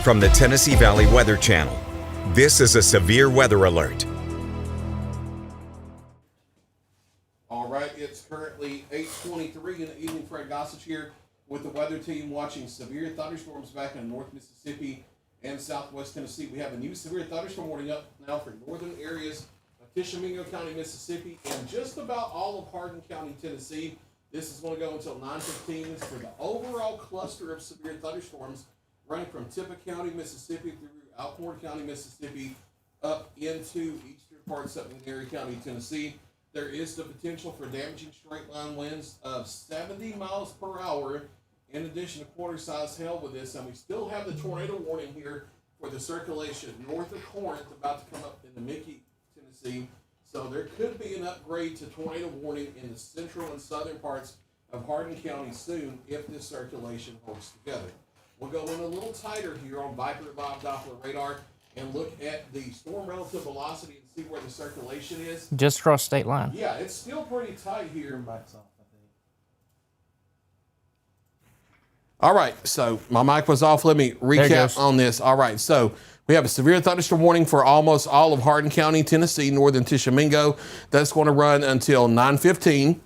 From the Tennessee Valley Weather Channel, this is a severe weather alert. All right, it's currently 8:23 in the evening. Fred Gossage here with the weather team watching severe thunderstorms back in North Mississippi and Southwest Tennessee. We have a new severe thunderstorm warning up now for northern areas of Tishomingo County, Mississippi, and just about all of Hardin County, Tennessee. This is going to go until 9:15 for the overall cluster of severe thunderstorms running from Tippah County, Mississippi through Alcorn County, Mississippi, up into eastern parts of McNairy County, Tennessee. There is the potential for damaging straight line winds of 70 miles per hour, in addition to quarter-size hail with this. And we still have the tornado warning here for the circulation north of Corinth about to come up into Mickey, Tennessee. So there could be an upgrade to tornado warning in the central and southern parts of Hardin County soon if this circulation holds together. We'll go in a little tighter here on Viper Live Doppler radar and look at the storm relative velocity and see where the circulation is. Just across state line. Yeah, it's still pretty tight here. All right, so my mic was off. Let me recap on this. All right, so we have a severe thunderstorm warning for almost all of Hardin County, Tennessee, northern Tishomingo. That's going to run until 9:15.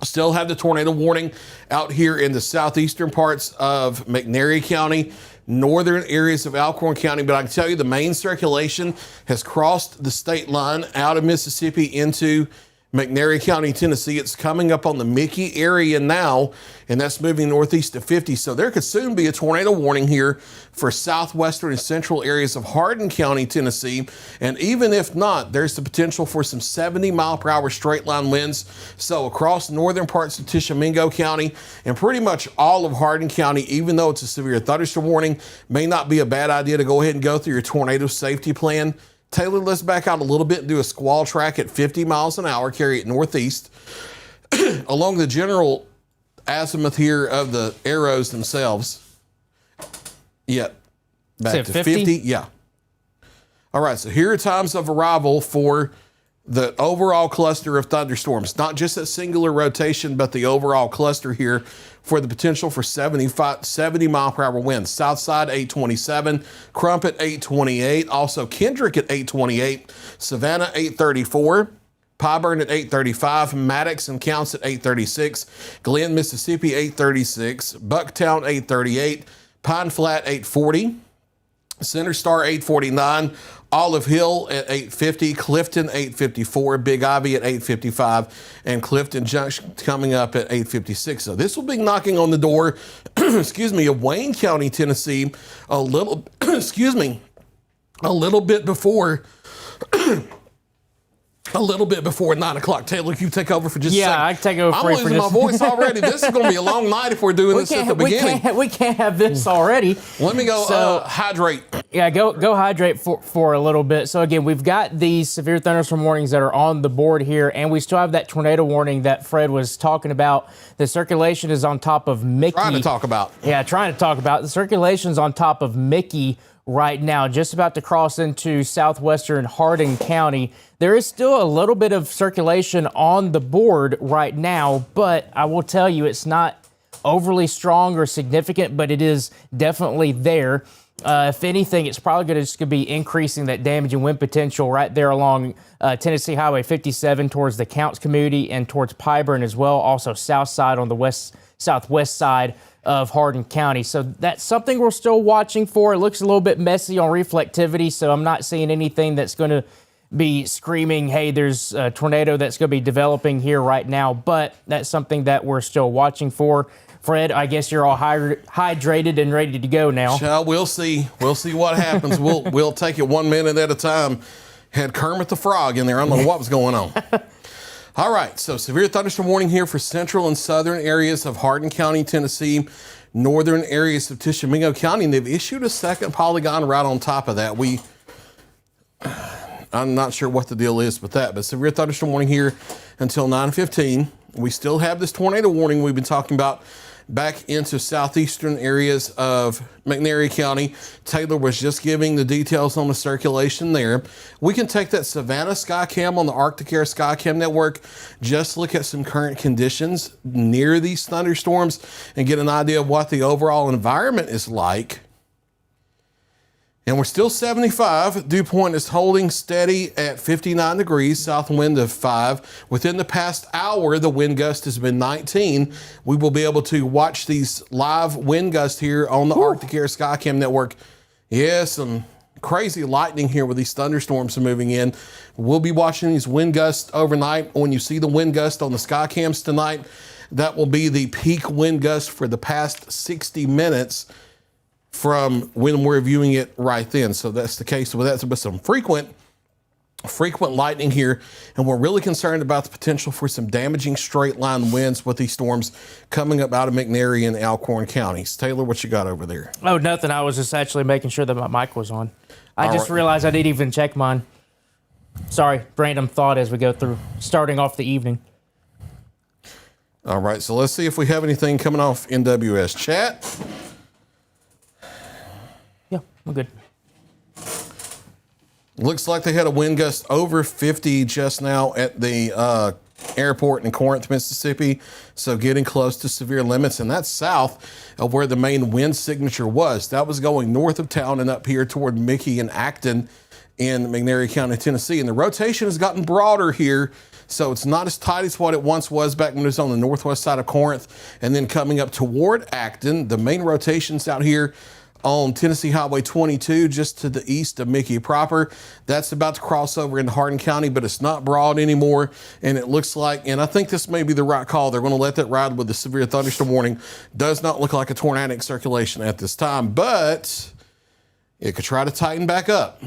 Still have the tornado warning out here in the southeastern parts of McNairy County, northern areas of Alcorn County. But I can tell you the main circulation has crossed the state line out of Mississippi into McNairy County, Tennessee. It's coming up on the Mickey area now, and that's moving northeast to 50. So there could soon be a tornado warning here for southwestern and central areas of Hardin County, Tennessee. And even if not, there's the potential for some 70-mile-per-hour straight-line winds. So across northern parts of Tishomingo County and pretty much all of Hardin County, even though it's a severe thunderstorm warning, may not be a bad idea to go ahead and go through your tornado safety plan. Taylor, let's back out a little bit and do a squall track at 50 miles an hour, carry it northeast. Along the general azimuth here of the arrows themselves. Yeah, back to 50? Yeah. All right, so here are times of arrival for the overall cluster of thunderstorms. Not just a singular rotation, but the overall cluster here for the potential for 70 mile per hour winds. Southside 827, Crumpet 828, also Kendrick at 828, Savannah 834, Pyburn at 835, Maddox and Counts at 836, Glenn, Mississippi 836, Bucktown 838, Pine Flat 840, Center Star 849, Olive Hill at 850, Clifton 854, Big Ivy at 855, and Clifton Junction coming up at 856. So this will be knocking on the door, of Wayne County, Tennessee, a little bit before. A little bit before 9 o'clock. Taylor, can you take over for just a second? Yeah, I can take over for you for I'm losing my voice already. This is going to be a long night if we're doing this at the beginning. We can't have this already. Let me go hydrate. Yeah, go hydrate for a little bit. So again, we've got these severe thunderstorm warnings that are on the board here, and we still have that tornado warning that Fred was talking about. The circulation is on top of Mickey. Trying to talk about. The circulation's on top of Mickey right now, just about to cross into southwestern Hardin County. There is still a little bit of circulation on the board right now, but I will tell you it's not overly strong or significant, but it is definitely there. If anything, it's probably going to be increasing that damage and wind potential right there along Tennessee Highway 57 towards the Counts community and towards Pyburn as well. Also south side on the southwest side of Hardin County. So that's something we're still watching for. It looks a little bit messy on reflectivity, so I'm not seeing anything that's going to be screaming, hey, there's a tornado that's going to be developing here right now, but that's something that we're still watching for. Fred, I guess you're all hydrated and ready to go now. We'll see. We'll see what happens. We'll take it 1 minute at a time. Had Kermit the Frog in there. I don't know what was going on. All right, so severe thunderstorm warning here for central and southern areas of Hardin County, Tennessee, northern areas of Tishomingo County, and they've issued a second polygon right on top of that. I'm not sure what the deal is with that, but severe thunderstorm warning here until 9:15. We still have this tornado warning we've been talking about back into southeastern areas of McNairy County. Taylor was just giving the details on the circulation there. We can take that Savannah Skycam on the Arctic Air Skycam network, just look at some current conditions near these thunderstorms and get an idea of what the overall environment is like. And we're still 75. Dew point is holding steady at 59 degrees, south wind of 5. Within the past hour, the wind gust has been 19. We will be able to watch these live wind gusts here on the Arctic Air Skycam network. Yeah, some crazy lightning here with these thunderstorms moving in. We'll be watching these wind gusts overnight. When you see the wind gust on the Skycams tonight, that will be the peak wind gust for the past 60 minutes from when we're viewing it right then. So that's the case with that. But some frequent lightning here, and we're really concerned about the potential for some damaging straight line winds with these storms coming up out of McNairy and Alcorn counties. Taylor, what you got over there? Oh, nothing. I was just actually making sure that my mic was on. I just realized I didn't even check mine. Sorry, random thought as we go through, starting off the evening. All right, so let's see if we have anything coming off NWS chat. Yeah, we're good. Looks like they had a wind gust over 50 just now at the airport in Corinth, Mississippi. So getting close to severe limits, and that's south of where the main wind signature was. That was going north of town and up here toward Mickey and Acton in McNairy County, Tennessee. And the rotation has gotten broader here, so it's not as tight as what it once was back when it was on the northwest side of Corinth. And then coming up toward Acton, the main rotation's out here on Tennessee Highway 22, just to the east of Mickey proper. That's about to cross over into Hardin County, but it's not broad anymore. And it looks like, and I think this may be the right call, they're going to let that ride with the severe thunderstorm warning. Does not look like a tornadic circulation at this time, but it could try to tighten back up.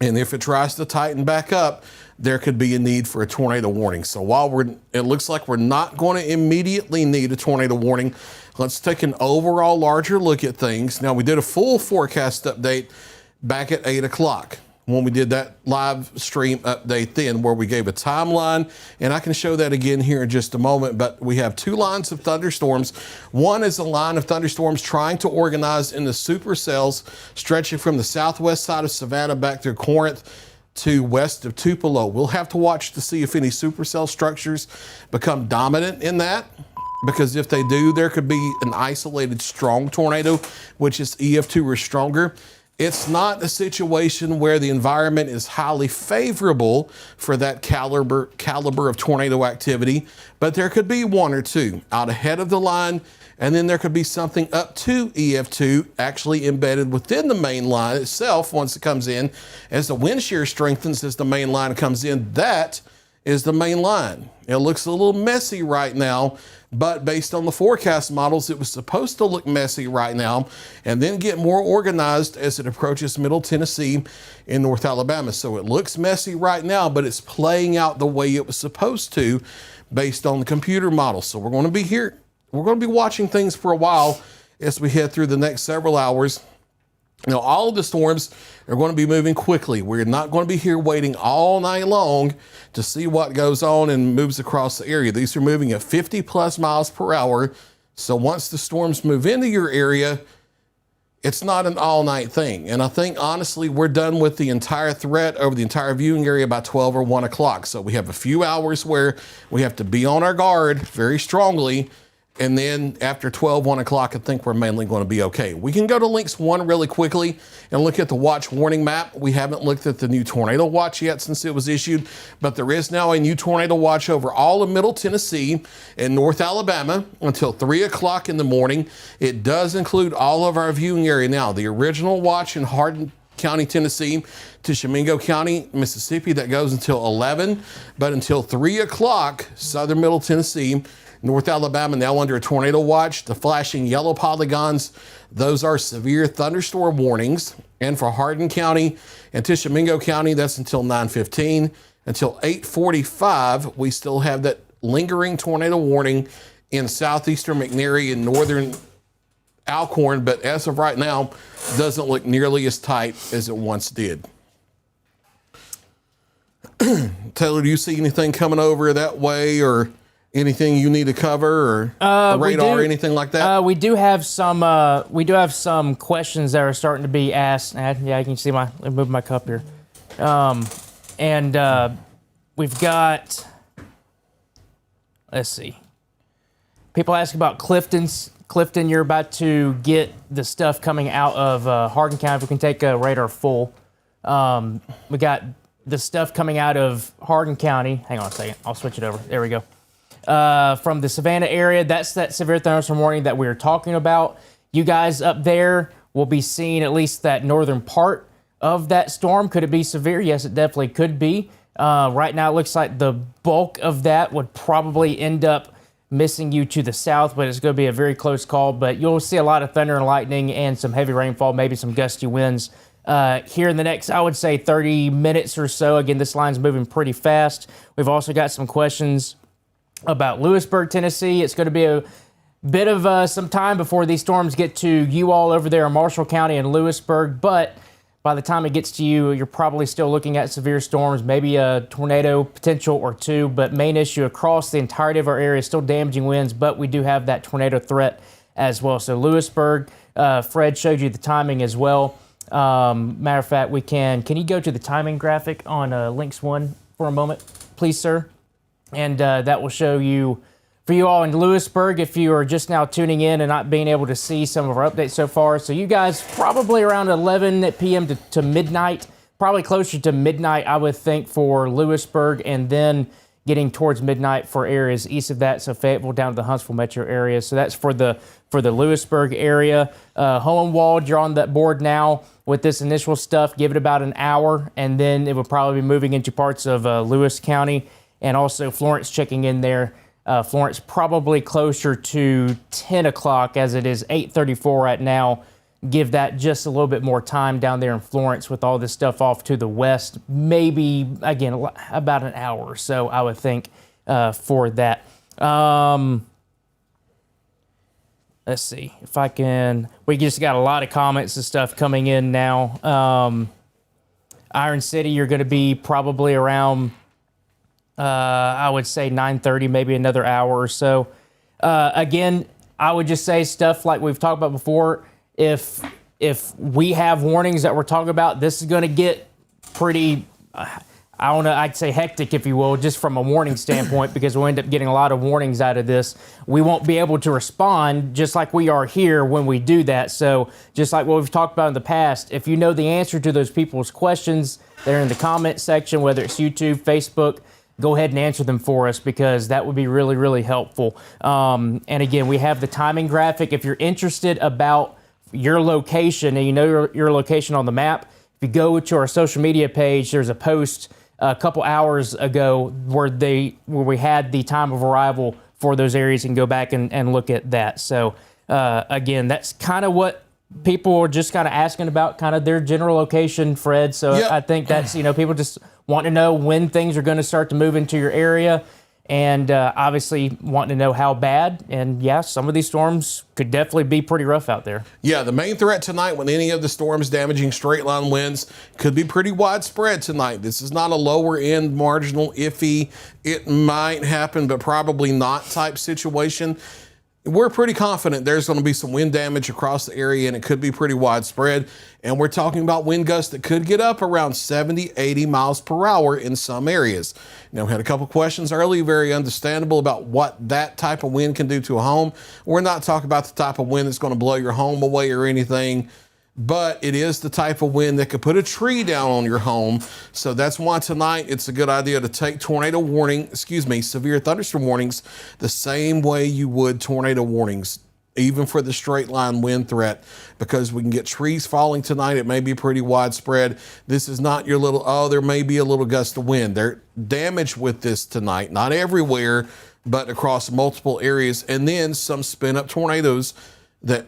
And if it tries to tighten back up, there could be a need for a tornado warning. So while it looks like we're not going to immediately need a tornado warning, let's take an overall larger look at things. Now, we did a full forecast update back at 8 o'clock when we did that live stream update then, where we gave a timeline, and I can show that again here in just a moment. But we have two lines of thunderstorms. One is a line of thunderstorms trying to organize into supercells stretching from the southwest side of Savannah back through Corinth to west of Tupelo. We'll have to watch to see if any supercell structures become dominant in that, because if they do, there could be an isolated strong tornado, which is EF2 or stronger. It's not a situation where the environment is highly favorable for that caliber of tornado activity, but there could be one or two out ahead of the line, and then there could be something up to EF2 actually embedded within the main line itself once it comes in. As the wind shear strengthens as the main line comes in, that is the main line. It looks a little messy right now, but based on the forecast models, it was supposed to look messy right now and then get more organized as it approaches Middle Tennessee in North Alabama. So it looks messy right now, but it's playing out the way it was supposed to based on the computer model. So we're going to be here. We're going to be watching things for a while as we head through the next several hours. Now, all of the storms are going to be moving quickly. We're not going to be here waiting all night long to see what goes on and moves across the area. These are moving at 50 plus miles per hour. So once the storms move into your area, it's not an all-night thing. And I think, honestly, we're done with the entire threat over the entire viewing area by 12 or 1 o'clock. So we have a few hours where we have to be on our guard very strongly. And then after 12, 1 o'clock, I think we're mainly going to be okay. We can go to Links 1 really quickly and look at the watch warning map. We haven't looked at the new tornado watch yet since it was issued, but there is now a new tornado watch over all of Middle Tennessee and North Alabama until 3 o'clock in the morning. It does include all of our viewing area now. The original watch in Hardin County, Tennessee, to Tishomingo County, Mississippi, that goes until 11, but until 3 o'clock, southern Middle Tennessee, North Alabama now under a tornado watch. The flashing yellow polygons, those are severe thunderstorm warnings. And for Hardin County and Tishomingo County, that's until 9:15. Until 8:45, we still have that lingering tornado warning in southeastern McNairy and northern Alcorn, but as of right now, doesn't look nearly as tight as it once did. Taylor, do you see anything coming over that way, or anything you need to cover, or a radar or anything like that? We do have some questions that are starting to be asked. Yeah, you can see let me move my cup here. We've got, let's see. People ask about Clifton's Clifton, you're about to get the stuff coming out of Hardin County. If we can take a radar full. We got the stuff coming out of Hardin County. Hang on a second. I'll switch it over. There we go. From the Savannah area, that's that severe thunderstorm warning that we were talking about. You guys up there will be seeing at least that northern part of that storm. Could it be severe? Yes, it definitely could be. Right now, it looks like the bulk of that would probably end up missing you to the south, but it's going to be a very close call. But you'll see a lot of thunder and lightning and some heavy rainfall, maybe some gusty winds here in the next, I would say, 30 minutes or so. Again, this line's moving pretty fast. We've also got some questions about Lewisburg, Tennessee. It's going to be a bit of some time before these storms get to you all over there in Marshall County and Lewisburg, but by the time it gets to you, you're probably still looking at severe storms, maybe a tornado potential or two, but main issue across the entirety of our area is still damaging winds, but we do have that tornado threat as well. So Lewisburg, Fred showed you the timing as well. Matter of fact, can you go to the timing graphic on Lynx 1 for a moment, please, sir? And that will show you, for you all in Lewisburg, if you are just now tuning in and not being able to see some of our updates so far. So you guys probably around 11 p.m. to midnight, probably closer to midnight, I would think, for Lewisburg, and then getting towards midnight for areas east of that, so Fayetteville down to the Huntsville metro area. So that's for the Lewisburg area. Hohenwald, you're on that board now with this initial stuff. Give it about an hour, and then it will probably be moving into parts of Lewis County. And also Florence checking in there. Florence probably closer to 10 o'clock as it is 8:34 right now. Give that just a little bit more time down there in Florence with all this stuff off to the west. Maybe, again, about an hour or so, I would think, for that. Let's see if I can. We just got a lot of comments and stuff coming in now. Iron City, you're going to be probably around... I would say 9:30, maybe another hour or so. Again, I would just say stuff like we've talked about before. If we have warnings that we're talking about, this is going to get pretty, I don't know, I'd say hectic, if you will, just from a warning standpoint, because we'll end up getting a lot of warnings out of this. We won't be able to respond just like we are here when we do that. So just like what we've talked about in the past, if you know the answer to those people's questions, they're in the comment section, whether it's YouTube, Facebook, go ahead and answer them for us, because that would be really, really helpful. And again, we have the timing graphic. If you're interested about your location and you know your location on the map, if you go to our social media page, there's a post a couple hours ago where we had the time of arrival for those areas, and go back and look at that. So again, that's kind of what people are just kind of asking about, kind of their general location, Fred. So yep. I think that's, people just want to know when things are going to start to move into your area, and obviously wanting to know how bad. And yeah, some of these storms could definitely be pretty rough out there. Yeah, the main threat tonight, with any of the storms damaging straight line winds, could be pretty widespread tonight. This is not a lower end, marginal, iffy, it might happen, but probably not type situation. We're pretty confident there's going to be some wind damage across the area, and it could be pretty widespread. And we're talking about wind gusts that could get up around 70, 80 miles per hour in some areas. We had a couple questions earlier, very understandable, about what that type of wind can do to a home. We're not talking about the type of wind that's going to blow your home away or anything, but it is the type of wind that could put a tree down on your home. So that's why tonight it's a good idea to take severe thunderstorm warnings the same way you would tornado warnings, even for the straight line wind threat, because we can get trees falling tonight. It may be pretty widespread. This is not your little, there may be a little gust of wind. They're damaged with this tonight, not everywhere, but across multiple areas. And then some spin up tornadoes that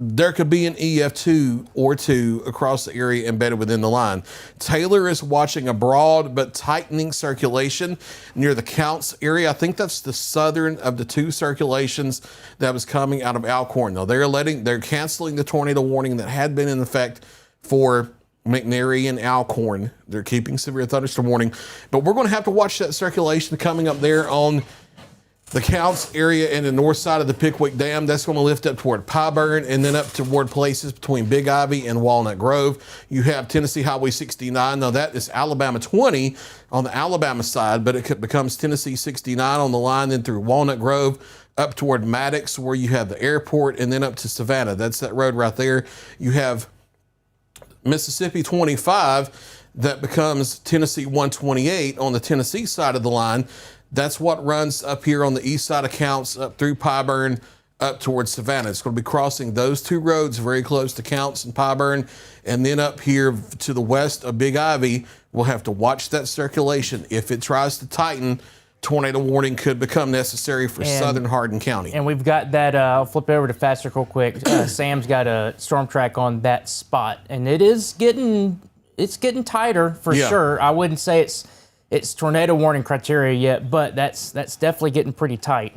there could be an EF2 or 2 across the area embedded within the line. Taylor is watching a broad but tightening circulation near the Counts area. I think that's the southern of the two circulations that was coming out of Alcorn. Now they're canceling the tornado warning that had been in effect for McNary and Alcorn. They're keeping severe thunderstorm warning, but we're going to have to watch that circulation coming up there on the Counts area and the north side of the Pickwick Dam. That's going to lift up toward Pyburn and then up toward places between Big Ivy and Walnut Grove. You have Tennessee Highway 69. Now that is Alabama 20 on the Alabama side, but it becomes Tennessee 69 on the line then through Walnut Grove up toward Maddox where you have the airport, and then up to Savannah. That's that road right there. You have Mississippi 25 that becomes Tennessee 128 on the Tennessee side of the line. That's what runs up here on the east side of Counce, up through Pyburn, up towards Savannah. It's going to be crossing those two roads very close to Counce and Pyburn. And then up here to the west of Big Ivy, we'll have to watch that circulation. If it tries to tighten, tornado warning could become necessary for southern Hardin County. And we've got that, I'll flip over to Faster real quick. Sam's got a storm track on that spot, and it's getting tighter for sure. I wouldn't say it's tornado warning criteria yet, but that's definitely getting pretty tight.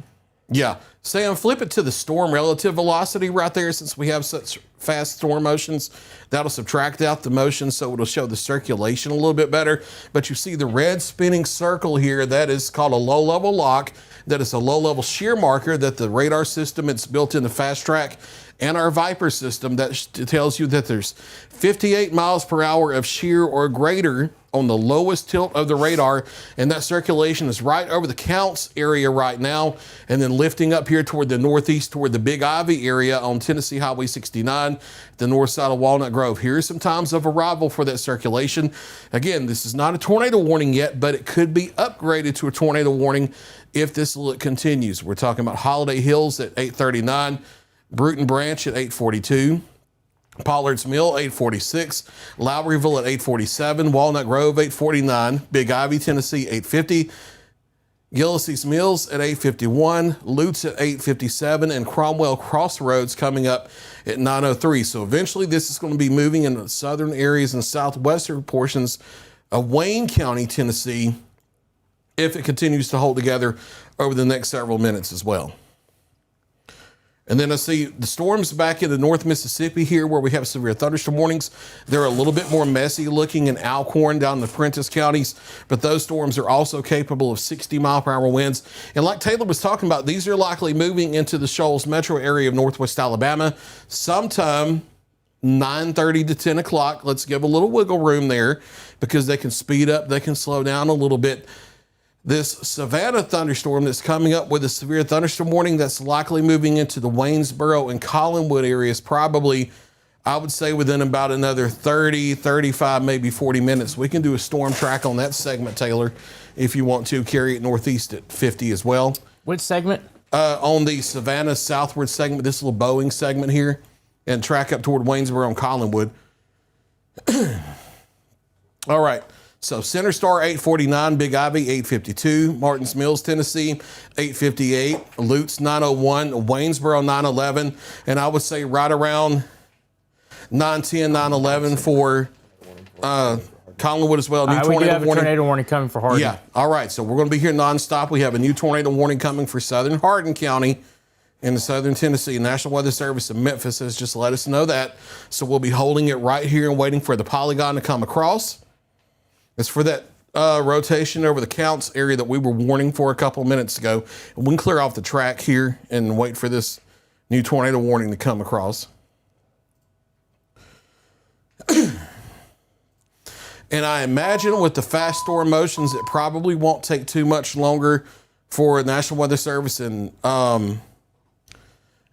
Yeah. Sam, flip it to the storm relative velocity right there, since we have such fast storm motions. That'll subtract out the motion, so it'll show the circulation a little bit better. But you see the red spinning circle here, that is called a low-level lock. That is a low-level shear marker that the radar system, it's built in the Fast Track and our Viper system, that tells you that there's 58 miles per hour of shear or greater on the lowest tilt of the radar, and that circulation is right over the Counce area right now, and then lifting up here toward the northeast, toward the Big Ivy area on Tennessee Highway 69, the north side of Walnut Grove. Here's some times of arrival for that circulation. Again, this is not a tornado warning yet, but it could be upgraded to a tornado warning if this continues. We're talking about Holiday Hills at 8:39, Bruton Branch at 8:42, Pollard's Mill, 8:46, Lowryville at 8:47, Walnut Grove, 8:49, Big Ivy, Tennessee, 8:50, Gillisee's Mills at 8:51, Lutz at 8:57, and Cromwell Crossroads coming up at 9:03. So eventually this is going to be moving into the southern areas and southwestern portions of Wayne County, Tennessee, if it continues to hold together over the next several minutes as well. And then I see the storms back into North Mississippi here where we have severe thunderstorm warnings. They're a little bit more messy looking in Alcorn down in the Prentiss counties, but those storms are also capable of 60-mile-per-hour winds. And like Taylor was talking about, these are likely moving into the Shoals metro area of northwest Alabama sometime 9:30 to 10 o'clock. Let's give a little wiggle room there because they can speed up, they can slow down a little bit. This Savannah thunderstorm that's coming up with a severe thunderstorm warning that's likely moving into the Waynesboro and Collinwood areas probably, I would say, within about another 30, 35, maybe 40 minutes. We can do a storm track on that segment, Taylor, if you want to. Carry it northeast at 50 as well. Which segment? On the Savannah southward segment, this little Boeing segment here, and track up toward Waynesboro and Collinwood. All right. So Center Star 8:49, Big Ivy 8:52, Martins Mills, Tennessee 8:58, Lutz 9:01, Waynesboro 9:11, and I would say right around 9:10, 9:11 for Collinwood as well. New tornado we do have warning. A tornado warning coming for Hardin. Yeah. All right. So we're going to be here nonstop. We have a new tornado warning coming for southern Hardin County in the southern Tennessee. National Weather Service in Memphis has just let us know that. So we'll be holding it right here and waiting for the polygon to come across. It's for that rotation over the Counce area that we were warning for a couple of minutes ago. And we can clear off the track here and wait for this new tornado warning to come across. And I imagine with the fast storm motions, it probably won't take too much longer for National Weather Service and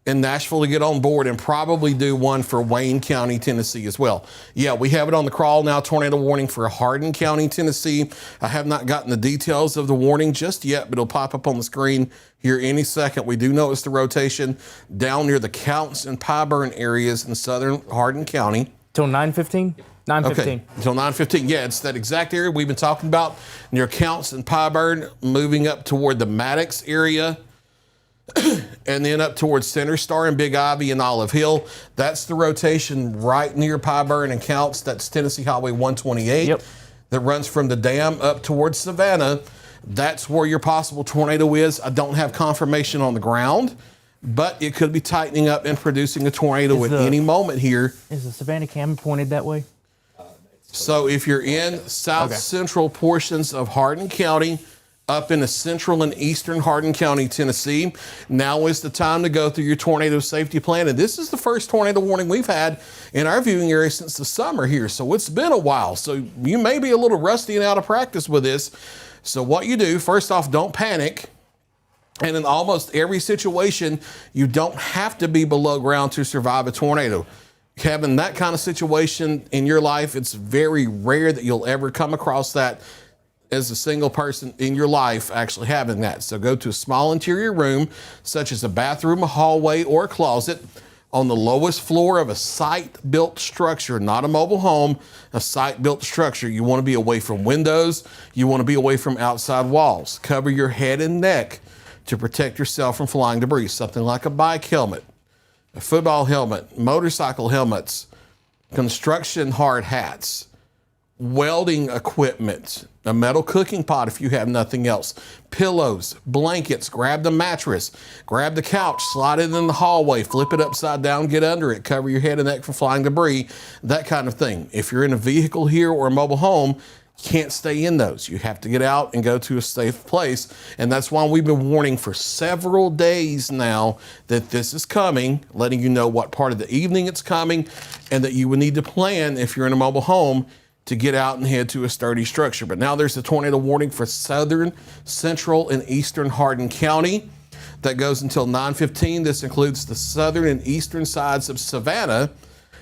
in Nashville to get on board and probably do one for Wayne County, Tennessee as well. Yeah, we have it on the crawl now, tornado warning for Hardin County, Tennessee. I have not gotten the details of the warning just yet, but it'll pop up on the screen here any second. We do notice the rotation down near the Counce and Pyburn areas in southern Hardin County. Till 9:15? 9:15. Okay, until 9:15. Yeah, it's that exact area we've been talking about near Counce and Pyburn, moving up toward the Maddox area. And then up towards Center Star and Big Ivy and Olive Hill. That's the rotation right near Pyburn and Counce. That's Tennessee Highway 128 that runs from the dam up towards Savannah. That's where your possible tornado is. I don't have confirmation on the ground, but it could be tightening up and producing a tornado at any moment here. Is the Savannah cam pointed that way? So if you're in south central portions of Hardin County, up in the central and eastern Hardin County, Tennessee, now is the time to go through your tornado safety plan. And this is the first tornado warning we've had in our viewing area since the summer here. So it's been a while. So you may be a little rusty and out of practice with this. So what you do, first off, don't panic. And in almost every situation, you don't have to be below ground to survive a tornado. Having that kind of situation in your life, it's very rare that you'll ever come across that as a single person in your life actually having that. So go to a small interior room, such as a bathroom, a hallway, or a closet, on the lowest floor of a site-built structure, not a mobile home, a site-built structure. You want to be away from windows. You want to be away from outside walls. Cover your head and neck to protect yourself from flying debris, something like a bike helmet, a football helmet, motorcycle helmets, construction hard hats, welding equipment, a metal cooking pot if you have nothing else, pillows, blankets, grab the mattress, grab the couch, slide it in the hallway, flip it upside down, get under it, cover your head and neck from flying debris, that kind of thing. If you're in a vehicle here or a mobile home, you can't stay in those. You have to get out and go to a safe place. And that's why we've been warning for several days now that this is coming, letting you know what part of the evening it's coming, and that you would need to plan, if you're in a mobile home, to get out and head to a sturdy structure. But now there's a tornado warning for southern, central, and eastern Hardin County that goes until 9:15. This includes the southern and eastern sides of Savannah,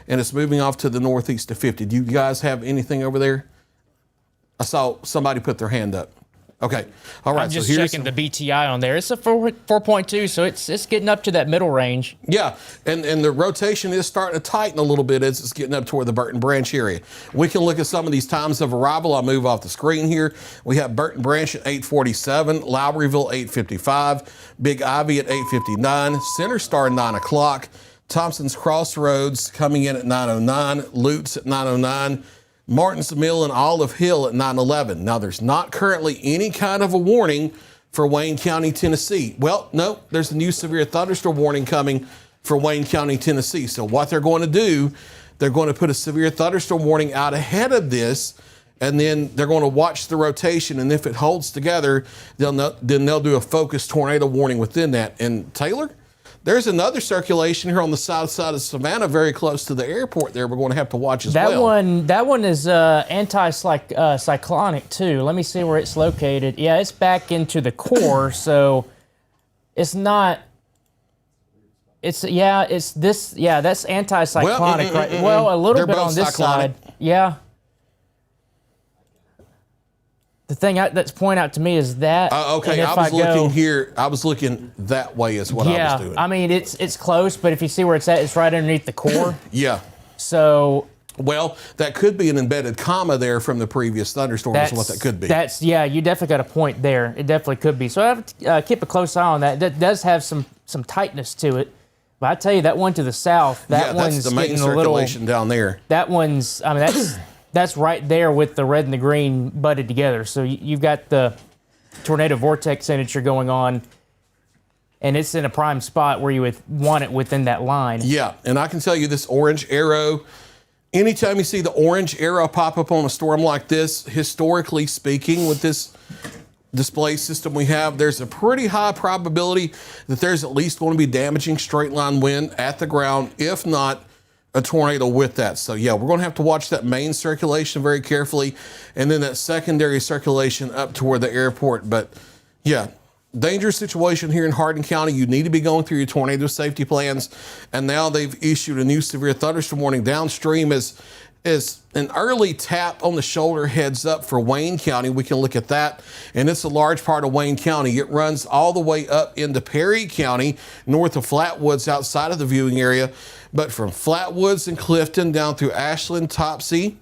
and it's moving off to the northeast of 50. Do you guys have anything over there? I saw somebody put their hand up. Okay. All right. I'm just checking the BTI on there. It's a 4.2, so it's getting up to that middle range. Yeah, and the rotation is starting to tighten a little bit as it's getting up toward the Burton Branch area. We can look at some of these times of arrival. I'll move off the screen here. We have Burton Branch at 8:47, Lowryville 8:55, Big Ivy at 8:59, Center Star 9 o'clock, Thompson's Crossroads coming in at 9:09, Lutz at 9:09, Martin's Mill and Olive Hill at 9:11. Now, there's not currently any kind of a warning for Wayne County, Tennessee. Well, no, there's a new severe thunderstorm warning coming for Wayne County, Tennessee. So what they're going to do, they're going to put a severe thunderstorm warning out ahead of this, and then they're going to watch the rotation, and if it holds together, then they'll do a focused tornado warning within that. And Taylor, there's another circulation here on the south side of Savannah, very close to the airport there. We're going to have to watch as well. That one is anti-cyclonic too. Let me see where it's located. Yeah, it's back into the core, so it's not. That's anti-cyclonic, right? Well, a little bit on this side. Yeah. The thing that's pointing out to me is that. Okay, I was looking here. I was looking that way is what I was doing. I mean, it's close, but if you see where it's at, it's right underneath the core. Yeah. So. Well, that could be an embedded comma there from the previous thunderstorm is what that could be. You definitely got a point there. It definitely could be. So I have to keep a close eye on that. That does have some tightness to it. But I tell you, that one to the south, that's the main circulation down there. That one's, I mean, that's right there with the red and the green butted together. So you've got the tornado vortex signature going on, and it's in a prime spot where you would want it within that line. Yeah, and I can tell you this orange arrow, anytime you see the orange arrow pop up on a storm like this, historically speaking, with this display system we have, there's a pretty high probability that there's at least going to be damaging straight line wind at the ground, if not a tornado with that. So yeah, we're going to have to watch that main circulation very carefully, and then that secondary circulation up toward the airport. But yeah, dangerous situation here in Hardin County. You need to be going through your tornado safety plans, and now they've issued a new severe thunderstorm warning downstream as an early tap on the shoulder heads up for Wayne County. We can look at that, and it's a large part of Wayne County. It runs all the way up into Perry County, north of Flatwoods, outside of the viewing area. But from Flatwoods and Clifton down through Ashland, Topsy,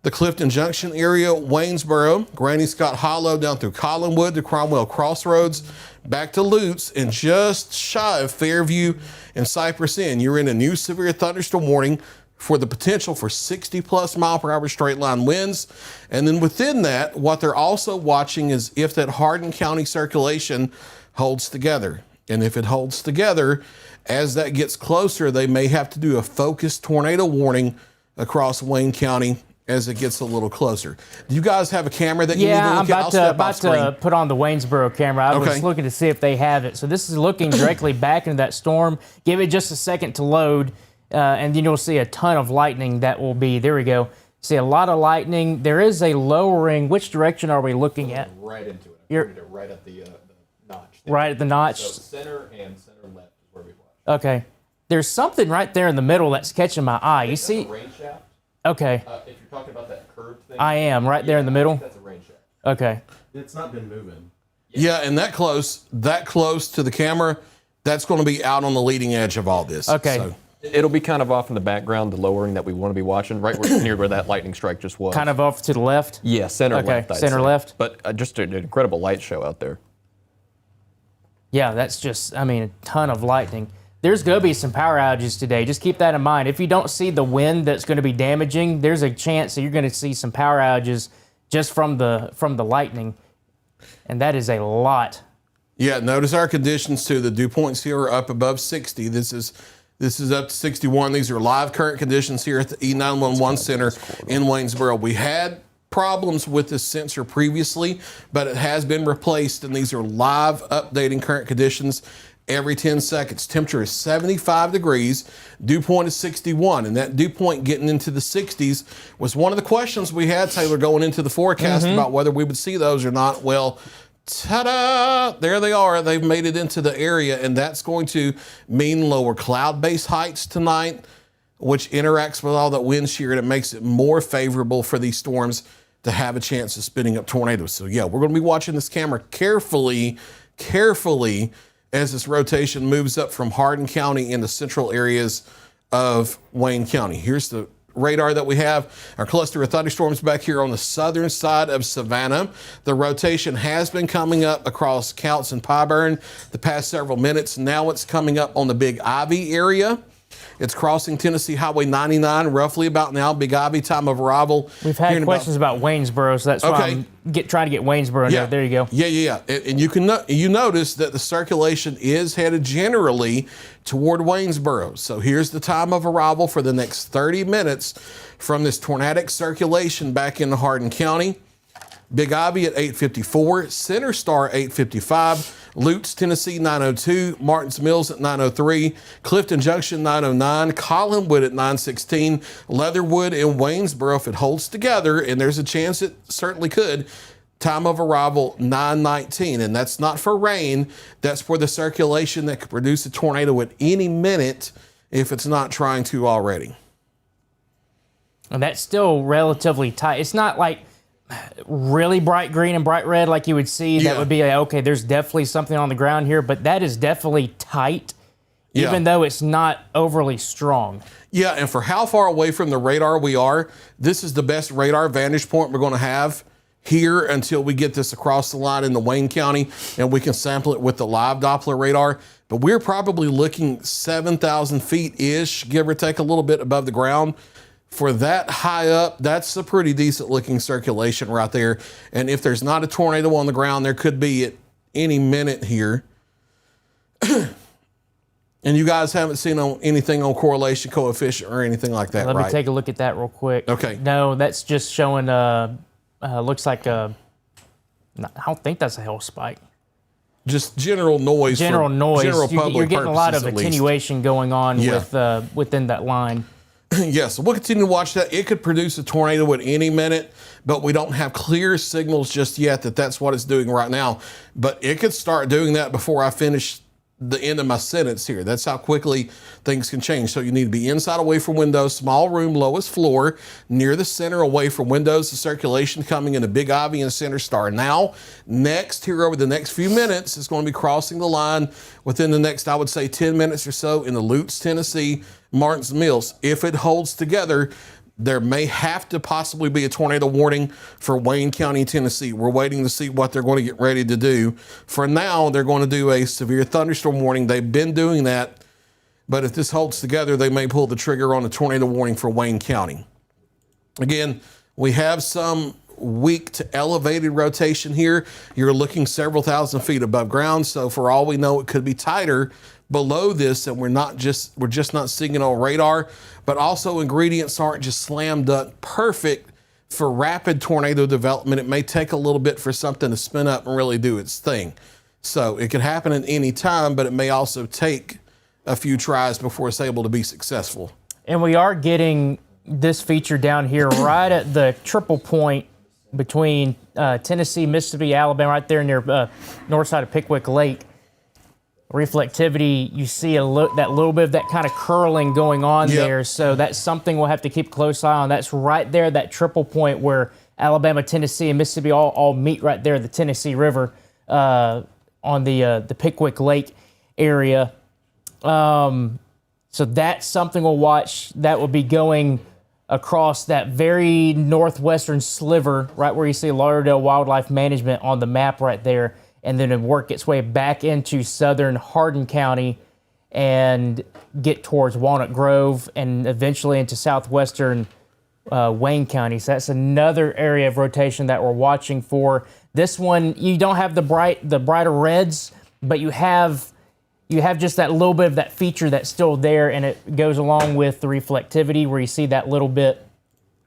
the Clifton Junction area, Waynesboro, Granny Scott Hollow, down through Collinwood to Cromwell Crossroads, back to Lutz, and just shy of Fairview and Cypress Inn, you're in a new severe thunderstorm warning for the potential for 60-plus mile-per-hour straight-line winds. And then within that, what they're also watching is if that Hardin County circulation holds together. And if it holds together, as that gets closer, they may have to do a focused tornado warning across Wayne County as it gets a little closer. Do you guys have a camera that you need to look at? I'm about to put on the Waynesboro camera. I was looking to see if they have it. So this is looking directly back into that storm. Give it just a second to load. And then you'll see a ton of lightning that will be, there we go. See a lot of lightning. There is a lowering. Which direction are we looking at? Right into it. I pointed it right at the notch right at the notch. So center and center left is where we watch. Okay. There's something right there in the middle that's catching my eye. You see? That's a rain shaft. Okay. If you're talking about that curved thing. I am right there in the middle. That's a rain shaft. Okay. It's not been moving. Yeah, and that close to the camera, that's going to be out on the leading edge of all this. Okay. So, It'll be kind of off in the background, the lowering that we want to be watching, right where, near where that lightning strike just was. Kind of off to the left. Yeah, center Okay, left. I'd center say. left. But just an incredible light show out there. Yeah, that's just, a ton of lightning. There's going to be some power outages today. Just keep that in mind. If you don't see the wind that's going to be damaging, there's a chance that you're going to see some power outages just from the lightning. And that is a lot. yeah, notice our conditions too. The dew points here are up above 60. This is up to 61. These are live current conditions here at the E911 Center in Waynesboro. We had problems with this sensor previously, but it has been replaced, and these are live updating current conditions every 10 seconds. Temperature is 75 degrees, dew point is 61, and that dew point getting into the 60s was one of the questions we had, Taylor, going into the forecast about whether we would see those or not. Well, ta-da! There they are. They've made it into the area, and that's going to mean lower cloud base heights tonight, which interacts with all that wind shear, and it makes it more favorable for these storms to have a chance of spinning up tornadoes. So yeah, we're going to be watching this camera carefully as this rotation moves up from Hardin County in the central areas of Wayne County. Here's the radar that we have. Our cluster of thunderstorms back here on the southern side of Savannah. The rotation has been coming up across Counts and Pyburn the past several minutes. Now it's coming up on the Big Ivy area. It's crossing Tennessee Highway 99 roughly about now. Big Ivy, time of arrival. We've had questions about Waynesboro, so that's why Okay. I'm trying to get Waynesboro in there. There you go. Yeah. And you notice that the circulation is headed generally toward Waynesboro. So here's the time of arrival for the next 30 minutes from this tornadic circulation back into Hardin County. Big Ivy at 8:54, Center Star 8:55, Lutz, Tennessee 9:02, Martins Mills at 9:03, Clifton Junction 9:09, Collinwood at 9:16, Leatherwood and Waynesboro, if it holds together, and there's a chance it certainly could, time of arrival 9:19, and that's not for rain, that's for the circulation that could produce a tornado at any minute if it's not trying to already. And that's still relatively tight. It's not like really bright green and bright red like you would see. Yeah. That would be like, okay, there's definitely something on the ground here, but that is definitely tight, even though it's not overly strong. Yeah, and for how far away from the radar we are, this is the best radar vantage point we're going to have here until we get this across the line into Wayne County and we can sample it with the live Doppler radar. But we're probably looking 7,000 feet-ish, give or take a little bit above the ground. For that high up, that's a pretty decent looking circulation right there. And if there's not a tornado on the ground, there could be at any minute here. And you guys haven't seen anything on correlation coefficient or anything like that, Let right? me take a look at that real quick. Okay. No, that's just showing, looks like I don't think that's a hail spike. Just general noise. General noise. General public You're getting a lot of purposes, at least. attenuation going on Yeah. within that line. Yes, so we'll continue to watch that. It could produce a tornado at any minute, but we don't have clear signals just yet that that's what it's doing right now. But it could start doing that before I finish the end of my sentence here. That's how quickly things can change. So you need to be inside, away from windows, small room, lowest floor, near the center, away from windows. The circulation coming into Big Ivy and Center Star now. Next, here over the next few minutes, it's going to be crossing the line within the next, I would say, 10 minutes or so in the Lutz, Tennessee, Martins Mills. If it holds together, there may have to possibly be a tornado warning for Wayne County, Tennessee. We're waiting to see what they're going to get ready to do. For now, they're going to do a severe thunderstorm warning. They've been doing that, but if this holds together, they may pull the trigger on a tornado warning for Wayne County. Again, we have some weak to elevated rotation here. You're looking several thousand feet above ground, so for all we know, it could be tighter below this, and we're just not seeing it on radar. But also, ingredients aren't just slam dunk perfect for rapid tornado development. It may take a little bit for something to spin up and really do its thing. So it could happen at any time, but it may also take a few tries before it's able to be successful. And we are getting this feature down here right at the triple point between Tennessee, Mississippi, Alabama, right there near north side of Pickwick Lake. reflectivity, you see that little bit of that kind of curling going on Yep. there. So that's something we'll have to keep a close eye on. That's right there, that triple point where Alabama, Tennessee, and Mississippi all meet right there, the Tennessee River on the Pickwick Lake area. So that's something we'll watch. That will be going across that very northwestern sliver, right where you see Lauderdale Wildlife Management on the map right there, and then it work its way back into southern Hardin County and get towards Walnut Grove and eventually into southwestern Wayne County. So that's another area of rotation that we're watching for. This one, you don't have the brighter reds, but you have just that little bit of that feature that's still there, and it goes along with the reflectivity where you see that little bit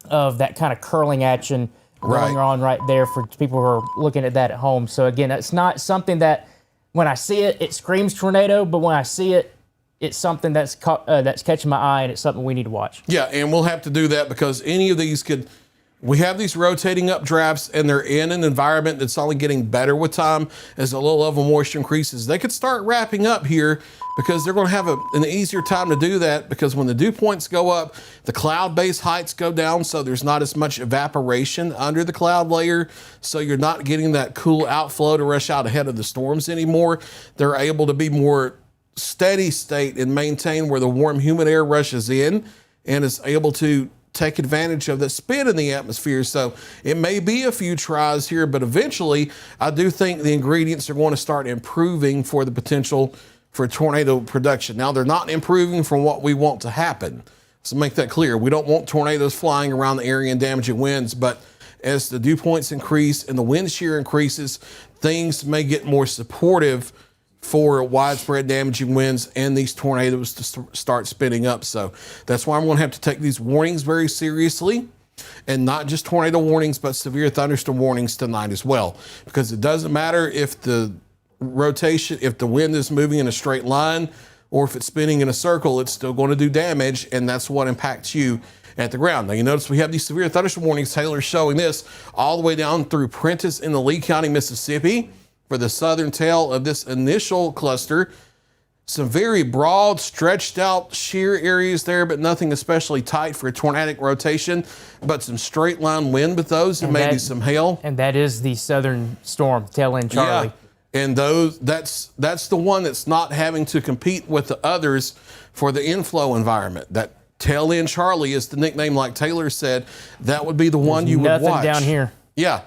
of that kind of curling action going on right there for people who are looking at that at home. So again, it's not something that when I see it, it screams tornado, but when I see it, it's something that's catching my eye, and it's something we need to watch. Yeah, and we'll have to do that because any of these we have these rotating updrafts, and they're in an environment that's only getting better with time as the low level moisture increases. They could start wrapping up here because they're going to have an easier time to do that because when the dew points go up, the cloud base heights go down, so there's not as much evaporation under the cloud layer, so you're not getting that cool outflow to rush out ahead of the storms anymore. They're able to be more steady state and maintain where the warm, humid air rushes in and is able to take advantage of the spin in the atmosphere. So it may be a few tries here, but eventually I do think the ingredients are going to start improving for the potential for tornado production. Now, they're not improving from what we want to happen. So make that clear. We don't want tornadoes flying around the area and damaging winds, but as the dew points increase and the wind shear increases, things may get more supportive for widespread damaging winds and these tornadoes to start spinning up. So that's why I'm going to have to take these warnings very seriously, and not just tornado warnings, but severe thunderstorm warnings tonight as well, because it doesn't matter if the wind is moving in a straight line or if it's spinning in a circle, it's still going to do damage, and that's what impacts you at the ground. Now, you notice we have these severe thunderstorm warnings. Taylor's showing this all the way down through Prentiss in the Lee County, Mississippi, for the southern tail of this initial cluster. Some very broad, stretched out shear areas there, but nothing especially tight for a tornadic rotation, but some straight line wind with those and maybe some hail. And that is the southern storm, tail end Charlie. Yeah. And that's the one that's not having to compete with the others for the inflow environment. That tail end Charlie is the nickname, like Taylor said. That would be the one you would watch. Nothing down here. Yeah.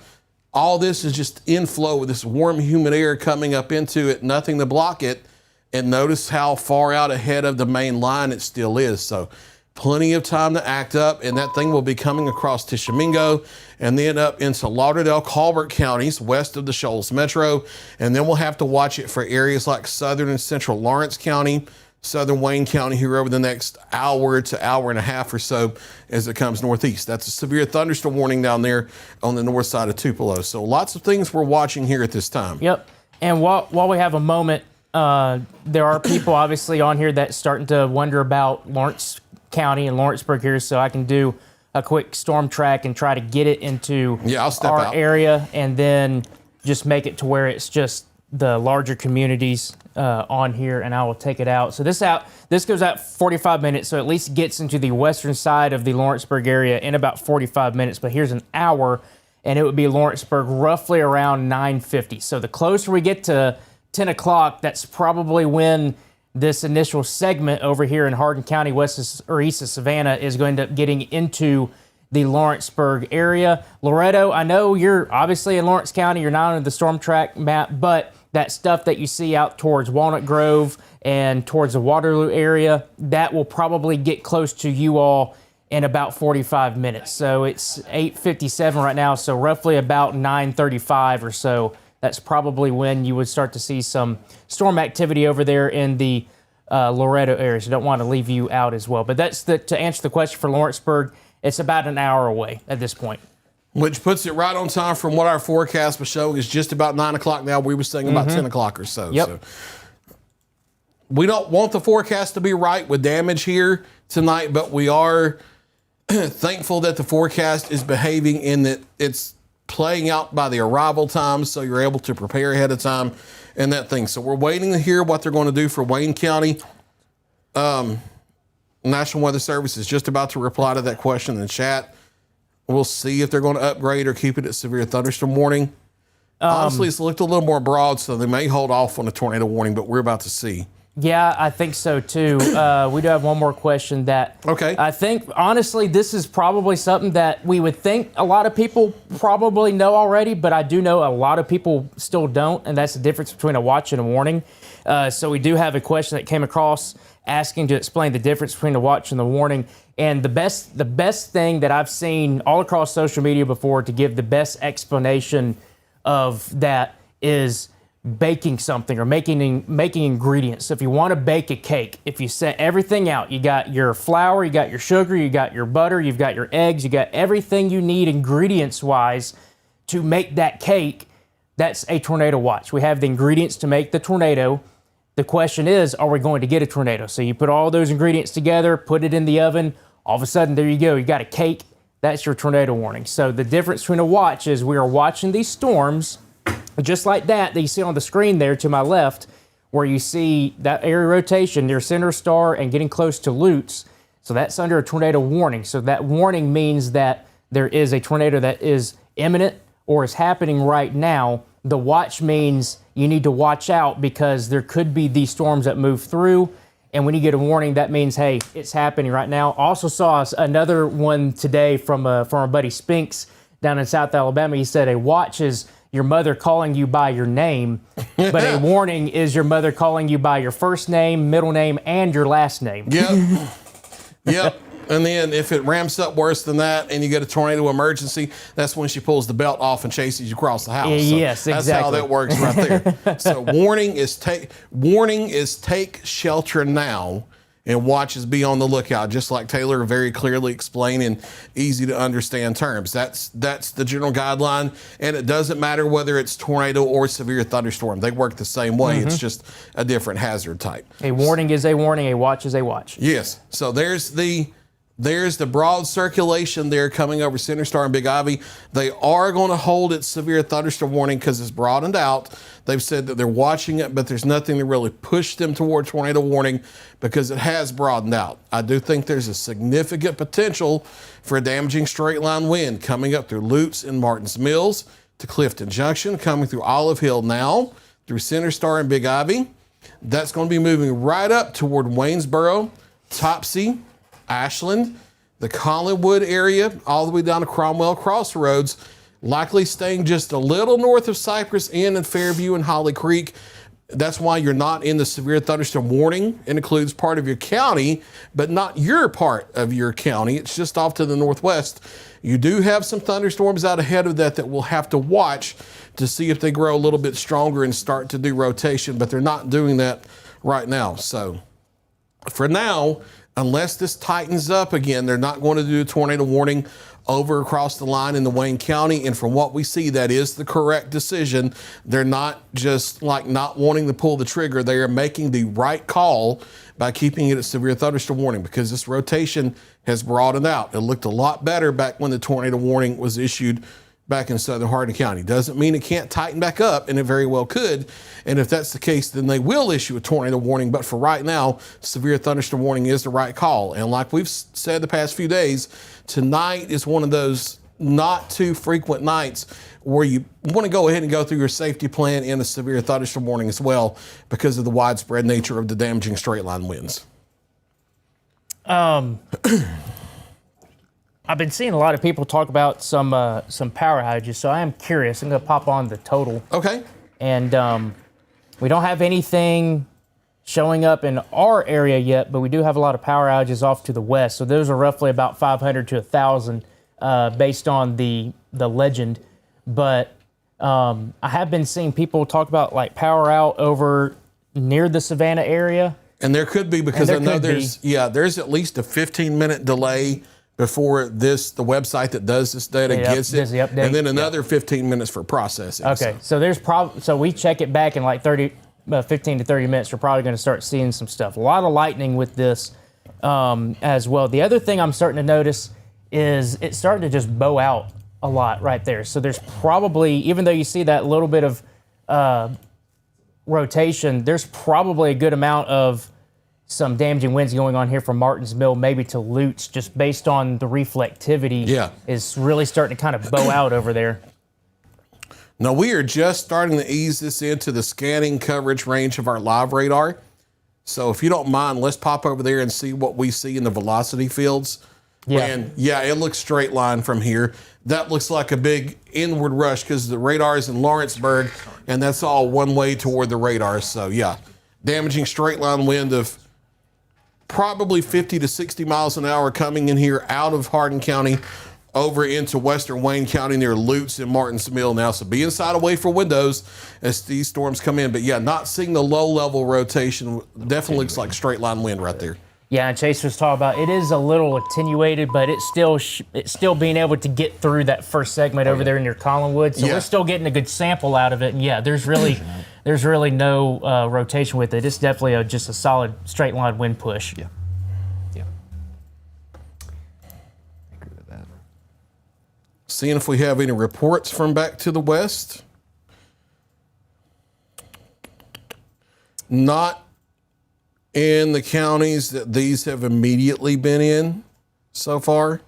All this is just inflow with this warm, humid air coming up into it, nothing to block it. And notice how far out ahead of the main line it still is. So plenty of time to act up, and that thing will be coming across Tishomingo and then up into Lauderdale, Colbert counties, west of the Shoals Metro. And then we'll have to watch it for areas like southern and central Lawrence County, southern Wayne County here over the next hour to hour and a half or so as it comes northeast. That's a severe thunderstorm warning down there on the north side of Tupelo. So lots of things we're watching here at this time. Yep. And while we have a moment, there are people obviously on here that's starting to wonder about Lawrence County and Lawrenceburg here, so I can do a quick storm track and try to get it into our area and then just make it to where it's just the larger communities on here, and I will take it out. So this goes out 45 minutes, so at least gets into the western side of the Lawrenceburg area in about 45 minutes, but here's an hour, and it would be Lawrenceburg roughly around 9:50. So the closer we get to 10 o'clock, that's probably when this initial segment over here in Hardin County, east of Savannah, is going to getting into the Lawrenceburg area. Loretto, I know you're obviously in Lawrence County, you're not on the storm track map, but that stuff that you see out towards Walnut Grove and towards the Waterloo area, that will probably get close to you all in about 45 minutes. So it's 8:57 right now, so roughly about 9:35 or so. That's probably when you would start to see some storm activity over there in the Loretto area. So don't want to leave you out as well. But that's to answer the question for Lawrenceburg, it's about an hour away at this point. Which puts it right on time from what our forecast was showing is just about 9 o'clock now. We were saying about 10 o'clock or so. Yep. So we don't want the forecast to be right with damage here tonight, but we are thankful that the forecast is behaving in that it's playing out by the arrival time, so you're able to prepare ahead of time and that thing. So we're waiting to hear what they're going to do for Wayne County. National Weather Service is just about to reply to that question in the chat. We'll see if they're going to upgrade or keep it at severe thunderstorm warning. Honestly, it's looked a little more broad, so they may hold off on a tornado warning, but we're about to see. Yeah, I think so too. We do have one more question that I think, honestly, this is probably something that we would think a lot of people probably know already, but I do know a lot of people still don't, and that's the difference between a watch and a warning. So we do have a question that came across asking to explain the difference between the watch and the warning. And the best thing that I've seen all across social media before to give the best explanation of that is baking something or making ingredients. So if you want to bake a cake, if you set everything out, you got your flour, you got your sugar, you got your butter, you've got your eggs, you got everything you need ingredients-wise to make that cake, that's a tornado watch. We have the ingredients to make the tornado. The question is, are we going to get a tornado? So you put all those ingredients together, put it in the oven, all of a sudden, there you go. You got a cake. That's your tornado warning. So the difference between a watch is we are watching these storms just like that you see on the screen there to my left, where you see that area rotation near center star and getting close to Lutz. So that's under a tornado warning. So that warning means that there is a tornado that is imminent or is happening right now. The watch means you need to watch out because there could be these storms that move through. And when you get a warning, that means, hey, it's happening right now. Also saw another one today from our buddy Spinks down in South Alabama. He said a watch is your mother calling you by your name, but a warning is your mother calling you by your first name, middle name, and your last name. Yep. Yep. And then if it ramps up worse than that and you get a tornado emergency, that's when she pulls the belt off and chases you across the house. So yes, exactly. That's how that works right there. So warning is take shelter now, and watch is be on the lookout, just like Taylor very clearly explained in easy to understand terms. That's the general guideline, and it doesn't matter whether it's tornado or severe thunderstorm. They work the same way. It's just a different hazard type. A warning is a warning. A watch is a watch. Yes. So there's the broad circulation there coming over Center Star and Big Ivy. They are going to hold its severe thunderstorm warning because it's broadened out. They've said that they're watching it, but there's nothing to really push them toward tornado warning because it has broadened out. I do think there's a significant potential for a damaging straight line wind coming up through Lutz and Martins Mills to Clifton Junction, coming through Olive Hill now, through Center Star and Big Ivy. That's going to be moving right up toward Waynesboro, Topsy, Ashland, the Collinwood area, all the way down to Cromwell Crossroads, likely staying just a little north of Cypress Inn and Fairview and Holly Creek. That's why you're not in the severe thunderstorm warning. It includes part of your county, but not your part of your county. It's just off to the northwest. You do have some thunderstorms out ahead of that we'll have to watch to see if they grow a little bit stronger and start to do rotation, but they're not doing that right now. So for now, unless this tightens up again, they're not going to do a tornado warning over across the line in the Wayne County. And from what we see, that is the correct decision. They're not just like not wanting to pull the trigger. They are making the right call by keeping it a severe thunderstorm warning because this rotation has broadened out. It looked a lot better back when the tornado warning was issued back in southern Hardin County. Doesn't mean it can't tighten back up, and it very well could. And if that's the case, then they will issue a tornado warning. But for right now, severe thunderstorm warning is the right call. And like we've said the past few days, tonight is one of those not too frequent nights where you want to go ahead and go through your safety plan in a severe thunderstorm warning as well because of the widespread nature of the damaging straight line winds. I've been seeing a lot of people talk about some power outages, so I am curious. I'm going to pop on the total. Okay. And we don't have anything showing up in our area yet, but we do have a lot of power outages off to the west. So those are roughly about 500 to 1,000 based on the legend. But I have been seeing people talk about like power out over near the Savannah area. And there could be, because I know there's at least a 15-minute delay before the website that does this data gets it, and then another 15 minutes for processing. Okay, so we check it back in like 15 to 30 minutes. We're probably going to start seeing some stuff. A lot of lightning with this as well. The other thing I'm starting to notice is it's starting to just bow out a lot right there. So there's probably, even though you see that little bit of rotation, there's probably a good amount of some damaging winds going on here from Martins Mill, maybe to Lutz, just based on the reflectivity is really starting to kind of bow out over there. Now, we are just starting to ease this into the scanning coverage range of our live radar. So if you don't mind, let's pop over there and see what we see in the velocity fields. Yeah. And yeah, it looks straight line from here. That looks like a big inward rush because the radar is in Lawrenceburg, and that's all one way toward the radar. So yeah, damaging straight line wind of probably 50 to 60 miles an hour coming in here out of Hardin County over into western Wayne County near Lutz and Martins Mill now. So be inside away for windows as these storms come in. But yeah, not seeing the low level rotation. Definitely looks like straight line wind right there. Yeah, and Chase was talking about it is a little attenuated, but it's still being able to get through that first segment over there near Collinwood. So we're still getting a good sample out of it. And yeah, there's really no rotation with it. It's definitely just a solid straight line wind push. Yeah. I agree with that. Seeing if we have any reports from back to the west. Not in the counties that these have immediately been in so far,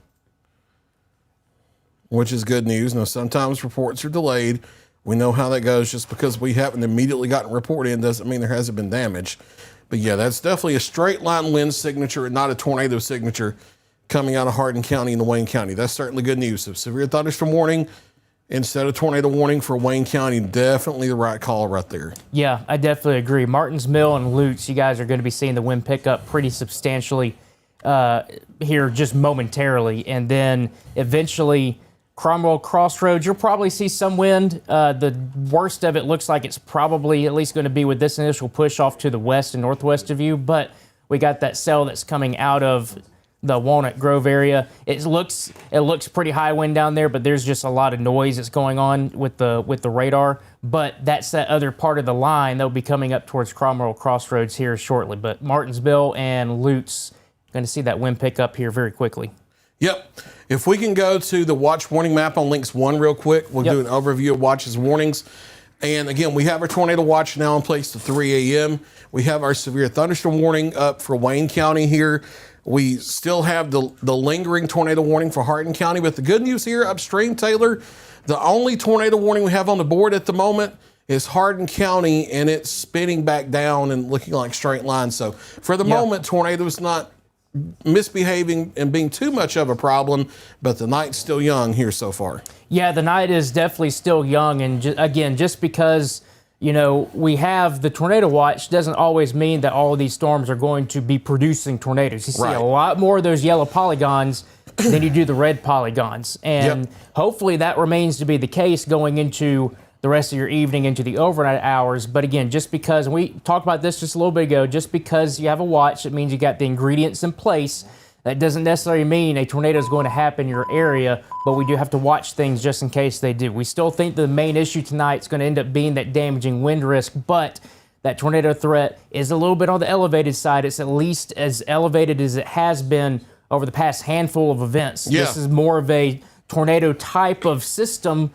which is good news. Now, sometimes reports are delayed. We know how that goes. Just because we haven't immediately gotten a report in doesn't mean there hasn't been damage. But yeah, that's definitely a straight line wind signature and not a tornado signature coming out of Hardin County and Wayne County. That's certainly good news. So severe thunderstorm warning instead of tornado warning for Wayne County, definitely the right call right there. Yeah, I definitely agree. Martins Mill and Lutz, you guys are going to be seeing the wind pick up pretty substantially here just momentarily. And then eventually Cromwell Crossroads, you'll probably see some wind. The worst of it looks like it's probably at least going to be with this initial push off to the west and northwest of you. But we got that cell that's coming out of the Walnut Grove area. It looks pretty high wind down there, but there's just a lot of noise that's going on with the radar. But that's that other part of the line that'll be coming up towards Cromwell Crossroads here shortly. But Martinsville and Lutz, going to see that wind pick up here very quickly. Yep. If we can go to the watch warning map on Links 1 real quick, we'll do an overview of watches warnings. And again, we have our tornado watch now in place to 3 a.m. We have our severe thunderstorm warning up for Wayne County here. We still have the lingering tornado warning for Hardin County, but the good news here upstream, Taylor, the only tornado warning we have on the board at the moment is Hardin County, and it's spinning back down and looking like straight lines. So for the moment, tornado's not misbehaving and being too much of a problem, but the night's still young here so far. Yeah, the night is definitely still young, and again, just because we have the tornado watch doesn't always mean that all of these storms are going to be producing tornadoes. You see a lot more of those yellow polygons than you do the red polygons. And hopefully that remains to be the case going into the rest of your evening, into the overnight hours. But again, just because, and we talked about this just a little bit ago, just because you have a watch, it means you got the ingredients in place. That doesn't necessarily mean a tornado is going to happen in your area, but we do have to watch things just in case they do. We still think the main issue tonight is going to end up being that damaging wind risk, but that tornado threat is a little bit on the elevated side. It's at least as elevated as it has been over the past handful of events. This is more of a tornado type of system.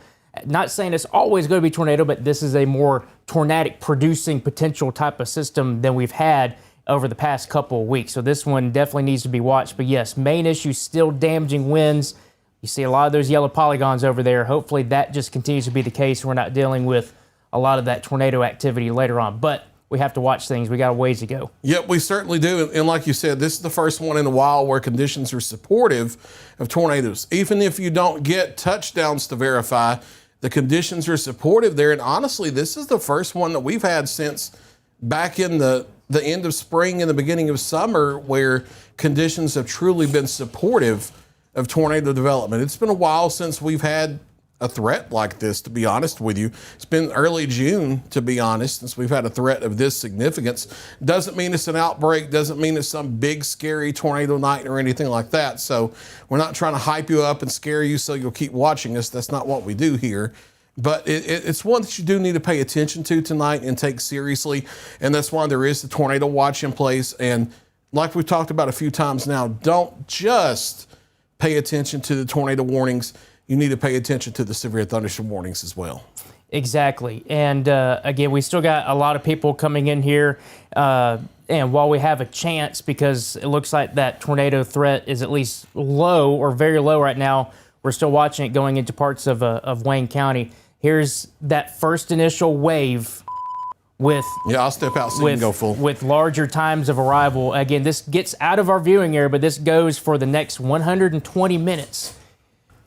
Not saying it's always going to be tornado, but this is a more tornadic producing potential type of system than we've had over the past couple of weeks. So this one definitely needs to be watched. But yes, main issue still damaging winds. You see a lot of those yellow polygons over there. Hopefully that just continues to be the case. We're not dealing with a lot of that tornado activity later on. But we have to watch things. We got a ways to go. Yep, we certainly do. And like you said, this is the first one in a while where conditions are supportive of tornadoes. Even if you don't get touchdowns to verify, the conditions are supportive there. And honestly, this is the first one that we've had since back in the end of spring and the beginning of summer where conditions have truly been supportive of tornado development. It's been a while since we've had a threat like this, to be honest with you. It's been early June, to be honest, since we've had a threat of this significance. Doesn't mean it's an outbreak, doesn't mean it's some big, scary tornado night or anything like that. So we're not trying to hype you up and scare you so you'll keep watching us. That's not what we do here. But it's one that you do need to pay attention to tonight and take seriously. And that's why there is the tornado watch in place. And like we've talked about a few times now, don't just pay attention to the tornado warnings. you need to pay attention to the severe thunderstorm warnings as well. Exactly. And again, we still got a lot of people coming in here. And while we have a chance, because it looks like that tornado threat is at least low or very low right now, we're still watching it going into parts of Wayne County. Here's that first initial wave with I'll step out so you can go full. With larger times of arrival. Again, this gets out of our viewing area, but this goes for the next 120 minutes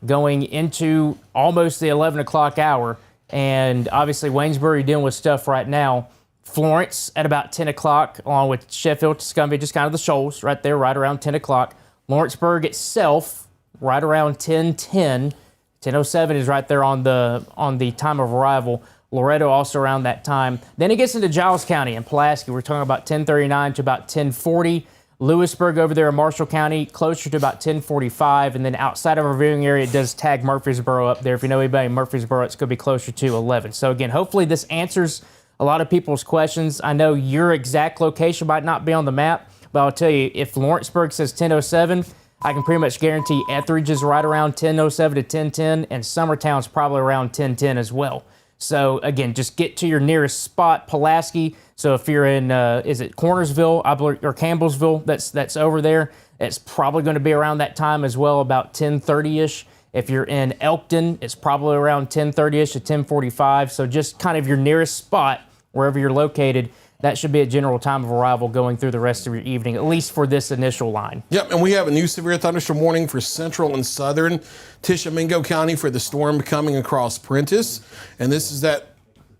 going into almost the 11 o'clock hour. And obviously Waynesbury dealing with stuff right now. Florence at about 10 o'clock, along with Sheffield, Tuscumbia, just kind of the shoals right there, right around 10 o'clock. Lawrenceburg itself, right around 10:10. 10:07 is right there on the time of arrival. Loretto also around that time. Then it gets into Giles County and Pulaski. We're talking about 10:39 to about 10:40. Lewisburg over there in Marshall County, closer to about 10:45. And then outside of our viewing area, it does tag Murfreesboro up there. If you know anybody in Murfreesboro, it's going to be closer to 11. So again, hopefully this answers a lot of people's questions. I know your exact location might not be on the map, but I'll tell you, if Lawrenceburg says 10:07, I can pretty much guarantee Etheridge is right around 10:07 to 10:10, and Summertown's probably around 10:10 as well. So again, just get to your nearest spot, Pulaski. So if you're in, is it Cornersville, I believe, or Campbellsville? That's over there. It's probably going to be around that time as well, about 10:30ish. If you're in Elkton, it's probably around 10:30ish to 10:45. So just kind of your nearest spot, wherever you're located, that should be a general time of arrival going through the rest of your evening, at least for this initial line. Yep, and we have a new severe thunderstorm warning for central and southern Tishomingo County for the storm coming across Prentiss. And this is that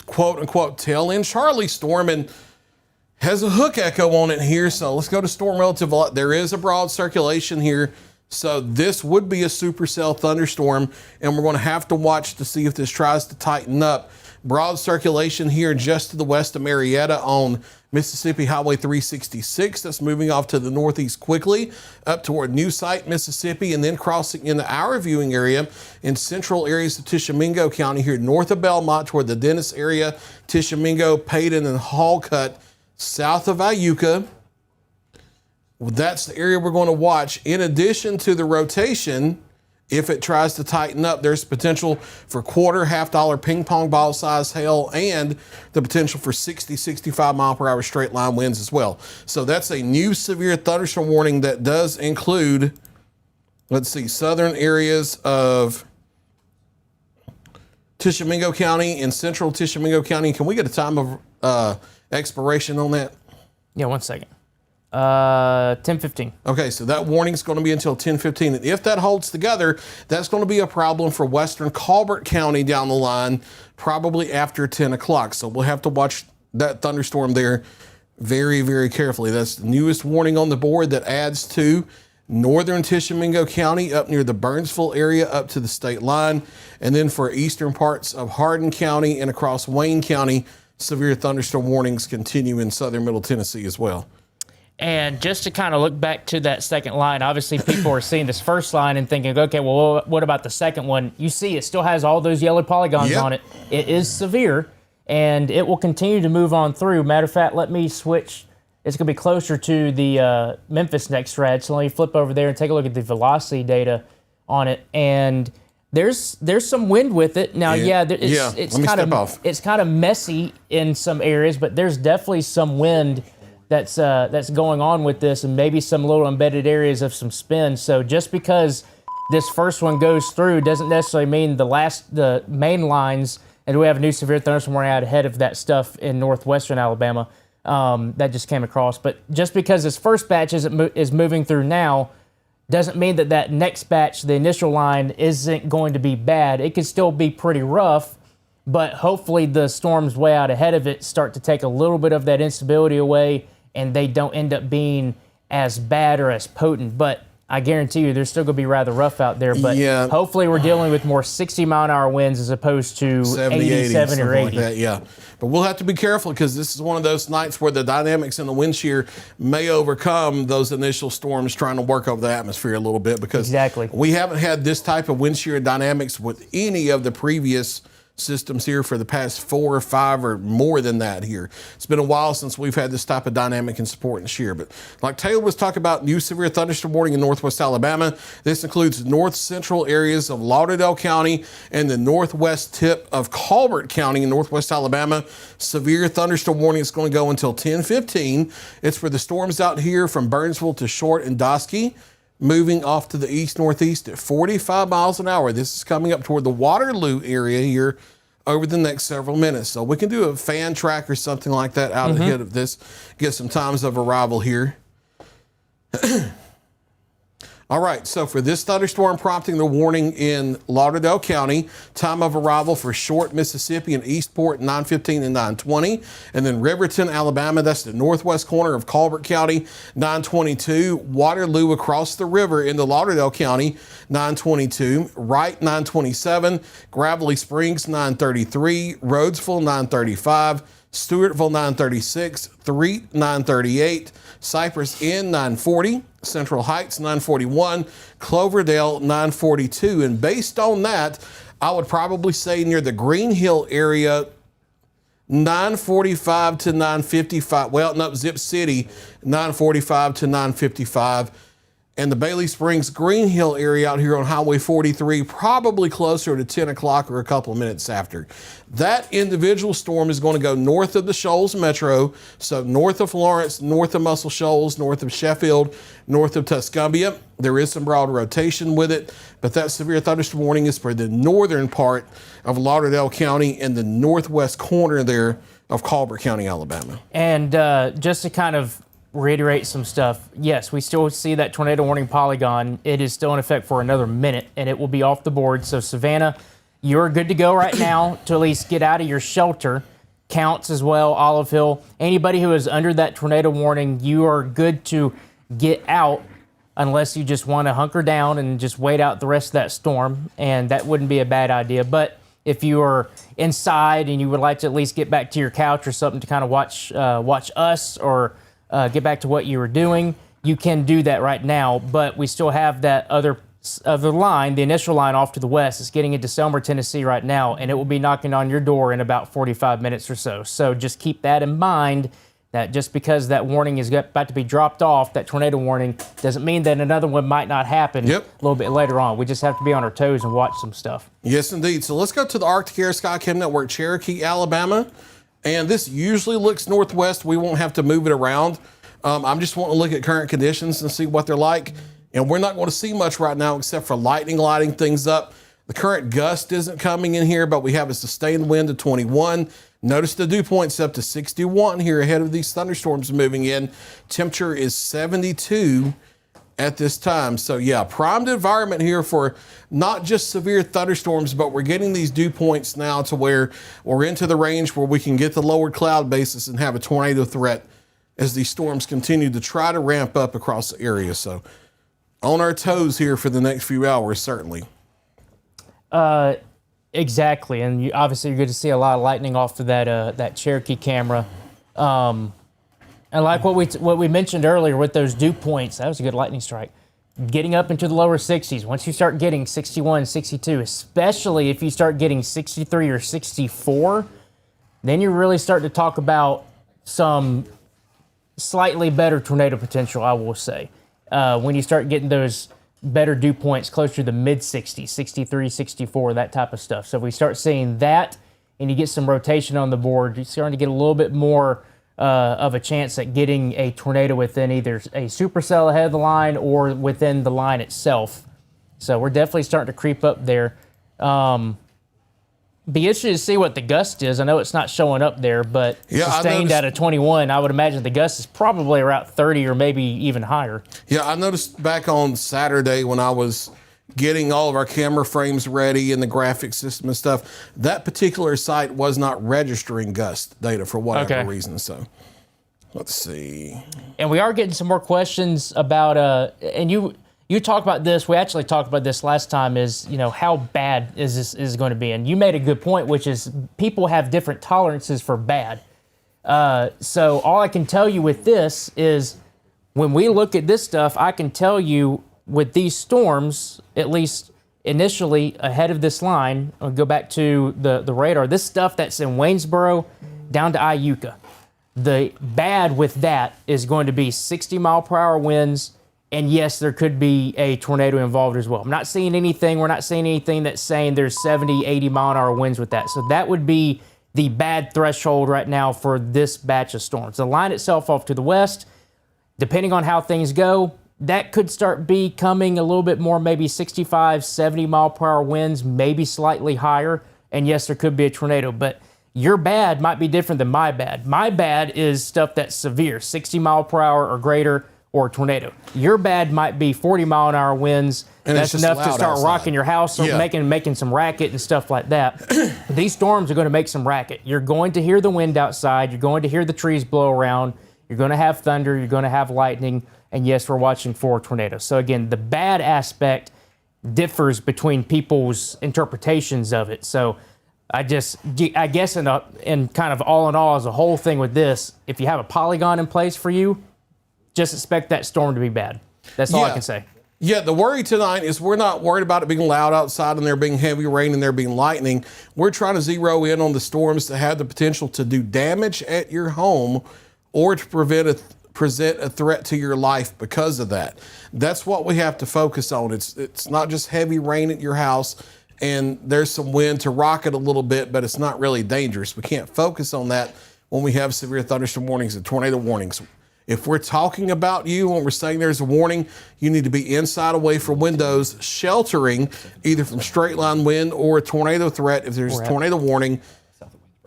quote-unquote tail-end Charlie storm, and has a hook echo on it here. So let's go to storm relative. There is a broad circulation here. So this would be a supercell thunderstorm, and we're going to have to watch to see if this tries to tighten up. Broad circulation here just to the west of Marietta on Mississippi Highway 366. That's moving off to the northeast quickly up toward New Site, Mississippi, and then crossing into our viewing area in central areas of Tishomingo County here north of Belmont toward the Dennis area, Tishomingo, Payton, and Hallcut, south of Iuka. Well, that's the area we're going to watch. In addition to the rotation, if it tries to tighten up, there's potential for quarter, $half ping pong ball size hail, and the potential for 60, 65 mile per hour straight line winds as well. So that's a new severe thunderstorm warning that does include, let's see, southern areas of Tishomingo County and central Tishomingo County. Can we get a time of expiration on that? Yeah, 1 second. 10:15. Okay, so that warning is going to be until 10:15. And if that holds together, that's going to be a problem for western Colbert County down the line, probably after 10 o'clock. So we'll have to watch that thunderstorm there very, very carefully. That's the newest warning on the board that adds to northern Tishomingo County up near the Burnsville area up to the state line. And then for eastern parts of Hardin County and across Wayne County, severe thunderstorm warnings continue in southern Middle Tennessee as well. And just to kind of look back to that second line, obviously people are seeing this first line and thinking, okay, well, what about the second one? You see, it still has all those yellow polygons on it. It is severe, and it will continue to move on through. Matter of fact, let me switch. It's going to be closer to the Memphis next rad, so let me flip over there and take a look at the velocity data on it. And there's some wind with it. Now, it's kind of messy in some areas, but there's definitely some wind that's going on with this, and maybe some little embedded areas of some spin. So just because this first one goes through doesn't necessarily mean the main lines, and we have a new severe thunderstorm warning out ahead of that stuff in northwestern Alabama that just came across. But just because this first batch is moving through now doesn't mean that next batch, the initial line, isn't going to be bad. It could still be pretty rough, but hopefully the storms way out ahead of it start to take a little bit of that instability away, and they don't end up being as bad or as potent. But I guarantee you they're still going to be rather rough out there. But hopefully we're dealing with more 60-mile-an-hour winds as opposed to 87 or 80. Like that, But we'll have to be careful because this is one of those nights where the dynamics in the wind shear may overcome those initial storms trying to work over the atmosphere a little bit, because we haven't had this type of wind shear dynamics with any of the previous systems here for the past 4 or 5 or more than that here. It's been a while since we've had this type of dynamic and support this year. But like Taylor was talking about, new severe thunderstorm warning in northwest Alabama. This includes north central areas of Lauderdale County and the northwest tip of Colbert County in northwest Alabama. Severe thunderstorm warning is going to go until 10:15. It's for the storms out here from Burnsville to Short and Dosky, moving off to the east-northeast at 45 miles an hour. This is coming up toward the Waterloo area here over the next several minutes. So we can do a fan track or something like that out ahead of this, get some times of arrival here. All right, so for this thunderstorm prompting the warning in Lauderdale County, time of arrival for Short, Mississippi and Eastport, 9:15 and 9:20. And then Riverton, Alabama, that's the northwest corner of Colbert County, 9:22. Waterloo across the river into Lauderdale County, 9:22. Wright, 9:27. Gravelly Springs, 9:33. Rhodesville, 9:35. Stewartville, 9:36. Threet, 9:38. Cypress Inn, 9:40. Central Heights, 9:41. Cloverdale, 9:42. And based on that, I would probably say near the Green Hill area, 9:45 to 9:55. Well, no, Zip City, 9:45 to 9:55. And the Bailey Springs Green Hill area out here on Highway 43, probably closer to 10 o'clock or a couple of minutes after. That individual storm is going to go north of the Shoals Metro, so north of Florence, north of Muscle Shoals, north of Sheffield, north of Tuscumbia. There is some broad rotation with it, but that severe thunderstorm warning is for the northern part of Lauderdale County and the northwest corner there of Colbert County, Alabama. And just to kind of reiterate some stuff, yes, we still see that tornado warning polygon. It is still in effect for another minute, and it will be off the board. So Savannah, you're good to go right now to at least get out of your shelter. Counts as well, Olive Hill. Anybody who is under that tornado warning, you are good to get out unless you just want to hunker down and just wait out the rest of that storm, and that wouldn't be a bad idea. But if you are inside and you would like to at least get back to your couch or something to kind of watch us or get back to what you were doing, you can do that right now. But we still have that other line, the initial line off to the west. It's getting into Selmer, Tennessee right now, and it will be knocking on your door in about 45 minutes or so. So just keep that in mind, that just because that warning is about to be dropped off, that tornado warning, doesn't mean that another one might not happen a little bit later on. We just have to be on our toes and watch some stuff. Yes, indeed. So let's go to the Arctic Air Skycam Network, Cherokee, Alabama. And this usually looks northwest. We won't have to move it around. I'm just wanting to look at current conditions and see what they're like. And we're not going to see much right now except for lightning lighting things up. The current gust isn't coming in here, but we have a sustained wind of 21. Notice the dew point's up to 61 here ahead of these thunderstorms moving in. Temperature is 72 at this time. So yeah, primed environment here for not just severe thunderstorms, but we're getting these dew points now to where we're into the range where we can get the lowered cloud basis and have a tornado threat as these storms continue to try to ramp up across the area. So on our toes here for the next few hours, certainly. Exactly, and obviously you're going to see a lot of lightning off of that Cherokee camera. And like what we mentioned earlier with those dew points, that was a good lightning strike. Getting up into the lower 60s, once you start getting 61, 62, especially if you start getting 63 or 64, then you really start to talk about some slightly better tornado potential, I will say. When you start getting those better dew points closer to the mid-60s, 63, 64, that type of stuff. So if we start seeing that and you get some rotation on the board, you're starting to get a little bit more of a chance at getting a tornado within either a supercell ahead of the line or within the line itself. So we're definitely starting to creep up there. Be interested to see what the gust is. I know it's not showing up there, but sustained out of 21, I would imagine the gust is probably around 30 or maybe even higher. Yeah, I noticed back on Saturday when I was getting all of our camera frames ready and the graphic system and stuff, that particular site was not registering gust data for whatever reason. So let's see. And we are getting some more questions about, and you talk about this, we actually talked about this last time, is, how bad is this going to be? And you made a good point, which is people have different tolerances for bad. So all I can tell you with this is when we look at this stuff, I can tell you with these storms, at least initially ahead of this line, I'll go back to the radar, this stuff that's in Waynesboro down to Iuka. The bad with that is going to be 60-mile-per-hour winds, and yes, there could be a tornado involved as well. I'm not seeing anything. We're not seeing anything that's saying there's 70, 80-mile-an-hour winds with that. So that would be the bad threshold right now for this batch of storms. The line itself off to the west, depending on how things go, that could start becoming a little bit more, maybe 65, 70-mile-per-hour winds, maybe slightly higher. And yes, there could be a tornado, but your bad might be different than my bad. My bad is stuff that's severe, 60 mile per hour or greater, or a tornado. Your bad might be 40-mile-an-hour winds. And that's enough to start outside. rocking your house or making some racket and stuff like that. These storms are going to make some racket. You're going to hear the wind outside. You're going to hear the trees blow around. You're going to have thunder. You're going to have lightning. And yes, we're watching for tornadoes. So again, the bad aspect differs between people's interpretations of it. So I guess in kind of all in all as a whole thing with this, if you have a polygon in place for you, just expect that storm to be bad. That's all I can say. Yeah, the worry tonight is we're not worried about it being loud outside and there being heavy rain and there being lightning. We're trying to zero in on the storms that have the potential to do damage at your home or to present a threat to your life because of that. That's what we have to focus on. It's not just heavy rain at your house and there's some wind to rock it a little bit, but it's not really dangerous. We can't focus on that when we have severe thunderstorm warnings and tornado warnings. If we're talking about you, when we're saying there's a warning, you need to be inside away from windows, sheltering either from straight line wind or a tornado threat if there's a tornado warning.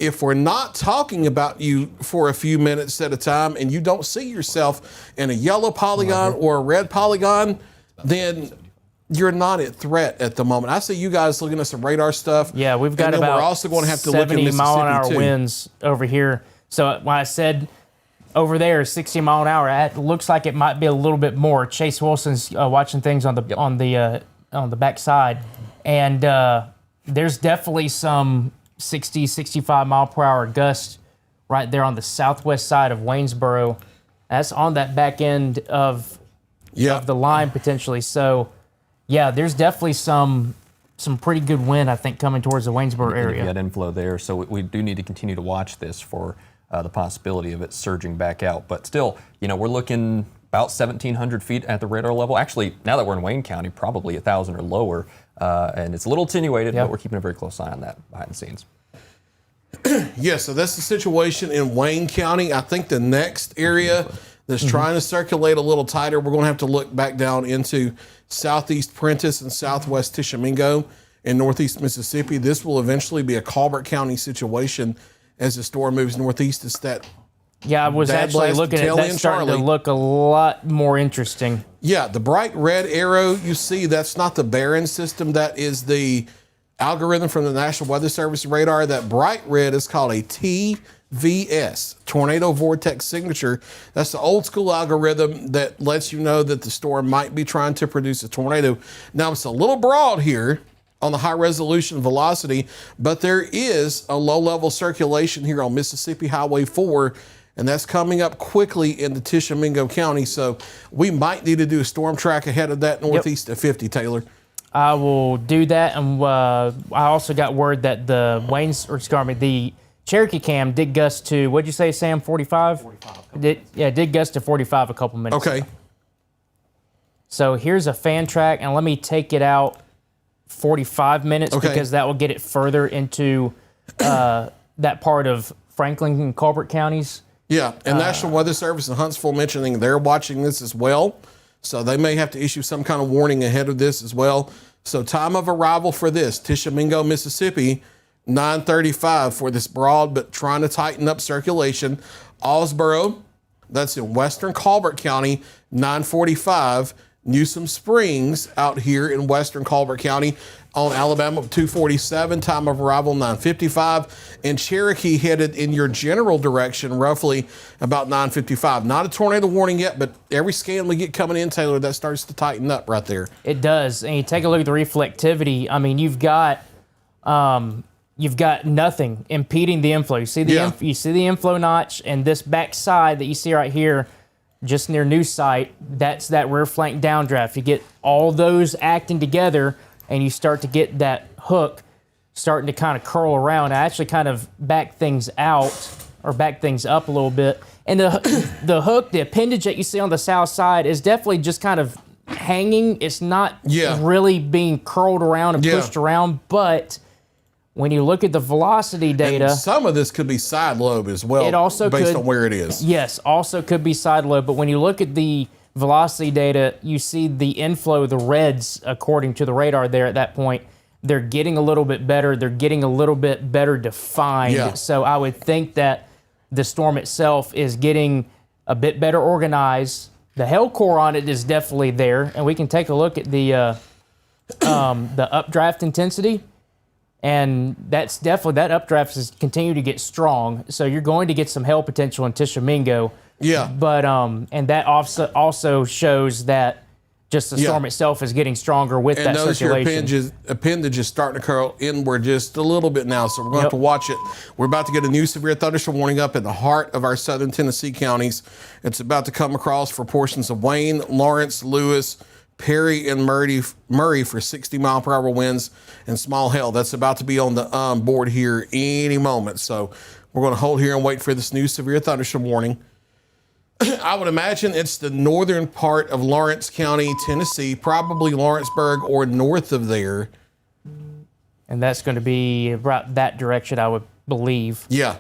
If we're not talking about you for a few minutes at a time and you don't see yourself in a yellow polygon or a red polygon, then you're not at threat at the moment. I see you guys looking at some radar stuff. Yeah, we've got about we're also going to have to look at 70 mile an hour Mississippi, too. winds over here. So when I said over there 60 mile an hour, it looks like it might be a little bit more. Chase Wilson's watching things on the back side, and there's definitely some 60, 65 mile per hour gusts right there on the southwest side of Waynesboro. That's on that back end of the line potentially. So yeah, there's definitely some pretty good wind, I think, coming towards the Waynesboro area. Get inflow there, so we do need to continue to watch this for the possibility of it surging back out. But still, we're looking about 1,700 feet at the radar level. Actually, now that we're in Wayne County, probably 1,000 or lower, and it's a little attenuated, but we're keeping a very close eye on that behind the scenes. Yeah, so that's the situation in Wayne County. I think the next area that's trying to circulate a little tighter, we're going to have to look back down into southeast Prentiss and southwest Tishomingo in northeast Mississippi. This will eventually be a Colbert County situation as the storm moves northeast. It's that. Yeah, I was actually looking at that starting to look a lot more interesting. Yeah, the bright red arrow you see, that's not the Barron system. That is the algorithm from the National Weather Service radar. That bright red is called a TVS, Tornado Vortex Signature. That's the old school algorithm that lets you know that the storm might be trying to produce a tornado. Now, it's a little broad here on the high resolution velocity, but there is a low level circulation here on Mississippi Highway 4, and that's coming up quickly into Tishomingo County. So we might need to do a storm track ahead of that northeast of 50, Taylor. I will do that, and I also got word that the Cherokee Cam did gust to, what'd you say, Sam, 45? 45. Did gust to 45 a couple minutes ago. So here's a fan track, and let me take it out 45 minutes because that will get it further into that part of Franklin and Colbert counties. Yeah, and National Weather Service in Huntsville mentioning they're watching this as well. So they may have to issue some kind of warning ahead of this as well. So time of arrival for this, Tishomingo, Mississippi, 9:35 for this broad but trying to tighten up circulation. Osboro, that's in western Colbert County, 9:45. Newsom Springs out here in western Colbert County on Alabama 247, time of arrival 9:55, and Cherokee headed in your general direction roughly about 9:55. Not a tornado warning yet, but every scan we get coming in, Taylor, that starts to tighten up right there. It does, and you take a look at the reflectivity. I mean, you've got nothing impeding the inflow. You see the inflow notch, and this back side that you see right here, just near news site, that's that rear flank downdraft. You get all those acting together and you start to get that hook starting to kind of curl around. I actually kind of back things out or back things up a little bit. And the hook, the appendage that you see on the south side is definitely just kind of hanging. It's not really being curled around and pushed around, but when you look at the velocity data, and some of this could be side lobe as well. It also based could, on where it is. Yes, also could be side lobe. But when you look at the velocity data, you see the inflow, the reds, according to the radar there at that point, they're getting a little bit better. They're getting a little bit better defined. Yeah. So I would think that the storm itself is getting a bit better organized. The hail core on it is definitely there, and we can take a look at the updraft intensity. And that's definitely, that updraft has continued to get strong. So you're going to get some hail potential in Tishomingo. Yeah. But, and that also shows that just the storm itself is getting stronger with that circulation. And your appendage is starting to curl inward just a little bit now, so we're going to have to watch it. We're about to get a new severe thunderstorm warning up in the heart of our southern Tennessee counties. It's about to come across for portions of Wayne, Lawrence, Lewis, Perry, and Murray for 60-mile-per-hour winds and small hail. That's about to be on the board here any moment. So we're going to hold here and wait for this new severe thunderstorm warning. I would imagine it's the northern part of Lawrence County, Tennessee, probably Lawrenceburg or north of there. And that's going to be about that direction, I would believe. Yeah.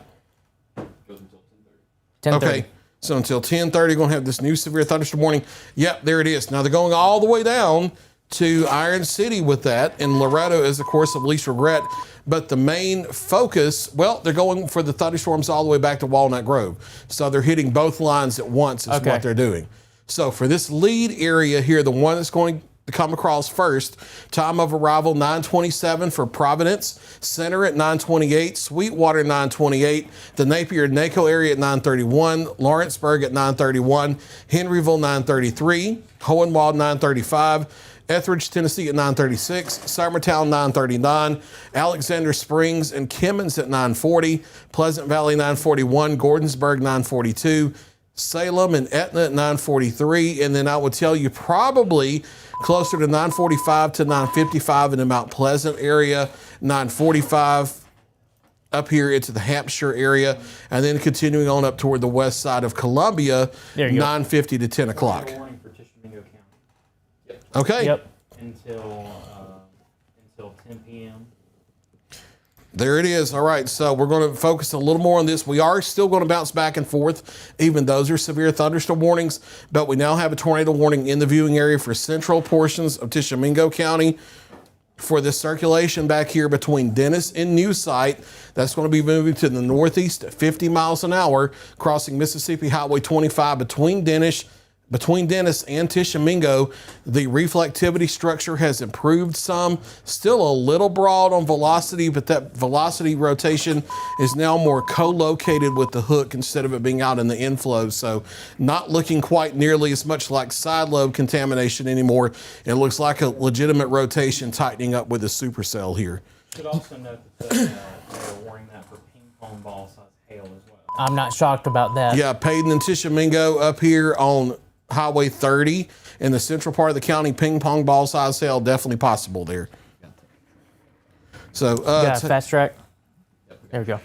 10:30. Okay. So until 10:30, we're going to have this new severe thunderstorm warning. Yep, there it is. Now they're going all the way down to Iron City with that, and Loretto is, of course, of least regret. But the main focus, well, they're going for the thunderstorms all the way back to Walnut Grove. So they're hitting both lines at once is what they're doing. So for this lead area here, the one that's going to come across first, time of arrival 9:27 for Providence, Center at 9:28, Sweetwater 9:28, the Napier-Naco area at 9:31, Lawrenceburg at 9:31, Henryville 9:33, Hohenwald 9:35, Etheridge, Tennessee at 9:36, Summertown 9:39, Alexander Springs and Kimmons at 9:40, Pleasant Valley 9:41, Gordonsburg 9:42, Salem and Etna at 9:43, and then I would tell you probably closer to 9:45 to 9:55 in the Mount Pleasant area, 9:45 up here into the Hampshire area, and then continuing on up toward the west side of Columbia, 9:50 to 10 o'clock. Warning for Tishomingo County. Okay. Yep. Until 10 p.m. There it is. All right, so we're going to focus a little more on this. We are still going to bounce back and forth. Even those are severe thunderstorm warnings, but we now have a tornado warning in the viewing area for central portions of Tishomingo County for this circulation back here between Dennis and New Site. That's going to be moving to the northeast at 50 miles an hour, crossing Mississippi Highway 25 between Dennis and Tishomingo. The reflectivity structure has improved some. Still a little broad on velocity, but that velocity rotation is now more co-located with the hook instead of it being out in the inflow. So not looking quite nearly as much like side lobe contamination anymore. It looks like a legitimate rotation tightening up with a supercell here. You should also note that they're warning that for ping pong ball size hail as well. I'm not shocked about that. Yeah, Payton and Tishomingo up here on Highway 30 in the central part of the county, ping pong ball size hail definitely possible there. So fast track. There we go.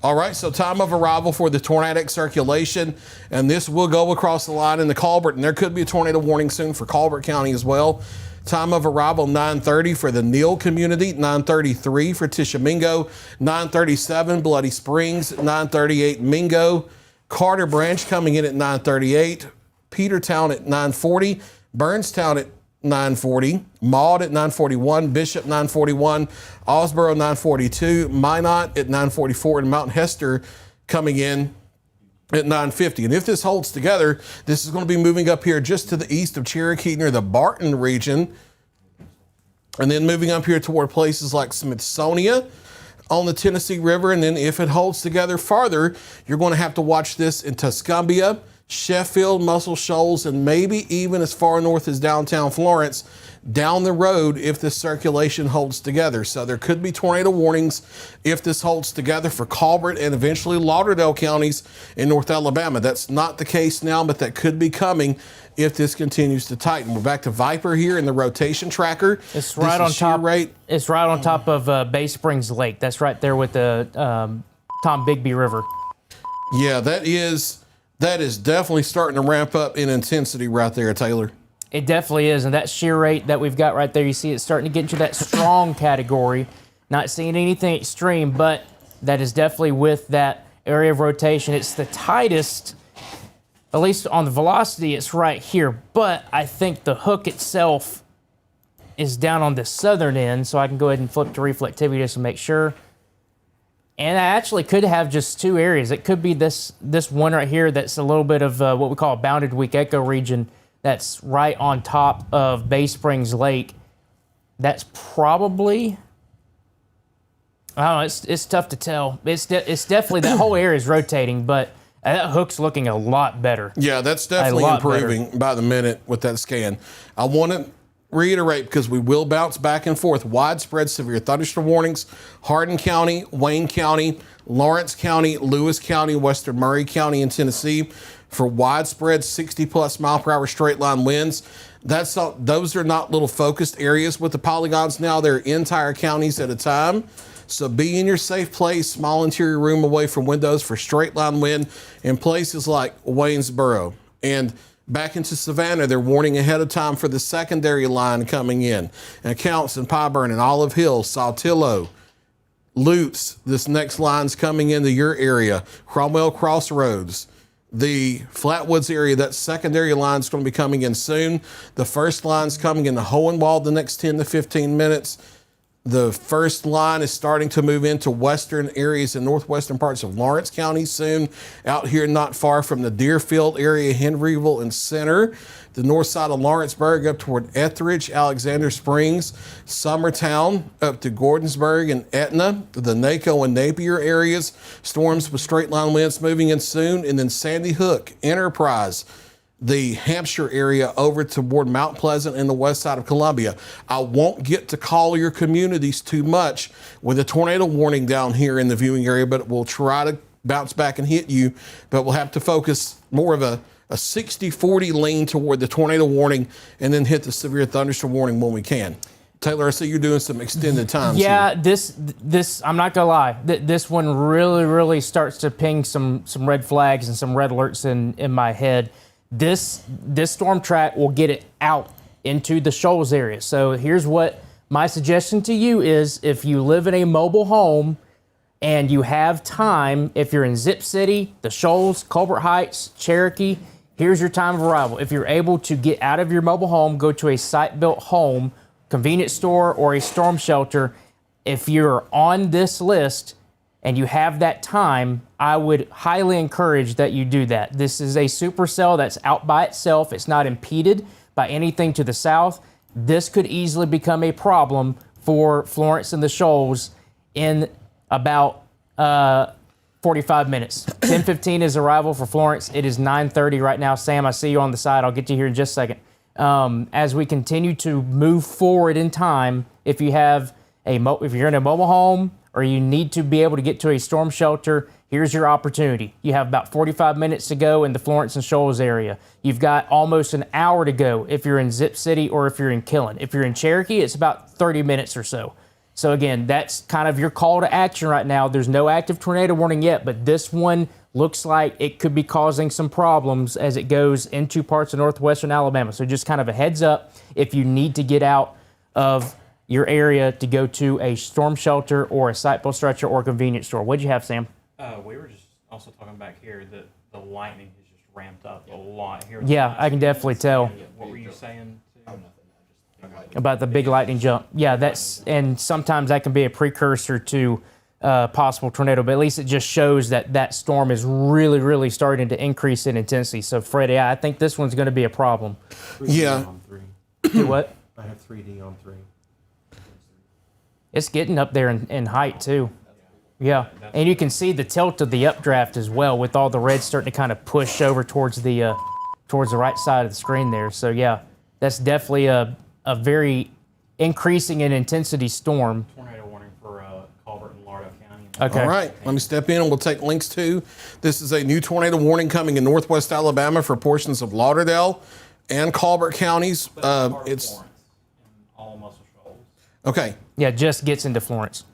All right, so time of arrival for the tornadic circulation, and this will go across the line in the Colbert, and there could be a tornado warning soon for Colbert County as well. Time of arrival 9:30 for the Neal community, 9:33 for Tishomingo, 9:37 Bloody Springs, 9:38 Mingo, Carter Branch coming in at 9:38, Petertown at 9:40, Burnstown at 9:40, Maud at 9:41, Bishop 9:41, Osboro 9:42, Minot at 9:44, and Mount Hester coming in at 9:50. And if this holds together, this is going to be moving up here just to the east of Cherokee near the Barton region, and then moving up here toward places like Smithsonia on the Tennessee River. And then if it holds together farther, you're going to have to watch this in Tuscumbia, Sheffield, Muscle Shoals, and maybe even as far north as downtown Florence down the road if this circulation holds together. So there could be tornado warnings if this holds together for Colbert and eventually Lauderdale counties in North Alabama. That's not the case now, but that could be coming if this continues to tighten. We're back to Viper here in the rotation tracker. It's right on top. Rate. It's right on top of Bay Springs Lake. That's right there with the Tom Bigby River. Yeah, that is definitely starting to ramp up in intensity right there, Taylor. It definitely is, and that shear rate that we've got right there, you see it's starting to get into that strong category. Not seeing anything extreme, but that is definitely with that area of rotation. It's the tightest, at least on the velocity, it's right here. But I think the hook itself is down on the southern end, so I can go ahead and flip to reflectivity just to make sure. And I actually could have just two areas. It could be this one right here that's a little bit of what we call a bounded weak echo region that's right on top of Bay Springs Lake. That's probably, I don't know, it's tough to tell. It's definitely, that whole area is rotating, but that hook's looking a lot better. Yeah, that's definitely improving by the minute with that scan. I want to reiterate, because we will bounce back and forth, widespread severe thunderstorm warnings, Hardin County, Wayne County, Lawrence County, Lewis County, Western Murray County in Tennessee for widespread 60+ mile per hour straight line winds. Those are not little focused areas with the polygons now. They're entire counties at a time. So be in your safe place, small interior room away from windows for straight line wind in places like Waynesboro. And back into Savannah, they're warning ahead of time for the secondary line coming in. And Counts and Pyburn and Olive Hill, Saltillo, Lutz, this next line's coming into your area. Cromwell Crossroads, the Flatwoods area, that secondary line's going to be coming in soon. The first line's coming into Hohenwald the next 10 to 15 minutes. The first line is starting to move into western areas and northwestern parts of Lawrence County soon. Out here not far from the Deerfield area, Henryville and Center. The north side of Lawrenceburg up toward Etheridge, Alexander Springs, Summertown up to Gordonsburg and Etna. The NACO and Napier areas. Storms with straight line winds moving in soon. And then Sandy Hook, Enterprise, the Hampshire area over toward Mount Pleasant and the west side of Columbia. I won't get to call your communities too much with a tornado warning down here in the viewing area, but we'll try to bounce back and hit you. But we'll have to focus more of a 60-40 lean toward the tornado warning and then hit the severe thunderstorm warning when we can. Taylor, I see you're doing some extended times. Yeah, here. this I'm not gonna lie. This one really starts to ping some red flags and some red alerts in my head. This storm track will get it out into the shoals area. So here's what my suggestion to you is: if you live in a mobile home and you have time, if you're in Zip City, the Shoals, Colbert Heights, Cherokee, here's your time of arrival. If you're able to get out of your mobile home, go to a site-built home, convenience store, or a storm shelter. If you're on this list and you have that time, I would highly encourage that you do that. This is a supercell that's out by itself. It's not impeded by anything to the south. This could easily become a problem for Florence and the Shoals in about 45 minutes. 10:15 is arrival for Florence. It is 9:30 right now. Sam, I see you on the side. I'll get to you here in just a second. As we continue to move forward in time, if you have if you're in a mobile home or you need to be able to get to a storm shelter, here's your opportunity. You have about 45 minutes to go in the Florence and Shoals area. You've got almost an hour to go if you're in Zip City or if you're in Killen. If you're in Cherokee, it's about 30 minutes or so. So again, that's kind of your call to action right now. There's no active tornado warning yet, but this one looks like it could be causing some problems as it goes into parts of northwestern Alabama. So just kind of a heads up if you need to get out of your area to go to a storm shelter or a site-built structure or a convenience store. What'd you have, Sam? We were just also talking back here that the lightning has just ramped up a lot here. Yeah, I can definitely tell. What were you saying? About the big lightning jump. Yeah, and sometimes that can be a precursor to possible tornado, but at least it just shows that storm is really starting to increase in intensity. So, Freddie, I think this one's going to be a problem. 3D Yeah. on 3. Do what? I have 3D on 3. It's getting up there in height, too. Yeah, and you can see the tilt of the updraft as well, with all the red starting to kind of push over towards the right side of the screen there. So yeah, that's definitely a very increasing in intensity storm. Tornado warning for Colbert and Lauderdale County. Okay. All right, let me step in and we'll take links to. This is a new tornado warning coming in northwest Alabama for portions of Lauderdale and Colbert counties. It's It's and all Muscle Shoals. okay. Yeah, just gets into Florence.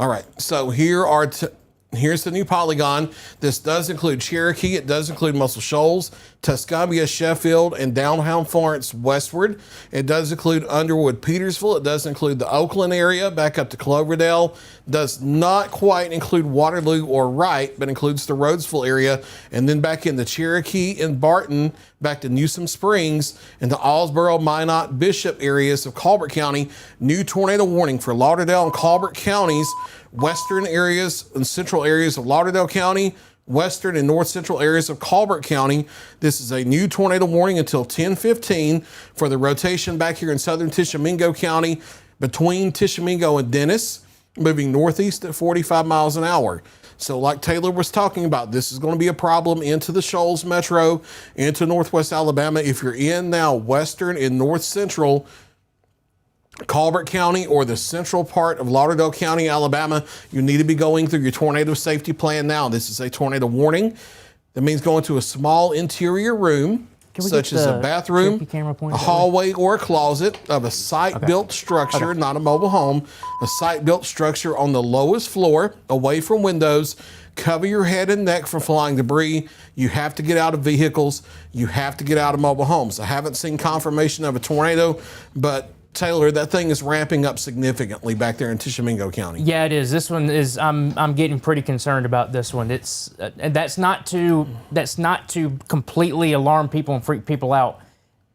All right, so here's the new polygon. This does include Cherokee. It does include Muscle Shoals, Tuscumbia, Sheffield, and downtown Florence westward. It does include Underwood, Petersville. It does include the Oakland area back up to Cloverdale. Does not quite include Waterloo or Wright, but includes the Rhodesville area. And then back into Cherokee and Barton, back to Newsom Springs, and the Allsboro, Minot, Bishop areas of Colbert County. New tornado warning for Lauderdale and Colbert counties, western areas and central areas of Lauderdale County, western and north central areas of Colbert County. This is a new tornado warning until 10:15 for the rotation back here in southern Tishomingo County between Tishomingo and Dennis, moving northeast at 45 miles an hour. So like Taylor was talking about, this is going to be a problem into the Shoals Metro, into northwest Alabama. If you're in now western and north central Colbert County or the central part of Lauderdale County, Alabama, you need to be going through your tornado safety plan now. This is a tornado warning. That means going to a small interior room, Can we such get as a the bathroom, safety camera a pointed that way? hallway, or a closet of a site-built structure, not a mobile home, a site-built structure on the lowest floor, away from windows. Cover your head and neck from flying debris. You have to get out of vehicles. You have to get out of mobile homes. I haven't seen confirmation of a tornado, but Taylor, that thing is ramping up significantly back there in Tishomingo County. Yeah, it is. This one is. I'm getting pretty concerned about this one. It's and that's not to completely alarm people and freak people out,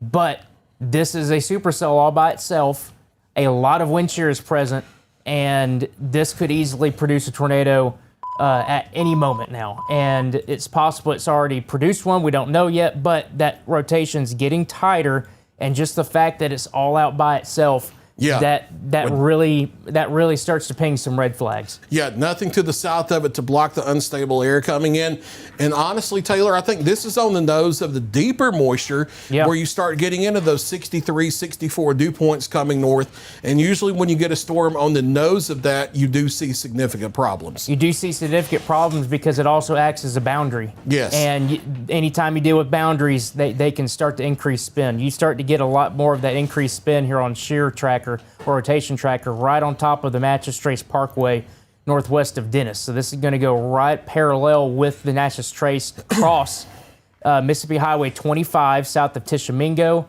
but this is a supercell all by itself. A lot of wind shear is present, and this could easily produce a tornado at any moment now. And it's possible it's already produced one. We don't know yet, but that rotation's getting tighter. And just the fact that it's all out by itself, that really starts to ping some red flags. Yeah, nothing to the south of it to block the unstable air coming in. And honestly, Taylor, I think this is on the nose of the deeper moisture where you start getting into those 63, 64 dew points coming north. And usually when you get a storm on the nose of that, you do see significant problems. You do see significant problems because it also acts as a boundary. Yes. And anytime you deal with boundaries, they can start to increase spin. You start to get a lot more of that increased spin here on shear tracker or rotation tracker right on top of the Natchez Trace Parkway northwest of Dennis. So this is going to go right parallel with the Natchez Trace across Mississippi Highway 25 south of Tishomingo.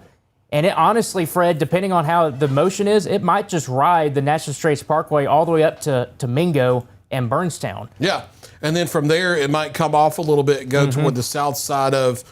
And it honestly, Fred, depending on how the motion is, it might just ride the Natchez Trace Parkway all the way up to Mingo and Burnstown. Yeah. And then from there, it might come off a little bit, go toward the south side of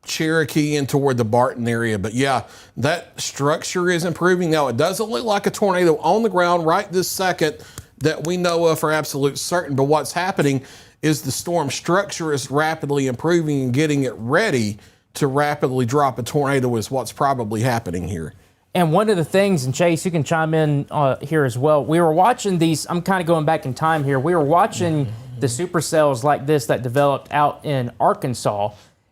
Cherokee and toward the Barton area. But yeah, that structure is improving. Now, it doesn't look like a tornado on the ground right this second that we know of for absolute certain. But what's happening is the storm structure is rapidly improving and getting it ready to rapidly drop a tornado is what's probably happening here. And one of the things, and Chase, you can chime in here as well. We were watching these, I'm kind of going back in time here. We were watching the supercells like this that developed out in Arkansas,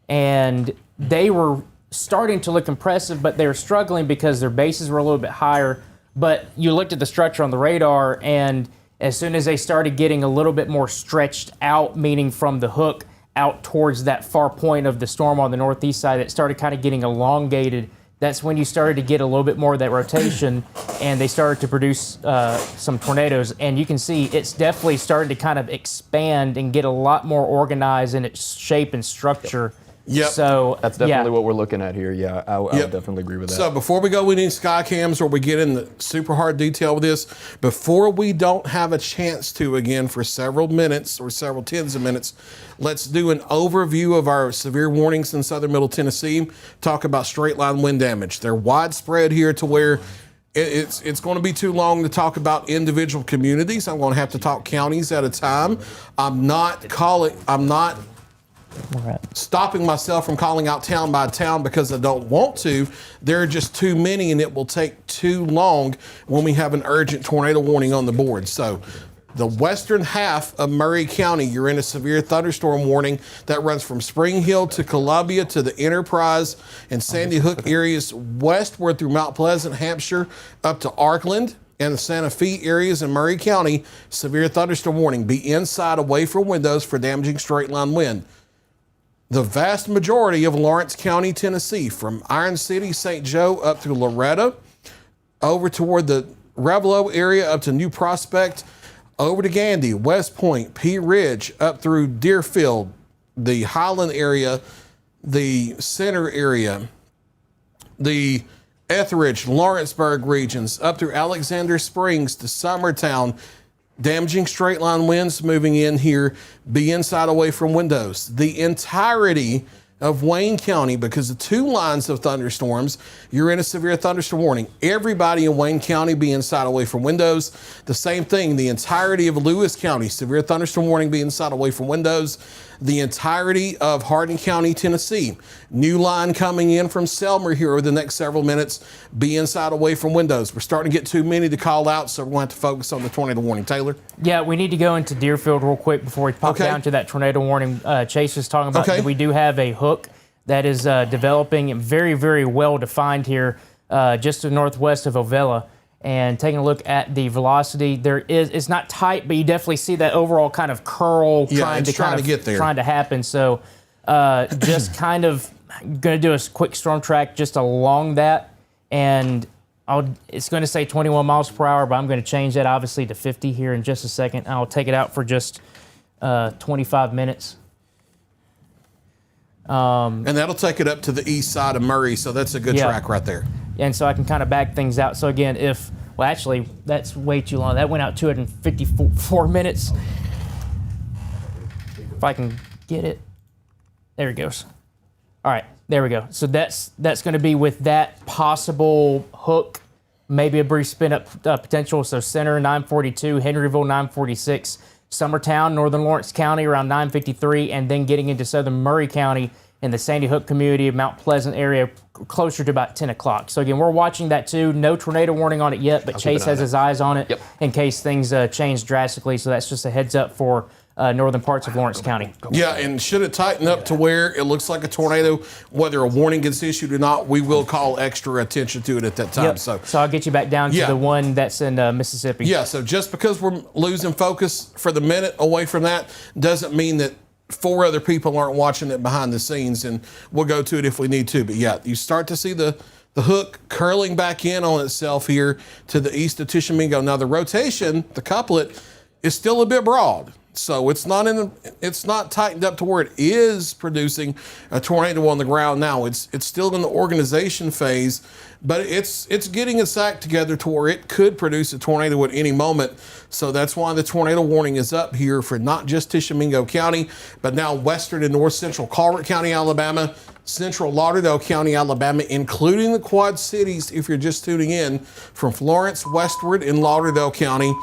and they were starting to look impressive, but they were struggling because their bases were a little bit higher. But you looked at the structure on the radar, and as soon as they started getting a little bit more stretched out, meaning from the hook out towards that far point of the storm on the northeast side, it started kind of getting elongated. That's when you started to get a little bit more of that rotation, and they started to produce some tornadoes. And you can see it's definitely started to kind of expand and get a lot more organized in its shape and structure. Yep. So That's definitely what we're looking at here. Yeah, I would definitely agree with that. So before we go with any sky cams or we get in the super hard detail with this, before we don't have a chance to again for several minutes or several tens of minutes, let's do an overview of our severe warnings in southern middle Tennessee, talk about straight line wind damage. They're widespread here to where it's going to be too long to talk about individual communities. I'm going to have to talk counties at a time. I'm not stopping myself from calling out town by town because I don't want to. There are just too many, and it will take too long when we have an urgent tornado warning on the board. So The western half of Murray County, you're in a severe thunderstorm warning that runs from Spring Hill to Columbia to the Enterprise and Sandy Hook areas westward through Mount Pleasant, Hampshire, up to Arkland and the Santa Fe areas in Murray County. Severe thunderstorm warning. Be inside, away from windows for damaging straight line wind. The vast majority of Lawrence County, Tennessee, from Iron City, St. Joe, up through Loretto, over toward the Revelo area, up to New Prospect, over to Gandy, West Point, Pea Ridge, up through Deerfield, the Highland area, the center area, the Etheridge, Lawrenceburg regions, up through Alexander Springs to Summertown, damaging straight line winds moving in here. Be inside, away from windows. The entirety of Wayne County, because of 2 lines of thunderstorms, you're in a severe thunderstorm warning. Everybody in Wayne County be inside, away from windows. The same thing, the entirety of Lewis County, severe thunderstorm warning, be inside, away from windows. The entirety of Hardin County, Tennessee, new line coming in from Selmer here over the next several minutes, be inside, away from windows. We're starting to get too many to call out, so we're going to have to focus on the tornado warning. Taylor? Yeah, we need to go into Deerfield real quick before we pop down to that tornado warning. Chase was talking about that we do have a hook that is developing and very, very well defined here just to the northwest of Ovella. And taking a look at the velocity, it's not tight, but you definitely see that overall kind of curl trying to get there, trying to happen. So just kind of going to do a quick storm track just along that, and it's going to say 21 miles per hour, but I'm going to change that obviously to 50 here in just a second. I'll take it out for just 25 minutes. And that'll take it up to the east side of Murray, so that's a good track right there. And so I can kind of back things out. So again, actually, that's way too long. That went out 254 minutes. If I can get it. There it goes. All right, there we go. So that's going to be with that possible hook, maybe a brief spin up potential. So center 942, Henryville 946, Summertown, Northern Lawrence County around 953, and then getting into Southern Murray County in the Sandy Hook community, Mount Pleasant area, closer to about 10 o'clock. So again, we're watching that too. No tornado warning on it yet, but Chase has his eyes on it in case things change drastically. So that's just a heads up for northern parts of Lawrence County. Yeah, and should it tighten up to where it looks like a tornado, whether a warning gets issued or not, we will call extra attention to it at that time. So I'll get you back down to the one that's in Mississippi. Yeah, so just because we're losing focus for the minute away from that doesn't mean that 4 other people aren't watching it behind the scenes, and we'll go to it if we need to. But yeah, you start to see the hook curling back in on itself here to the east of Tishomingo. Now the rotation, the couplet, is still a bit broad. So it's not tightened up to where it is producing a tornado on the ground now. It's still in the organization phase, but it's getting its act together to where it could produce a tornado at any moment. So that's why the tornado warning is up here for not just Tishomingo County, but now western and north central Colbert County, Alabama, central Lauderdale County, Alabama, including the Quad Cities if you're just tuning in, from Florence westward in Lauderdale County,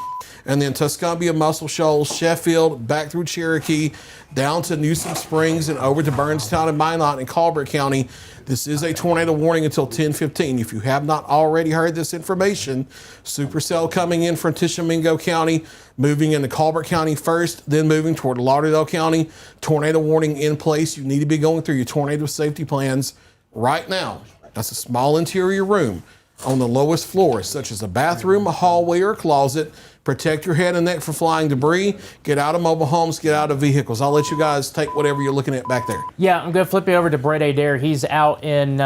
and then Tuscumbia, Muscle Shoals, Sheffield, back through Cherokee, down to Newsom Springs, and over to Burnstown and Minot in Colbert County. This is a tornado warning until 10:15. If you have not already heard this information, supercell coming in from Tishomingo County, moving into Colbert County first, then moving toward Lauderdale County. Tornado warning in place. You need to be going through your tornado safety plans right now. That's a small interior room on the lowest floor, such as a bathroom, a hallway, or a closet. Protect your head and neck from flying debris. Get out of mobile homes, get out of vehicles. I'll let you guys take whatever you're looking at back there. Yeah, I'm going to flip you over to Brett Adair. He's out in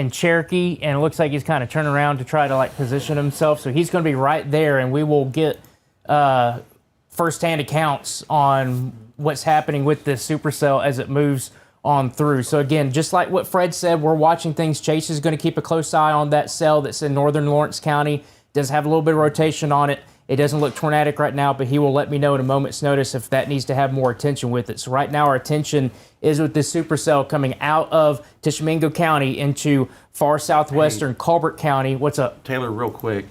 Cherokee, and it looks like he's kind of turning around to try to position himself. So he's going to be right there, and we will get firsthand accounts on what's happening with this supercell as it moves on through. So again, just like what Fred said, we're watching things. Chase is going to keep a close eye on that cell that's in northern Lawrence County. Does have a little bit of rotation on it. It doesn't look tornadic right now, but he will let me know at a moment's notice if that needs to have more attention with it. So right now our attention is with this supercell coming out of Tishomingo County into far southwestern Colbert County. What's up? Taylor, real quick,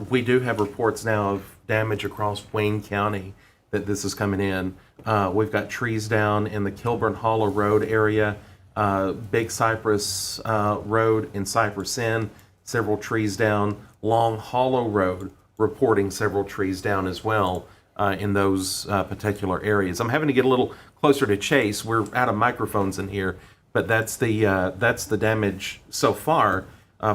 we do have reports now of damage across Wayne County that this is coming in. We've got trees down in the Kilburn Hollow Road area, Big Cypress Road in Cypress Inn, several trees down. Long Hollow Road, reporting several trees down as well in those particular areas. I'm having to get a little closer to Chase. We're out of microphones in here, but that's the damage so far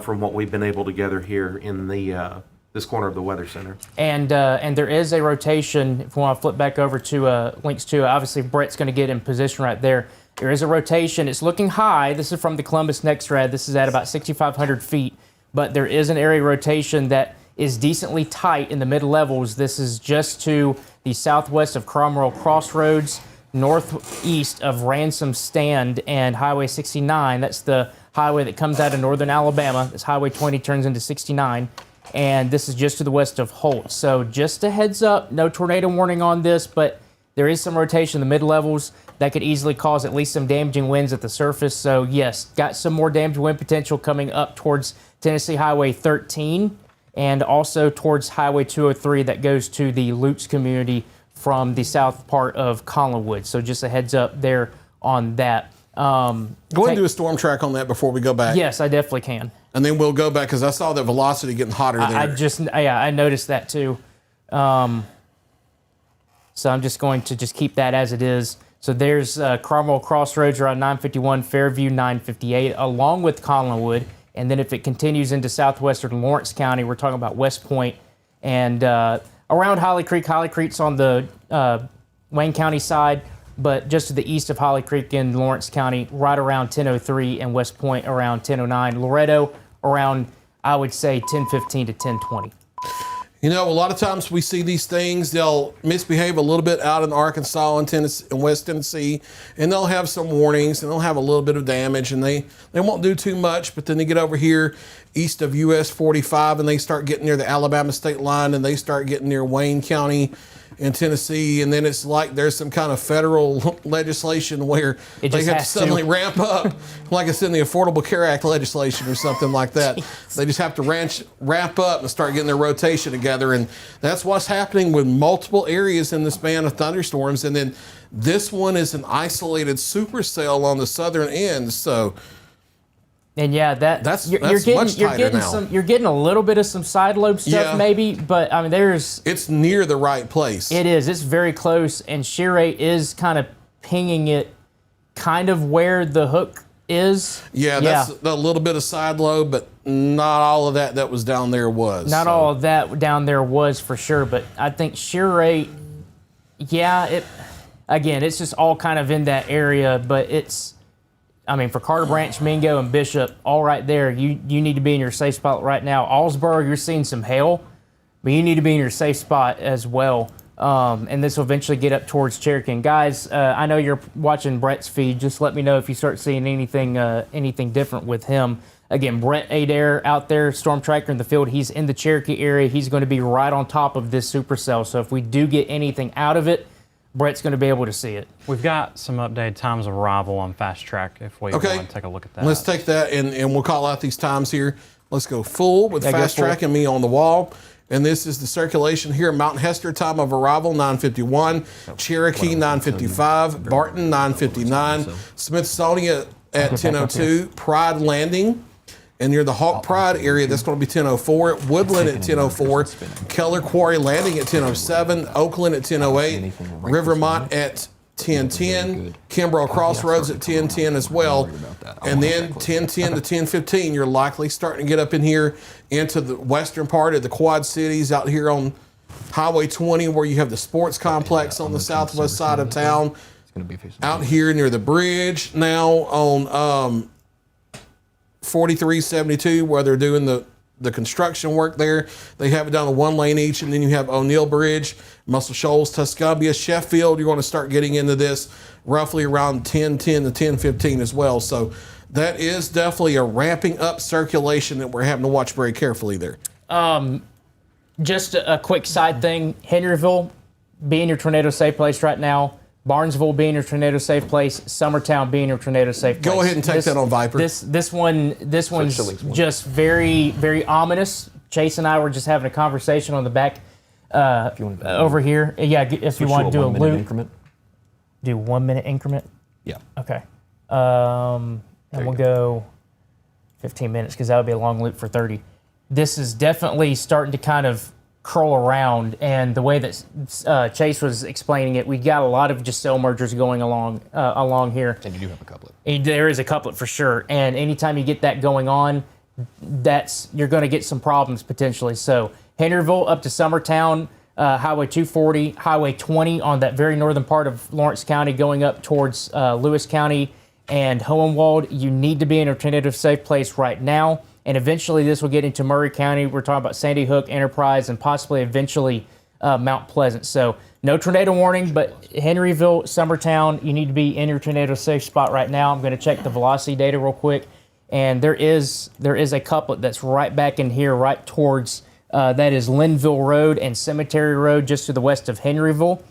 from what we've been able to gather here in the this corner of the Weather Center. And there is a rotation. If we want to flip back over to links to, obviously Brett's going to get in position right there. There is a rotation. It's looking high. This is from the Columbus NextRad. This is at about 6,500 feet. But there is an area rotation that is decently tight in the mid-levels. This is just to the southwest of Cromwell Crossroads, northeast of Ransom Stand and Highway 69. That's the highway that comes out of northern Alabama. This Highway 20 turns into 69. And this is just to the west of Holt. So just a heads up, no tornado warning on this, but there is some rotation in the mid-levels that could easily cause at least some damaging winds at the surface. So yes, got some more damage wind potential coming up towards Tennessee Highway 13 and also towards Highway 203 that goes to the Lutz community from the south part of Collinwood. So just a heads up there on that. Go ahead and do a storm track on that before we go back. Yes, I definitely can. And then we'll go back because I saw the velocity getting hotter there. I noticed that too. So I'm just going to just keep that as it is. So there's Cromwell Crossroads around 951, Fairview 958, along with Collinwood. And then if it continues into southwestern Lawrence County, we're talking about West Point and around Holly Creek. Holly Creek's on the Wayne County side, but just to the east of Holly Creek in Lawrence County, right around 1003, and West Point around 1009. Loretto around, I would say, 1015 to 1020. You know, a lot of times we see these things, they'll misbehave a little bit out in Arkansas and Tennessee and West Tennessee, and they'll have some warnings, and they'll have a little bit of damage, and they won't do too much, but then they get over here east of US 45, and they start getting near the Alabama state line, and they start getting near Wayne County in Tennessee, and then it's like there's some kind of federal legislation where they have to suddenly ramp up, like it's in the Affordable Care Act legislation or something like that. They just have to ramp up and start getting their rotation together, and that's what's happening with multiple areas in the span of thunderstorms. And then this one is an isolated supercell on the southern end, so. And yeah, that's much tighter now. You're getting a little bit of some side lobe stuff maybe, but I mean it's near the right place. It is. It's very close, and shear rate is kind of pinging it kind of where the hook is. Yeah, that's a little bit of side lobe, but not all of that was down there was. Not all of that down there was for sure, but I think shear rate, it's just all kind of in that area, but it's, I mean, for Carter Branch, Mingo, and Bishop, all right there, you need to be in your safe spot right now. Allsburg, you're seeing some hail, but you need to be in your safe spot as well. And this will eventually get up towards Cherokee. And guys, I know you're watching Brett's feed. Just let me know if you start seeing anything different with him. Again, Brett Adair out there, storm tracker in the field. He's in the Cherokee area. He's going to be right on top of this supercell. So if we do get anything out of it, Brett's going to be able to see it. We've got some updated times of arrival on Fast Track if we want to take a look at that. Let's take that, and we'll call out these times here. Let's go full with Fast Track and me on the wall. And this is the circulation here. Mount Hester, time of arrival, 9:51. Cherokee, 9:55. Barton, 9:59. Smithsonian at 10:02. Pride Landing. And near the Hawk Pride area, that's going to be 10:04. Woodland at 10:04. Keller Quarry Landing at 10:07. Oakland at 10:08. Rivermont at 10:10. Kimbrough Crossroads at 10:10 as well. And then 10:10 to 10:15, you're likely starting to get up in here into the western part of the Quad Cities out here on Highway 20 where you have the sports complex on the southwest side of town. Out here near the bridge now on 4372 where they're doing the construction work there. They have it down to one lane each, and then you have O'Neill Bridge, Muscle Shoals, Tuscumbia, Sheffield. You're going to start getting into this roughly around 10:10 to 10:15 as well. So that is definitely a ramping up circulation that we're having to watch very carefully there. Just a quick side thing. Henryville being your tornado safe place right now. Barnesville being your tornado safe place, Summertown being your tornado safe place. Go ahead and take that on Viper. This one's just very, very ominous. Chase and I were just having a conversation on the back over here. Yeah, if you want to do a loop. Increment. Do 1 minute increment? Yeah. Okay. And we'll go 15 minutes because that would be a long loop for 30. This is definitely starting to kind of curl around. And the way that Chase was explaining it, we got a lot of just cell mergers going along here. And you do have a couplet. And there is a couplet for sure. And anytime you get that going on, you're going to get some problems potentially. So Henryville up to Summertown, Highway 240, Highway 20 on that very northern part of Lawrence County going up towards Lewis County and Hohenwald, you need to be in a tornado safe place right now. And eventually this will get into Murray County. We're talking about Sandy Hook, Enterprise, and possibly eventually Mount Pleasant. So no tornado warning, but Henryville, Summertown, you need to be in your tornado safe spot right now. I'm going to check the velocity data real quick. And there is a couplet that's right back in here, right towards, that is Linville Road and Cemetery Road, just to the west of Henryville.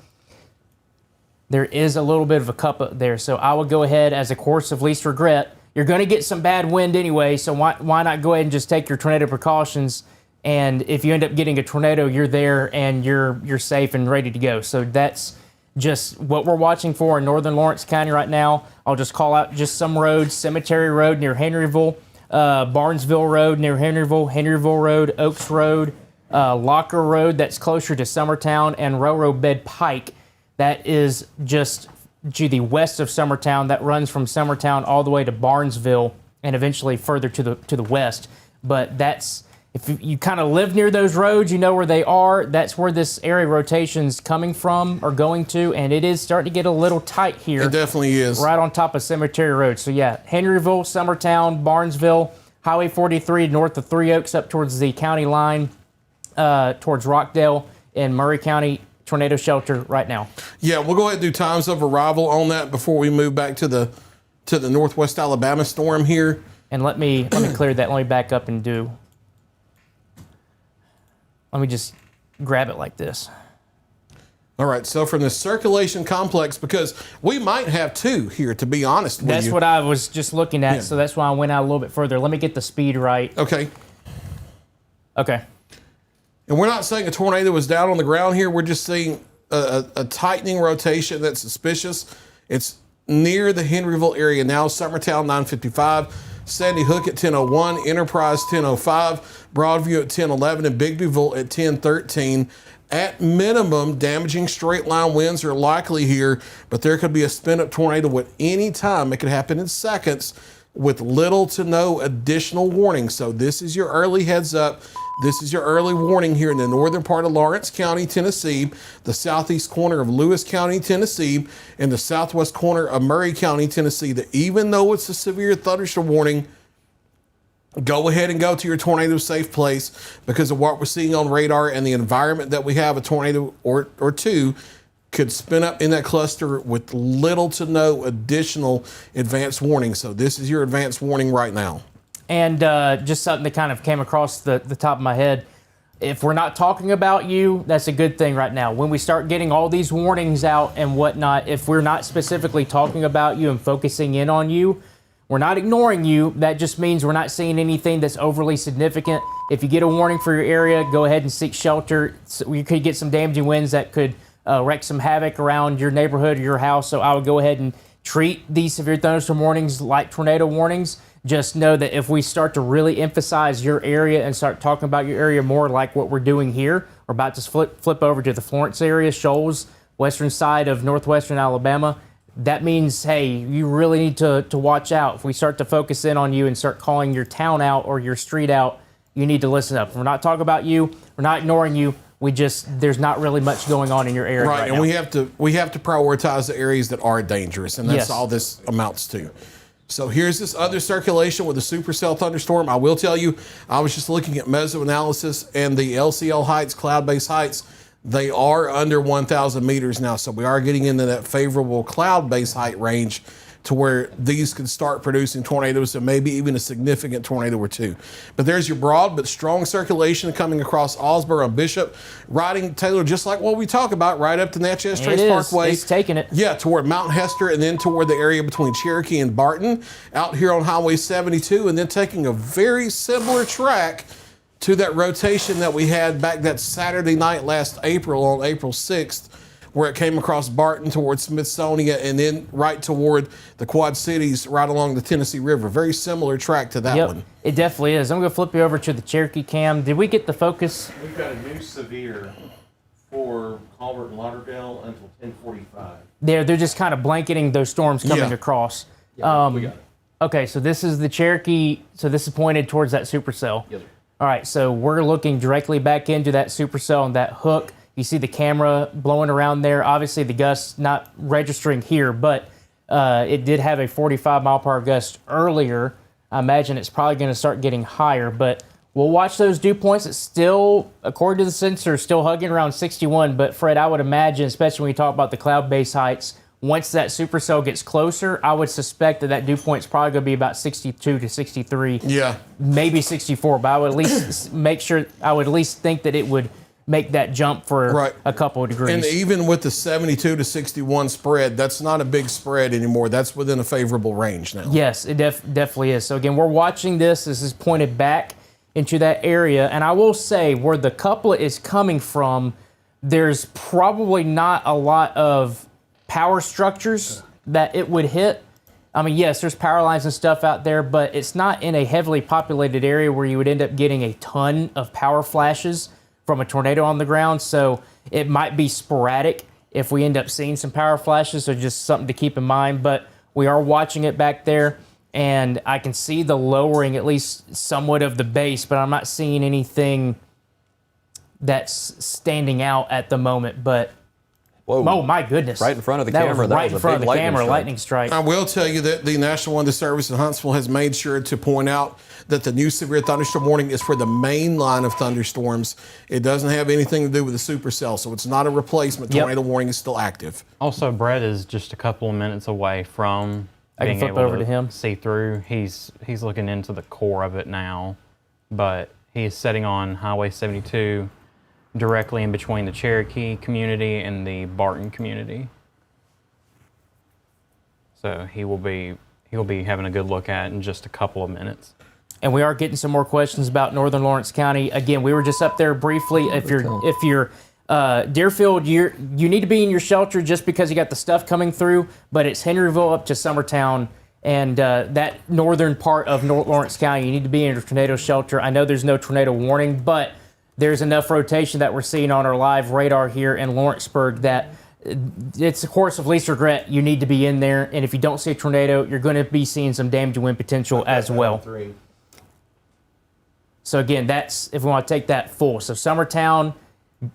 There is a little bit of a couplet there. So I would go ahead as a course of least regret. You're going to get some bad wind anyway, so why not go ahead and just take your tornado precautions? And if you end up getting a tornado, you're there and you're safe and ready to go. So that's just what we're watching for in northern Lawrence County right now. I'll just call out just some roads: Cemetery Road near Henryville, Barnesville Road near Henryville, Henryville Road, Oaks Road, Locker Road that's closer to Summertown, and Railroad Bed Pike that is just to the west of Summertown, that runs from Summertown all the way to Barnesville and eventually further to the west. But that's, if you kind of live near those roads, you know where they are. That's where this area rotation's coming from or going to, and it is starting to get a little tight here. It definitely is. Right on top of Cemetery Road. So yeah, Henryville, Summertown, Barnesville, Highway 43 north of Three Oaks up towards the county line, towards Rockdale in Murray County. Tornado shelter right now. Yeah, we'll go ahead and do times of arrival on that before we move back to the Northwest Alabama storm here. And let me clear that. Let me back up and let me just grab it like this. All right, so from the circulation complex, because we might have two here, to be honest with you. That's what I was just looking at, Yeah. so that's why I went out a little bit further. Let me get the speed right. Okay. Okay. And we're not saying a tornado is down on the ground here. We're just seeing a tightening rotation that's suspicious. It's near the Henryville area now. Summertown 955, Sandy Hook at 10:01, Enterprise 10:05, Broadview at 10:11, and Bigbyville at 10:13. At minimum, damaging straight line winds are likely here, but there could be a spin-up tornado at any time. It could happen in seconds with little to no additional warning. So this is your early heads up. This is your early warning here in the northern part of Lawrence County, Tennessee, the southeast corner of Lewis County, Tennessee, and the southwest corner of Murray County, Tennessee, that even though it's a severe thunderstorm warning, go ahead and go to your tornado safe place because of what we're seeing on radar and the environment that we have. A tornado or two could spin up in that cluster with little to no additional advance warning. So this is your advance warning right now. And just something that kind of came across the top of my head. If we're not talking about you, that's a good thing right now. When we start getting all these warnings out and whatnot, if we're not specifically talking about you and focusing in on you, we're not ignoring you. That just means we're not seeing anything that's overly significant. If you get a warning for your area, go ahead and seek shelter. So you could get some damaging winds that could wreak some havoc around your neighborhood or your house. So I would go ahead and treat these severe thunderstorm warnings like tornado warnings. Just know that if we start to really emphasize your area and start talking about your area more like what we're doing here, we're about to flip over to the Florence area, Shoals, western side of northwestern Alabama. That means, hey, you really need to watch out. If we start to focus in on you and start calling your town out or your street out, you need to listen up. We're not talking about you. We're not ignoring you. There's not really much going on in your area right and now. we have to prioritize the areas that are dangerous, and that's Yes. all this amounts to. So here's this other circulation with a supercell thunderstorm. I will tell you, I was just looking at mesoanalysis, and the LCL heights, cloud-based heights, they are under 1,000 meters now. So we are getting into that favorable cloud-based height range to where these could start producing tornadoes and maybe even a significant tornado or two. But there's your broad but strong circulation coming across Osborne and Bishop, riding, Taylor, just like what we talk about, right up to Natchez Trace Parkway. It's taking it. Yeah, toward Mount Hester and then toward the area between Cherokee and Barton, out here on Highway 72, and then taking a very similar track to that rotation that we had back that Saturday night last April on April 6th, where it came across Barton towards Smithsonian and then right toward the Quad Cities right along the Tennessee River. Very similar track to that one. It definitely is. I'm going to flip you over to the Cherokee cam. Did we get the focus? We've got a new severe for Colbert and Lauderdale until 10:45. They're just kind of blanketing those storms coming across. We got it. Okay, so this is the Cherokee. So this is pointed towards that supercell. Yes, sir. All right, so we're looking directly back into that supercell and that hook. You see the camera blowing around there. Obviously, the gust not registering here, but it did have a 45-mile-per-hour gust earlier. I imagine it's probably going to start getting higher, but we'll watch those dew points. It's still, according to the sensor, still hugging around 61. But, Fred, I would imagine, especially when we talk about the cloud base heights, once that supercell gets closer, I would suspect that dew point's probably going to be about 62 to 63. Yeah. Maybe 64, but I would at least I would at least think that it would make that jump for a couple of degrees. And even with the 72 to 61 spread, that's not a big spread anymore. That's within a favorable range now. Yes, it definitely is. So again, we're watching this. This is pointed back into that area. And I will say where the couplet is coming from, there's probably not a lot of power structures that it would hit. I mean, yes, there's power lines and stuff out there, but it's not in a heavily populated area where you would end up getting a ton of power flashes from a tornado on the ground. So it might be sporadic if we end up seeing some power flashes, so just something to keep in mind. But we are watching it back there, and I can see the lowering, at least somewhat, of the base, but I'm not seeing anything that's standing out at the moment. But Whoa. oh my goodness! Right in front of the that camera. Was That right was in a front of big the camera, lightning lightning strike. I will tell you that the National Weather Service in Huntsville has made sure to point out that the new severe thunderstorm warning is for the main line of thunderstorms. It doesn't have anything to do with the supercell, so it's not a replacement. Tornado warning is still active. Also, Brett is just a couple of minutes away from I can being flip able over to him. see through. He's looking into the core of it now, but he is sitting on Highway 72 directly in between the Cherokee community and the Barton community. So he'll be having a good look at it in just a couple of minutes. And we are getting some more questions about Northern Lawrence County. Again, we were just up there briefly. If you're Deerfield, you need to be in your shelter just because you got the stuff coming through. But it's Henryville up to Summertown, and that northern part of North Lawrence County, you need to be in your tornado shelter. I know there's no tornado warning, but there's enough rotation that we're seeing on our live radar here in Lawrenceburg that it's a course of least regret. You need to be in there, and if you don't see a tornado, you're going to be seeing some damage and wind potential as well. So again, that's if we want to take that full. So Summertown,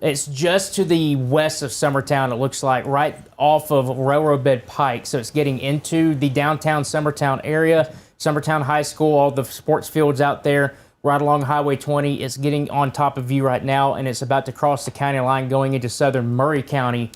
it's just to the west of Summertown, it looks like, right off of Railroad Bed Pike. So it's getting into the downtown Summertown area, Summertown High School, all the sports fields out there, right along Highway 20. It's getting on top of you right now, and it's about to cross the county line going into southern Murray County.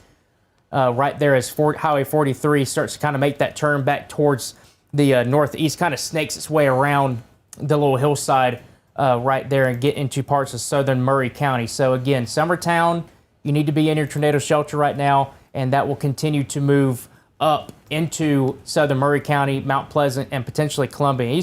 Right there as Highway 43 starts to kind of make that turn back towards the northeast, kind of snakes its way around the little hillside right there and get into parts of southern Murray County. So again, Summertown, you need to be in your tornado shelter right now, and that will continue to move up into southern Murray County, Mount Pleasant, and potentially Columbia.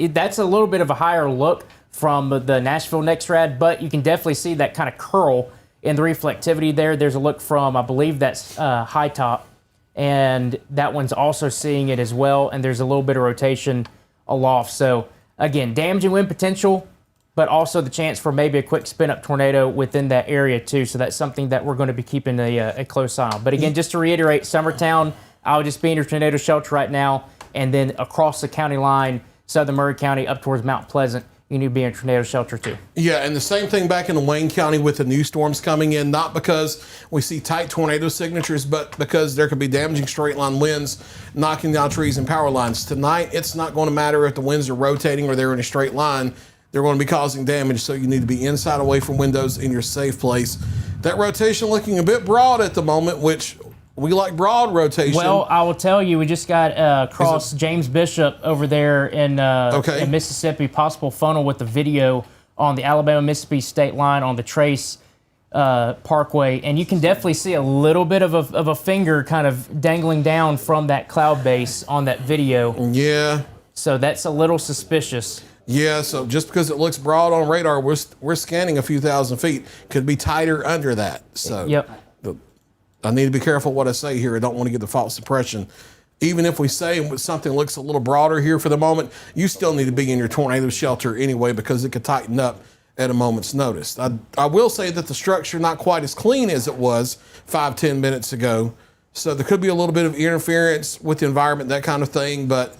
That's a little bit of a higher look from the Nashville NexRad, but you can definitely see that kind of curl in the reflectivity there. There's a look from, I believe that's High Top, and that one's also seeing it as well, and there's a little bit of rotation aloft. So again, damage and wind potential, but also the chance for maybe a quick spin-up tornado within that area too. So that's something that we're going to be keeping a close eye on. But again, just to reiterate, Summertown, I would just be in your tornado shelter right now, and then across the county line, southern Murray County up towards Mount Pleasant, you need to be in a tornado shelter too. Yeah, and the same thing back in Wayne County with the new storms coming in, not because we see tight tornado signatures, but because there could be damaging straight line winds knocking down trees and power lines. Tonight, it's not going to matter if the winds are rotating or they're in a straight line. They're going to be causing damage, so you need to be inside away from windows in your safe place. That rotation looking a bit broad at the moment, which we like broad rotation. Well, I will tell you, we just got across James Bishop over there in Mississippi, possible funnel with the video on the Alabama-Mississippi state line on the Trace Parkway, and you can definitely see a little bit of a finger kind of dangling down from that cloud base on that video. Yeah. So that's a little suspicious. Yeah, so just because it looks broad on radar, we're scanning a few thousand feet. Could be tighter under that. So Yep. I need to be careful what I say here. I don't want to get the false impression. Even if we say something looks a little broader here for the moment, you still need to be in your tornado shelter anyway because it could tighten up at a moment's notice. I will say that the structure not quite as clean as it was 5-10 minutes ago. So there could be a little bit of interference with the environment, that kind of thing. But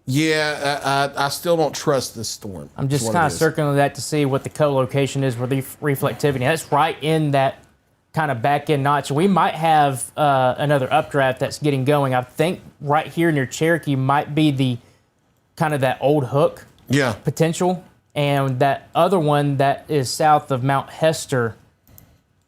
yeah, I still don't trust this storm. I'm just kind of circling that to see what the co-location is with the reflectivity. That's right in that kind of back end notch. We might have another updraft that's getting going. I think right here near Cherokee might be the kind of that old hook potential. And that other one that is south of Mount Hester,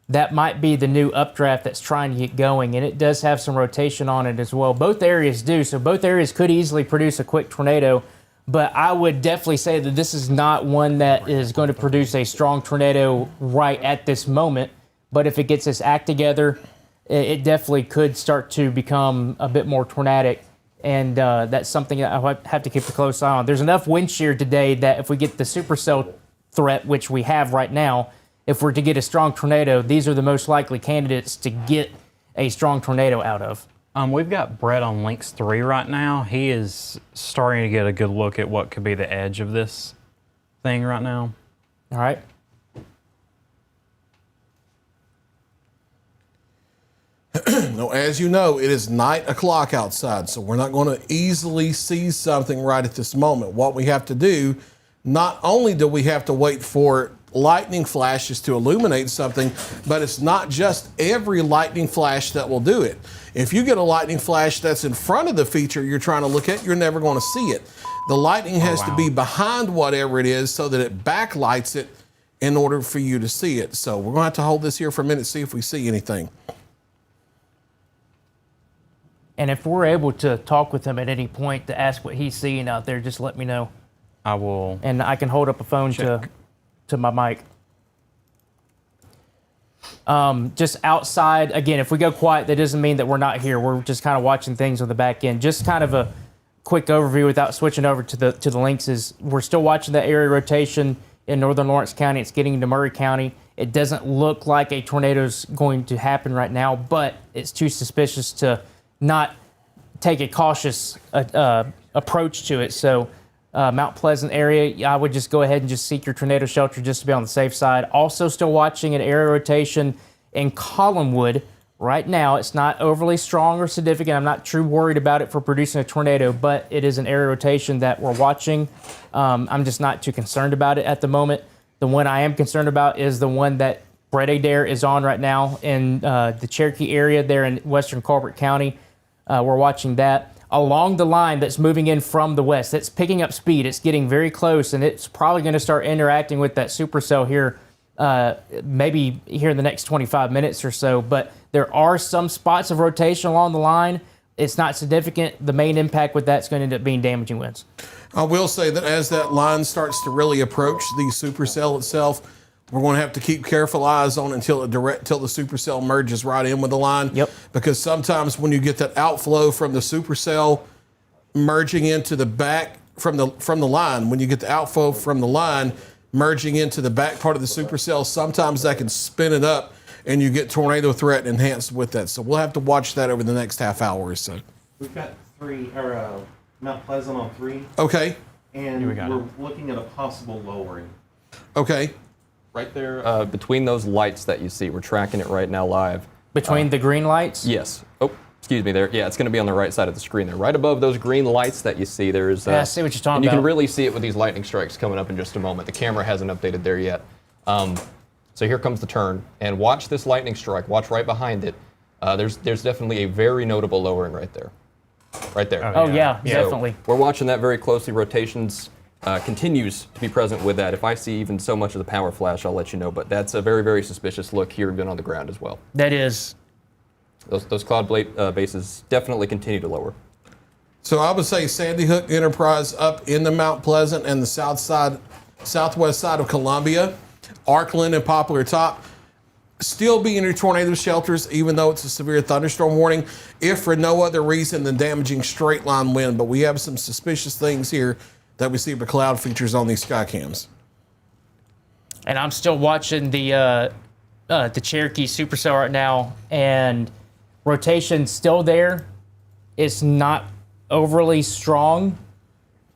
that might be the new updraft that's trying to get going. And it does have some rotation on it as well. Both areas do. So both areas could easily produce a quick tornado. But I would definitely say that this is not one that is going to produce a strong tornado right at this moment. But if it gets its act together, it definitely could start to become a bit more tornadic. And that's something that I have to keep a close eye on. There's enough wind shear today that if we get the supercell threat, which we have right now, if we're to get a strong tornado, these are the most likely candidates to get a strong tornado out of. We've got Brett on Lynx 3 right now. He is starting to get a good look at what could be the edge of this thing right now. All right. No, as you know, it is 9:00 outside, so we're not going to easily see something right at this moment. What we have to do, not only do we have to wait for lightning flashes to illuminate something, but it's not just every lightning flash that will do it. If you get a lightning flash that's in front of the feature you're trying to look at, you're never going to see it. The lightning has to be behind whatever it is so that it backlights it in order for you to see it. So we're going to have to hold this here for a minute, see if we see anything. And if we're able to talk with him at any point to ask what he's seeing out there, just let me know. I will. And I can hold up a phone to my mic. Just outside, again, if we go quiet, that doesn't mean that we're not here. We're just kind of watching things on the back end. Just kind of a quick overview without switching over to the links is we're still watching the area rotation in northern Lawrence County. It's getting into Murray County. It doesn't look like a tornado is going to happen right now, but it's too suspicious to not take a cautious approach to it. So Mount Pleasant area, I would just go ahead and just seek your tornado shelter just to be on the safe side. Also still watching an area rotation in Collinwood. Right now, it's not overly strong or significant. I'm not too worried about it for producing a tornado, but it is an area rotation that we're watching. I'm just not too concerned about it at the moment. The one I am concerned about is the one that Brett Adair is on right now in the Cherokee area there in western Colbert County. We're watching that along the line that's moving in from the west. It's picking up speed. It's getting very close, and it's probably going to start interacting with that supercell here maybe here in the next 25 minutes or so. But there are some spots of rotation along the line. It's not significant. The main impact with that's going to end up being damaging winds. I will say that as that line starts to really approach the supercell itself, we're going to have to keep careful eyes on until the supercell merges right in with the line. Yep. Because sometimes when you get that outflow from the supercell merging into the back from the line, when you get the outflow from the line merging into the back part of the supercell, sometimes that can spin it up and you get tornado threat enhanced with that. So we'll have to watch that over the next half hour or so. We've got Mount Pleasant on 3. Okay. And we're looking at a possible lowering. Okay. Right there, between those lights that you see, we're tracking it right now live. Between the green lights? Yes. Oh, excuse me there. Yeah, it's going to be on the right side of the screen there. Right above those green lights that you see, there's... yeah, I see what you're talking and you about. can really see it with these lightning strikes coming up in just a moment. The camera hasn't updated there yet. So here comes the turn. And watch this lightning strike. Watch right behind it. There's definitely a very notable lowering right there. Right there. Oh, yeah, definitely. We're watching that very closely. Rotations continues to be present with that. If I see even so much of the power flash, I'll let you know. But that's a very, very suspicious look here even on the ground as well. That is. Those cloud bases definitely continue to lower. So I would say Sandy Hook Enterprise up in the Mount Pleasant and the southwest side of Columbia, Arkland and Poplar Top, still be in your tornado shelters, even though it's a severe thunderstorm warning, if for no other reason than damaging straight line wind. But we have some suspicious things here that we see for cloud features on these sky cams. And I'm still watching the Cherokee supercell right now, and Rotation's still there. It's not overly strong,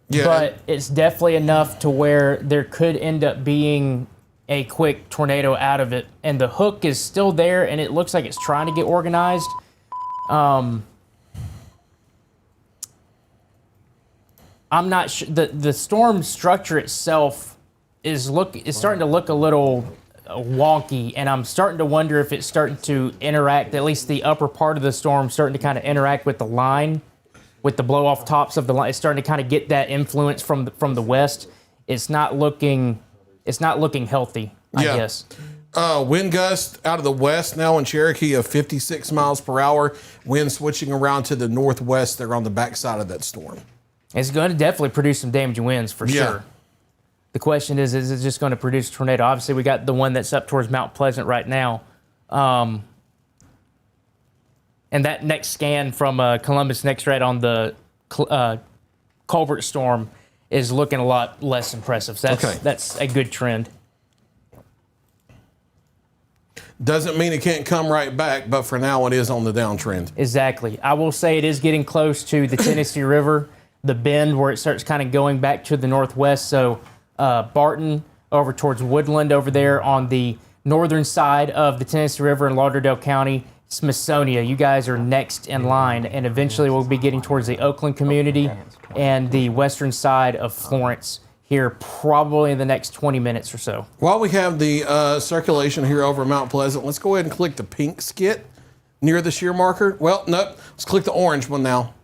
Yeah, but it's definitely enough to where there could end up being a quick tornado out of it. And the hook is still there, and it looks like it's trying to get organized. I'm not sure. The storm structure itself is starting to look a little wonky, and I'm starting to wonder if it's starting to interact, at least the upper part of the storm starting to kind of interact with the line, with the blow off tops of the line. It's starting to kind of get that influence from the west. It's not looking healthy, I Yeah. guess. Wind gust out of the west now in Cherokee of 56 miles per hour. Wind switching around to the northwest. They're on the backside of that storm. It's going to definitely produce some damaging winds for Yeah. sure. The question is it just going to produce a tornado? Obviously, we got the one that's up towards Mount Pleasant right now. And that next scan from Columbus Next Red on the Culvert storm is looking a lot less impressive. So Okay. that's a good trend. Doesn't mean it can't come right back, but for now it is on the downtrend. Exactly. I will say it is getting close to the Tennessee River, the bend where it starts kind of going back to the northwest. So Barton over towards Woodland over there on the northern side of the Tennessee River in Lauderdale County. Smithsonian, you guys are next in line, and eventually we'll be getting towards the Oakland community and the western side of Florence here probably in the next 20 minutes or so. While we have the circulation here over Mount Pleasant, let's go ahead and click the pink skit near the shear marker. Well, nope. Let's click the orange one now.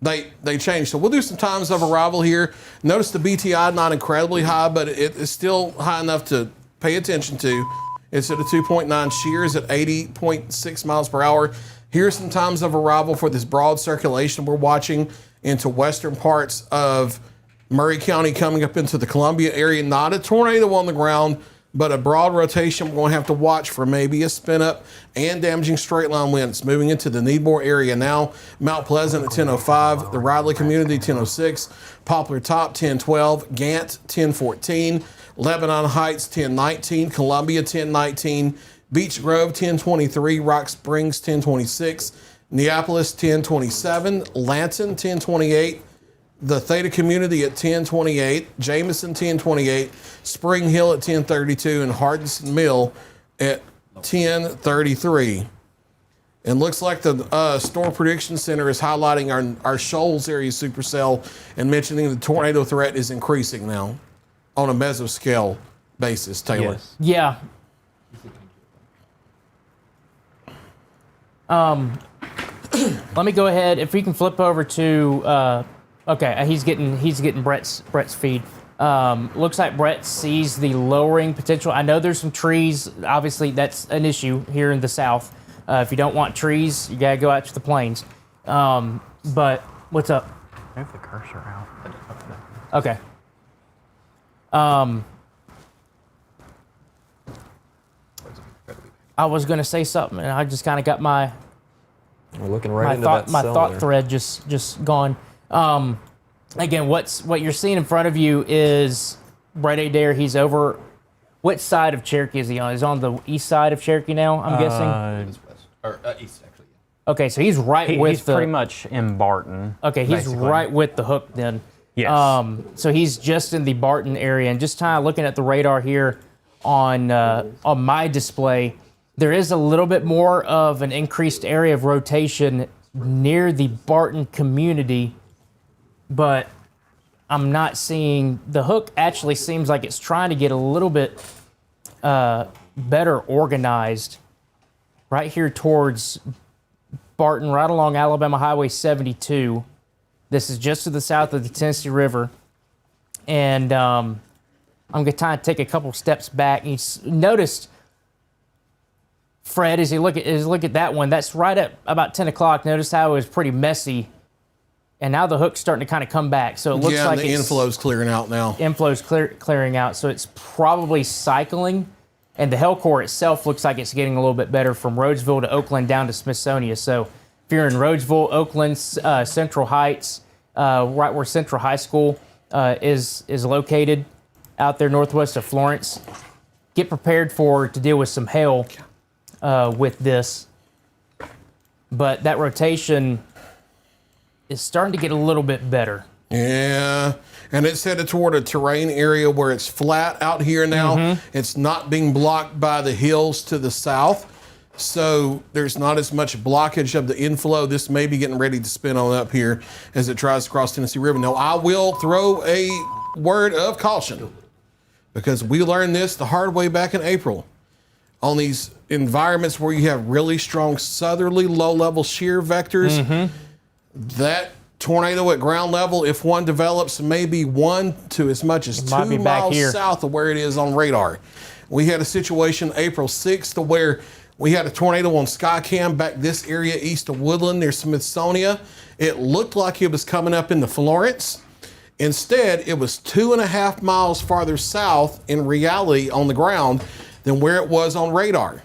They changed. So we'll do some times of arrival here. Notice the BTI not incredibly high, but it is still high enough to pay attention to. It's at a 2.9. Shears at 80.6 miles per hour. Here's some times of arrival for this broad circulation we're watching into western parts of Murray County coming up into the Columbia area. Not a tornado on the ground, but a broad rotation we're going to have to watch for maybe a spin up and damaging straight line winds. Moving into the Needmore area now. Mount Pleasant at 10:05, the Riley community 10:06, Poplar Top 10:12, Gant 10:14, Lebanon Heights 10:19, Columbia 10:19, Beech Grove 10:23, Rock Springs 10:26, Neapolis 10:27, Lanton 10:28, the Theta community at 10:28, Jameson 10:28, Spring Hill at 10:32, and Hardison Mill at 10:33. And looks like the Storm Prediction Center is highlighting our Shoals area supercell and mentioning the tornado threat is increasing now on a mesoscale basis, Taylor. Yes. Yeah. Let me go ahead. If we can flip over to okay, he's getting Brett's feed. Looks like Brett sees the lowering potential. I know there's some trees. Obviously, that's an issue here in the south. If you don't want trees, you gotta go out to the plains. But what's up? Move the cursor out. Okay. I was gonna say something, and I just kind of got my We're looking right into that my cell thought there. thread just gone. Again, what you're seeing in front of you is Brett Adair. He's over. What side of Cherokee is he on? He's on the east side of Cherokee now, I'm guessing. Or east, actually. Okay, so he's right with He's the. pretty much in Barton. Okay, he's basically. right with the hook then. Yes. So he's just in the Barton area, and just kind of looking at the radar here on my display, there is a little bit more of an increased area of rotation near the Barton community, but I'm not seeing the hook. Actually, seems like it's trying to get a little bit better organized right here towards Barton, right along Alabama Highway 72. This is just to the south of the Tennessee River. And I'm going to kind of take a couple steps back. And you noticed, Fred, as you look at that one, that's right at about 10 o'clock. Notice how it was pretty messy. And now the hook's starting to kind of come back. So it looks Yeah, like and the inflow's clearing out now. inflow's clearing out. So it's probably cycling. And the hell core itself looks like it's getting a little bit better from Rhodesville to Oakland down to Smithsonian. So if you're in Rhodesville, Oakland, Central Heights, right where Central High School is located out there northwest of Florence, get prepared to deal with some hail with this. but that rotation is starting to get a little bit better. Yeah, and it's headed toward a terrain area where it's flat out here now. It's not being blocked by the hills to the south, so there's not as much blockage of the inflow. This may be getting ready to spin on up here as it tries to cross Tennessee River. Now, I will throw a word of caution because we learned this the hard way back in April. On these environments where you have really strong southerly low-level shear vectors, that tornado at ground level, if one develops, may be 1 to as much as 2 miles south of where it is on radar. We had a situation April 6th where we had a tornado on Skycam back this area east of Woodland near Smithsonian. It looked like it was coming up into Florence. Instead, it was 2.5 miles farther south in reality on the ground than where it was on radar.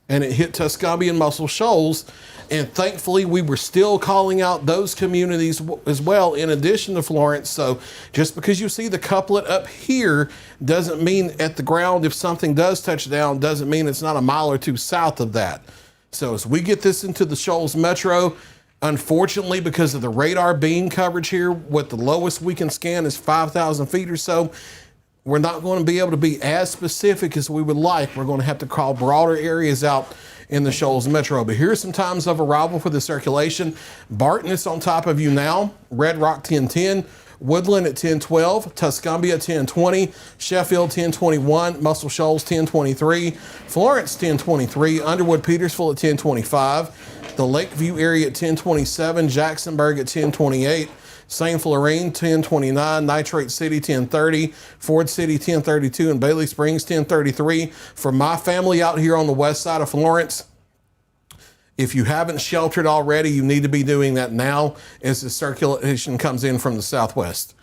And it hit Tuscumbia and Muscle Shoals. And thankfully, we were still calling out those communities as well, in addition to Florence. So just because you see the couplet up here doesn't mean at the ground, if something does touch down, doesn't mean it's not a mile or two south of that. So as we get this into the Shoals Metro, unfortunately, because of the radar beam coverage here, what the lowest we can scan is 5,000 feet or so. We're not going to be able to be as specific as we would like. We're going to have to call broader areas out in the Shoals Metro. But here's some times of arrival for the circulation. Barton is on top of you now. Red Rock 1010. Woodland at 1012. Tuscumbia 1020. Sheffield 1021. Muscle Shoals 1023. Florence 1023. Underwood Petersville at 1025. The Lakeview area at 1027. Jacksonburg at 1028. St. Florine, 1029, Nitrate City, 1030, Ford City, 1032, and Bailey Springs, 1033. For my family out here on the west side of Florence, if you haven't sheltered already, you need to be doing that now as the circulation comes in from the southwest.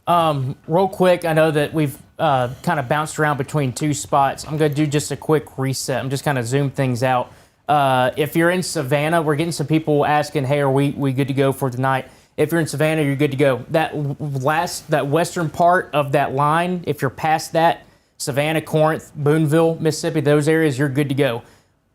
Real quick, I know that we've kind of bounced around between two spots. I'm going to do just a quick reset. I'm just kind of zoom things out. If you're in Savannah, we're getting some people asking, hey, are we good to go for tonight? If you're in Savannah, you're good to go. That western part of that line, if you're past that, Savannah, Corinth, Boonville, Mississippi, those areas, you're good to go.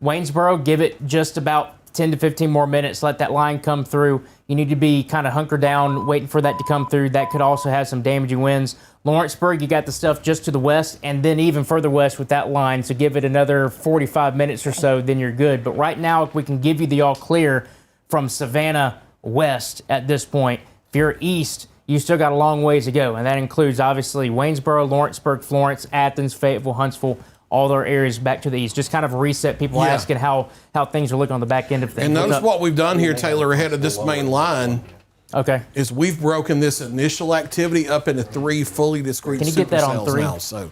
Waynesboro, give it just about 10 to 15 more minutes. Let that line come through. You need to be kind of hunkered down, waiting for that to come through. That could also have some damaging winds. Lawrenceburg, you got the stuff just to the west, and then even further west with that line. So give it another 45 minutes or so, then you're good. But right now, if we can give you the all clear from Savannah west at this point. If you're east, you still got a long ways to go, and that includes obviously Waynesboro, Lawrenceburg, Florence, Athens, Fayetteville, Huntsville, all their areas back to the east. Just kind of a reset. People asking how things are looking on the back end of things. And notice what we've done here, Taylor, ahead of this main line. Okay. Is we've broken this initial activity up into 3 fully discrete supercells now. So,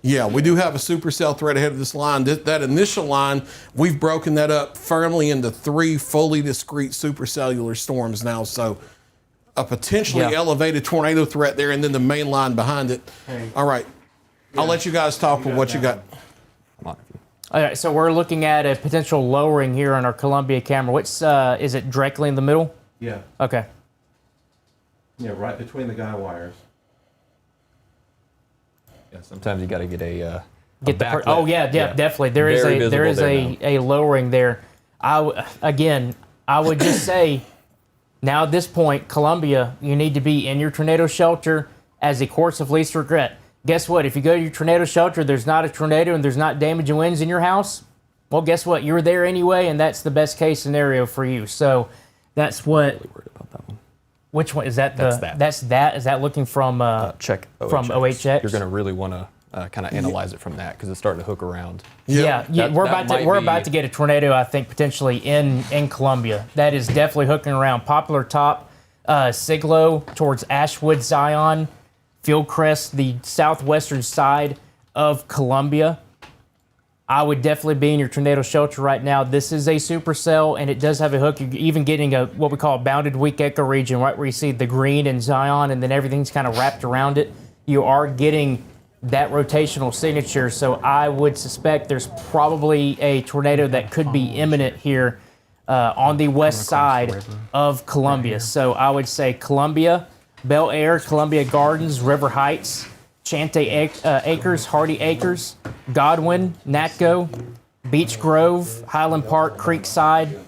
yeah, we do have a supercell threat ahead of this line. That initial line, we've broken that up firmly into 3 fully discrete supercellular storms now. So, a potentially elevated tornado threat there, and then the main line behind it. All right. I'll let you guys talk with what you got. All right, so we're looking at a potential lowering here on our Columbia camera. What's is it directly in the middle? Yeah. Okay. Yeah, right between the guy wires. Yeah, sometimes you got to get a definitely. There is a lowering there. I would just say now at this point, Columbia, you need to be in your tornado shelter as a course of least regret. Guess what? If you go to your tornado shelter, there's not a tornado and there's not damaging winds in your house. Well, guess what? You're there anyway, and that's the best case scenario for you. So that's what. Really worried about that one. Which one is that? That's that. Is that looking from check OHX. from OHX? You're going to really want to kind of analyze it from that because it's starting to hook around. Yeah. We're about to get a tornado, I think, potentially in Columbia. That is definitely hooking around. Poplar Top, Siglo towards Ashwood, Zion, Fieldcrest, the southwestern side of Columbia. I would definitely be in your tornado shelter right now. This is a supercell, and it does have a hook. You're even getting what we call a bounded weak ecoregion, right where you see the green and Zion, and then everything's kind of wrapped around it. You are getting that rotational signature, so I would suspect there's probably a tornado that could be imminent here on the west side of Columbia. So I would say Columbia, Bel Air, Columbia Gardens, River Heights, Chante Acres, Hardy Acres, Godwin, Natco, Beech Grove, Highland Park, Creekside,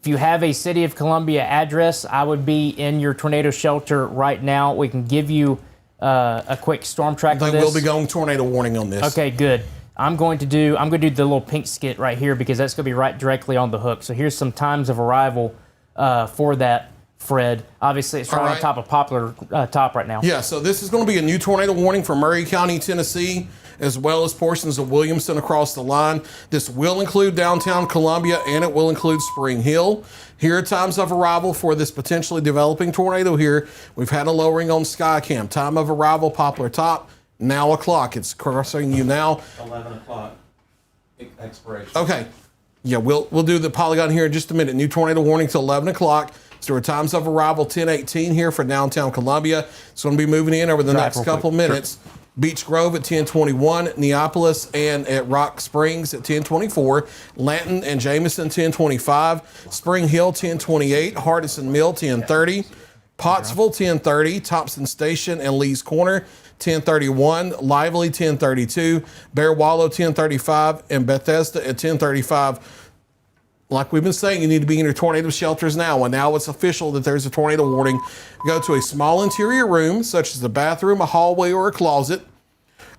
If you have a City of Columbia address, I would be in your tornado shelter right now. We can give you a quick storm track They of this. will be going tornado warning on this. Okay, good. I'm going to do the little pink skit right here because that's going to be right directly on the hook. So here's some times of arrival for that, Fred. Obviously, it's right on right. top of Poplar Top right now. Yeah, so this is going to be a new tornado warning for Murray County, Tennessee, as well as portions of Williamson across the line. This will include downtown Columbia, and it will include Spring Hill. Here are times of arrival for this potentially developing tornado here. We've had a lowering on Skycam. Time of arrival, Poplar Top, now o'clock. It's crossing you now. 11 o'clock expiration. Okay. Yeah, we'll do the polygon here in just a minute. New tornado warning till 11 o'clock. So our times of arrival 10:18 here for downtown Columbia. It's going to be moving in over the next couple minutes. Beach Grove at 10:21, Neapolis and at Rock Springs at 10:24, Lanton and Jameson 10:25, Spring Hill 10:28, Hardison Mill 10:30, Pottsville 10:30, Thompson Station and Lee's Corner 10:31, Lively 10:32, Bear Wallow 10:35, and Bethesda at 10:35. Like we've been saying, you need to be in your tornado shelters now, and now it's official that there's a tornado warning. Go to a small interior room, such as a bathroom, a hallway, or a closet,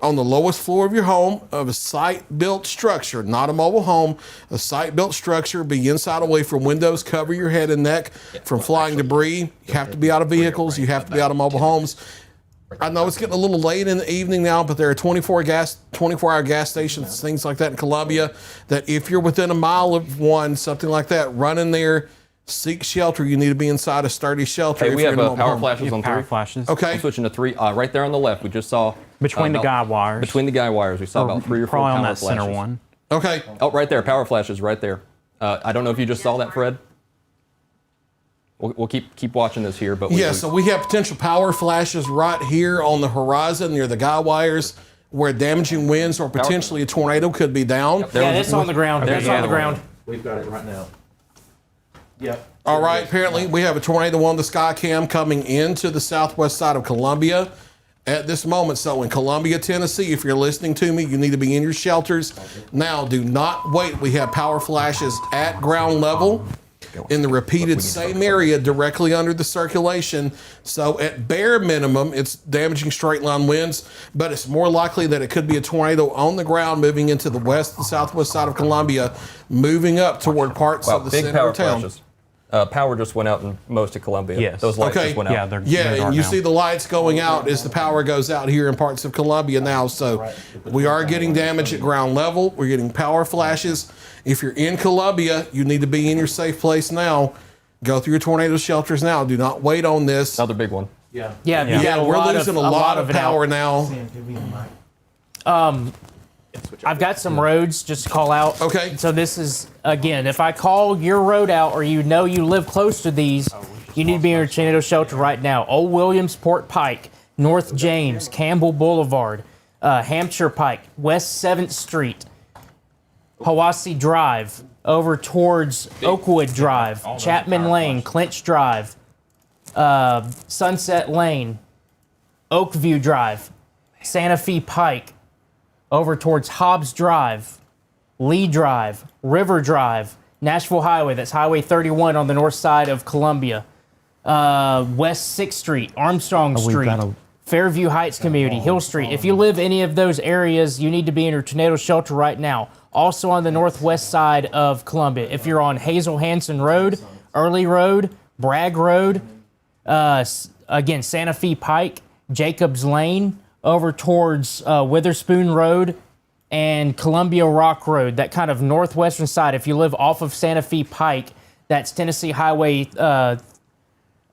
on the lowest floor of your home of a site-built structure, not a mobile home, a site-built structure. Be inside away from windows. Cover your head and neck from flying debris. You have to be out of vehicles. You have to be out of mobile homes. I know it's getting a little late in the evening now, but there are 24-hour gas stations, things like that in Columbia, that if you're within a mile of one, something like that, run in there, seek shelter. You need to be inside a sturdy shelter. Hey, if we you're have in a mobile power home. flashes on Power 3. flashes. Okay. I'm switching to 3. Right there on the left, we just saw. Between the guy wires. Between the guy wires, we saw about 3 or 4 Probably power on that flashes. center one. Okay. Oh, right there, power flashes right there. I don't know if you just saw that, Fred. We'll keep watching this here, but Yeah, so we have potential power flashes right here on the horizon near the guy wires where damaging winds or potentially a tornado could be down. there Yeah, was- that's on the ground. That's yeah, on the the ground. We've got it right now. Yep. All right, apparently we have a tornado on the Skycam coming into the southwest side of Columbia at this moment. So in Columbia, Tennessee, if you're listening to me, you need to be in your shelters. Now, do not wait. We have power flashes at ground level in the repeated same area directly under the circulation. So at bare minimum, it's damaging straight line winds, but it's more likely that it could be a tornado on the ground moving into the west and southwest side of Columbia, moving up toward parts Wow, of the big center power of town. flashes. Power just went out in most of Columbia. Yes. Those lights Okay. just went out. Yeah, they're Yeah, dark and you now. see the lights going out as the power goes out here in parts of Columbia now. So we are getting damage at ground level. We're getting power flashes. If you're in Columbia, you need to be in your safe place now. Go through your tornado shelters now. Do not wait on this. Another big one. Yeah. Yeah, you Yeah, got we're losing a lot of it out. power now. Sam, give me the mic. I've got some roads just to call out. Okay. So this is, again, if I call your road out or you know you live close to these, you need to be in your tornado shelter right now. Old Williamsport Pike, North James, Campbell Boulevard, Hampshire Pike, West 7th Street, Hawassi Drive, over towards Oakwood Drive, Chapman Lane, Clinch Drive, Sunset Lane, Oakview Drive, Santa Fe Pike, over towards Hobbs Drive, Lee Drive, River Drive, Nashville Highway, that's Highway 31 on the north side of Columbia, West 6th Street, Armstrong Street, Fairview Heights Community, Hill Street. If you live any of those areas, you need to be in your tornado shelter right now. Also on the northwest side of Columbia. If you're on Hazel Hansen Road, Early Road, Bragg Road, again, Santa Fe Pike, Jacobs Lane, over towards Witherspoon Road and Columbia Rock Road, that kind of northwestern side. If you live off of Santa Fe Pike, that's Tennessee Highway.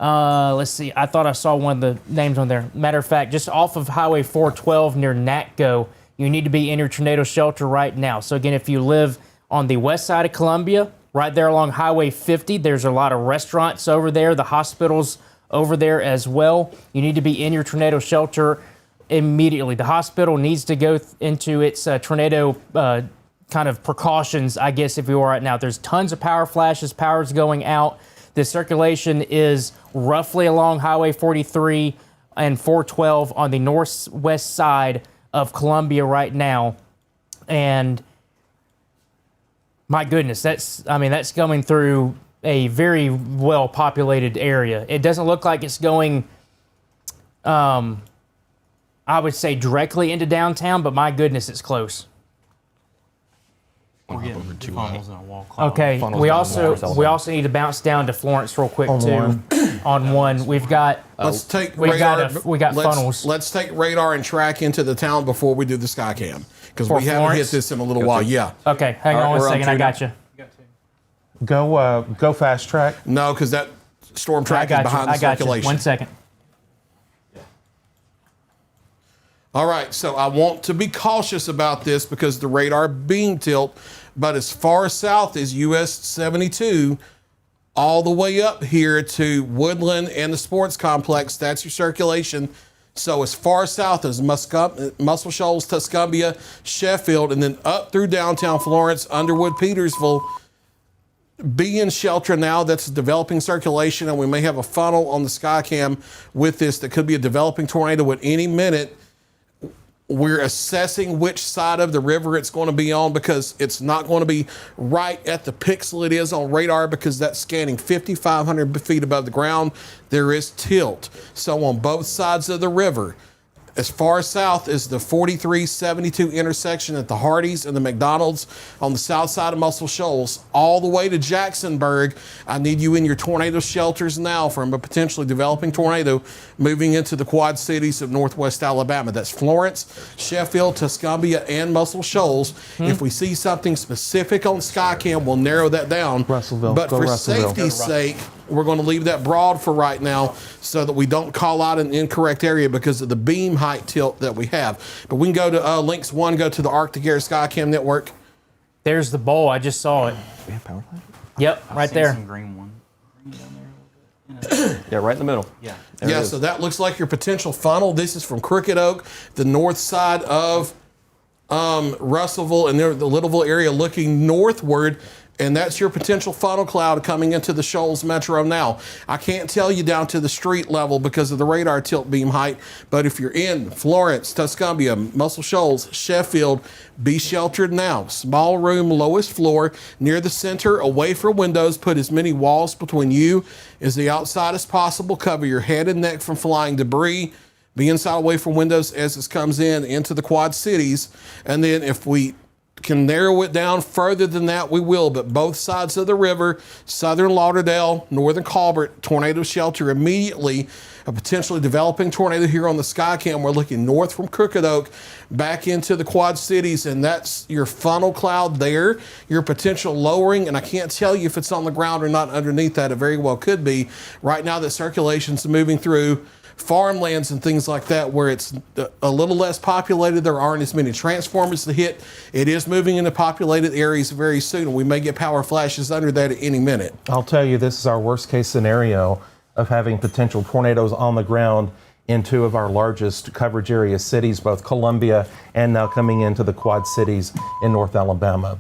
Let's see. I thought I saw one of the names on there. Matter of fact, just off of Highway 412 near Natco, you need to be in your tornado shelter right now. So again, if you live on the west side of Columbia, right there along Highway 50, there's a lot of restaurants over there, the hospitals over there as well. You need to be in your tornado shelter immediately. The hospital needs to go into its tornado kind of precautions, I guess, if you are right now. There's tons of power flashes, power's going out. The circulation is roughly along Highway 43 and 412 on the northwest side of Columbia right now. And my goodness, that's coming through a very well populated area. It doesn't look like it's going, I would say, directly into downtown, but my goodness, it's close. We're getting funnels in a wall cloud. Okay, Funnels we down also North we also need to bounce down to Florence real quick too. On one, we've got Let's take we radar. got let's- funnels. Let's take radar and track into the town before we do the Skycam because For we haven't hit Florence? this in a little while. Yeah. Okay, hang All right, on one we're on second. I two got you. Go fast track. No, because that storm I track is got you. behind the I got you. circulation. 1 second. All right, so I want to be cautious about this because the radar beam tilt, but as far south as US 72, all the way up here to Woodland and the sports complex, that's your circulation. So as far south as Muscle Shoals, Tuscumbia, Sheffield, and then up through downtown Florence, Underwood, Petersville, be in shelter now. That's developing circulation, and we may have a funnel on the Skycam with this that could be a developing tornado at any minute. We're assessing which side of the river it's going to be on because it's not going to be right at the pixel it is on radar because that's scanning 5,500 feet above the ground. There is tilt. So on both sides of the river, as far south as the 4372 intersection at the Hardee's and the McDonald's on the south side of Muscle Shoals, all the way to Jacksonburg, I need you in your tornado shelters now from a potentially developing tornado moving into the Quad Cities of Northwest Alabama. That's Florence, Sheffield, Tuscumbia, and Muscle Shoals. If we see something specific on Skycam, we'll narrow that down. Russellville. But Go for Russellville. safety's sake, we're going to leave that broad for right now so that we don't call out an incorrect area because of the beam height tilt that we have. But we can go to Links 1, go to the Arctic Air Skycam network. There's the bowl. I just saw it. We have power line? Yep, right Seen there. Some green one. Green down there. Yeah, right in the middle. Yeah. There it Yeah, is. so that looks like your potential funnel. This is from Crooked Oak, the north side of Russellville and the Littleville area looking northward. And that's your potential funnel cloud coming into the Shoals Metro now. I can't tell you down to the street level because of the radar tilt beam height, but if you're in Florence, Tuscumbia, Muscle Shoals, Sheffield, be sheltered now. Small room, lowest floor, near the center, away from windows. Put as many walls between you as the outside as possible. Cover your head and neck from flying debris. Be inside away from windows as this comes in into the Quad Cities. And then if we can narrow it down further than that, we will. But both sides of the river, southern Lauderdale, northern Colbert, tornado shelter immediately. A potentially developing tornado here on the Skycam. We're looking north from Crooked Oak back into the Quad Cities, and that's your funnel cloud there. Your potential lowering, and I can't tell you if it's on the ground or not underneath that. It very well could be. Right now, the circulation's moving through farmlands and things like that where it's a little less populated. There aren't as many transformers to hit. It is moving into populated areas very soon, and we may get power flashes under that at any minute. I'll tell you, this is our worst case scenario of having potential tornadoes on the ground in two of our largest coverage area cities, both Columbia and now coming into the Quad Cities in North Alabama.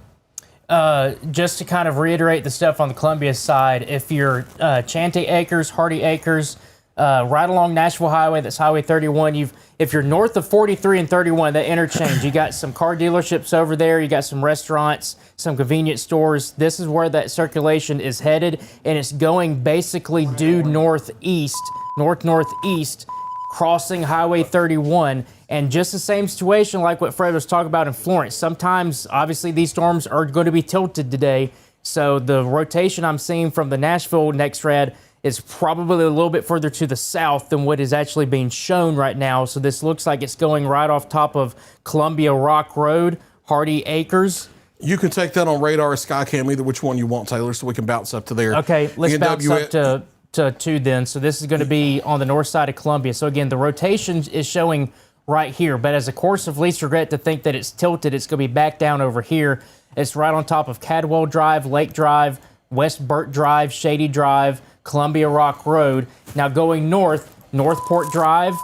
Just to kind of reiterate the stuff on the Columbia side, if you're Chantay Acres, Hardy Acres, right along Nashville Highway, that's Highway 31. If you're north of 43 and 31, that interchange, you got some car dealerships over there, you got some restaurants, some convenience stores. This is where that circulation is headed, and it's going basically due northeast, northeast, crossing Highway 31. And just the same situation like what Fred was talking about in Florence. Sometimes, obviously, these storms are going to be tilted today. So the rotation I'm seeing from the Nashville NextRad is probably a little bit further to the south than what is actually being shown right now. So this looks like it's going right off top of Columbia Rock Road, Hardy Acres. You can take that on radar or Skycam, either which one you want, Taylor, so we can bounce up to there. Okay, let's bounce NWS up to 2 then. So this is going to be on the north side of Columbia. So again, the rotation is showing right here, but as a course of least regret to think that it's tilted, it's going to be back down over here. It's right on top of Cadwell Drive, Lake Drive, West Burt Drive, Shady Drive, Columbia Rock Road. Now going north, Northport Drive,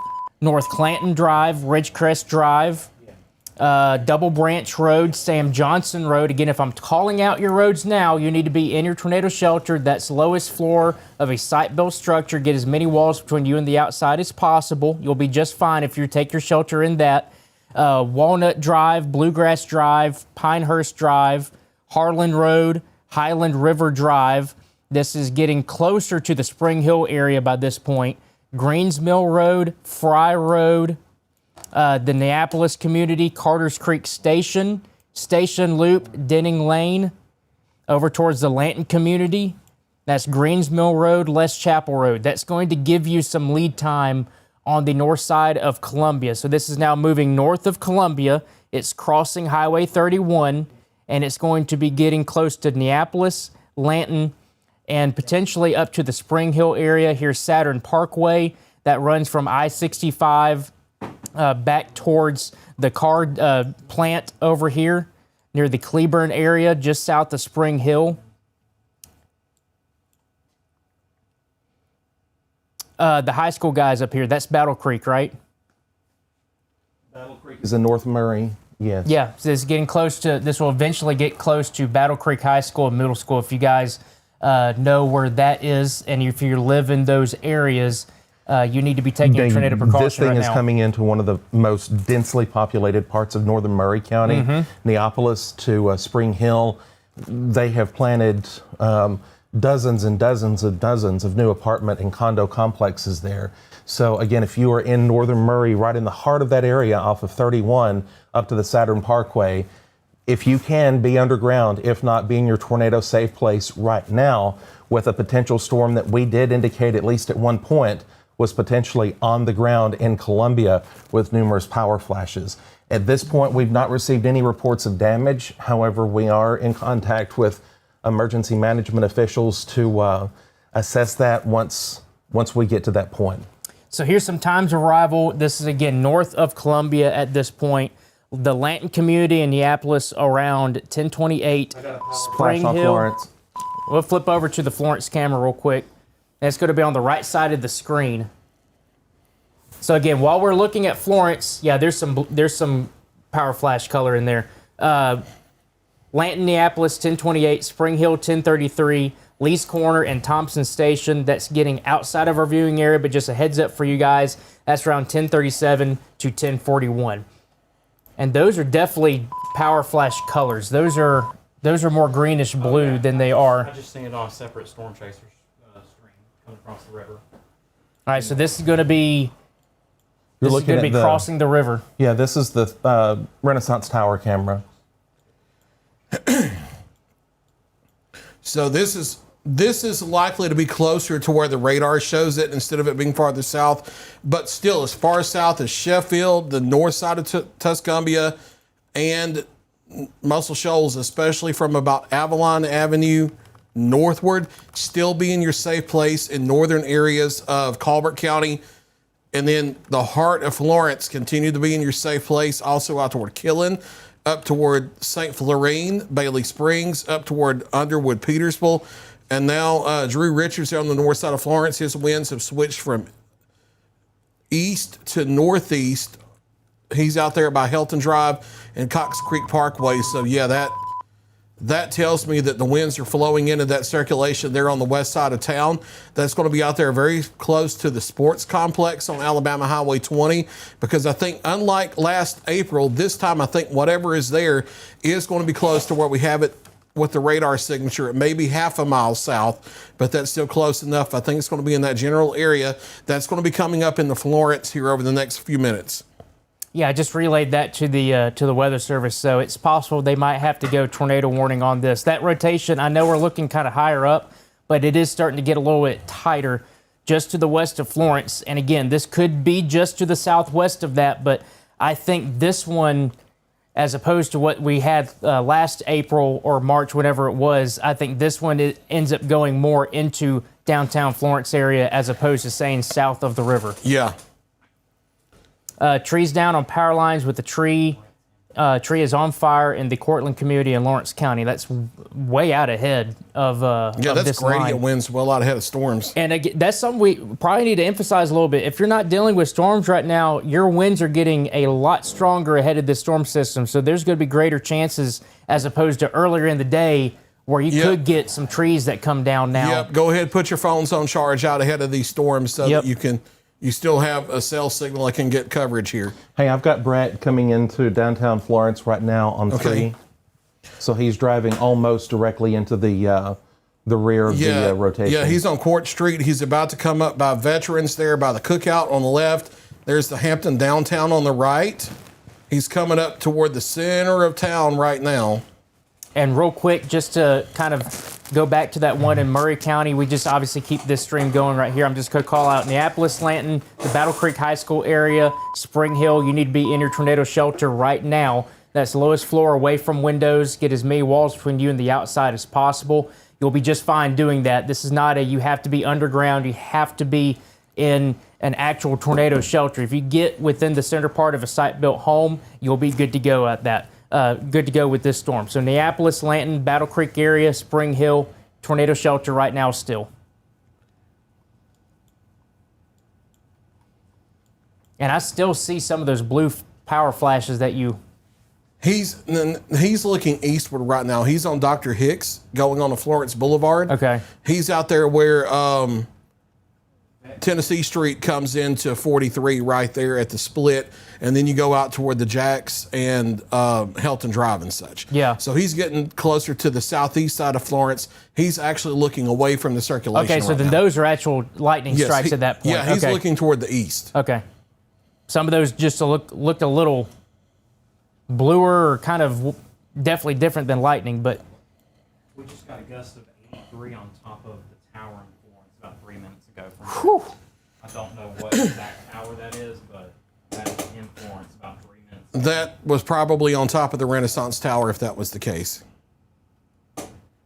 North Clanton Drive, Ridgecrest Drive, Double Branch Road, Sam Johnson Road. Again, if I'm calling out your roads now, you need to be in your tornado shelter. That's lowest floor of a site-built structure. Get as many walls between you and the outside as possible. You'll be just fine if you take your shelter in that. Walnut Drive, Bluegrass Drive, Pinehurst Drive, Harlan Road, Highland River Drive. This is getting closer to the Spring Hill area by this point. Greens Mill Road, Fry Road, the Neapolis community, Carters Creek Station, Station Loop, Denning Lane, over towards the Lanton community. That's Greens Mill Road, Les Chapel Road. That's going to give you some lead time on the north side of Columbia. So this is now moving north of Columbia. It's crossing Highway 31, and it's going to be getting close to Neapolis, Lanton, and potentially up to the Spring Hill area. Here's Saturn Parkway that runs from I-65 back towards the car plant over here near the Cleburne area, just south of Spring Hill. The high school guys up here, that's Battle Creek, right? Battle Creek is in North Murray, yes. Yeah, so this is getting close to, this will eventually get close to Battle Creek High School and Middle School. If you guys know where that is, and if you live in those areas, you need to be taking a tornado precaution This thing right is now. coming into one of the most densely populated parts of northern Murray County, Neapolis to Spring Hill. They have planted dozens and dozens of new apartment and condo complexes there. So again, if you are in northern Murray, right in the heart of that area off of 31 up to the Saturn Parkway, if you can be underground, if not be in your tornado safe place right now, with a potential storm that we did indicate at least at one point was potentially on the ground in Columbia with numerous power flashes. At this point, we've not received any reports of damage. However, we are in contact with emergency management officials to assess that once we get to that point. So here's some times of arrival. This is again north of Columbia at this point. The Lanton community in Neapolis around 1028. Spring Flash on Hill. Florence. We'll flip over to the Florence camera real quick. And it's going to be on the right side of the screen. So again, while we're looking at Florence, yeah, there's some power flash color in there. Lanton, Neapolis, 1028, Spring Hill, 1033, Lee's Corner, and Thompson Station. That's getting outside of our viewing area, but just a heads up for you guys. That's around 1037 to 1041. And those are definitely power flash colors. Those are more greenish blue than they are. I just seen it on a separate Storm Chasers stream coming across the river. All right, so this is going to be crossing the river. Yeah, this is the Renaissance Tower camera. So this is likely to be closer to where the radar shows it instead of it being farther south, but still as far south as Sheffield, the north side of Tuscumbia, and Muscle Shoals, especially from about Avalon Avenue northward, still be in your safe place in northern areas of Colbert County. And then the heart of Florence continue to be in your safe place, also out toward Killen, up toward St. Florine, Bailey Springs, up toward Underwood, Petersville. And now Drew Richards here on the north side of Florence, his winds have switched from east to northeast. He's out there by Helton Drive and Cox Creek Parkway. So yeah, that tells me that the winds are flowing into that circulation there on the west side of town. That's going to be out there very close to the sports complex on Alabama Highway 20, because I think unlike last April, this time I think whatever is there is going to be close to where we have it with the radar signature. It may be half a mile south, but that's still close enough. I think it's going to be in that general area. That's going to be coming up in the Florence here over the next few minutes. Yeah, I just relayed that to the Weather Service, so it's possible they might have to go tornado warning on this. That rotation, I know we're looking kind of higher up, but it is starting to get a little bit tighter just to the west of Florence. And again, this could be just to the southwest of that, but I think this one, as opposed to what we had last April or March, whatever it was, I think this one ends up going more into downtown Florence area as opposed to saying south of the river. Yeah. Trees down on power lines with the tree. Tree is on fire in the Cortland community in Lawrence County. That's way out ahead of that's this gradient line. winds well out ahead of storms. And again, that's something we probably need to emphasize a little bit. If you're not dealing with storms right now, your winds are getting a lot stronger ahead of this storm system. So there's going to be greater chances as opposed to earlier in the day where you could get some trees that come down now. Yep. Go ahead, put your phones on charge out ahead of these storms so that you still have a cell signal that can get coverage here. Hey, I've got Brett coming into downtown Florence right now on 3. So he's driving almost directly into the the rear of the rotation. Yeah, he's on Court Street. He's about to come up by Veterans there, by the Cookout on the left. There's the Hampton downtown on the right. He's coming up toward the center of town right now. And real quick, just to kind of go back to that one in Murray County, we just obviously keep this stream going right here. I'm just going to call out Neapolis, Lanton, the Battle Creek High School area, Spring Hill. You need to be in your tornado shelter right now. That's lowest floor, away from windows. Get as many walls between you and the outside as possible. You'll be just fine doing that. This is not you have to be underground. You have to be in an actual tornado shelter. If you get within the center part of a site-built home, you'll be good to go at that. Good to go with this storm. So Neapolis, Lanton, Battle Creek area, Spring Hill, tornado shelter right now still. And I still see some of those blue power flashes that you... He's looking eastward right now. He's on Dr. Hicks going on to Florence Boulevard. Okay. He's out there where Tennessee Street comes into 43 right there at the split, and then you go out toward the Jacks and Helton Drive and such. Yeah. So he's getting closer to the southeast side of Florence. He's actually looking away from the circulation. Okay, so right then now. those are actual lightning Yes, strikes at that point. Yeah, he's okay. looking toward the east. Okay. Some of those just looked a little bluer, or kind of definitely different than lightning, but... We just got a gust of 83 on top of the tower in Florence about 3 minutes ago. I don't know what exact tower that is, but that is in Florence about 3 minutes ago. That was probably on top of the Renaissance Tower if that was the case.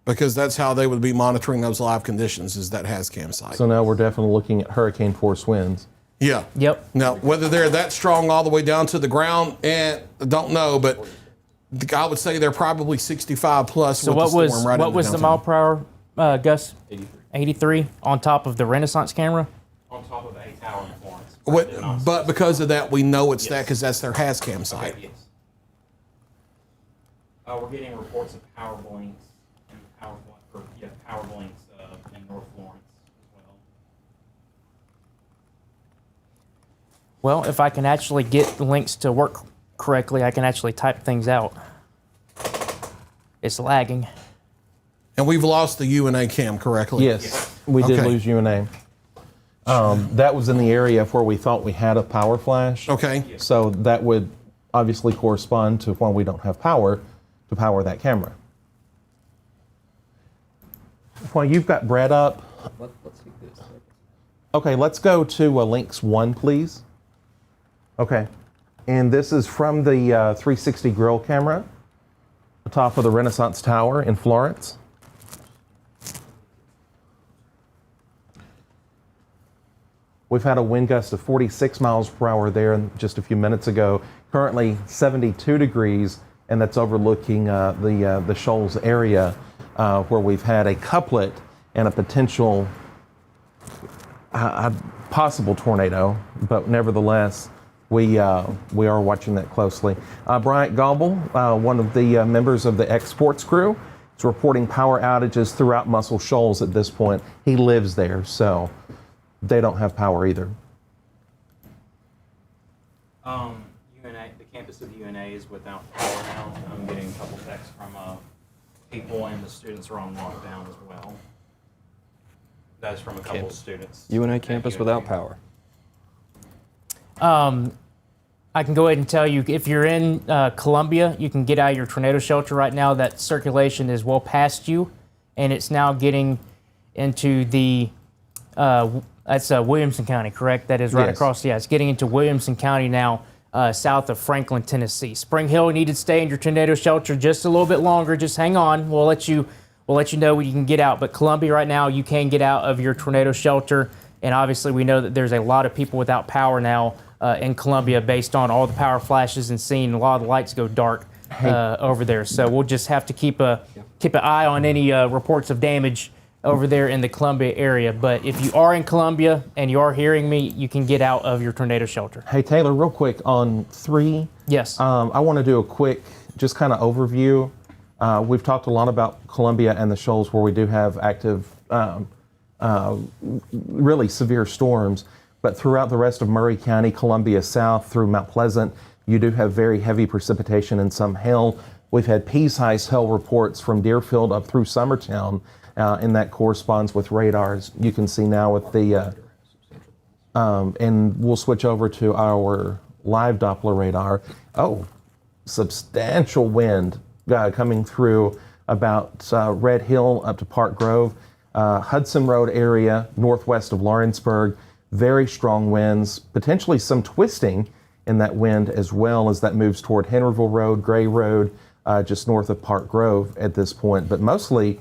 Because that's how they would be monitoring those live conditions, is that HazCam site. So now we're definitely looking at hurricane force winds. Yeah. Yep. Now, whether they're that strong all the way down to the ground, I don't know, but I would say they're probably 65 plus So with what the was storm right what into was the downtown. mile per hour, Gus? 83 on top of the Renaissance camera? On top of a tower in Florence. But because of that, we know it's that because that's their HazCam site. Okay, yes. We're getting reports of power blinks and power blinks in North Florence as well. Well, if I can actually get the links to work correctly, I can actually type things out. It's lagging. And we've lost the UNA cam correctly. Yes, we did Okay. lose UNA. That was in the area where we thought we had a power flash. Okay. So that would obviously correspond to when we don't have power to power that camera. While you've got Brett up, okay, let's go to links 1, please. Okay, and this is from the 360 grill camera, the top of the Renaissance Tower in Florence. We've had a wind gust of 46 miles per hour there just a few minutes ago. Currently 72 degrees, and that's overlooking the Shoals area where we've had a couplet and a potential possible tornado, but nevertheless, we are watching that closely. Bryant Gobble, one of the members of the Exports crew, is reporting power outages throughout Muscle Shoals at this point. He lives there, so they don't have power either. UNA, the campus of UNA is without power now. I'm getting a couple texts from people, and the students are on lockdown as well. That's from a couple of students. UNA campus without power. I can go ahead and tell you, if you're in Columbia, you can get out of your tornado shelter right now. That circulation is well past you, and it's now getting into the, that's Williamson County, correct? That is right Yes. across, yeah, it's getting into Williamson County now, south of Franklin, Tennessee. Spring Hill, you need to stay in your tornado shelter just a little bit longer. Just hang on. We'll let you know when you can get out. But Columbia right now, you can get out of your tornado shelter. And obviously, we know that there's a lot of people without power now in Columbia based on all the power flashes and seeing a lot of the lights go dark over there. So we'll just have to keep an eye on any reports of damage over there in the Columbia area. But if you are in Columbia and you are hearing me, you can get out of your tornado shelter. Hey, Taylor, real quick on 3. Yes. I want to do a quick, just kind of overview. We've talked a lot about Columbia and the Shoals where we do have active, really severe storms. But throughout the rest of Murray County, Columbia South through Mount Pleasant, you do have very heavy precipitation and some hail. We've had Peace-Heights hail reports from Deerfield up through Summertown and that corresponds with radars. You can see now with the, and we'll switch over to our live Doppler radar. Oh, substantial wind coming through about Red Hill up to Park Grove, Hudson Road area, northwest of Lawrenceburg. Very strong winds, potentially some twisting in that wind as well as that moves toward Henryville Road, Gray Road, just north of Park Grove at this point, but mostly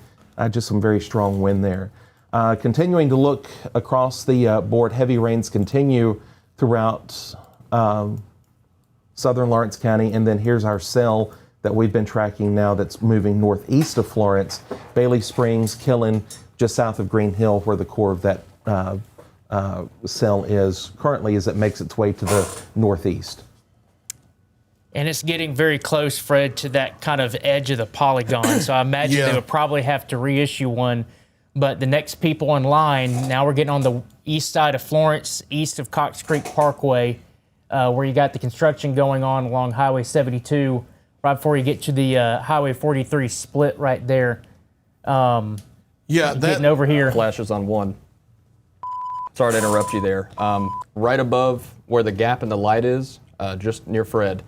just some very strong wind there. Continuing to look across the board, heavy rains continue throughout southern Lawrence County, and then here's our cell that we've been tracking now that's moving northeast of Florence, Bailey Springs, Killen, just south of Green Hill, where the core of that cell is currently as it makes its way to the northeast. And it's getting very close, Fred, to that kind of edge of the polygon. So I imagine Yeah. they would probably have to reissue one. But the next people in line, now we're getting on the east side of Florence, east of Cox Creek Parkway, where you got the construction going on along Highway 72, right before you get to the Highway 43 split right there. Yeah, Getting that over here. Flashes on one. Sorry to interrupt you there. Right above where the gap in the light is, just near Fred,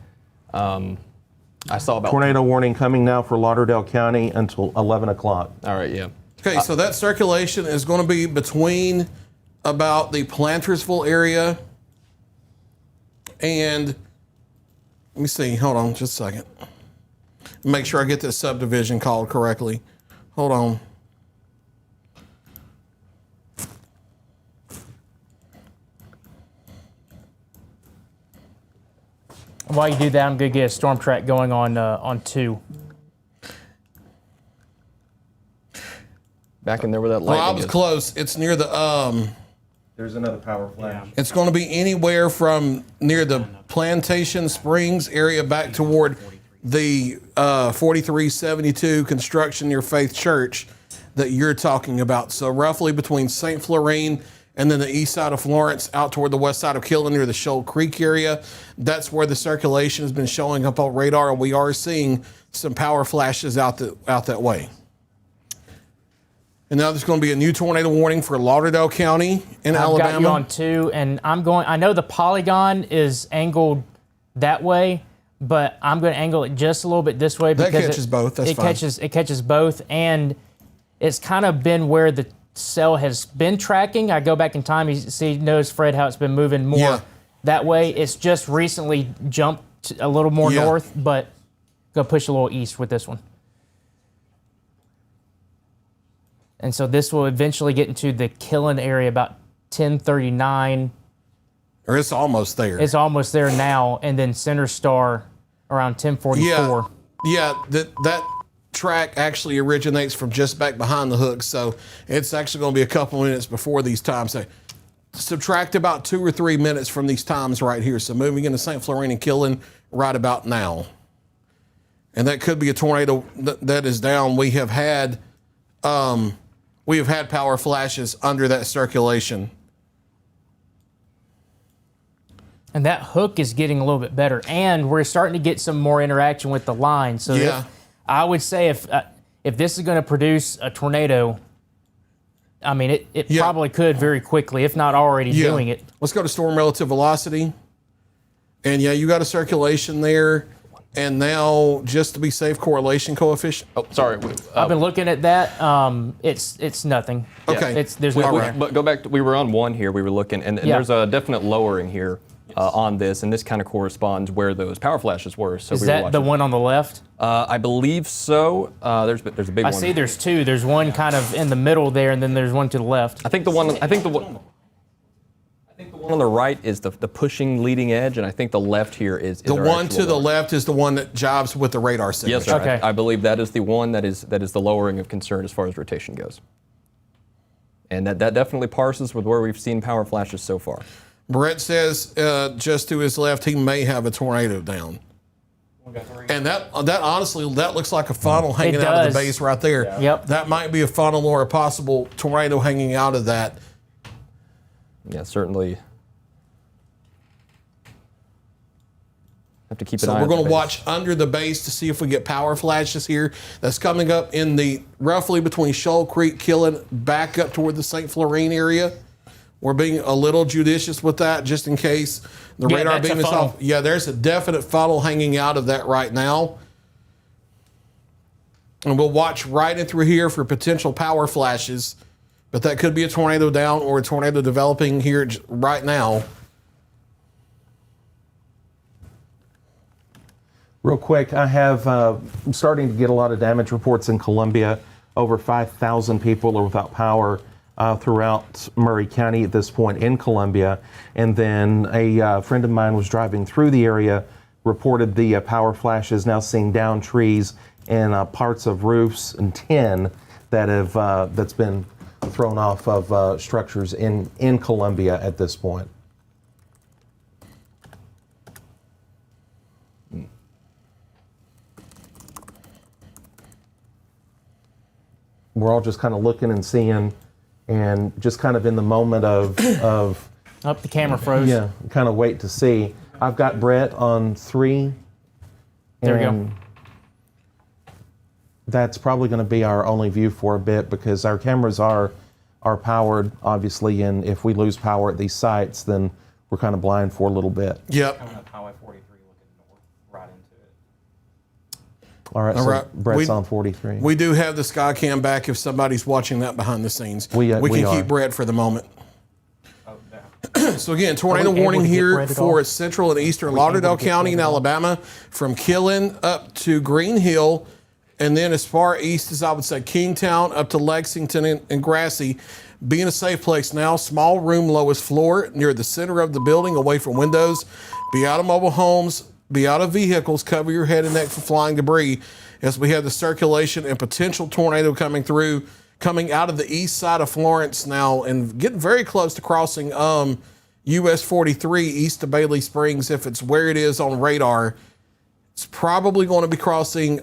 I saw about. Tornado warning coming now for Lauderdale County until 11 o'clock. All right, yeah. Okay, so that circulation is going to be between about the Plantersville area and, let me see, hold on just a second. Make sure I get this subdivision called correctly. Hold on. While you do that, I'm going to get a storm track going on 2. Back in there where that Well, I lightning was is. close. It's near the, There's another power flash. it's going to be anywhere from near the Plantation Springs area back toward the 4372 construction near Faith Church that you're talking about. So roughly between St. Florine and then the east side of Florence out toward the west side of Killen near the Shoal Creek area. That's where the circulation has been showing up on radar, and we are seeing some power flashes out that way. And now there's going to be a new tornado warning for Lauderdale County in I've Alabama. got you on 2, and I know the polygon is angled that way, but I'm going to angle it just a little bit this way That because catches both. That's it fine. catches both, and it's kind of been where the cell has been tracking. I go back in time, you notice, Fred, how it's been moving more Yeah. that way. It's just recently jumped a little more Yeah. north, but go push a little east with this one. And so this will eventually get into the Killen area about 1039. Or it's almost there. It's almost there now, and then Center Star around 1044. Yeah, that track actually originates from just back behind the hook, so it's actually going to be a couple minutes before these times. So subtract about 2 or 3 minutes from these times right here. So moving into St. Florine and Killen right about now. And that could be a tornado that is down. We have had power flashes under that circulation. And that hook is getting a little bit better, and we're starting to get some more interaction with the line. So Yeah. I would say if this is going to produce a tornado, I mean, it Yeah. probably could very quickly, if not already doing it. Let's go to storm relative velocity. And yeah, you got a circulation there. And now, just to be safe, correlation coefficient. Oh, sorry. I've been looking at that. It's nothing. Okay. There's no All right. But go back. We were on 1 here. We were looking, and Yeah. there's a definite lowering here on this, and this kind of corresponds where those power flashes were. So Is we were that the watching. one on the left? I believe so. There's a big I one. see there's 2. There's one kind of in the middle there, and then there's one to the left. I think the one on the right is the pushing leading edge, and I think the left here is The our one actual to the lower. left is the one that jobs with the radar Yes, signature. sir. Okay. I believe that is the one that is the lowering of concern as far as rotation goes. And that definitely parses with where we've seen power flashes so far. Brett says just to his left, he may have a tornado down. And that honestly, that looks like a funnel hanging out of does. the base right there. Yep. That might be a funnel or a possible tornado hanging out of that. Yeah, certainly. Have to keep an So eye we're on the going to base. watch under the base to see if we get power flashes here. That's coming up in the roughly between Shoal Creek, Killen, back up toward the St. Florine area. We're being a little judicious with that just in case the Yeah, radar that's a beam is funnel. off. Yeah, there's a definite funnel hanging out of that right now. And we'll watch right in through here for potential power flashes. But that could be a tornado down or a tornado developing here right now. Real quick, I'm starting to get a lot of damage reports in Columbia. Over 5,000 people are without power throughout Murray County at this point in Columbia. And then a friend of mine was driving through the area, reported the power flashes, now seeing down trees and parts of roofs and tin that have that's been thrown off of structures in Columbia at this point. We're all just kind of looking and seeing, and just kind of in the moment of Up the camera froze. yeah, kind of wait to see. I've got Brett on 3. There we go. and That's probably going to be our only view for a bit because our cameras are powered, obviously, and if we lose power at these sites, then we're kind of blind for a little bit. Yep. Coming up Highway 43, looking north, right into it. All right, All so right. Brett's We- on 43. We do have the Skycam back if somebody's watching that behind the scenes. We can are. keep Brett for the moment. Oh, down. So again, tornado Are we able warning to get here Brett at for all? central and eastern able Lauderdale to get County in Brett at all? Alabama, from Killen up to Green Hill, and then as far east as I would say Kingtown up to Lexington and Grassy. Being a safe place now. Small room, lowest floor, near the center of the building, away from windows. Be out of mobile homes. Be out of vehicles. Cover your head and neck from flying debris, as we have the circulation and potential tornado coming through, coming out of the east side of Florence now, and getting very close to crossing US 43 east of Bailey Springs. If it's where it is on radar, it's probably going to be crossing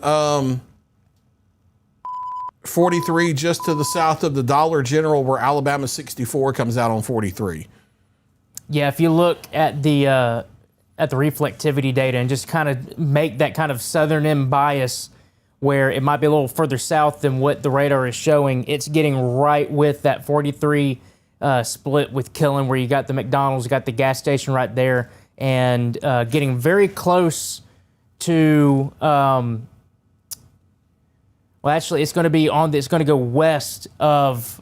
43 just to the south of the Dollar General, where Alabama 64 comes out on 43. Yeah, if you look at the reflectivity data and just kind of make that kind of southern end bias where it might be a little further south than what the radar is showing, it's getting right with that 43 split with Killen, where you got the McDonald's, you got the gas station right there, and getting very close to. Well, actually, it's going to be it's going to go west of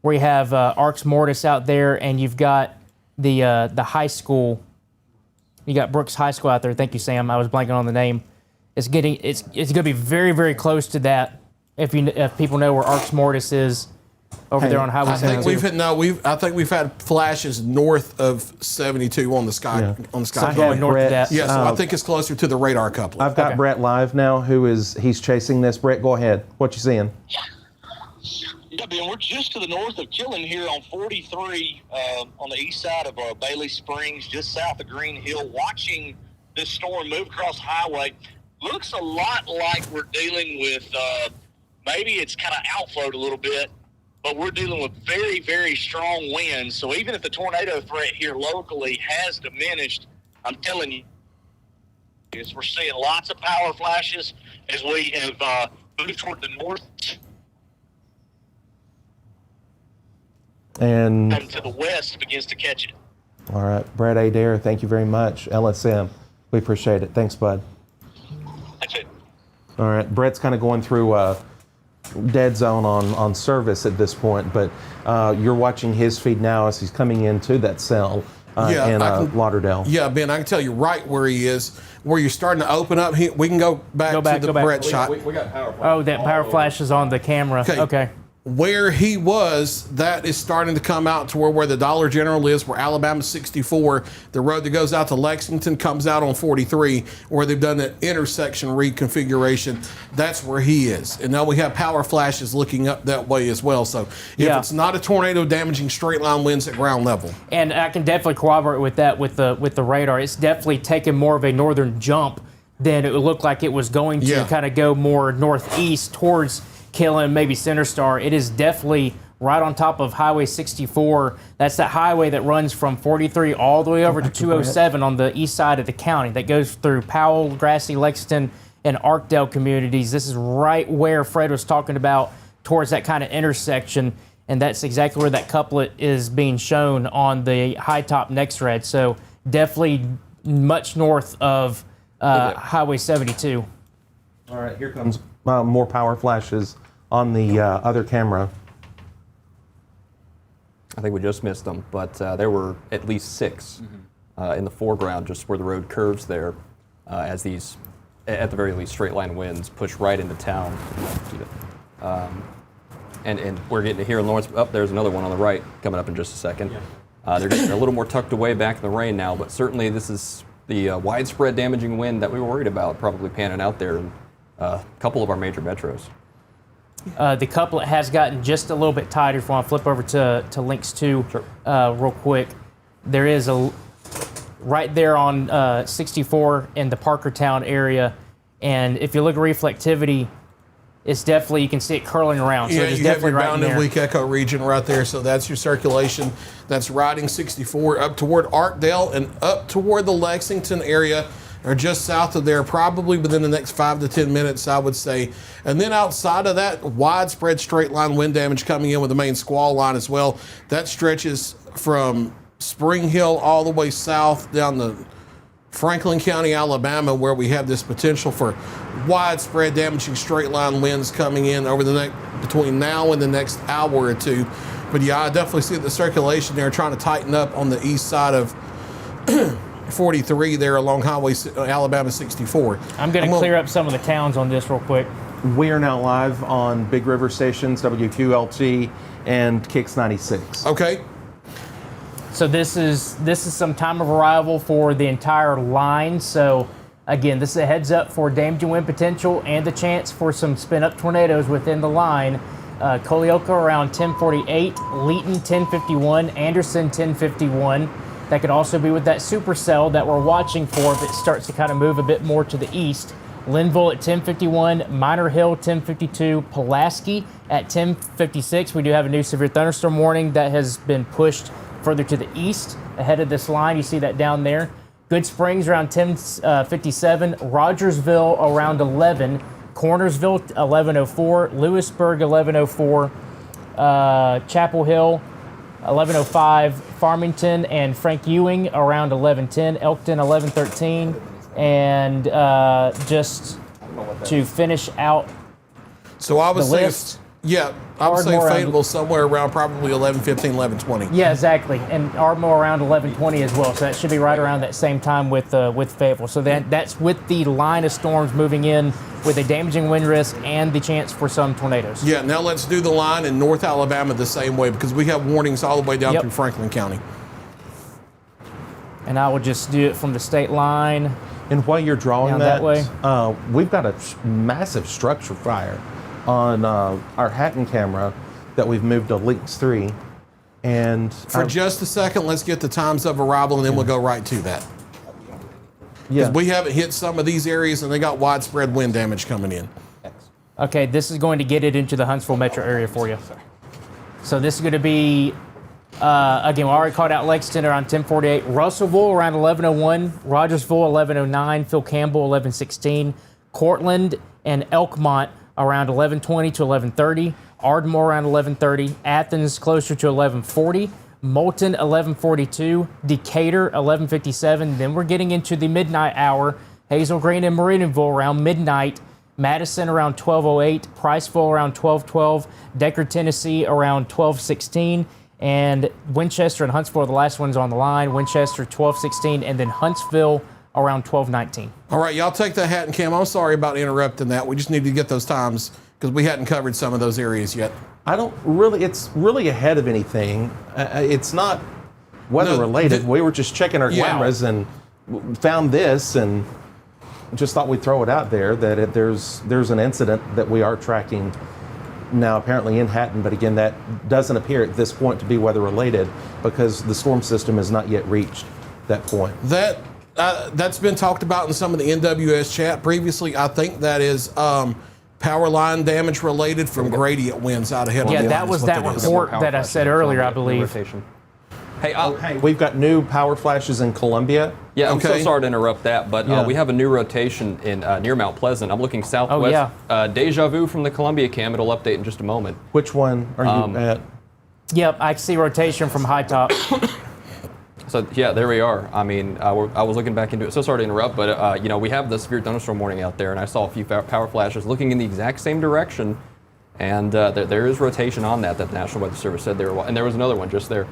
where you have Arx Mortis out there, and you've got the high school. You got Brooks High School out there. Thank you, Sam. I was blanking on the name. It's going to be very, very close to that. If people know where Arx Mortis is, over there on Highway I think 72. I think we've had flashes north of 72 on the sky So going north of that. Yeah, so I think it's closer to the radar coupling. I've got Okay. Brett live now, he's chasing this. Brett, go ahead. What you seeing? Yeah, Ben, we're just to the north of Killen here on 43 on the east side of Bailey Springs, just south of Green Hill, watching this storm move across the highway. Looks a lot like we're dealing with, maybe it's kind of outflowed a little bit, but we're dealing with very, very strong winds. So even if the tornado threat here locally has diminished, I'm telling you, we're seeing lots of power flashes as we have moved toward the north. And And to the west begins to catch it. all right, Brett Adair, thank you very much. LSM, we appreciate it. Thanks, bud. That's it. All right, Brett's kind of going through dead zone on service at this point, but you're watching his feed now as he's coming into that cell in Lauderdale. Yeah, Ben, I can tell you right where he is, where you're starting to open up. We can go back to the go back. Brett shot. We got power. Oh, that power flash is on the camera. Okay. Where he was, that is starting to come out to where the Dollar General is, where Alabama 64, the road that goes out to Lexington comes out on 43, where they've done an intersection reconfiguration. That's where he is. And now we have power flashes looking up that way as well. So if it's not a tornado damaging straight line winds at ground level. And I can definitely corroborate with that with the radar. It's definitely taken more of a northern jump than it would look like it was going to kind of go more northeast towards Killen, maybe Center Star. It is definitely right on top of Highway 64. That's that highway that runs from 43 all the way over to 207 on the east side of the county. That goes through Powell, Grassy, Lexington, and Arkdale communities. This is right where Fred was talking about, towards that kind of intersection, and that's exactly where that couplet is being shown on the high top next red. So definitely much north of Highway 72. All right, here comes more power flashes on the other camera. I think we just missed them, but there were at least 6 in the foreground, just where the road curves there, as these, at the very least, straight line winds push right into town. And we're getting to here in Lawrence. Oh, there's another one on the right coming up in just a second. They're just a little more tucked away back in the rain now, but certainly this is the widespread damaging wind that we were worried about probably panning out there in a couple of our major metros. The couplet has gotten just a little bit tighter. If I want to flip over to links 2 real quick. There is a right there on 64 in the Parkertown area, and if you look at reflectivity, it's definitely, you can see it curling around. So Yeah, it's you have definitely your right in bounded there. weak echo region right there. So that's your circulation. That's riding 64 up toward Arkdale and up toward the Lexington area, or just south of there, probably within the next 5 to 10 minutes, I would say. And then outside of that, widespread straight line wind damage coming in with the main squall line as well. That stretches from Spring Hill all the way south down to Franklin County, Alabama, where we have this potential for widespread damaging straight line winds coming in over the next, between now and the next hour or two. But yeah, I definitely see the circulation there trying to tighten up on the east side of 43 there along Highway Alabama 64. I'm going to clear up some of the towns on this real quick. We are now live on Big River stations, WQLT and Kicks 96. Okay. So this is some time of arrival for the entire line. So again, this is a heads up for damaging wind potential and the chance for some spin up tornadoes within the line. Colioca around 1048, Leeton 1051, Anderson 1051. That could also be with that supercell that we're watching for if it starts to kind of move a bit more to the east. Linville at 1051, Minor Hill 1052, Pulaski at 1056. We do have a new severe thunderstorm warning that has been pushed further to the east ahead of this line. You see that down there. Good Springs around 1057, Rogersville around 11, Cornersville 1104, Lewisburg 1104, Chapel Hill 1105, Farmington and Frank Ewing around 1110, Elkton 1113, and just to finish out So I would the say, list. yeah, I would say Ardmore around- Fayetteville somewhere around probably 11:15, 11:20. Yeah, exactly. And Ardmore around 11:20 as well. So that should be right around that same time with Fayetteville. So that's with the line of storms moving in with a damaging wind risk and the chance for some tornadoes. Yeah, now let's do the line in North Alabama the same way because we have warnings all the way down Yep. through Franklin County. And I will just do it from the state line. And while you're drawing Down that way. we've got a massive structure fire on our Hatton camera that we've moved to Links 3. And For just a second, let's get the times of arrival and then we'll go right to that. yeah, We haven't hit some of these areas and they got widespread wind damage coming in. Okay, this is going to get it into the Huntsville metro area for you. So this is going to be, again, we already called out Lexington around 1048, Russellville around 1101, Rogersville 1109, Phil Campbell 1116, Cortland and Elkmont around 1120 to 1130, Ardmore around 1130, Athens closer to 1140, Moulton 1142, Decatur 1157. Then we're getting into the midnight hour. Hazel Green and Meridianville around midnight. Madison around 1208, Priceville around 1212, Deckard, Tennessee around 1216, and Winchester and Huntsville are the last ones on the line. Winchester 1216, and then Huntsville around 1219. All right, y'all take that hat and cam. I'm sorry about interrupting that. We just need to get those times because we hadn't covered some of those areas yet. I don't really, it's really ahead of anything. It's not weather related. We were just checking our Yeah. cameras and found this and just thought we'd throw it out there that there's an incident that we are tracking now apparently in Hatton, but again, that doesn't appear at this point to be weather related because the storm system has not yet reached that point. That's been talked about in some of the NWS chat previously. I think that is power line damage related from gradient winds out ahead. Yeah, of the that line was is what that that is. report that I said earlier, I believe. Rotation. Hey, Hey, we've got new power flashes in Columbia. yeah, I'm so Okay. sorry to interrupt that, but Yeah. we have a new rotation in near Mount Pleasant. I'm looking southwest. yeah. Deja vu from the Columbia cam. It'll update in just a moment. Which one are you at? Yep, I see rotation from high top. So yeah, there we are. I mean, I was looking back into it. So sorry to interrupt, but we have the severe thunderstorm warning out there, and I saw a few power flashes looking in the exact same direction, and there is rotation on that the National Weather Service said there was, and there was another one just there.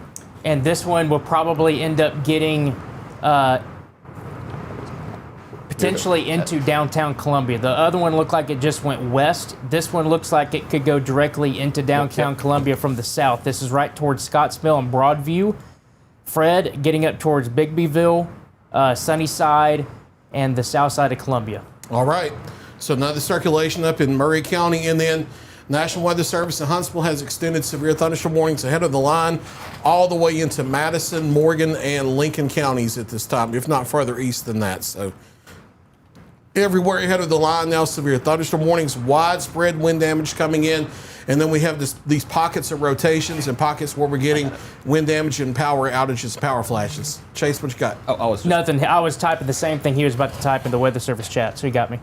And this one will probably end up getting potentially into downtown Columbia. The other one looked like it just went west. This one looks like it could go directly into downtown Columbia from the south. This is right towards Scottsville and Broadview. Fred getting up towards Bigbyville, Sunnyside, and the south side of Columbia. All right. So another circulation up in Murray County, and then National Weather Service in Huntsville has extended severe thunderstorm warnings ahead of the line all the way into Madison, Morgan, and Lincoln counties at this time, if not further east than that. So everywhere ahead of the line now, severe thunderstorm warnings, widespread wind damage coming in. And then we have these pockets of rotations and pockets where we're getting wind damage and power outages, power flashes. Chase, what you got? Oh, I was just, Nothing. I was typing the same thing he was about to type in the Weather Service chat, so he got me.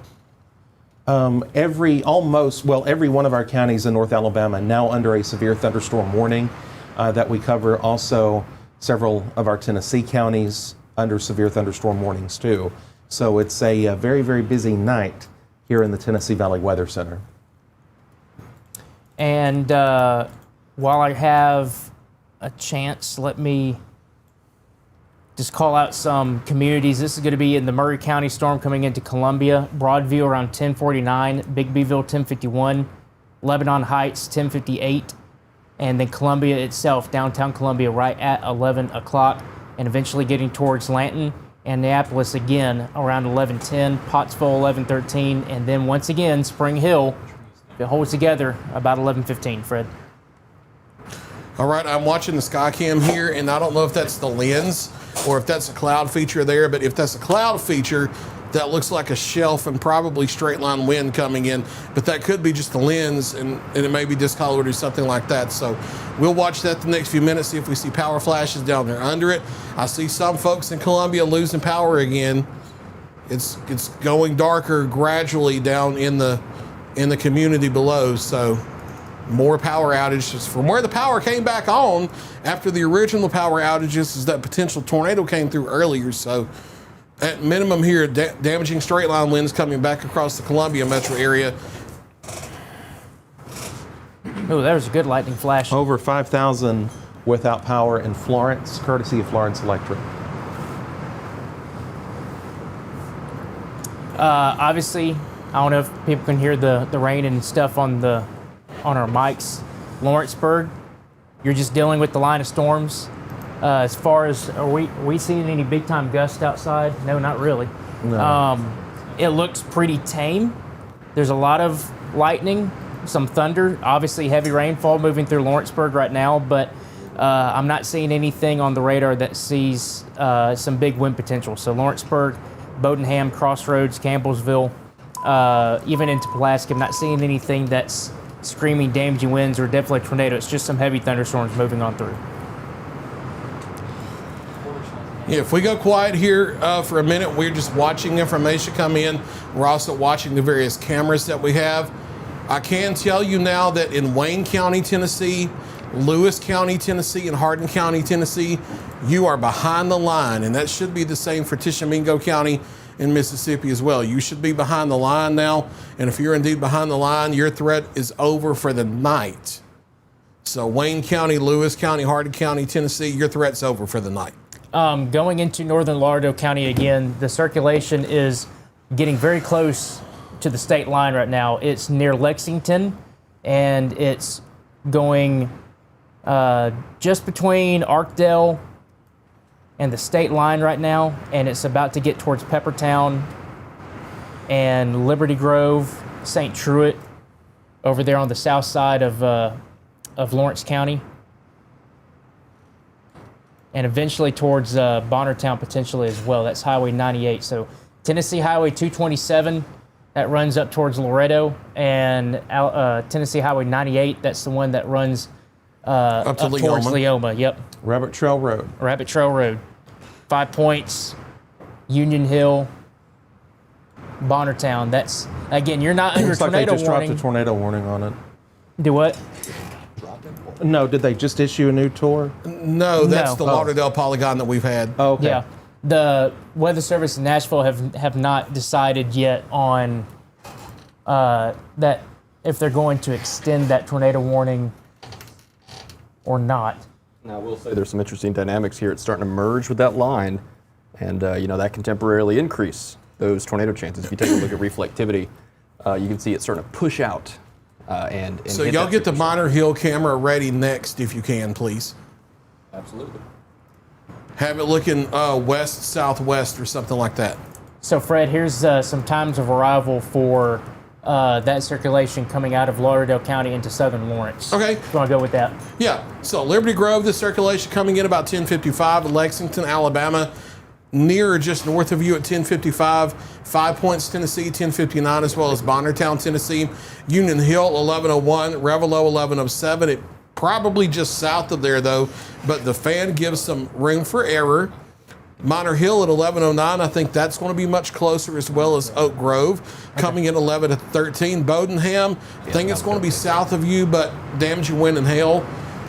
Every one of our counties in North Alabama now under a severe thunderstorm warning that we cover. Also, several of our Tennessee counties under severe thunderstorm warnings too. So it's a very, very busy night here in the Tennessee Valley Weather Center. And while I have a chance, let me just call out some communities. This is going to be in the Murray County storm coming into Columbia. Broadview around 10:49, Bigbyville 10:51, Lebanon Heights 10:58, and then Columbia itself, downtown Columbia, right at 11 o'clock, and eventually getting towards Lanton and Neapolis again around 11:10, Pottsville 11:13, and then once again Spring Hill. It holds together about 11:15, Fred. All right, I'm watching the sky cam here, and I don't know if that's the lens or if that's a cloud feature there, but if that's a cloud feature, that looks like a shelf and probably straight line wind coming in, but that could be just the lens, and it may be discolored or something like that. So we'll watch that the next few minutes, see if we see power flashes down there under it. I see some folks in Columbia losing power again. It's going darker gradually down in the community below, so more power outages. From where the power came back on after the original power outages is that potential tornado came through earlier, so at minimum here, damaging straight line winds coming back across the Columbia metro area. Oh, there's a good lightning flash. Over 5,000 without power in Florence, courtesy of Florence Electric. Obviously, I don't know if people can hear the rain and stuff on our mics. Lawrenceburg, you're just dealing with the line of storms. As far as are we seeing any big time gusts outside? No, not really. No. It looks pretty tame. There's a lot of lightning, some thunder, obviously heavy rainfall moving through Lawrenceburg right now, but I'm not seeing anything on the radar that sees some big wind potential. So Lawrenceburg, Bodenham, Crossroads, Campbellsville, even into Pulaski, I'm not seeing anything that's screaming damaging winds or definitely a tornado. It's just some heavy thunderstorms moving on through. Yeah, if we go quiet here for a minute, we're just watching information come in. We're also watching the various cameras that we have. I can tell you now that in Wayne County, Tennessee, Lewis County, Tennessee, and Hardin County, Tennessee, you are behind the line, and that should be the same for Tishomingo County in Mississippi as well. You should be behind the line now, and if you're indeed behind the line, your threat is over for the night. So Wayne County, Lewis County, Hardin County, Tennessee, your threat's over for the night. Going into northern Lauderdale County again, the circulation is getting very close to the state line right now. It's near Lexington, and it's going just between Arkdale and the state line right now, and it's about to get towards Peppertown and Liberty Grove, St. Truett, over there on the south side of Lawrence County, and eventually towards Bonnertown potentially as well. That's Highway 98. So Tennessee Highway 227 that runs up towards Laredo, and Tennessee Highway 98. That's the one that runs Up to towards Leoma. Leoma. Yep, Rabbit Trail Road. Rabbit Trail Road. 5 Points, Union Hill, Bonnertown. That's, again, you're not under Looks like they tornado just dropped warning. a tornado warning on it. Do what? No, did they just issue a new tour? No, that's No. the Lauderdale polygon that we've had. Oh, okay. Yeah, the Weather Service in Nashville have not decided yet on that if they're going to extend that tornado warning or not. Now, I will say there's some interesting dynamics here. It's starting to merge with that line, and that can temporarily increase those tornado chances. If you take a look at reflectivity, you can see it's starting to push out. And So hit y'all that get the 50%. Minor Hill camera ready next if you can, please. Absolutely. Have it looking west, southwest, or something like that. So, Fred, here's some times of arrival for that circulation coming out of Lauderdale County into southern Lawrence. Okay. You want to go with that? Yeah, so Liberty Grove, the circulation coming in about 10:55. Lexington, Alabama, near or just north of you at 10:55. 5 Points, Tennessee, 10:59, as well as Bonnertown, Tennessee. Union Hill, 11:01. Revelo, 11:07. It probably just south of there, though, but the fan gives some room for error. Minor Hill at 11:09. I think that's going to be much closer, as well as Oak Grove coming in 11:13. Bodenham, I think it's going to be south of you, but damaging wind and hail.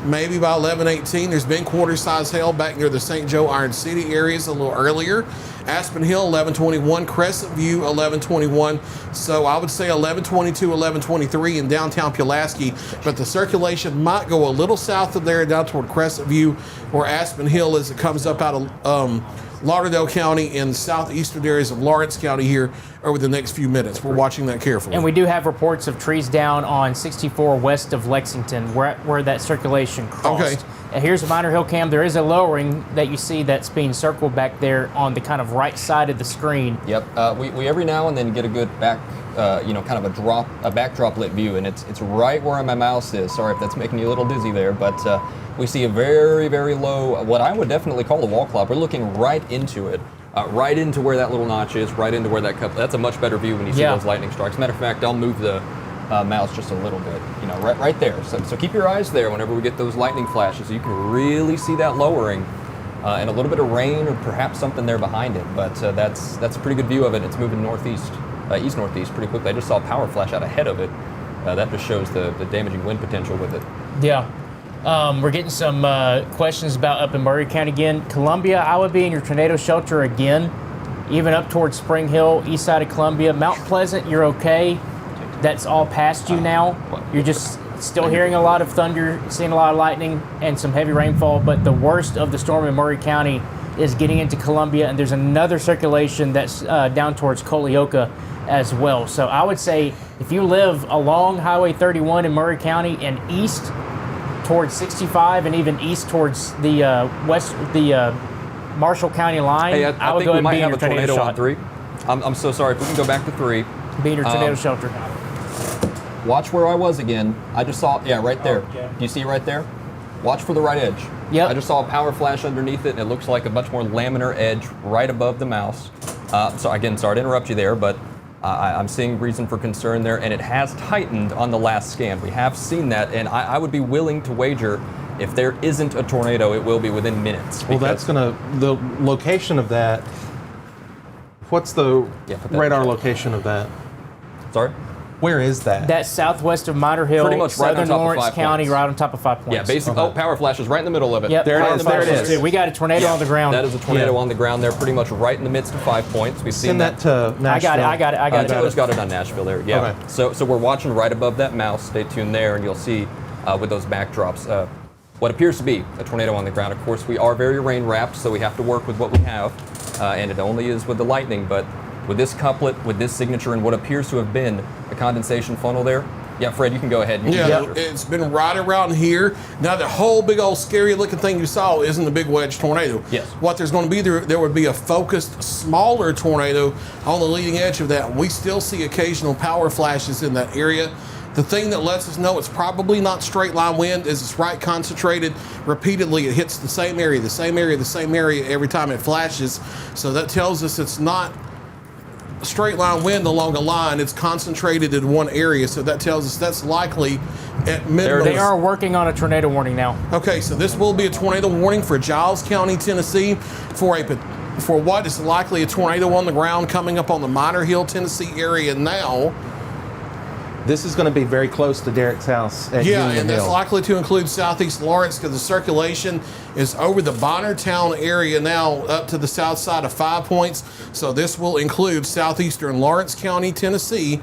Maybe by 11:18. There's been quarter-size hail back near the St. Joe Iron City areas a little earlier. Aspen Hill 11:21. Crescent View 11:21. So I would say 11:22, 11:23 in downtown Pulaski. But the circulation might go a little south of there down toward Crescent View or Aspen Hill as it comes up out of Lauderdale County and southeastern areas of Lawrence County here over the next few minutes. We're watching that carefully. And we do have reports of trees down on 64 west of Lexington, where that circulation crossed. Okay. And here's a Minor Hill cam. There is a lowering that you see that's being circled back there on the kind of right side of the screen. Yep. We every now and then get a good back, kind of a backdrop lit view, and it's right where my mouse is. Sorry if that's making you a little dizzy there, but we see a very, very low, what I would definitely call a wall cloud. We're looking right into it, right into where that little notch is, right into where that cup. That's a much better view when you see Yeah. those lightning strikes. Matter of fact, I'll move the mouse just a little bit, right there. So keep your eyes there whenever we get those lightning flashes. You can really see that lowering. And a little bit of rain or perhaps something there behind it, but that's a pretty good view of it. It's moving northeast, east-northeast pretty quickly. I just saw a power flash out ahead of it. That just shows the damaging wind potential with it. Yeah. We're getting some questions about up in Murray County again. Columbia, I would be in your tornado shelter again, even up towards Spring Hill, east side of Columbia. Mount Pleasant, you're okay. That's all past you now. You're just still hearing a lot of thunder, seeing a lot of lightning, and some heavy rainfall. But the worst of the storm in Murray County is getting into Columbia, and there's another circulation that's down towards Colioca as well. So I would say if you live along Highway 31 in Murray County and east towards 65 and even east towards the Marshall County line, Hey, I would think go we ahead and might be in have your a tornado tornado on shot. 3. I'm so sorry. If we can go back to 3. Be in your tornado shelter. Watch where I was again. I just saw, right there. yeah. Do you see right there? Watch for the right edge. Yep. I just saw a power flash underneath it, and it looks like a much more laminar edge right above the mouse. So again, sorry to interrupt you there, but I'm seeing reason for concern there, and it has tightened on the last scan. We have seen that, and I would be willing to wager if there isn't a tornado, it will be within minutes. Well, that's the location of that. What's the Yeah, put that radar in chat. location of that? Sorry? Where is that? That's southwest of Minor Hill, Pretty much right on southern top of Lawrence 5 County, Points. right on top of 5 Points. Yeah, basically. Oh, power flash is right in the middle of it. Yep, There it right is, on the there it flashes, is. too. We got a tornado on the ground. That is a tornado Yeah. on the ground there, pretty much right in the midst of 5 Points. We've seen Send that to Nashville. I got it. Taylor's got it on Nashville there. Yeah. Okay. So we're watching right above that mouse. Stay tuned there, and you'll see with those backdrops what appears to be a tornado on the ground. Of course, we are very rain wrapped, so we have to work with what we have, and it only is with the lightning. But with this couplet, with this signature, and what appears to have been a condensation funnel there. Yeah, Fred, you can go ahead. You can Yeah, measure. it's been right around here. Now, the whole big old scary looking thing you saw isn't the big wedge tornado. Yes. What there's going to be, there would be a focused, smaller tornado on the leading edge of that. We still see occasional power flashes in that area. The thing that lets us know it's probably not straight line wind is it's right concentrated repeatedly. It hits the same area, the same area, the same area every time it flashes. So that tells us it's not straight line wind along a line, it's concentrated in one area, so that tells us that's likely at minimum. They are working on a tornado warning now. Okay, so this will be a tornado warning for Giles County, Tennessee, for what is likely a tornado on the ground coming up on the Minor Hill, Tennessee area now. This is going to be very close to Derek's house at Yeah, Union and that's Hill. likely to include southeast Lawrence because the circulation is over the Bonnertown area now up to the south side of 5 Points. So this will include southeastern Lawrence County, Tennessee,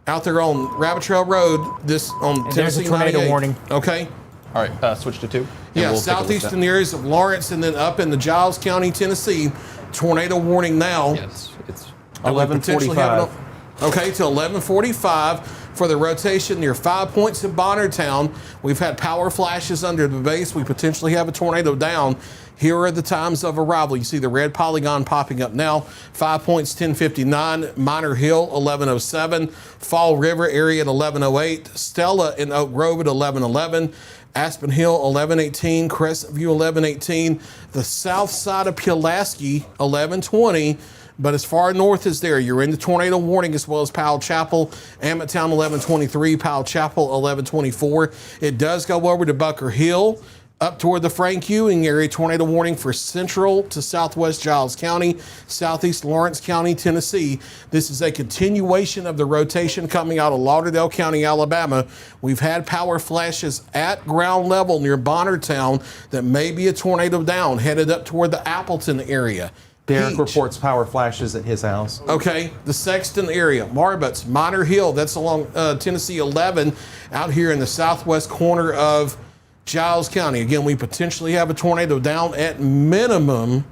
out there on Rabbit Trail Road. This on And Tennessee there's a tornado 98. warning. Okay. All right, switch to 2. and Yeah, we'll take a look at that. southeastern areas of Lawrence and then up in the Giles County, Tennessee, tornado warning now. Yes, it's And we potentially have 11:45. Okay, till 11:45 for the rotation near 5 Points in Bonnertown. We've had power flashes under the base. We potentially have a tornado down. Here are the times of arrival. You see the red polygon popping up now. 5 Points, 10:59. Minor Hill, 11:07. Fall River area at 11:08. Stella in Oak Grove at 11:11. Aspen Hill, 11:18. Crescent View, 11:18. The south side of Pulaski, 11:20. But as far north as there, you're in the tornado warning, as well as Powell Chapel, Ammotown 11:23, Powell Chapel 11:24. It does go over to Bunker Hill, up toward the Frank Ewing area. Tornado warning for central to southwest Giles County, southeast Lawrence County, Tennessee. This is a continuation of the rotation coming out of Lauderdale County, Alabama. We've had power flashes at ground level near Bonnertown that may be a tornado down, headed up toward the Appleton area. Derek Peach. reports power flashes at his house. Okay, the Sexton area, Marbuts, Minor Hill, that's along Tennessee 11, out here in the southwest corner of Giles County. Again, we potentially have a tornado down at minimum.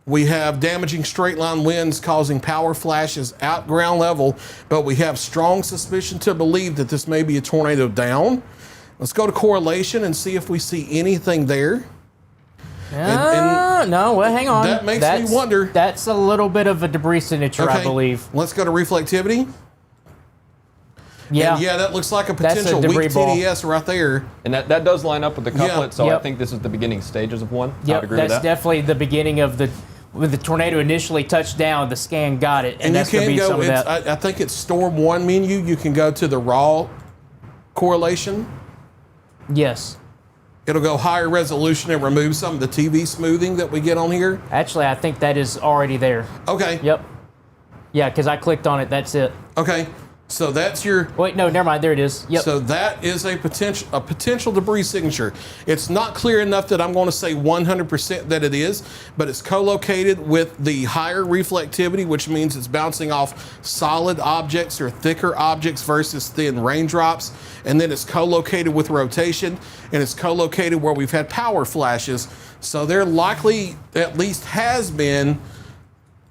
We have damaging straight line winds causing power flashes at ground level, but we have strong suspicion to believe that this may be a tornado down. Let's go to correlation and see if we see anything there. No, well, hang on. That makes me wonder. That's a little bit of a debris signature, I believe. Let's go to reflectivity. Yeah. And yeah, that looks like a That's a potential debris weak ball. TDS right there. And that does line up with the couplet, so I Yep. think this is the beginning stages of one. I would Yep, agree that's with that. definitely the beginning of when the tornado initially touched down, the scan got it, and And that's you going to can be some go, of that. I think it's Storm 1 menu. You can go to the raw correlation. Yes. It'll go higher resolution and remove some of the TV smoothing that we get on here. Actually, I think that is already there. Okay. Yep. Yeah, because I clicked on it. That's it. Okay. So that's your. Wait, no, never mind. There it is. Yep. So that is a potential debris signature. It's not clear enough that I'm going to say 100% that it is, but it's co-located with the higher reflectivity, which means it's bouncing off solid objects or thicker objects versus thin raindrops. And then it's co-located with rotation, and it's co-located where we've had power flashes. So there likely at least has been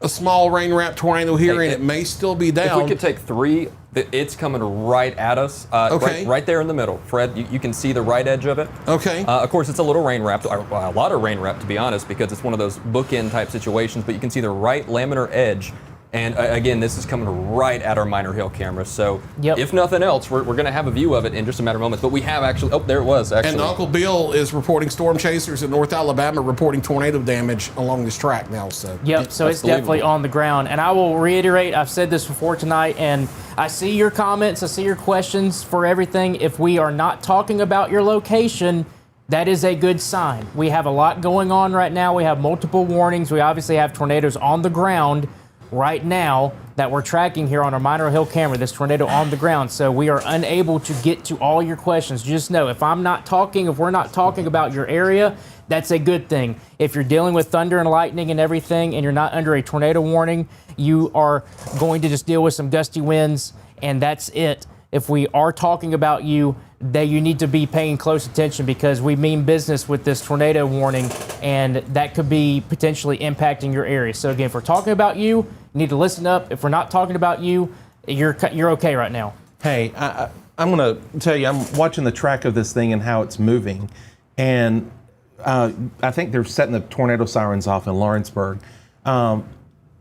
a small rain wrap tornado here, and it may still be down. If we could take 3, it's coming right at us. Okay. Right there in the middle. Fred, you can see the right edge of it. Okay. Of course, it's a little rain wrapped, or a lot of rain wrapped, to be honest, because it's one of those bookend type situations, but you can see the right laminar edge. And again, this is coming right at our Minor Hill camera. So Yep. if nothing else, we're going to have a view of it in just a matter of moments. But we have actually, oh, there it was, actually. And Uncle Bill is reporting storm chasers in North Alabama, reporting tornado damage along this track now. So Yep, so That's it's definitely believable. on the ground. And I will reiterate, I've said this before tonight, and I see your comments, I see your questions for everything. If we are not talking about your location, that is a good sign. We have a lot going on right now. We have multiple warnings. We obviously have tornadoes on the ground right now that we're tracking here on our Minor Hill camera, this tornado on the ground. So we are unable to get to all your questions. Just know, if we're not talking about your area, that's a good thing. If you're dealing with thunder and lightning and everything, and you're not under a tornado warning, you are going to just deal with some gusty winds, and that's it. If we are talking about you, you need to be paying close attention, because we mean business with this tornado warning, and that could be potentially impacting your area. So again, if we're talking about you, you need to listen up. If we're not talking about you, you're okay right now. Hey, I'm going to tell you, I'm watching the track of this thing and how it's moving. And I think they're setting the tornado sirens off in Lawrenceburg. At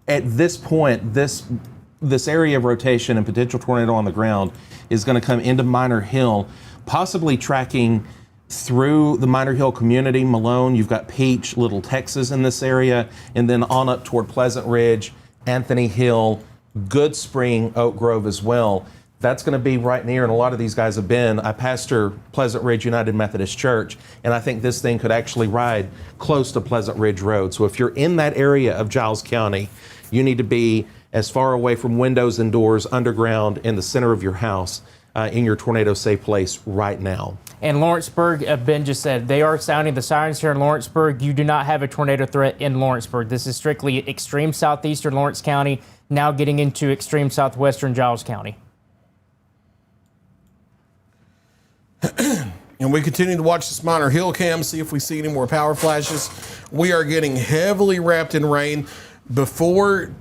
this point, this area of rotation and potential tornado on the ground is going to come into Minor Hill, possibly tracking through the Minor Hill community. Malone, you've got Peach, Little Texas in this area, and then on up toward Pleasant Ridge, Anthony Hill, Good Spring, Oak Grove as well. That's going to be right near, and a lot of these guys have been. I pastor Pleasant Ridge United Methodist Church, and I think this thing could actually ride close to Pleasant Ridge Road. So if you're in that area of Giles County, you need to be as far away from windows and doors underground in the center of your house in your tornado safe place right now. And Lawrenceburg, Ben just said, they are sounding the sirens here in Lawrenceburg. You do not have a tornado threat in Lawrenceburg. This is strictly extreme southeastern Lawrence County, now getting into extreme southwestern Giles County. And we continue to watch this Minor Hill cam, see if we see any more power flashes. We are getting heavily wrapped in rain. Before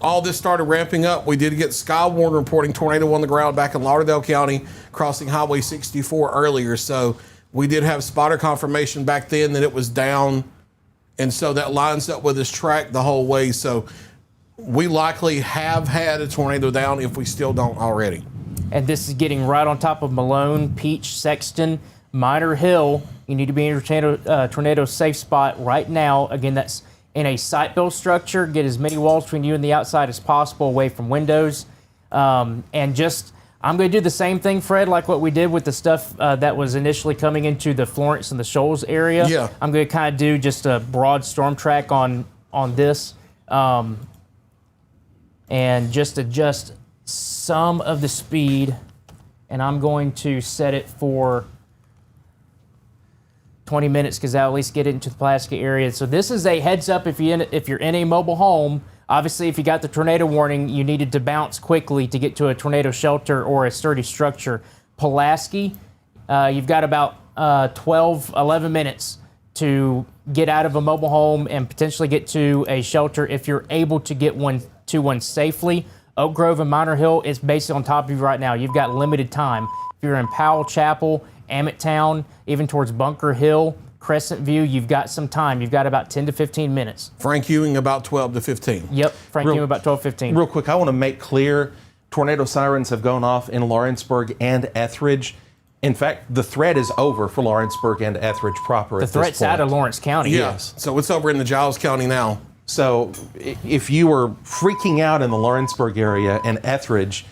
all this started ramping up, we did get Skywarn reporting tornado on the ground back in Lauderdale County, crossing Highway 64 earlier. So we did have spotter confirmation back then that it was down. And so that lines up with this track the whole way. So we likely have had a tornado down if we still don't already. And this is getting right on top of Malone, Peach, Sexton, Minor Hill. You need to be in your tornado safe spot right now. Again, that's in a site-built structure. Get as many walls between you and the outside as possible, away from windows. And just, I'm going to do the same thing, Fred, like what we did with the stuff that was initially coming into the Florence and the Shoals area. Yeah. I'm going to kind of do just a broad storm track on this. And just adjust some of the speed, and I'm going to set it for 20 minutes because that'll at least get it into the Pulaski area. So this is a heads up if you're in a mobile home. Obviously, if you got the tornado warning, you needed to bounce quickly to get to a tornado shelter or a sturdy structure. Pulaski, you've got about 11 minutes to get out of a mobile home and potentially get to a shelter if you're able to get to one safely. Oak Grove and Minor Hill is basically on top of you right now. You've got limited time. If you're in Powell Chapel, Ammitttown, even towards Bunker Hill, Crescent View, you've got some time. You've got about 10 to 15 minutes. Frank Ewing about 12 to 15. Yep, Frank Ewing about 12, 15. Real quick, I want to make clear, tornado sirens have gone off in Lawrenceburg and Etheridge. In fact, the threat is over for Lawrenceburg and Etheridge proper at this point. The threat's out of Lawrence County. Yes. So it's over in the Giles County now. So if you were freaking out in the Lawrenceburg area and Etheridge,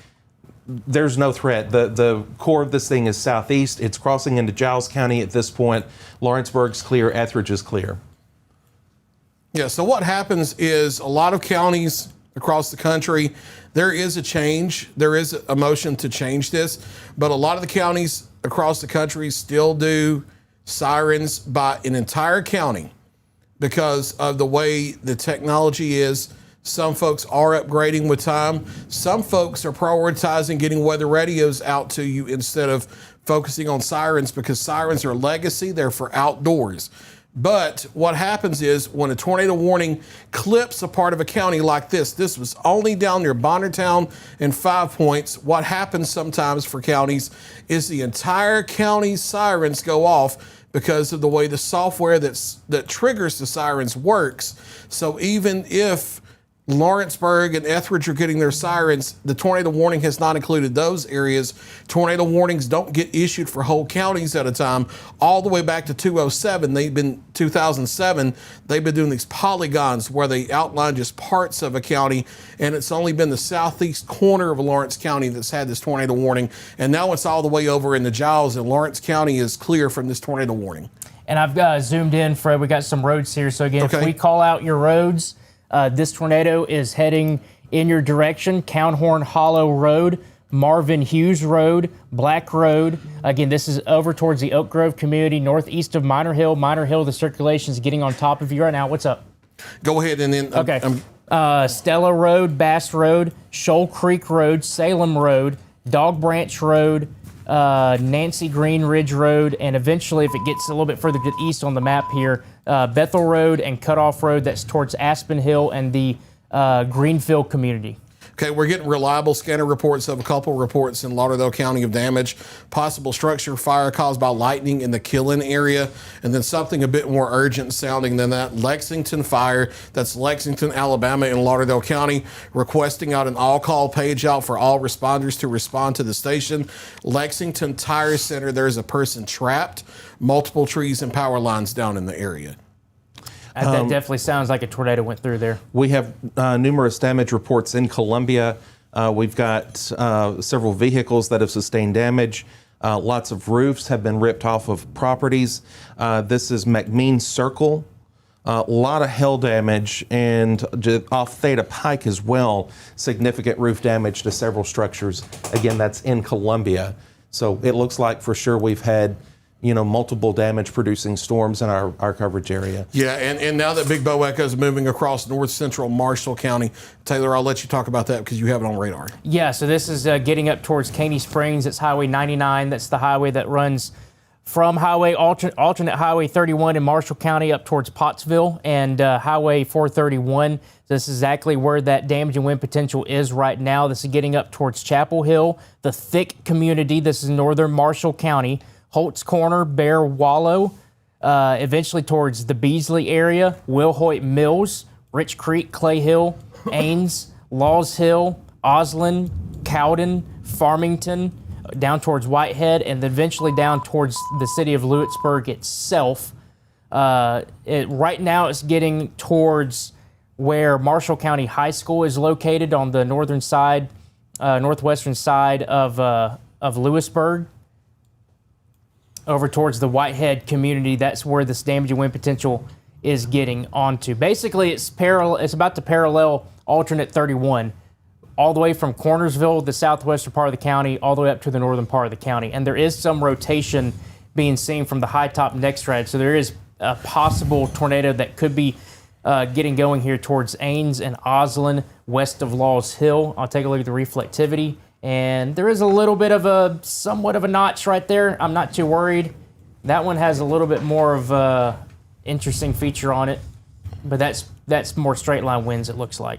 there's no threat. The core of this thing is southeast. It's crossing into Giles County at this point. Lawrenceburg's clear. Etheridge is clear. Yeah, so what happens is a lot of counties across the country, there is a change. There is a motion to change this. But a lot of the counties across the country still do sirens by an entire county, because of the way the technology is. Some folks are upgrading with time. Some folks are prioritizing getting weather radios out to you instead of focusing on sirens, because sirens are legacy. They're for outdoors. But what happens is when a tornado warning clips a part of a county like this was only down near Bonnertown and 5 Points. What happens sometimes for counties is the entire county's sirens go off because of the way the software that triggers the sirens works. So even if Lawrenceburg and Etheridge are getting their sirens, the tornado warning has not included those areas. Tornado warnings don't get issued for whole counties at a time. All the way back to 2007, they've been doing these polygons where they outline just parts of a county, and it's only been the southeast corner of Lawrence County that's had this tornado warning. And now it's all the way over in the Giles, and Lawrence County is clear from this tornado warning. And I've zoomed in, Fred. We got some roads here. So again, if we call out your roads, this tornado is heading in your direction. Cownhorn Hollow Road, Marvin Hughes Road, Black Road. Again, this is over towards the Oak Grove community, northeast of Minor Hill. Minor Hill, the circulation is getting on top of you right now. What's up? Go ahead and then. Okay. Stella Road, Bass Road, Shoal Creek Road, Salem Road, Dog Branch Road, Nancy Green Ridge Road, and eventually, if it gets a little bit further to the east on the map here, Bethel Road and Cutoff Road, that's towards Aspen Hill and the Greenfield community. Okay, we're getting reliable scanner reports of a couple reports in Lauderdale County of damage, possible structure fire caused by lightning in the Killen area, and then something a bit more urgent sounding than that, Lexington fire. That's Lexington, Alabama in Lauderdale County, requesting out an all-call page out for all responders to respond to the station. Lexington Tire Center, there's a person trapped, multiple trees and power lines down in the area. That definitely sounds like a tornado went through there. We have numerous damage reports in Columbia. We've got several vehicles that have sustained damage. Lots of roofs have been ripped off of properties. This is McMean Circle. A lot of hail damage, and off Theta Pike as well, significant roof damage to several structures. Again, that's in Columbia. So it looks like for sure we've had, multiple damage-producing storms in our coverage area. Yeah, and now that Big Bow Echo is moving across north central Marshall County, Taylor, I'll let you talk about that because you have it on radar. Yeah, so this is getting up towards Caney Springs. It's Highway 99. That's the highway that runs from alternate Highway 31 in Marshall County up towards Pottsville and Highway 431. This is exactly where that damage and wind potential is right now. This is getting up towards Chapel Hill, the Thick community. This is northern Marshall County, Holtz Corner, Bear Wallow, eventually towards the Beasley area, Wilhoit Mills, Rich Creek, Clay Hill, Ames, Laws Hill, Osland, Cowden, Farmington, down towards Whitehead, and then eventually down towards the city of Lewisburg itself. Right now it's getting towards where Marshall County High School is located on the northern side, northwestern side of Lewisburg. Over towards the Whitehead community, that's where this damage and wind potential is getting onto. Basically, it's about to parallel alternate 31. All the way from Cornersville, the southwestern part of the county, all the way up to the northern part of the county. And there is some rotation being seen from the high top NextRad. So there is a possible tornado that could be getting going here towards Ames and Osland, west of Laws Hill. I'll take a look at the reflectivity. And there is a little bit of somewhat of a notch right there. I'm not too worried. That one has a little bit more of a interesting feature on it. But that's more straight line winds, it looks like.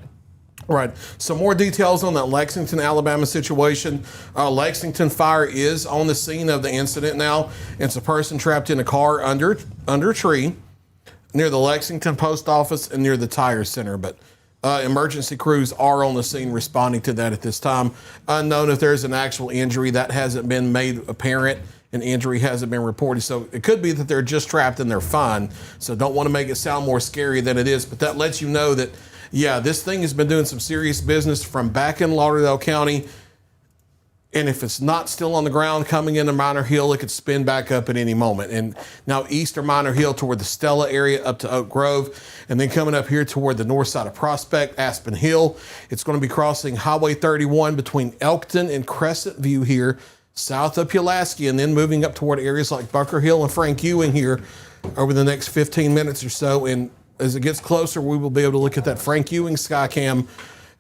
Right. Some more details on that Lexington, Alabama situation. Lexington fire is on the scene of the incident now. It's a person trapped in a car under a tree near the Lexington post office and near the tire center. But emergency crews are on the scene responding to that at this time. Unknown if there's an actual injury. That hasn't been made apparent. An injury hasn't been reported. So it could be that they're just trapped and they're fine. So don't want to make it sound more scary than it is. But that lets you know that, yeah, this thing has been doing some serious business from back in Lauderdale County. And if it's not still on the ground coming into Minor Hill, it could spin back up at any moment. And now eastern Minor Hill toward the Stella area up to Oak Grove, and then coming up here toward the north side of Prospect, Aspen Hill. It's going to be crossing Highway 31 between Elkton and Crescent View here, south of Pulaski, and then moving up toward areas like Bunker Hill and Frank Ewing here over the next 15 minutes or so. And as it gets closer, we will be able to look at that Frank Ewing Skycam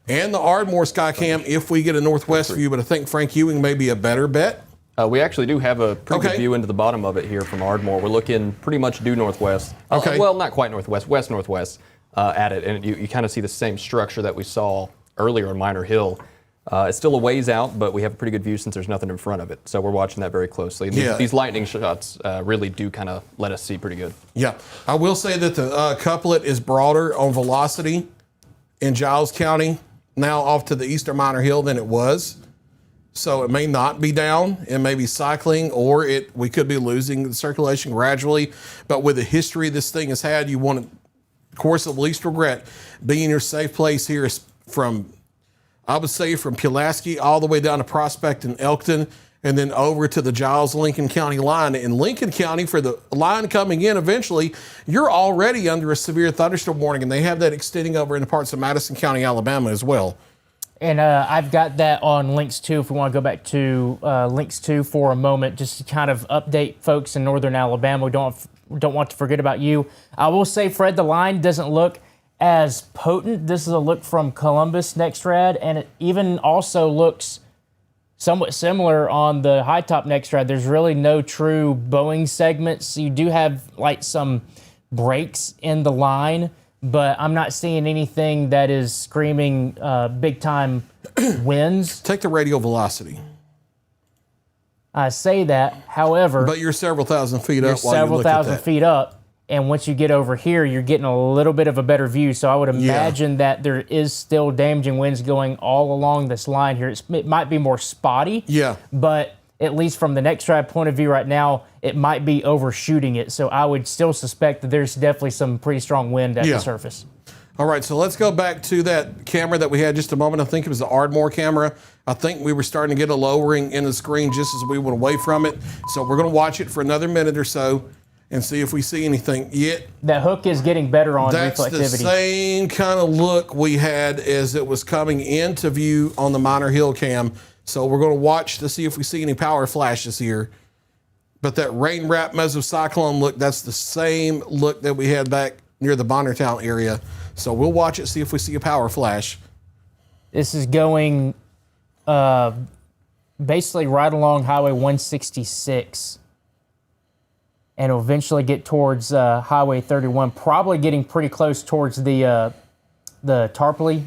and the Ardmore Skycam if we get a northwest view, but I think Frank Ewing may be a better bet. We actually do have a pretty good view into the bottom of it here from Ardmore. We're looking pretty much due northwest. Okay. Well, not quite northwest, west-northwest at it. And you kind of see the same structure that we saw earlier in Minor Hill. It's still a ways out, but we have a pretty good view since there's nothing in front of it. So we're watching that very closely. And these lightning shots really do kind of let us see pretty good. Yeah. I will say that the couplet is broader on velocity in Giles County, now off to the eastern Minor Hill than it was. So it may not be down. It may be cycling, or we could be losing the circulation gradually. But with the history this thing has had, you want to, course of least regret, be in your safe place here from, I would say, from Pulaski all the way down to Prospect and Elkton, and then over to the Giles-Lincoln County line. In Lincoln County, for the line coming in eventually, you're already under a severe thunderstorm warning, and they have that extending over into parts of Madison County, Alabama as well. And I've got that on Links 2 if we want to go back to Links 2 for a moment, just to kind of update folks in northern Alabama. We don't want to forget about you. I will say, Fred, the line doesn't look as potent. This is a look from Columbus NextRad, and it even also looks somewhat similar on the high top NextRad. There's really no true bowing segments. You do have like some breaks in the line, but I'm not seeing anything that is screaming big time winds. Take the radial velocity. I say that, however, But you're several thousand feet you're up while you several look at thousand that. feet up. And once you get over here, you're getting a little bit of a better view. So I would imagine that there is still damaging winds going all along this line here. It might be more spotty. Yeah. But at least from the NextRad point of view right now, it might be overshooting it. So I would still suspect that there's definitely some pretty strong wind at the surface. All right, so let's go back to that camera that we had just a moment. I think it was the Ardmore camera. I think we were starting to get a lowering in the screen just as we went away from it. So we're going to watch it for another minute or so and see if we see anything yet. That hook is getting better on That's reflectivity. the same kind of look we had as it was coming into view on the Minor Hill cam. So we're going to watch to see if we see any power flashes here. But that rain-wrapped mesocyclone look, that's the same look that we had back near the Bonnertown area. So we'll watch it, see if we see a power flash. This is going basically right along Highway 166. And it'll eventually get towards Highway 31, probably getting pretty close towards the Tarpley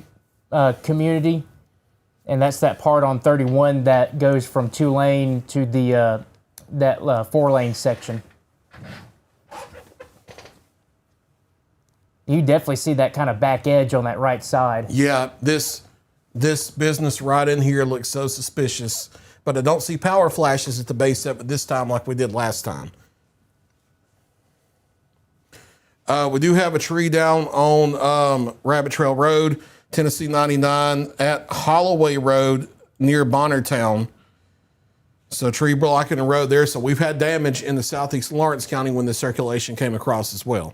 community. And that's that part on 31 that goes from 2-lane to the that 4-lane section. You definitely see that kind of back edge on that right side. Yeah, this business right in here looks so suspicious, but I don't see power flashes at the base of it this time like we did last time. We do have a tree down on Rabbit Trail Road, Tennessee 99 at Holloway Road near Bonnertown. So tree blocking the road there. So we've had damage in the southeast Lawrence County when the circulation came across as well.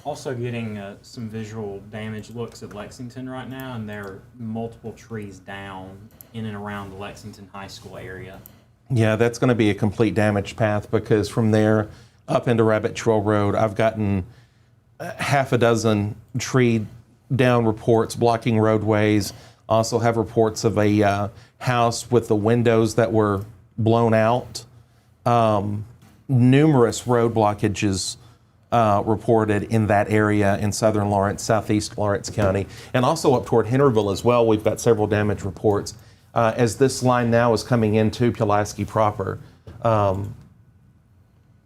Also getting some visual damage looks at Lexington right now, and there are multiple trees down in and around the Lexington High School area. Yeah, that's going to be a complete damage path because from there up into Rabbit Trail Road, I've gotten half a dozen tree down reports blocking roadways. Also have reports of a house with the windows that were blown out. Numerous road blockages reported in that area in southern Lawrence, southeast Lawrence County, and also up toward Henryville as well. We've got several damage reports. As this line now is coming into Pulaski proper,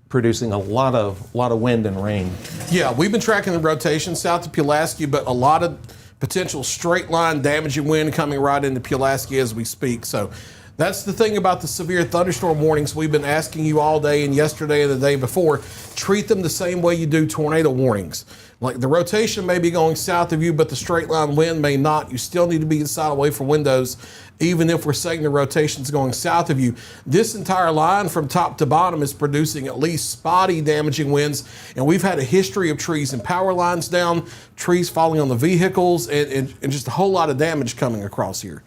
producing a lot of wind and rain. Yeah, we've been tracking the rotation south to Pulaski, but a lot of potential straight line damaging wind coming right into Pulaski as we speak. So that's the thing about the severe thunderstorm warnings. We've been asking you all day and yesterday and the day before, treat them the same way you do tornado warnings. Like the rotation may be going south of you, but the straight line wind may not. You still need to be inside away from windows, even if we're saying the rotation's going south of you. This entire line from top to bottom is producing at least spotty damaging winds, and we've had a history of trees and power lines down, trees falling on the vehicles, and just a whole lot of damage coming across here.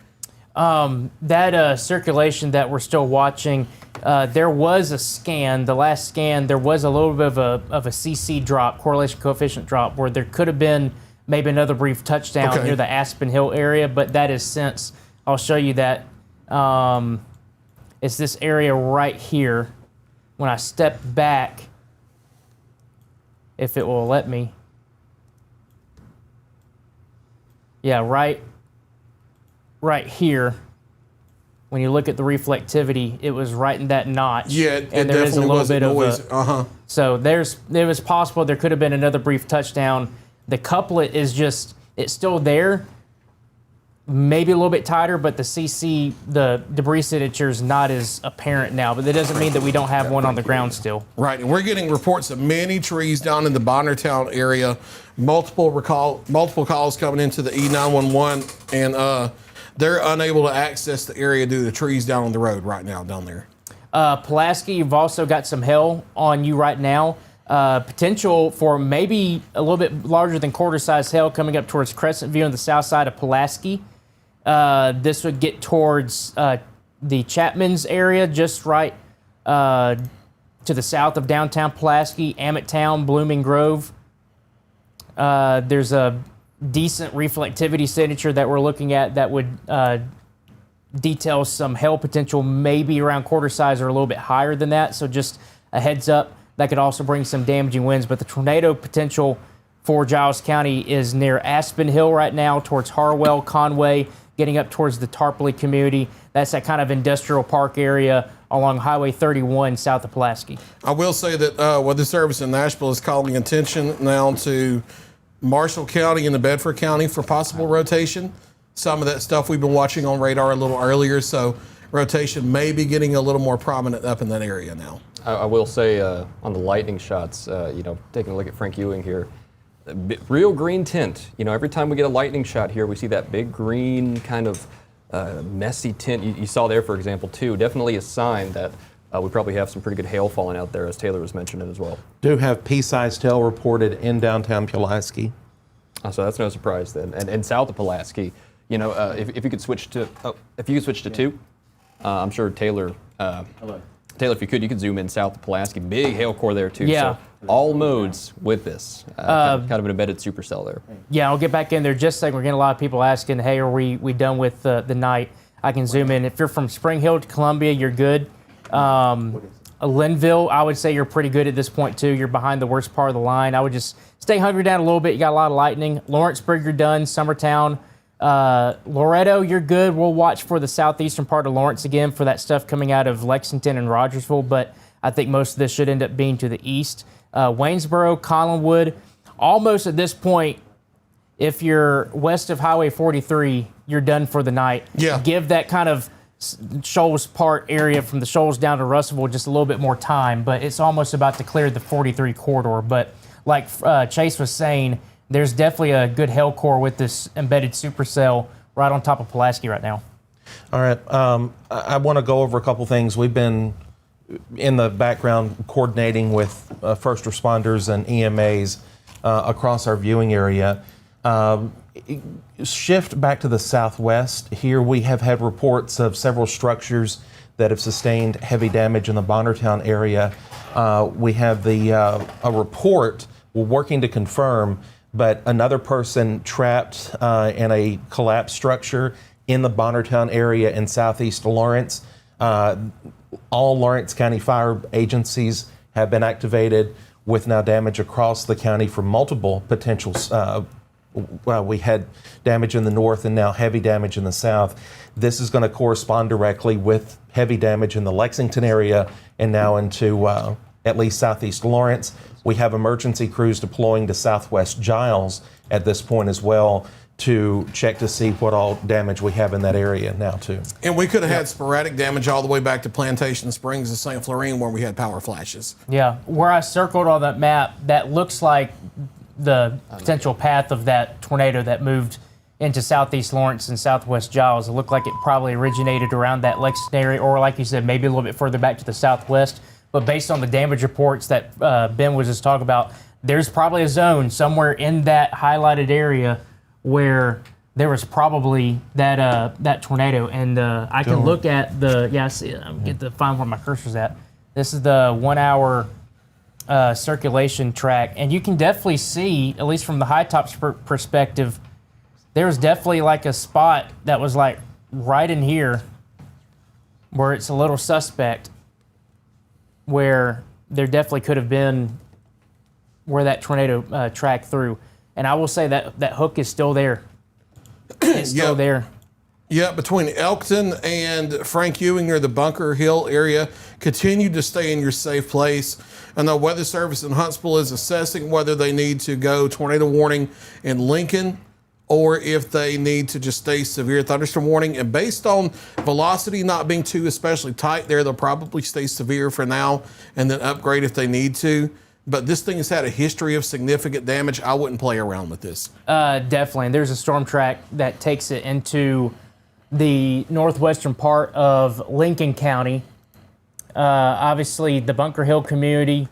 That circulation that we're still watching, there was a scan, the last scan, there was a little bit of a CC drop, correlation coefficient drop, where there could have been maybe another brief touchdown near the Aspen Hill area, but that is since, I'll show you that. It's this area right here. When I step back, if it will let me. Yeah, right here, when you look at the reflectivity, it was right in that notch. Yeah, and there is a little bit of a, So it was possible there could have been another brief touchdown. The couplet is just, it's still there, maybe a little bit tighter, but the CC, the debris signature is not as apparent now, but that doesn't mean that we don't have one on the ground still. Right, and we're getting reports of many trees down in the Bonnertown area, multiple calls coming into the E911, and they're unable to access the area due to the trees down on the road right now down there. Pulaski, you've also got some hail on you right now. Potential for maybe a little bit larger than quarter-size hail coming up towards Crescent View on the south side of Pulaski. This would get towards the Chapman's area, just right to the south of downtown Pulaski, Ammotown, Blooming Grove. There's a decent reflectivity signature that we're looking at that would detail some hail potential maybe around quarter size or a little bit higher than that. So just a heads up, that could also bring some damaging winds. But the tornado potential for Giles County is near Aspen Hill right now, towards Harwell, Conway, getting up towards the Tarpley community. That's that kind of industrial park area along Highway 31 south of Pulaski. I will say that Weather Service in Nashville is calling attention now to Marshall County and the Bedford County for possible rotation. Some of that stuff we've been watching on radar a little earlier. So rotation may be getting a little more prominent up in that area now. I will say on the lightning shots, taking a look at Frank Ewing here, real green tint. Every time we get a lightning shot here, we see that big green kind of messy tint. You saw there, for example, too. Definitely a sign that we probably have some pretty good hail falling out there, as Taylor was mentioning as well. Do have pea-sized hail reported in downtown Pulaski. So that's no surprise then. And south of Pulaski, if you could switch to two, I'm sure Taylor. Taylor, if you could zoom in south of Pulaski. Big hail core there too. Yeah. So all modes with this, kind of an embedded supercell there. Yeah, I'll get back in there just a second. We're getting a lot of people asking, hey, are we done with the night? I can zoom in. If you're from Spring Hill to Columbia, you're good. Linville, I would say you're pretty good at this point too. You're behind the worst part of the line. I would just stay hunkered down a little bit. You got a lot of lightning. Lawrenceburg, you're done. Summertown. Loretto, you're good. We'll watch for the southeastern part of Lawrence again for that stuff coming out of Lexington and Rogersville, but I think most of this should end up being to the east. Waynesboro, Collinwood, almost at this point, if you're west of Highway 43, you're done for the night. Yeah. Give that kind of Shoals Park area from the Shoals down to Russellville just a little bit more time, but it's almost about to clear the 43 corridor. But like Chase was saying, there's definitely a good hail core with this embedded supercell right on top of Pulaski right now. All right. I want to go over a couple things. We've been in the background coordinating with first responders and EMAs across our viewing area. Shift back to the southwest. Here we have had reports of several structures that have sustained heavy damage in the Bonnertown area. We have a report, we're working to confirm, but another person trapped in a collapsed structure in the Bonnertown area in southeast Lawrence. All Lawrence County fire agencies have been activated with now damage across the county from multiple potential. We had damage in the north and now heavy damage in the south. This is going to correspond directly with heavy damage in the Lexington area and now into at least southeast Lawrence. We have emergency crews deploying to southwest Giles at this point as well to check to see what all damage we have in that area now too. And we could have had sporadic damage all the way back to Plantation Springs and St. Florine where we had power flashes. Yeah, where I circled on that map, that looks like the potential path of that tornado that moved into southeast Lawrence and southwest Giles. It looked like it probably originated around that Lexington area, or like you said, maybe a little bit further back to the southwest. But based on the damage reports that Ben was just talking about, there's probably a zone somewhere in that highlighted area where there was probably that tornado. And I can look at I see it. I'm get to find where my cursor's at. This is the 1 hour circulation track, and you can definitely see, at least from the high tops perspective, there was definitely like a spot that was like right in here where it's a little suspect, where there definitely could have been where that tornado tracked through. And I will say that that hook is still there. It's still there. Yeah, between Elkton and Frank Ewing near the Bunker Hill area, continue to stay in your safe place. And the Weather Service in Huntsville is assessing whether they need to go tornado warning in Lincoln or if they need to just stay severe thunderstorm warning. And based on velocity not being too especially tight there, they'll probably stay severe for now and then upgrade if they need to. But this thing has had a history of significant damage. I wouldn't play around with this. Definitely. And there's a storm track that takes it into the northwestern part of Lincoln County. Obviously, the Bunker Hill community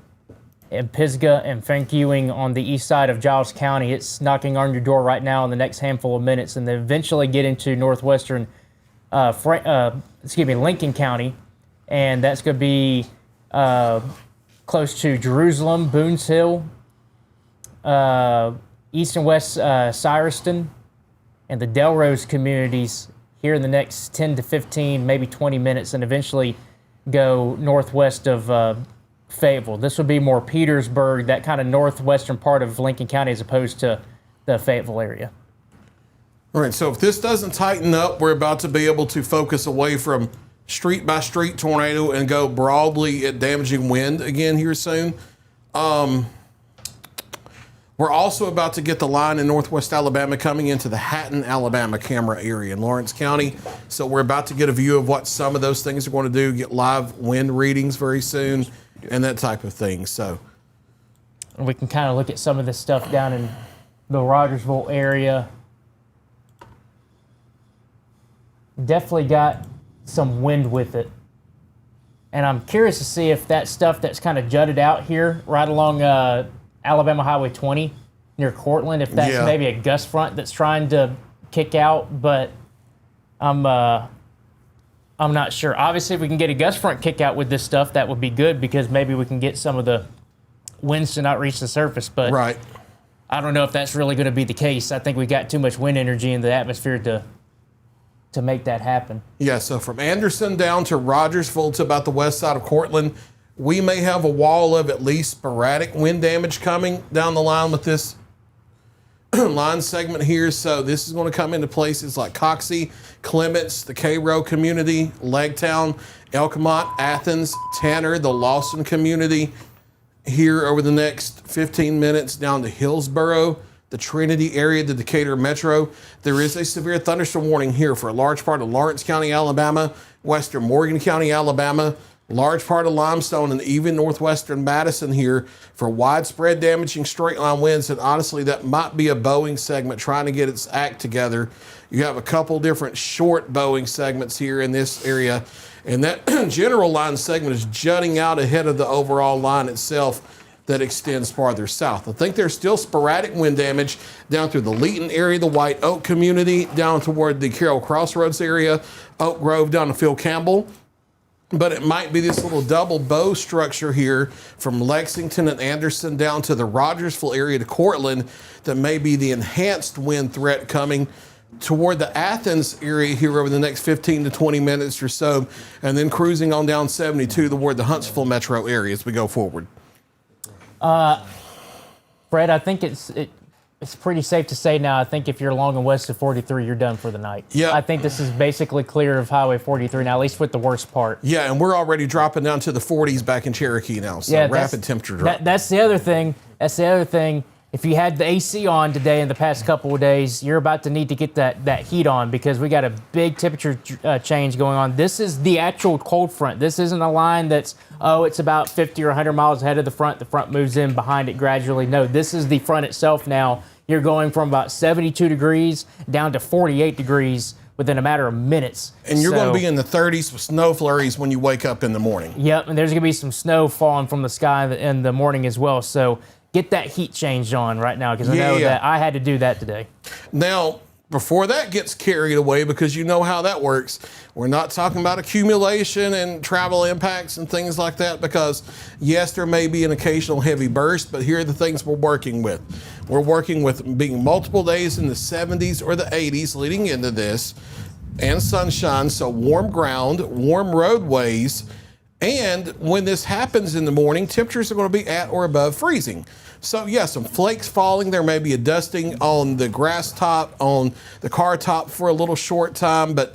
and Pisgah and Frank Ewing on the east side of Giles County. It's knocking on your door right now in the next handful of minutes, and they eventually get into northwestern Lincoln County, and that's going to be close to Jerusalem, Boones Hill, east and west Cyruston, and the Delrose communities here in the next 10 to 15, maybe 20 minutes, and eventually go northwest of Fayetteville. This would be more Petersburg, that kind of northwestern part of Lincoln County, as opposed to the Fayetteville area. All right, so if this doesn't tighten up, we're about to be able to focus away from street by street tornado and go broadly at damaging wind again here soon. We're also about to get the line in Northwest Alabama coming into the Hatton, Alabama camera area in Lawrence County. So we're about to get a view of what some of those things are going to do, get live wind readings very soon, and that type of thing. So we can kind of look at some of this stuff down in the Rogersville area. Definitely got some wind with it. And I'm curious to see if that stuff that's kind of jutted out here right along Alabama Highway 20 near Cortland, if that's maybe a gust front that's trying to kick out, but I'm not sure. Obviously, if we can get a gust front kick out with this stuff, that would be good because maybe we can get some of the winds to not reach the surface, but right. I don't know if that's really going to be the case. I think we got too much wind energy in the atmosphere to make that happen. Yeah, so from Anderson down to Rogersville to about the west side of Cortland, we may have a wall of at least sporadic wind damage coming down the line with this line segment here. So this is going to come into places like Coxie, Clements, the Cairo community, Legtown, Elkmont, Athens, Tanner, the Lawson community here over the next 15 minutes down to Hillsboro, the Trinity area, the Decatur Metro. There is a severe thunderstorm warning here for a large part of Lawrence County, Alabama, western Morgan County, Alabama, large part of Limestone, and even northwestern Madison here for widespread damaging straight line winds. And honestly, that might be a Boeing segment trying to get its act together. You have a couple different short Boeing segments here in this area. And that general line segment is jutting out ahead of the overall line itself that extends farther south. I think there's still sporadic wind damage down through the Leeton area, the White Oak community, down toward the Carroll Crossroads area, Oak Grove down to Phil Campbell. But it might be this little double bow structure here from Lexington and Anderson down to the Rogersville area to Cortland that may be the enhanced wind threat coming toward the Athens area here over the next 15 to 20 minutes or so, and then cruising on down 72 toward the Huntsville metro area as we go forward. Fred, I think it's pretty safe to say now, I think if you're along and west of 43, you're done for the night. Yeah. I think this is basically clear of Highway 43 now, at least with the worst part. Yeah, and we're already dropping down to the 40s back in Cherokee now, so rapid temperature drop. That's the other thing. If you had the AC on today in the past couple of days, you're about to need to get that heat on because we got a big temperature change going on. This is the actual cold front. This isn't a line that's, it's about 50 or 100 miles ahead of the front. The front moves in behind it gradually. No, this is the front itself now. You're going from about 72 degrees down to 48 degrees within a matter of minutes. And you're going to be in the 30s with snow flurries when you wake up in the morning. Yep, and there's going to be some snow falling from the sky in the morning as well. So get that heat changed on right now because I know that I had to do that today. Now, before that gets carried away, because you know how that works, we're not talking about accumulation and travel impacts and things like that because, yes, there may be an occasional heavy burst, but here are the things we're working with. We're working with being multiple days in the 70s or the 80s leading into this and sunshine, so warm ground, warm roadways, and when this happens in the morning, temperatures are going to be at or above freezing. So, yeah, some flakes falling. There may be a dusting on the grass top, on the car top for a little short time, but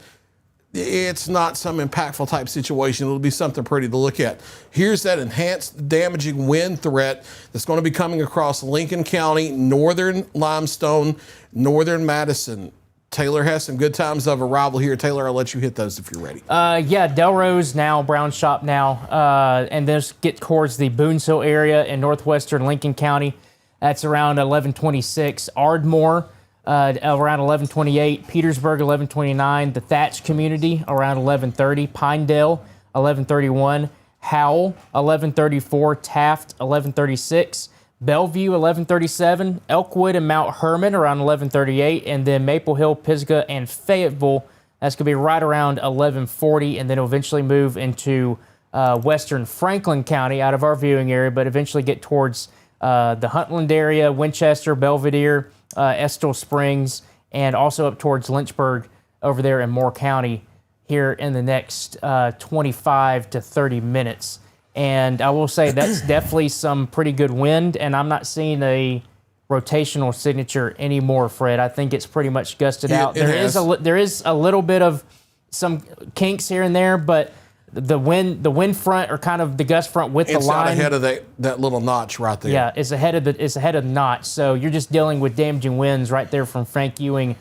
it's not some impactful type situation. It'll be something pretty to look at. Here's that enhanced damaging wind threat that's going to be coming across Lincoln County, northern Limestone, northern Madison. Taylor has some good times of arrival here. Taylor, I'll let you hit those if you're ready. Delrose now, Brown Shop now, and this get towards the Boonsville area in northwestern Lincoln County. That's around 1126. Ardmore around 1128. Petersburg 1129. The Thatch community around 1130. Pinedale 1131. Howell 1134. Taft 1136. Bellevue, 1137, Elkwood and Mount Hermon around 1138, and then Maple Hill, Pisgah, and Fayetteville, that's going to be right around 1140, and then it'll eventually move into western Franklin County out of our viewing area, but eventually get towards the Huntland area, Winchester, Belvedere, Estill Springs, and also up towards Lynchburg over there in Moore County here in the next 25 to 30 minutes. And I will say that's definitely some pretty good wind, and I'm not seeing a rotational signature anymore, Fred. I think it's pretty much gusted out. There is a little bit of some kinks here and there, but the wind front, or kind of the gust front with It's the line. out ahead of that little notch right there. Yeah, it's ahead of the notch. So you're just dealing with damaging winds right there from Frank Ewing,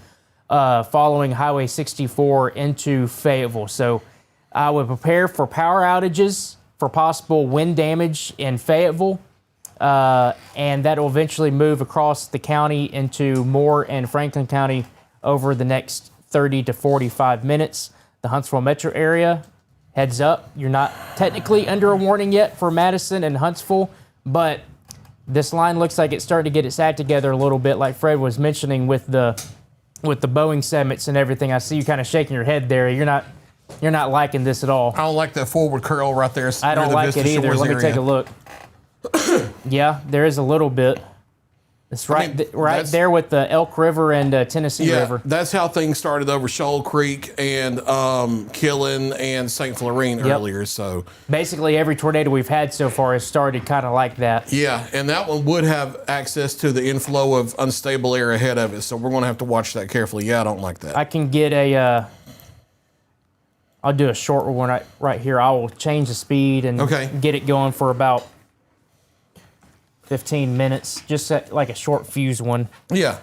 following Highway 64 into Fayetteville. So I would prepare for power outages, for possible wind damage in Fayetteville, and that will eventually move across the county into Moore and Franklin County over the next 30 to 45 minutes. The Huntsville metro area, heads up, you're not technically under a warning yet for Madison and Huntsville, but this line looks like it's starting to get its act together a little bit, like Fred was mentioning with the Boeing segments and everything. I see you kind of shaking your head there. You're not liking this at all. I don't like that forward curl right there. I don't near the like Vista it either. Shores Let me area. take a look. Yeah, there is a little bit. It's right, right that's- there with the Elk River and Tennessee Yeah, River. that's how things started over Shoal Creek and Killen and St. Florine earlier. So Basically, every tornado we've had so far has started kind of like that. yeah, and that one would have access to the inflow of unstable air ahead of it. So we're going to have to watch that carefully. Yeah, I don't like that. I can get I'll do a short one right here. I will change the speed and Okay. get it going for about 15 minutes, just like a short fuse one. Yeah.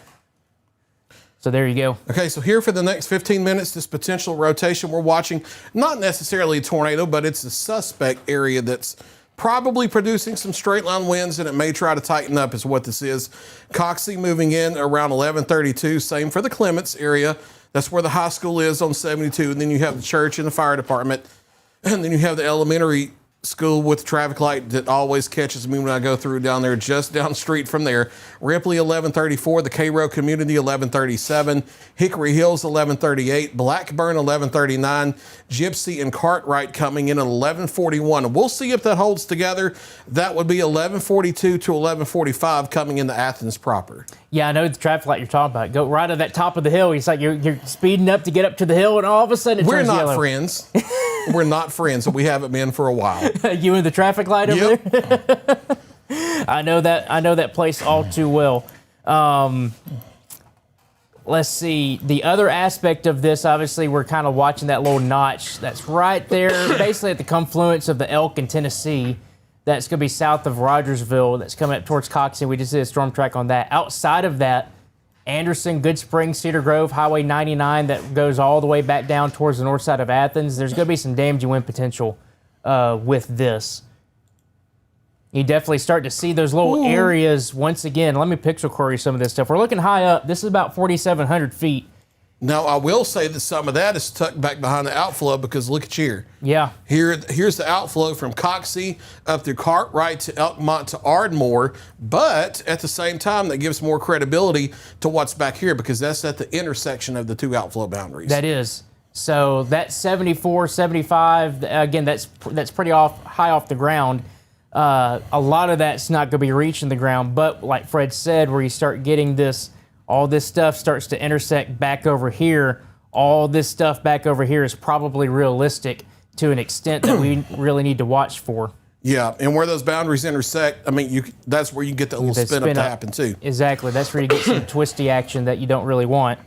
So there you go. Okay, so here for the next 15 minutes, this potential rotation we're watching, not necessarily a tornado, but it's a suspect area that's probably producing some straight line winds, and it may try to tighten up is what this is. Coxie moving in around 11:32, same for the Clements area. That's where the high school is on 72, and then you have the church and the fire department, and then you have the elementary school with traffic light that always catches me when I go through down there, just down the street from there. Ripley 11:34, the Cairo Community 11:37, Hickory Hills 11:38, Blackburn 11:39, Gypsy and Cartwright coming in at 11:41. We'll see if that holds together. That would be 11:42 to 11:45 coming into Athens proper. Yeah, I know the traffic light you're talking about. Go right at that top of the hill. It's like you're speeding up to get up to the hill, and all of a sudden it We're turns not yellow. friends. We're not friends. We haven't been for a while. You and the traffic light over Yep. there. I know that place all too well. Let's see. The other aspect of this, obviously, we're kind of watching that little notch that's right there, basically at the confluence of the Elk and Tennessee. That's going to be south of Rogersville. That's coming up towards Coxie. We just did a storm track on that. Outside of that, Anderson, Good Springs, Cedar Grove, Highway 99 that goes all the way back down towards the north side of Athens. There's going to be some damaging wind potential with this. You definitely start to see those little areas once again. Let me pixel query some of this stuff. We're looking high up. This is about 4,700 feet. Now, I will say that some of that is tucked back behind the outflow because look at here. Yeah. Here's the outflow from Coxie up through Cartwright to Elkmont to Ardmore, but at the same time, that gives more credibility to what's back here because that's at the intersection of the two outflow boundaries. That is. So that's 74, 75. Again, that's pretty high off the ground. A lot of that's not going to be reaching the ground, but like Fred said, where you start getting this, all this stuff starts to intersect back over here. All this stuff back over here is probably realistic to an extent that we really need to watch for. Yeah, and where those boundaries intersect, I mean, that's where you get that little spin up to happen too. Exactly. That's where you get some twisty action that you don't really want.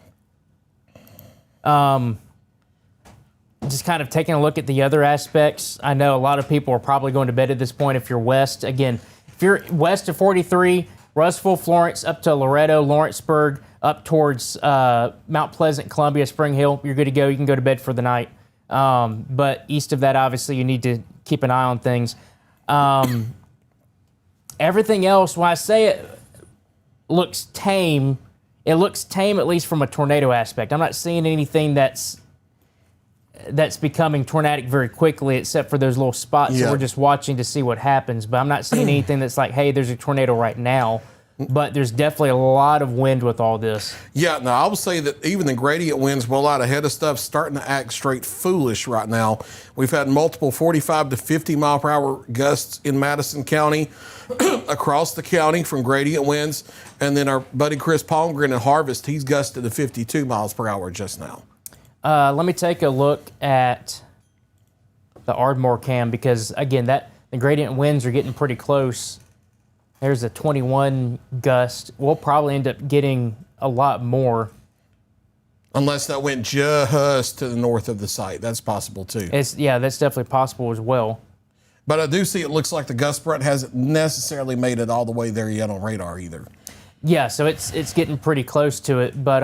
Just kind of taking a look at the other aspects. I know a lot of people are probably going to bed at this point if you're west. Again, if you're west of 43, Russellville, Florence, up to Loretto, Lawrenceburg, up towards Mount Pleasant, Columbia, Spring Hill, you're good to go. You can go to bed for the night. But east of that, obviously, you need to keep an eye on things. Everything else, when I say it looks tame, it looks tame at least from a tornado aspect. I'm not seeing anything that's becoming tornadic very quickly, except for those little spots that Yeah. we're just watching to see what happens. But I'm not seeing anything that's like, hey, there's a tornado right now. But there's definitely a lot of wind with all this. Yeah, now I would say that even the gradient winds well out ahead of stuff starting to act straight foolish right now. We've had multiple 45 to 50 mile per hour gusts in Madison County, across the county from gradient winds. And then our buddy Chris Palmgren at Harvest, he's gusted to 52 miles per hour just now. Let me take a look at the Ardmore cam because, again, the gradient winds are getting pretty close. There's a 21 gust. We'll probably end up getting a lot more. Unless that went just to the north of the site. That's possible too. That's definitely possible as well. But I do see it looks like the gust front hasn't necessarily made it all the way there yet on radar either. Yeah, so it's getting pretty close to it. But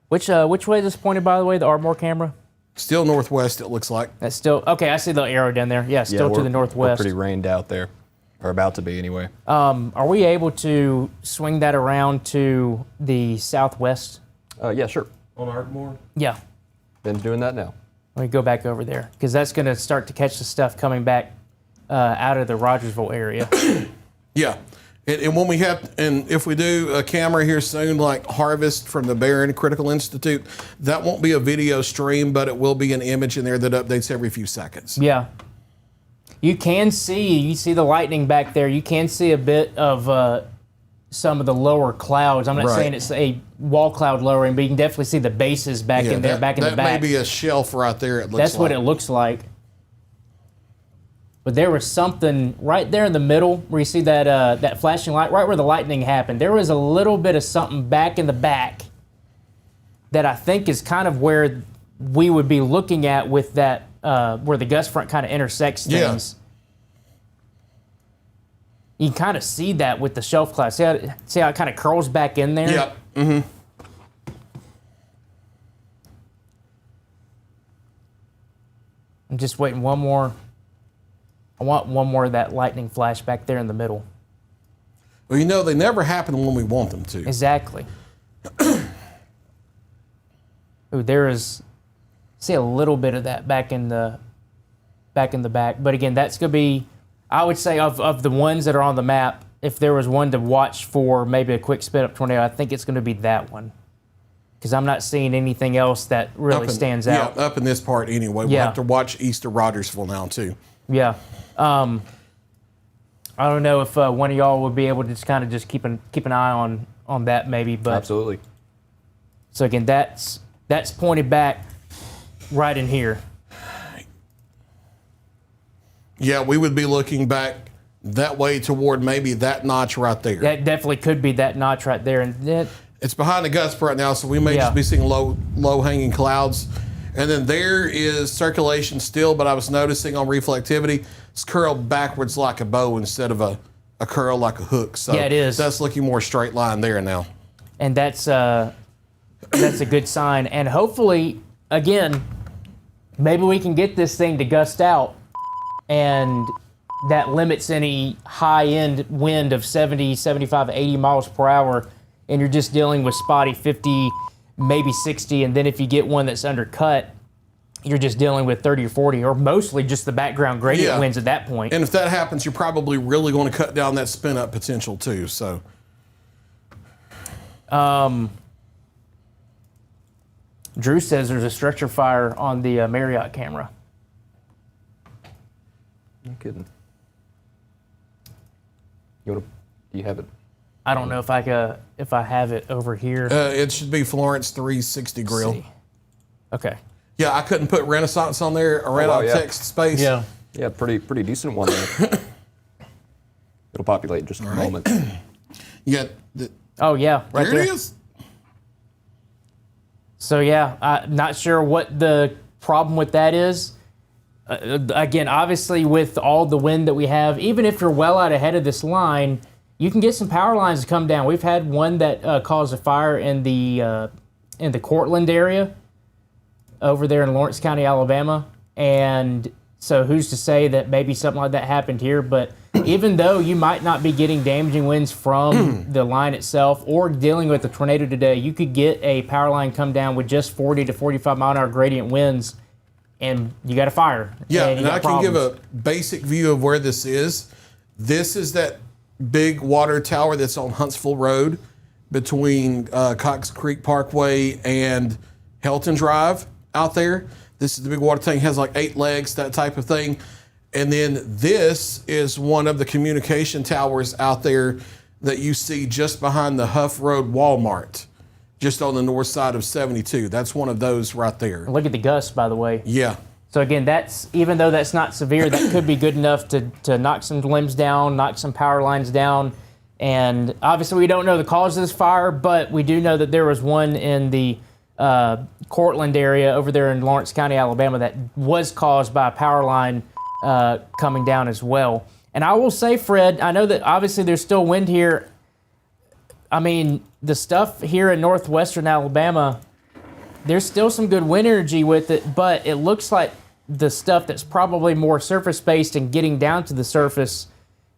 which way is this pointed, by the way, the Ardmore camera? Still northwest, it looks like. That's still, okay, I see the arrow down there. Yeah, still to the We're northwest. pretty rained out there, or about to be anyway. Are we able to swing that around to the southwest? Yeah, sure. On Ardmore? Yeah. Been doing that now. Let me go back over there, because that's going to start to catch the stuff coming back out of the Rogersville area. Yeah. And when we have, and if we do a camera here soon, like Harvest from the Barron Critical Institute, that won't be a video stream, but it will be an image in there that updates every few seconds. Yeah. You see the lightning back there. You can see a bit of some of the lower clouds. I'm not Right. saying it's a wall cloud lowering, but you can definitely see the bases back in there, back in the back. That may be a shelf right there, it looks That's like. what it looks like. But there was something right there in the middle where you see that that flashing light, right where the lightning happened. There was a little bit of something back in the back that I think is kind of where we would be looking at with that, where the gust front kind of intersects Yeah. things. You can kind of see that with the shelf cloud. See how it kind of curls back in there? Yep. Mm-hmm. I'm just waiting one more. I want one more of that lightning flash back there in the middle. Well, you know, they never happen when we want them to. Exactly. Ooh, there is, see a little bit of that back in the back. But again, that's going to be, I would say of the ones that are on the map, if there was one to watch for maybe a quick spit up tornado, I think it's going to be that one. Because I'm not seeing anything else that really stands out. Yeah, up in this part anyway. We'll Yeah. have to watch east of Rogersville now too. Yeah. I don't know if one of y'all would be able to just kind of keep an eye on that maybe. But Absolutely. so again, that's pointed back right in here. Yeah, we would be looking back that way toward maybe that notch right there. That definitely could be that notch right there, and that, It's behind the gust right now, so we may Yeah. just be seeing low hanging clouds. And then there is circulation still, but I was noticing on reflectivity, it's curled backwards like a bow instead of a curl like a hook. So Yeah, it is. That's looking more straight line there now. and that's a good sign. And hopefully, again, maybe we can get this thing to gust out, and that limits any high-end wind of 70, 75, 80 miles per hour, and you're just dealing with spotty 50, maybe 60, and then if you get one that's undercut, you're just dealing with 30 or 40, or mostly just the background gradient Yeah. winds at that point. And if that happens, you're probably really going to cut down that spin up potential too. So Drew says there's a structure fire on the Marriott camera. No kidding. Do you have it? I don't know if I have it over here. it should be Florence 360 grill. See. Okay. Yeah, I couldn't put Renaissance on there. I ran wow, out of yeah. text space. Yeah. Yeah, pretty decent one there. It'll populate in just a moment. You got the, Oh yeah, right there there. it is. So yeah, I'm not sure what the problem with that is. Again, obviously with all the wind that we have, even if you're well out ahead of this line, you can get some power lines to come down. We've had one that caused a fire in the Cortland area over there in Lawrence County, Alabama. And so who's to say that maybe something like that happened here? But even though you might not be getting damaging winds from the line itself or dealing with a tornado today, you could get a power line come down with just 40 to 45 mile an hour gradient winds, and you got a fire. Yeah, you and got I can give problems. a basic view of where this is. This is that big water tower that's on Huntsville Road between Cox Creek Parkway and Helton Drive out there. This is the big water tank, has like 8 legs, that type of thing. And then this is one of the communication towers out there that you see just behind the Huff Road Walmart, just on the north side of 72. That's one of those right there. Look at the gusts, by the way. Yeah. So again, that's, even though that's not severe, that could be good enough to knock some limbs down, knock some power lines down, And obviously, we don't know the cause of this fire, but we do know that there was one in the Cortland area over there in Lawrence County, Alabama, that was caused by a power line coming down as well. And I will say, Fred, I know that obviously there's still wind here. I mean, the stuff here in northwestern Alabama, there's still some good wind energy with it, but it looks like the stuff that's probably more surface-based and getting down to the surface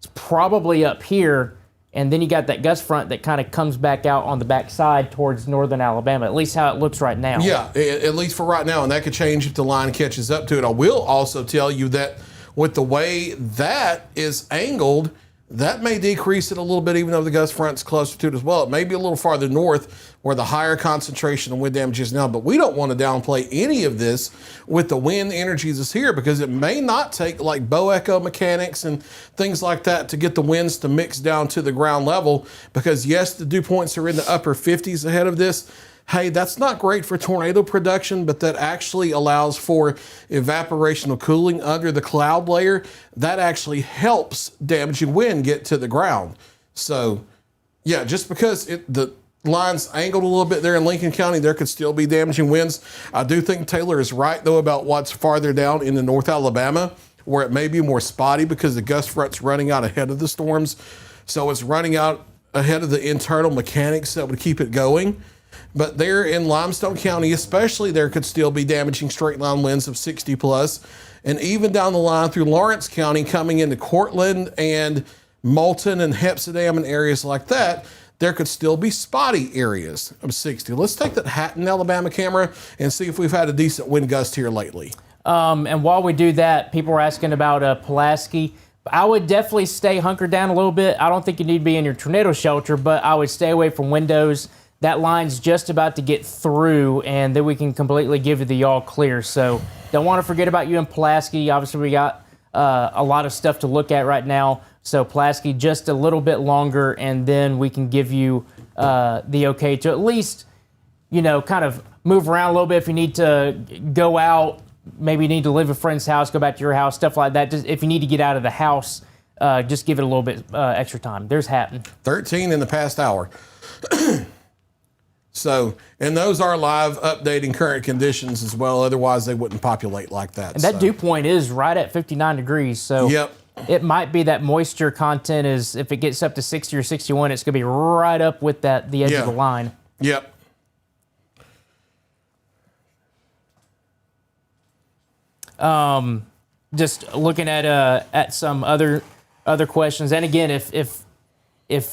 is probably up here. And then you got that gust front that kind of comes back out on the backside towards northern Alabama, at least how it looks right now. Yeah, at least for right now, and that could change if the line catches up to it. I will also tell you that with the way that is angled, that may decrease it a little bit, even though the gust front's closer to it as well. It may be a little farther north where the higher concentration of wind damage is now, but we don't want to downplay any of this with the wind energies that's here, because it may not take like bow echo mechanics and things like that to get the winds to mix down to the ground level, because yes, the dew points are in the upper 50s ahead of this. Hey, that's not great for tornado production, but that actually allows for evaporational cooling under the cloud layer. That actually helps damaging wind get to the ground. So, yeah, just because the line's angled a little bit there in Lincoln County, there could still be damaging winds. I do think Taylor is right, though, about what's farther down into North Alabama, where it may be more spotty because the gust front's running out ahead of the storms. So it's running out ahead of the internal mechanics that would keep it going. But there in Limestone County, especially, there could still be damaging straight line winds of 60 plus. And even down the line through Lawrence County, coming into Cortland and Moulton and Hepsidam and areas like that, there could still be spotty areas of 60. Let's take that Hatton, Alabama camera and see if we've had a decent wind gust here lately. And while we do that, people are asking about Pulaski. I would definitely stay hunkered down a little bit. I don't think you need to be in your tornado shelter, but I would stay away from windows. That line's just about to get through, and then we can completely give you the all clear. So don't want to forget about you in Pulaski. Obviously, we got a lot of stuff to look at right now. So Pulaski, just a little bit longer, and then we can give you the okay to at least, kind of move around a little bit if you need to go out. Maybe you need to leave a friend's house, go back to your house, stuff like that. Just if you need to get out of the house, just give it a little bit extra time. There's Hatton. 13 in the past hour. So, and those are live updating current conditions as well. Otherwise, they wouldn't populate like that. And that dew point is right at 59 degrees. So yep. It might be that moisture content is, if it gets up to 60 or 61, it's going to be right up with the edge of the line. Yep. Just looking at some other questions. And again, if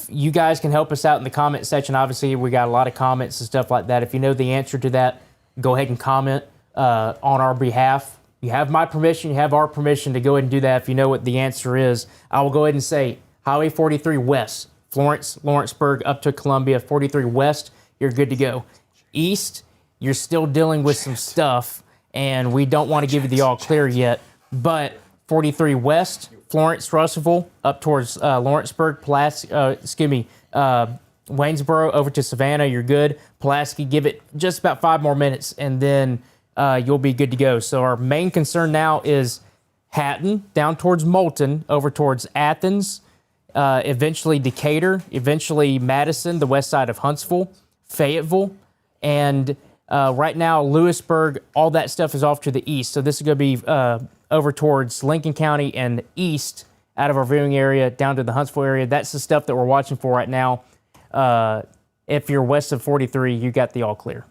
you guys can help us out in the comment section, obviously we got a lot of comments and stuff like that. If you know the answer to that, go ahead and comment on our behalf. You have my permission, you have our permission to go ahead and do that if you know what the answer is. I will go ahead and say Highway 43 West, Florence, Lawrenceburg, up to Columbia, 43 West, you're good to go. East, you're still dealing with some stuff, and we don't want to give you the all clear yet, but 43 West, Florence, Russellville, up towards Lawrenceburg, Waynesboro, over to Savannah, you're good. Pulaski, give it just about 5 more minutes, and then you'll be good to go. So our main concern now is Hatton, down towards Moulton, over towards Athens, eventually Decatur, eventually Madison, the west side of Huntsville, Fayetteville, and right now Lewisburg, all that stuff is off to the east. So this is going to be over towards Lincoln County and east out of our viewing area down to the Huntsville area. That's the stuff that we're watching for right now. If you're west of 43, you got the all clear.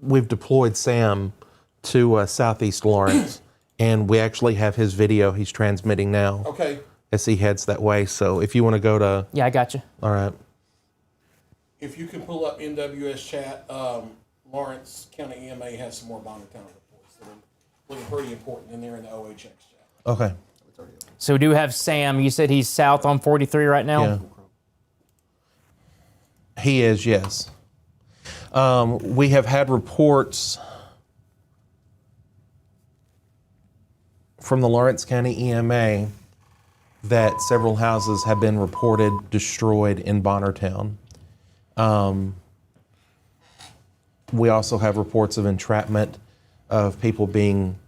We've deployed Sam to southeast Lawrence, and we actually have his video he's transmitting now. Okay. As he heads that way. So if you want to go to... Yeah, I got you. All right. If you can pull up NWS chat, Lawrence County EMA has some more Bonner Town reports that are looking pretty important, and they're in the OHX chat. Okay. So we do have Sam. You said he's south on 43 right now? Yeah. He is, yes. We have had reports from the Lawrence County EMA that several houses have been reported destroyed in Bonnertown. We also have reports of entrapment of people being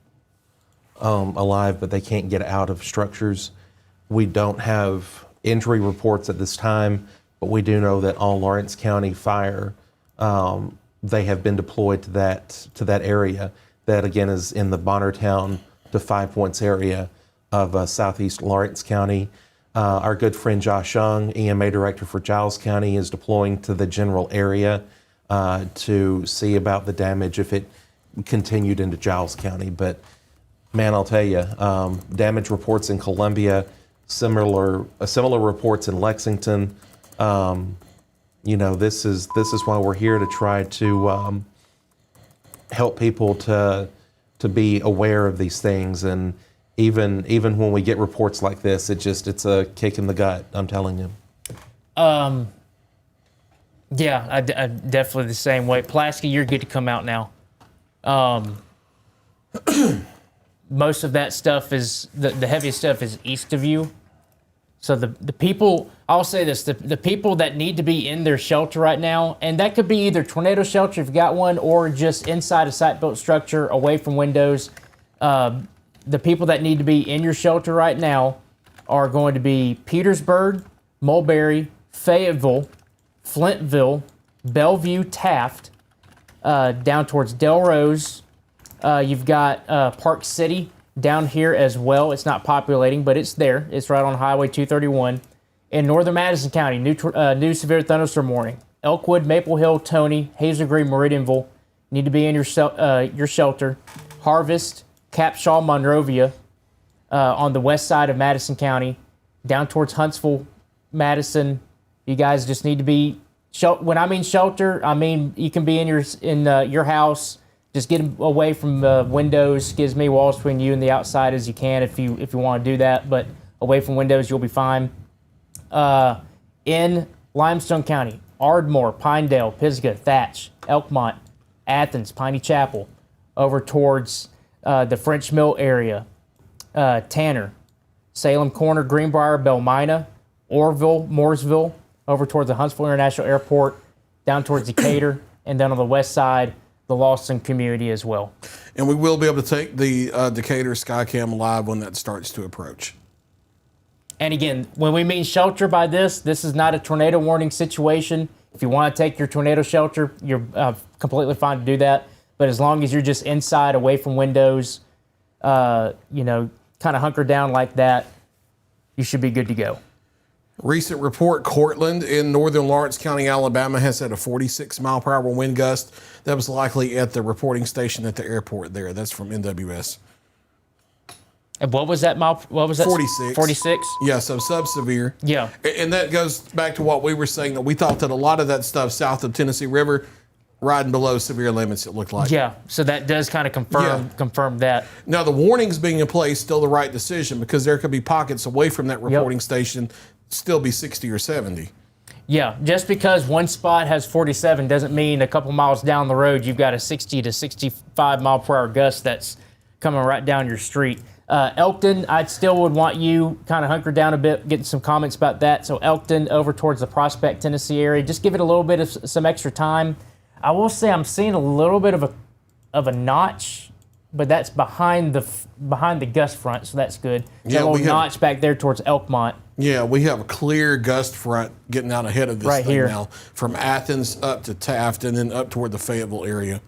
alive, but they can't get out of structures. We don't have injury reports at this time, but we do know that all Lawrence County Fire, they have been deployed to that area. That again is in the Bonnertown to Five Points area of southeast Lawrence County. Our good friend Josh Young, EMA director for Giles County, is deploying to the general area to see about the damage if it continued into Giles County. But man, I'll tell you, damage reports in Columbia, similar reports in Lexington. This is why we're here, to try to help people to be aware of these things. And even when we get reports like this, it's a kick in the gut, I'm telling you. Yeah, I definitely the same way. Pulaski, you're good to come out now. Most of that stuff is, the heaviest stuff is east of you. So the people, I'll say this, the people that need to be in their shelter right now, and that could be either tornado shelter if you got one, or just inside a site-built structure away from windows. The people that need to be in your shelter right now are going to be Petersburg, Mulberry, Fayetteville, Flintville, Bellevue, Taft, down towards Delrose. You've got Park City down here as well. It's not populating, but it's there. It's right on Highway 231. In northern Madison County, new severe thunderstorm warning. Elkwood, Maple Hill, Tony, Hazel Green, Meridianville need to be in your shelter. Harvest, Capshaw, Monrovia on the west side of Madison County, down towards Huntsville, Madison. You guys just need to be when I mean shelter, I mean you can be in your house. Just get away from windows. Get as many walls between you and the outside as you can if you want to do that. But away from windows, you'll be fine. In Limestone County, Ardmore, Pinedale, Pisgah, Thatch, Elkmont, Athens, Piney Chapel, over towards the French Mill area, Tanner, Salem Corner, Greenbrier, Belmina, Orville, Mooresville, over towards the Huntsville International Airport, down towards Decatur, and then on the west side, the Lawson community as well. And we will be able to take the Decatur Skycam live when that starts to approach. And again, when we mean shelter by this is not a tornado warning situation. If you want to take your tornado shelter, you're completely fine to do that. But as long as you're just inside, away from windows, kind of hunker down like that, you should be good to go. Recent report, Cortland in northern Lawrence County, Alabama, has had a 46-mile-per-hour wind gust. That was likely at the reporting station at the airport there. That's from NWS. And what was that mile? What was that? 46. 46? Yeah, so sub-severe. Yeah. And that goes back to what we were saying, that we thought that a lot of that stuff south of Tennessee River, riding below severe limits, it looked like. Yeah, so that does kind of confirm that. Now, the warnings being in place, still the right decision, because there could be pockets away from that reporting station, still be 60 or 70. Yeah, just because one spot has 47 doesn't mean a couple miles down the road you've got a 60 to 65 mile per hour gust that's coming right down your street. Elkton, I still would want you kind of hunker down a bit, getting some comments about that. So Elkton over towards the Prospect, Tennessee area, just give it a little bit of some extra time. I will say I'm seeing a little bit of a notch, but that's behind the gust front, so that's good. Yeah, a little notch back there towards Elkmont. Yeah, we have a clear gust front getting out ahead of this right thing here. now, from Athens up to Taft and then up toward the Fayetteville area.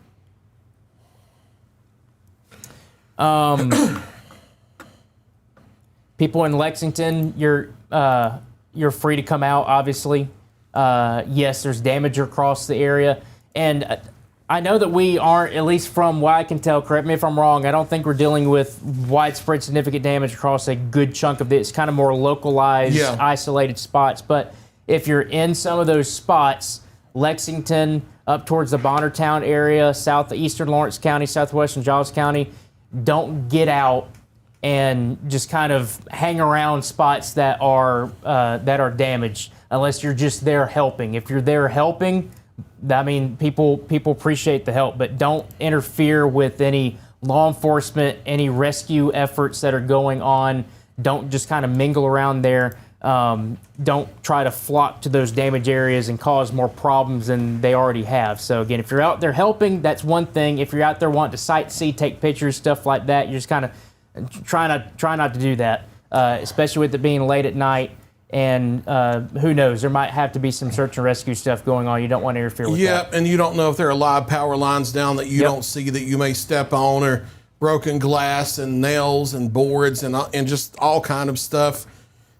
People in Lexington, you're free to come out, obviously. Yes, there's damage across the area. And I know that we aren't, at least from what I can tell, correct me if I'm wrong, I don't think we're dealing with widespread significant damage across a good chunk of it. It's kind of more localized, isolated spots. But if you're in some of those spots, Lexington, up towards the Bonnertown area, southeastern Lawrence County, southwestern Giles County, don't get out and just kind of hang around spots that are damaged unless you're just there helping. If you're there helping, I mean, people appreciate the help, but don't interfere with any law enforcement, any rescue efforts that are going on. Don't just kind of mingle around there. Don't try to flock to those damaged areas and cause more problems than they already have. So again, if you're out there helping, that's one thing. If you're out there wanting to sightsee, take pictures, stuff like that, you're just kind of try not to do that, especially with it being late at night And who knows? There might have to be some search and rescue stuff going on. You don't want to interfere with that. Yep, and you don't know if there are live power lines down that you Yep. don't see that you may step on, or broken glass and nails and boards and just all kind of stuff.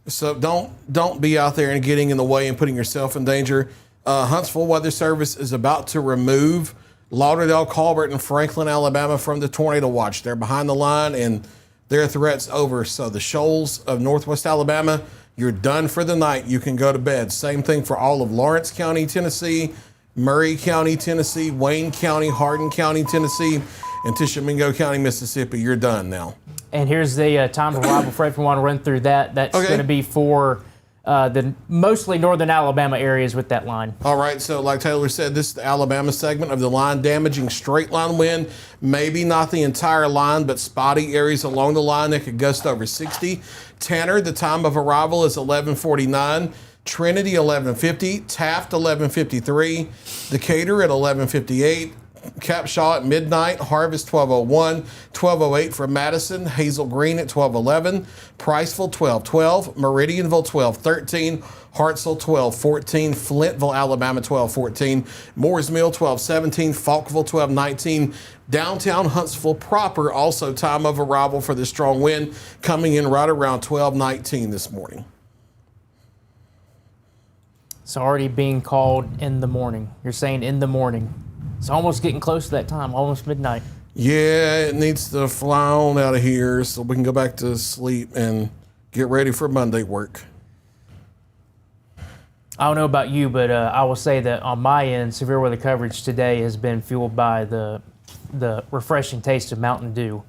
So don't be out there and getting in the way and putting yourself in danger. Huntsville Weather Service is about to remove Lauderdale, Colbert, and Franklin, Alabama from the tornado watch. They're behind the line and their threat's over. So the shoals of Northwest Alabama, you're done for the night. You can go to bed. Same thing for all of Lawrence County, Tennessee, Murray County, Tennessee, Wayne County, Hardin County, Tennessee, and Tishomingo County, Mississippi. You're done now. And here's the time of arrival for everyone to run through that. That's Okay. going to be for the mostly northern Alabama areas with that line. All right, so like Taylor said, this is the Alabama segment of the line, damaging straight line wind. Maybe not the entire line, but spotty areas along the line that could gust over 60. Tanner, the time of arrival is 11:49. Trinity, 11:50. Taft, 11:53. Decatur at 11:58. Capshaw at midnight. Harvest, 12:01. 12:08 for Madison. Hazel Green at 12:11. Priceville, 12:12. Meridianville, 12:13. Hartselle, 12:14. Flintville, Alabama, 12:14. Moores Mill, 12:17. Falkville, 12:19. Downtown Huntsville proper, also time of arrival for the strong wind, coming in right around 12:19 this morning. It's already being called in the morning. You're saying in the morning. It's almost getting close to that time, almost midnight. Yeah, it needs to fly on out of here so we can go back to sleep and get ready for Monday work. I don't know about you, but I will say that on my end, severe weather coverage today has been fueled by the refreshing taste of Mountain Dew.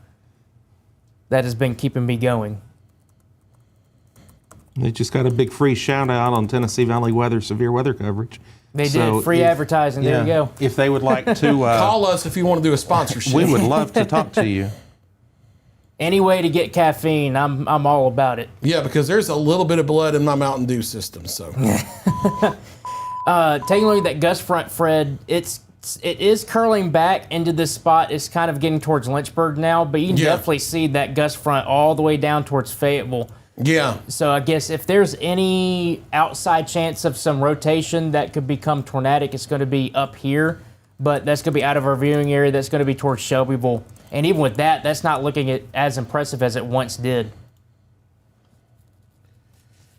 That has been keeping me going. They just got a big free shout out on Tennessee Valley Weather severe weather coverage. They So did. Free if- advertising. There you go. If they would like to, Call us if you want to do a sponsorship. we would love to talk to you. Any way to get caffeine, I'm all about it. Yeah, because there's a little bit of blood in my Mountain Dew system. So Taking a look at that gust front, Fred, it is curling back into this spot. It's kind of getting towards Lynchburg now, but you can Yeah. definitely see that gust front all the way down towards Fayetteville. yeah, So I guess if there's any outside chance of some rotation that could become tornadic, it's going to be up here, but that's going to be out of our viewing area. That's going to be towards Shelbyville. And even with that, that's not looking as impressive as it once did.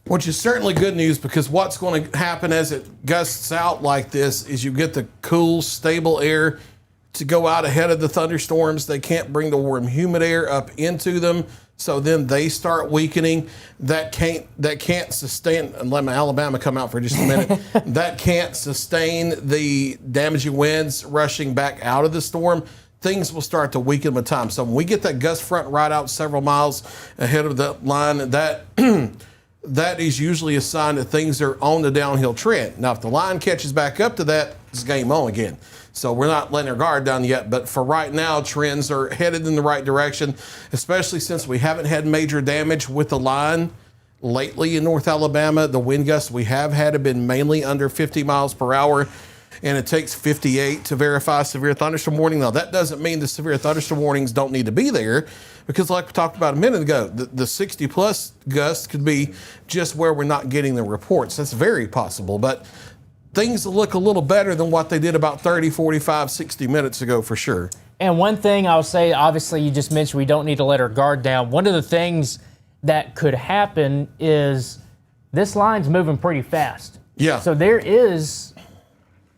which is certainly good news, because what's going to happen as it gusts out like this is you get the cool, stable air to go out ahead of the thunderstorms. They can't bring the warm, humid air up into them, so then they start weakening. That can't sustain. And let my Alabama come out for just a minute. That can't sustain the damaging winds rushing back out of the storm. Things will start to weaken with time. So when we get that gust front right out several miles ahead of the line, that is usually a sign that things are on the downhill trend. Now, if the line catches back up to that, it's game on again. So we're not letting our guard down yet. But for right now, trends are headed in the right direction, especially since we haven't had major damage with the line lately in North Alabama. The wind gusts we have had have been mainly under 50 miles per hour, and it takes 58 to verify severe thunderstorm warning. Now, that doesn't mean the severe thunderstorm warnings don't need to be there, because like we talked about a minute ago, the 60-plus gusts could be just where we're not getting the reports. That's very possible, but things look a little better than what they did about 30, 45, 60 minutes ago for sure. And one thing I'll say, obviously, you just mentioned we don't need to let our guard down. One of the things that could happen is this line's moving pretty fast. Yeah. So there is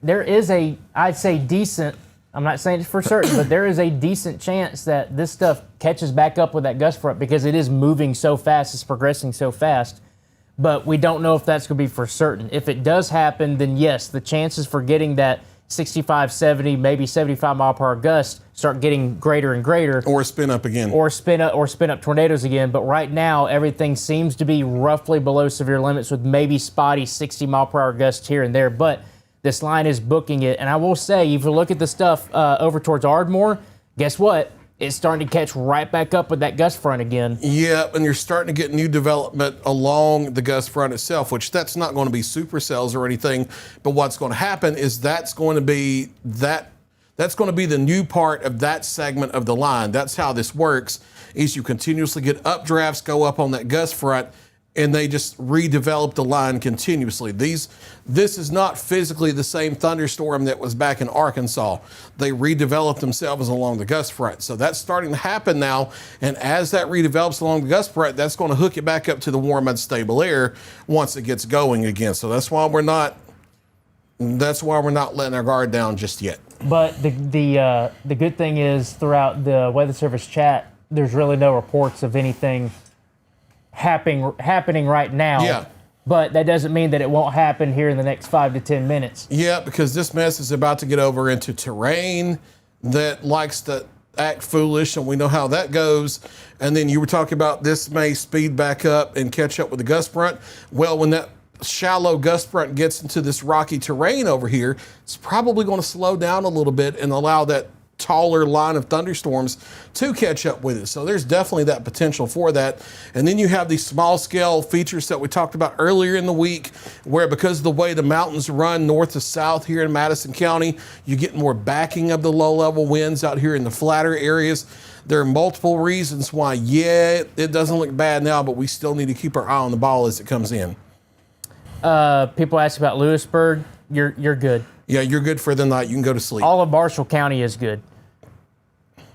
a, I'd say decent, I'm not saying it's for certain, but there is a decent chance that this stuff catches back up with that gust front, because it is moving so fast, it's progressing so fast. But we don't know if that's going to be for certain. If it does happen, then yes, the chances for getting that 65, 70, maybe 75 mile per hour gust start getting greater and greater. Or spin up again. Or spin up tornadoes again. But right now, everything seems to be roughly below severe limits, with maybe spotty 60 mile per hour gusts here and there. But this line is booking it. And I will say, if you look at the stuff over towards Ardmore, guess what? It's starting to catch right back up with that gust front again. Yeah, and you're starting to get new development along the gust front itself, which that's not going to be supercells or anything. But what's going to happen is that's going to be the new part of that segment of the line. That's how this works, is you continuously get updrafts go up on that gust front, and they just redeveloped the line continuously. This is not physically the same thunderstorm that was back in Arkansas. They redeveloped themselves along the gust front. So that's starting to happen now. And as that redevelops along the gust front, that's going to hook it back up to the warm, unstable air once it gets going again. So that's why we're not letting our guard down just yet. But the good thing is, throughout the Weather Service chat, there's really no reports of anything happening right now. Yeah. But that doesn't mean that it won't happen here in the next 5 to 10 minutes. Yeah, because this mess is about to get over into terrain that likes to act foolish, and we know how that goes. And then you were talking about this may speed back up and catch up with the gust front. Well, when that shallow gust front gets into this rocky terrain over here, it's probably going to slow down a little bit and allow that taller line of thunderstorms to catch up with it. So there's definitely that potential for that. And then you have these small scale features that we talked about earlier in the week, where because of the way the mountains run north to south here in Madison County, you get more backing of the low level winds out here in the flatter areas. There are multiple reasons why, it doesn't look bad now, but we still need to keep our eye on the ball as it comes in. People ask about Lewisburg. You're good. Yeah, you're good for the night. You can go to sleep. All of Marshall County is good.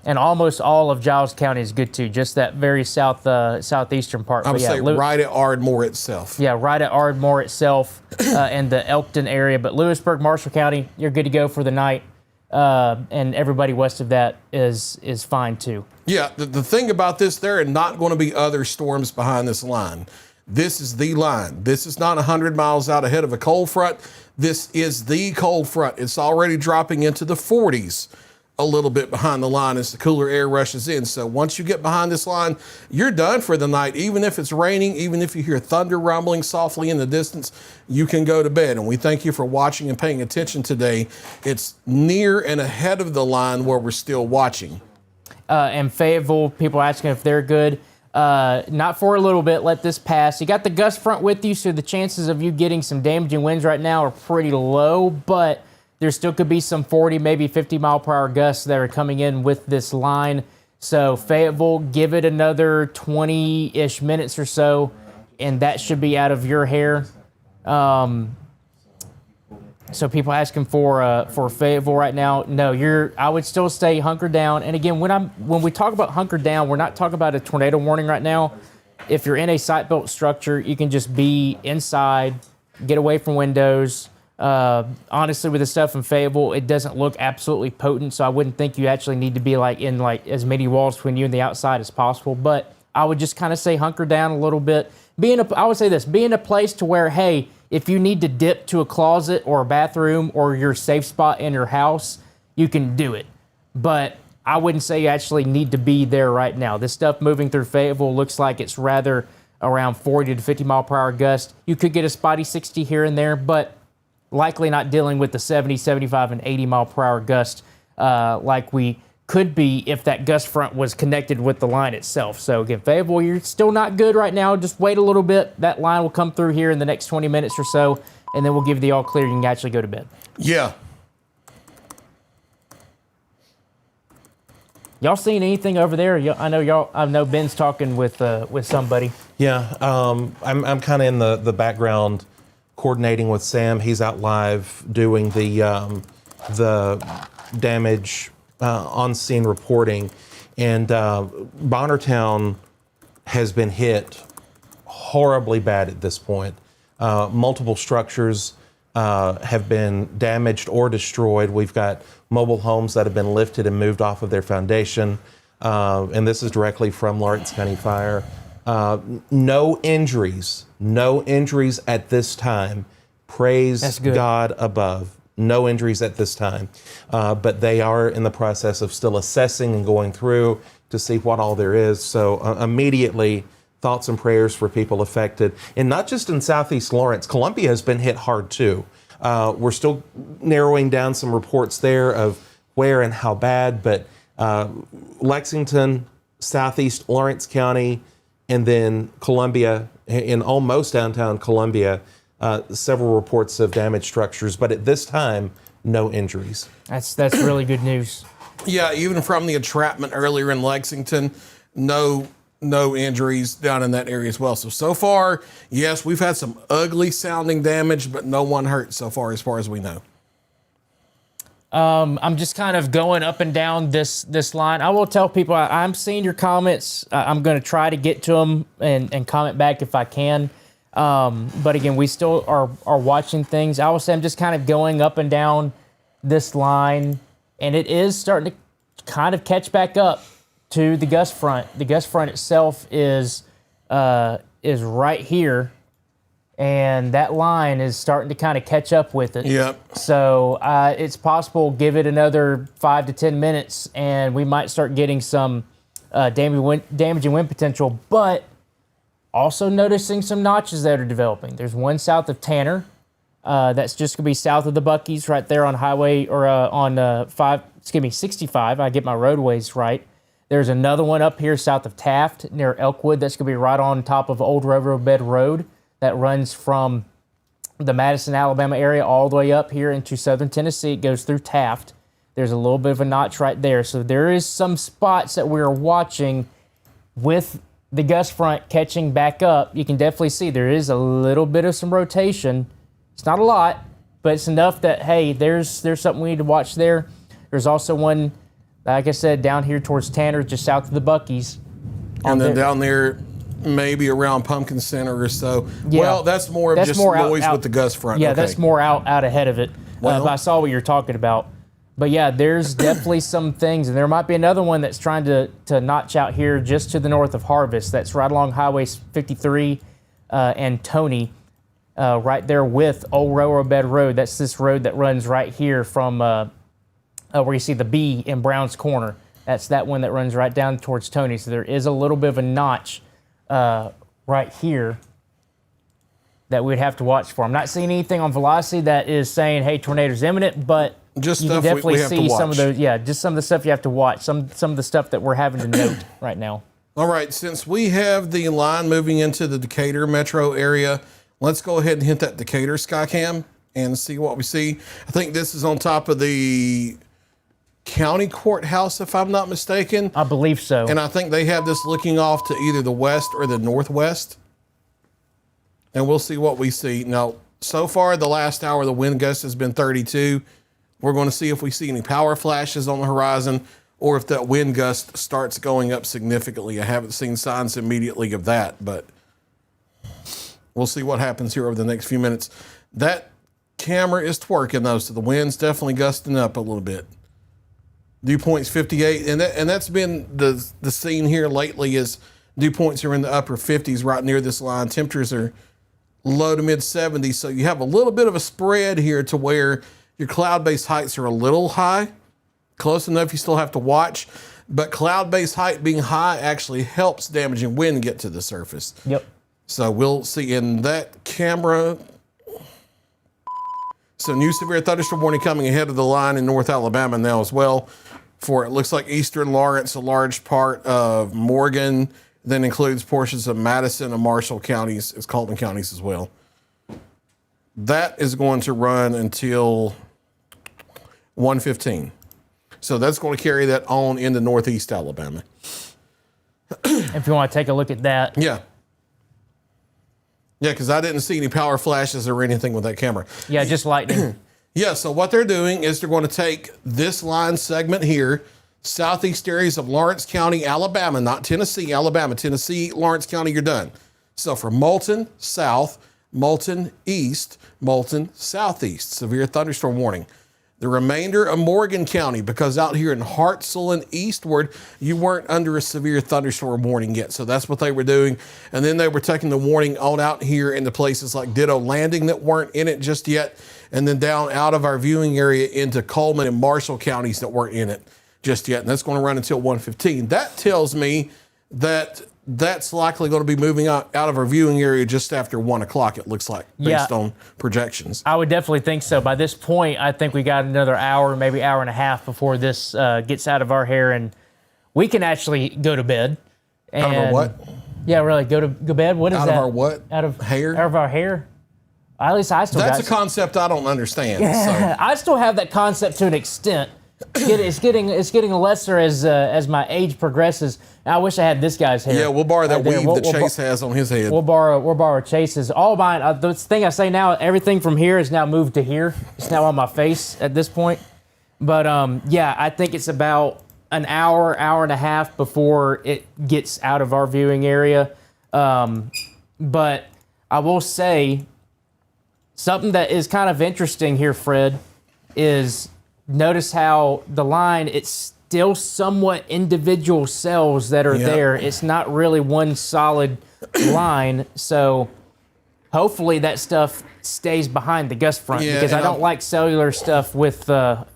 And almost all of Giles County is good too, just that very southeastern part. I would say right at Ardmore itself. Yeah, right at Ardmore itself and the Elkton area. But Lewisburg, Marshall County, you're good to go for the night. And everybody west of that is fine too. Yeah, the thing about this, there are not going to be other storms behind this line. This is the line. This is not 100 miles out ahead of a cold front. This is the cold front. It's already dropping into the 40s a little bit behind the line as the cooler air rushes in. So once you get behind this line, you're done for the night. Even if it's raining, even if you hear thunder rumbling softly in the distance, you can go to bed. And we thank you for watching and paying attention today. It's near and ahead of the line where we're still watching. And Fayetteville, people asking if they're good. Not for a little bit, let this pass. You got the gust front with you, so the chances of you getting some damaging winds right now are pretty low, but there still could be some 40, maybe 50 mile per hour gusts that are coming in with this line. So Fayetteville, give it another 20-ish minutes or so, and that should be out of your hair. So people asking for Fayetteville right now. No, I would still stay hunkered down. And again, when we talk about hunkered down, we're not talking about a tornado warning right now. If you're in a site built structure, you can just be inside, get away from windows. Honestly, with the stuff in Fayetteville, it doesn't look absolutely potent, so I wouldn't think you actually need to be in as many walls between you and the outside as possible. But I would just kind of say hunker down a little bit. I would say this: be in a place to where, hey, if you need to dip to a closet or a bathroom or your safe spot in your house, you can do it. But I wouldn't say you actually need to be there right now. This stuff moving through Fayetteville looks like it's rather around 40 to 50 mile per hour gust. You could get a spotty 60 here and there, but likely not dealing with the 70, 75, and 80 mile per hour gust like we could be if that gust front was connected with the line itself. So again, Fayetteville, you're still not good right now. Just wait a little bit. That line will come through here in the next 20 minutes or so, and then we'll give you the all clear. You can actually go to bed. Yeah. Y'all seen anything over there? I know Ben's talking with somebody. Yeah, I'm kind of in the background coordinating with Sam. He's out live doing the damage on-scene reporting. And Bonnertown has been hit horribly bad at this point. Multiple structures have been damaged or destroyed. We've got mobile homes that have been lifted and moved off of their foundation. And this is directly from Lawrence County Fire. No injuries at this time. Praise God above. No injuries at this time. But they are in the process of still assessing and going through to see what all there is. So immediately, thoughts and prayers for people affected. And not just in Southeast Lawrence, Columbia has been hit hard too. We're still narrowing down some reports there of where and how bad, but Lexington, Southeast Lawrence County, and then Columbia, in almost downtown Columbia, several reports of damaged structures, but at this time, no injuries. That's really good news. Yeah, even from the entrapment earlier in Lexington, no no injuries down in that area as well. So far, yes, we've had some ugly sounding damage, but no one hurt so far as we know. I'm just kind of going up and down this line. I will tell people I'm seeing your comments. I'm going to try to get to them and comment back if I can. But again, we still are watching things. I will say I'm just kind of going up and down this line, and it is starting to kind of catch back up to the gust front. The gust front itself is right here, and that line is starting to kind of catch up with it. Yep. So it's possible, give it another 5 to 10 minutes, and we might start getting some damaging wind potential, but also noticing some notches that are developing. There's one south of Tanner. That's just going to be south of the Buc-ee's right there on highway, or on 65. I get my roadways right. There's another one up here south of Taft near Elkwood. That's going to be right on top of Old Railroad Bed Road. That runs from the Madison, Alabama area all the way up here into southern Tennessee. It goes through Taft. There's a little bit of a notch right there. So there is some spots that we're watching with the gust front catching back up. You can definitely see there is a little bit of some rotation. It's not a lot, but it's enough that, hey, there's something we need to watch there. There's also one, like I said, down here towards Tanner, just south of the Buc-ee's. And then down there, maybe around Pumpkin Center or so. Yeah. Well, that's more of just noise with the gust front. Yeah, Okay. that's more out ahead of it. Well- But I saw what you're talking about. But yeah, there's definitely some things, and there might be another one that's trying to notch out here just to the north of Harvest. That's right along Highway 53 and Tony, right there with Old Railroad Bed Road. That's this road that runs right here from where you see the B in Brown's Corner. That's that one that runs right down towards Tony. So there is a little bit of a notch right here that we'd have to watch for. I'm not seeing anything on velocity that is saying, hey, tornado's imminent, but Just you can stuff we definitely have to see some of watch. the, just some of the stuff you have to watch, some of the stuff that we're having to note right now. All right, since we have the line moving into the Decatur metro area, let's go ahead and hit that Decatur Skycam and see what we see. I think this is on top of the county courthouse, if I'm not mistaken. I believe so. And I think they have this looking off to either the west or the northwest. And we'll see what we see. Now, so far, the last hour, the wind gust has been 32. We're going to see if we see any power flashes on the horizon or if that wind gust starts going up significantly. I haven't seen signs immediately of that, but we'll see what happens here over the next few minutes. That camera is twerking, though, so the wind's definitely gusting up a little bit. Dew point's 58, and that's been the scene here lately is dew points are in the upper 50s right near this line. Temperatures are low to mid 70s, so you have a little bit of a spread here to where your cloud-based heights are a little high. Close enough you still have to watch, but cloud-based height being high actually helps damaging wind get to the surface. Yep. So we'll see in that camera. So new severe thunderstorm warning coming ahead of the line in North Alabama now as well. For it looks like eastern Lawrence, a large part of Morgan, then includes portions of Madison and Marshall counties, it's Colton counties as well. That is going to run until 1:15. So that's going to carry that on into northeast Alabama. If you want to take a look at that. Yeah. Yeah, because I didn't see any power flashes or anything with that camera. Yeah, just lightning. Yeah, so what they're doing is they're going to take this line segment here, southeast areas of Lawrence County, Alabama, not Tennessee, Alabama. Tennessee, Lawrence County, you're done. So from Moulton, south, Moulton, east, Moulton, southeast, severe thunderstorm warning. The remainder of Morgan County, because out here in Hartselle and eastward, you weren't under a severe thunderstorm warning yet. So that's what they were doing. And then they were taking the warning on out here into places like Ditto Landing that weren't in it just yet. And then down out of our viewing area into Coleman and Marshall counties that weren't in it just yet. And that's going to run until 1:15. That tells me that that's likely going to be moving out of our viewing area just after 1 o'clock, it looks like, based on projections. I would definitely think so. By this point, I think we got another hour, maybe hour and a half before this gets out of our hair and we can actually go to bed. And, Out of our what? Yeah, really, go to bed. What is Out that? of our what? Out of hair? Out of our hair? At least I still That's got a concept I don't understand. So. I still have that concept to an extent. it's getting lesser as my age progresses. I wish I had this guy's hair. Yeah, we'll borrow that right there. weave that Chase has on his head. We'll borrow Chase's. All mine. The thing I say now, everything from here is now moved to here. It's now on my face at this point. But yeah, I think it's about an hour and a half before it gets out of our viewing area. But I will say something that is kind of interesting here, Fred, is notice how the line, it's still somewhat individual cells that are there. It's not really one solid line. So hopefully that stuff stays behind the gust front because I don't like cellular stuff with the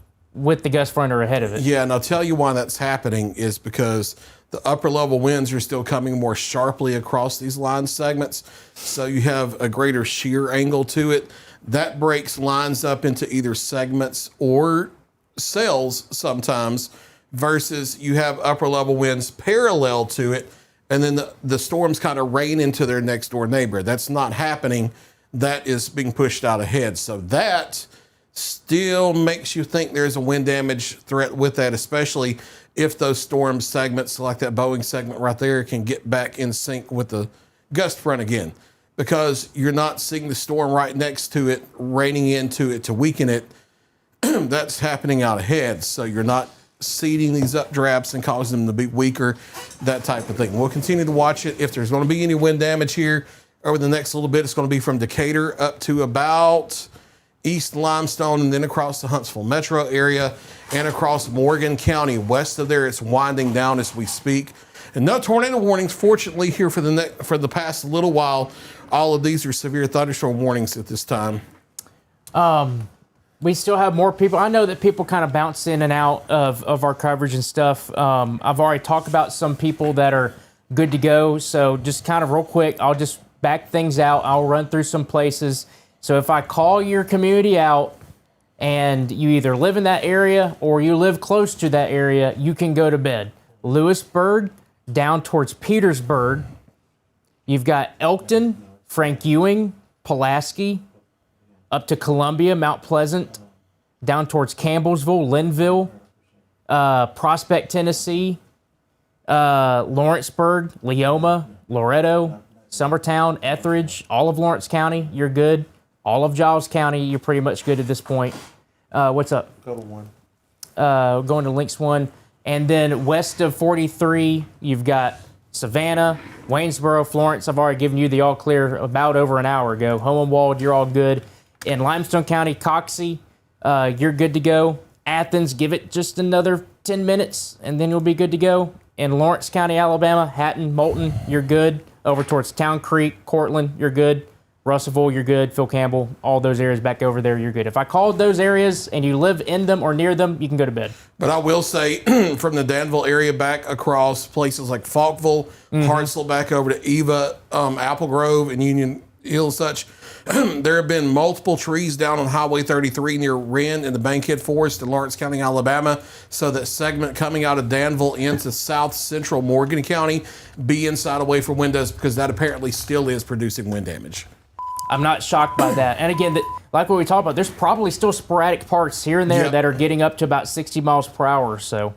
gust front or ahead of it. Yeah, and I'll tell you why that's happening is because the upper level winds are still coming more sharply across these line segments. So you have a greater shear angle to it. That breaks lines up into either segments or cells sometimes, versus you have upper level winds parallel to it, and then the storms kind of rain into their next door neighbor. That's not happening. That is being pushed out ahead. So that still makes you think there's a wind damage threat with that, especially if those storm segments like that Boeing segment right there can get back in sync with the gust front again, because you're not seeing the storm right next to it, raining into it to weaken it. That's happening out ahead. So you're not seeding these updrafts and causing them to be weaker, that type of thing. We'll continue to watch it. If there's going to be any wind damage here over the next little bit, it's going to be from Decatur up to about East Limestone and then across the Huntsville metro area and across Morgan County. West of there, it's winding down as we speak. And no tornado warnings, fortunately, here for the past little while. All of these are severe thunderstorm warnings at this time. We still have more people. I know that people kind of bounce in and out of our coverage and stuff. I've already talked about some people that are good to go. So just kind of real quick, I'll just back things out. I'll run through some places. So if I call your community out and you either live in that area or you live close to that area, you can go to bed. Lewisburg, down towards Petersburg. You've got Elkton, Frank Ewing, Pulaski, up to Columbia, Mount Pleasant, down towards Campbellsville, Linville, Prospect, Tennessee, Lawrenceburg, Leoma, Loretto, Summertown, Etheridge, all of Lawrence County, you're good. All of Giles County, you're pretty much good at this point. What's up? Go to one. Going to Links 1. And then west of 43, you've got Savannah, Waynesboro, Florence. I've already given you the all clear about over an hour ago. Hohenwald, you're all good. In Limestone County, Coxie, you're good to go. Athens, give it just another 10 minutes, and then you'll be good to go. In Lawrence County, Alabama, Hatton, Moulton, you're good. Over towards Town Creek, Cortland, you're good. Russellville, you're good. Phil Campbell, all those areas back over there, you're good. If I called those areas and you live in them or near them, you can go to bed. But I will say, from the Danville area back across places like Falkville, Hartselle, back over to Eva, Apple Grove, and Union Hill and such, there have been multiple trees down on Highway 33 near Wren in the Bankhead Forest in Lawrence County, Alabama. So that segment coming out of Danville into south central Morgan County, be inside away from windows, because that apparently still is producing wind damage. I'm not shocked by that. And again, like what we talked about, there's probably still sporadic parts here and there that are getting up to about 60 miles per hour or so.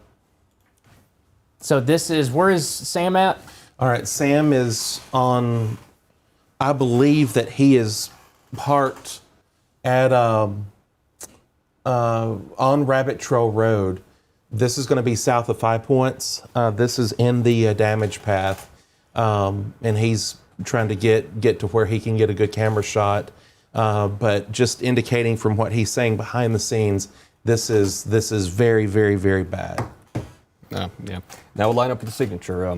So this is, where is Sam at? All right, Sam is on, I believe that he is parked at on Rabbit Trail Road. This is going to be south of 5 Points. This is in the damage path, and he's trying to get to where he can get a good camera shot. But just indicating from what he's saying behind the scenes, this is very, very, very bad. Yeah. That would line up with the signature.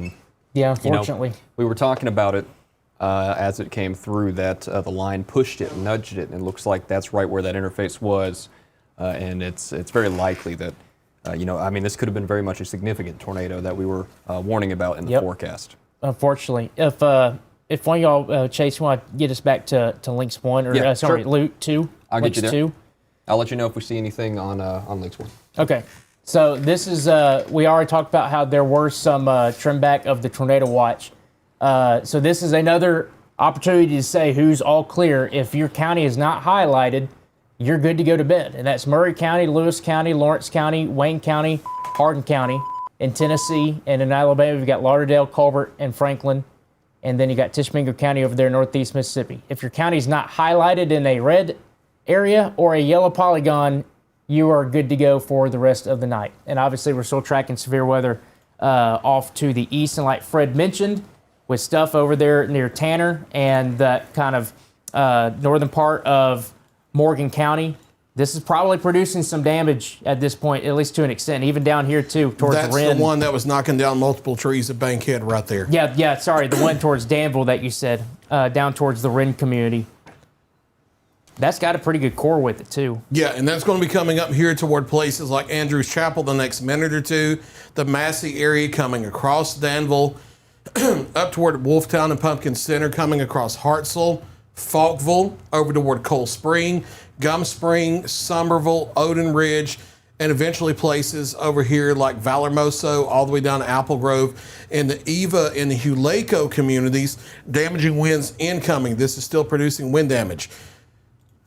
Yeah, unfortunately. We were talking about it as it came through, that the line pushed it, nudged it, and it looks like that's right where that interface was. And it's very likely that, this could have been very much a significant tornado that we were warning about in the forecast. Unfortunately. If one of y'all, Chase, want to get us back to Links 1, or sure. Loot 2? I'll Links get you there. 2? I'll let you know if we see anything on Links 1. Okay. So this is, we already talked about how there were some trim back of the tornado watch. So this is another opportunity to say who's all clear. If your county is not highlighted, you're good to go to bed. And that's Murray County, Lewis County, Lawrence County, Wayne County, Hardin County. In Tennessee and in Alabama, we've got Lauderdale, Colbert, and Franklin. And then you got Tishomingo County over there, northeast Mississippi. If your county's not highlighted in a red area or a yellow polygon, you are good to go for the rest of the night. And obviously, we're still tracking severe weather off to the east. And like Fred mentioned, with stuff over there near Tanner and that kind of northern part of Morgan County, this is probably producing some damage at this point, at least to an extent, even down here too, towards That's Wren. the one that was knocking down multiple trees at Bankhead right there. Yeah, sorry, the one towards Danville that you said, down towards the Wren community. That's got a pretty good core with it too. Yeah, and that's going to be coming up here toward places like Andrews Chapel the next minute or two, the Massey area coming across Danville, up toward Wolftown and Pumpkin Center, coming across Hartselle, Falkville, over toward Coal Spring, Gum Spring, Somerville, Odin Ridge, and eventually places over here like Valormoso, all the way down to Apple Grove, and the Eva and the Huleco communities, damaging winds incoming. This is still producing wind damage.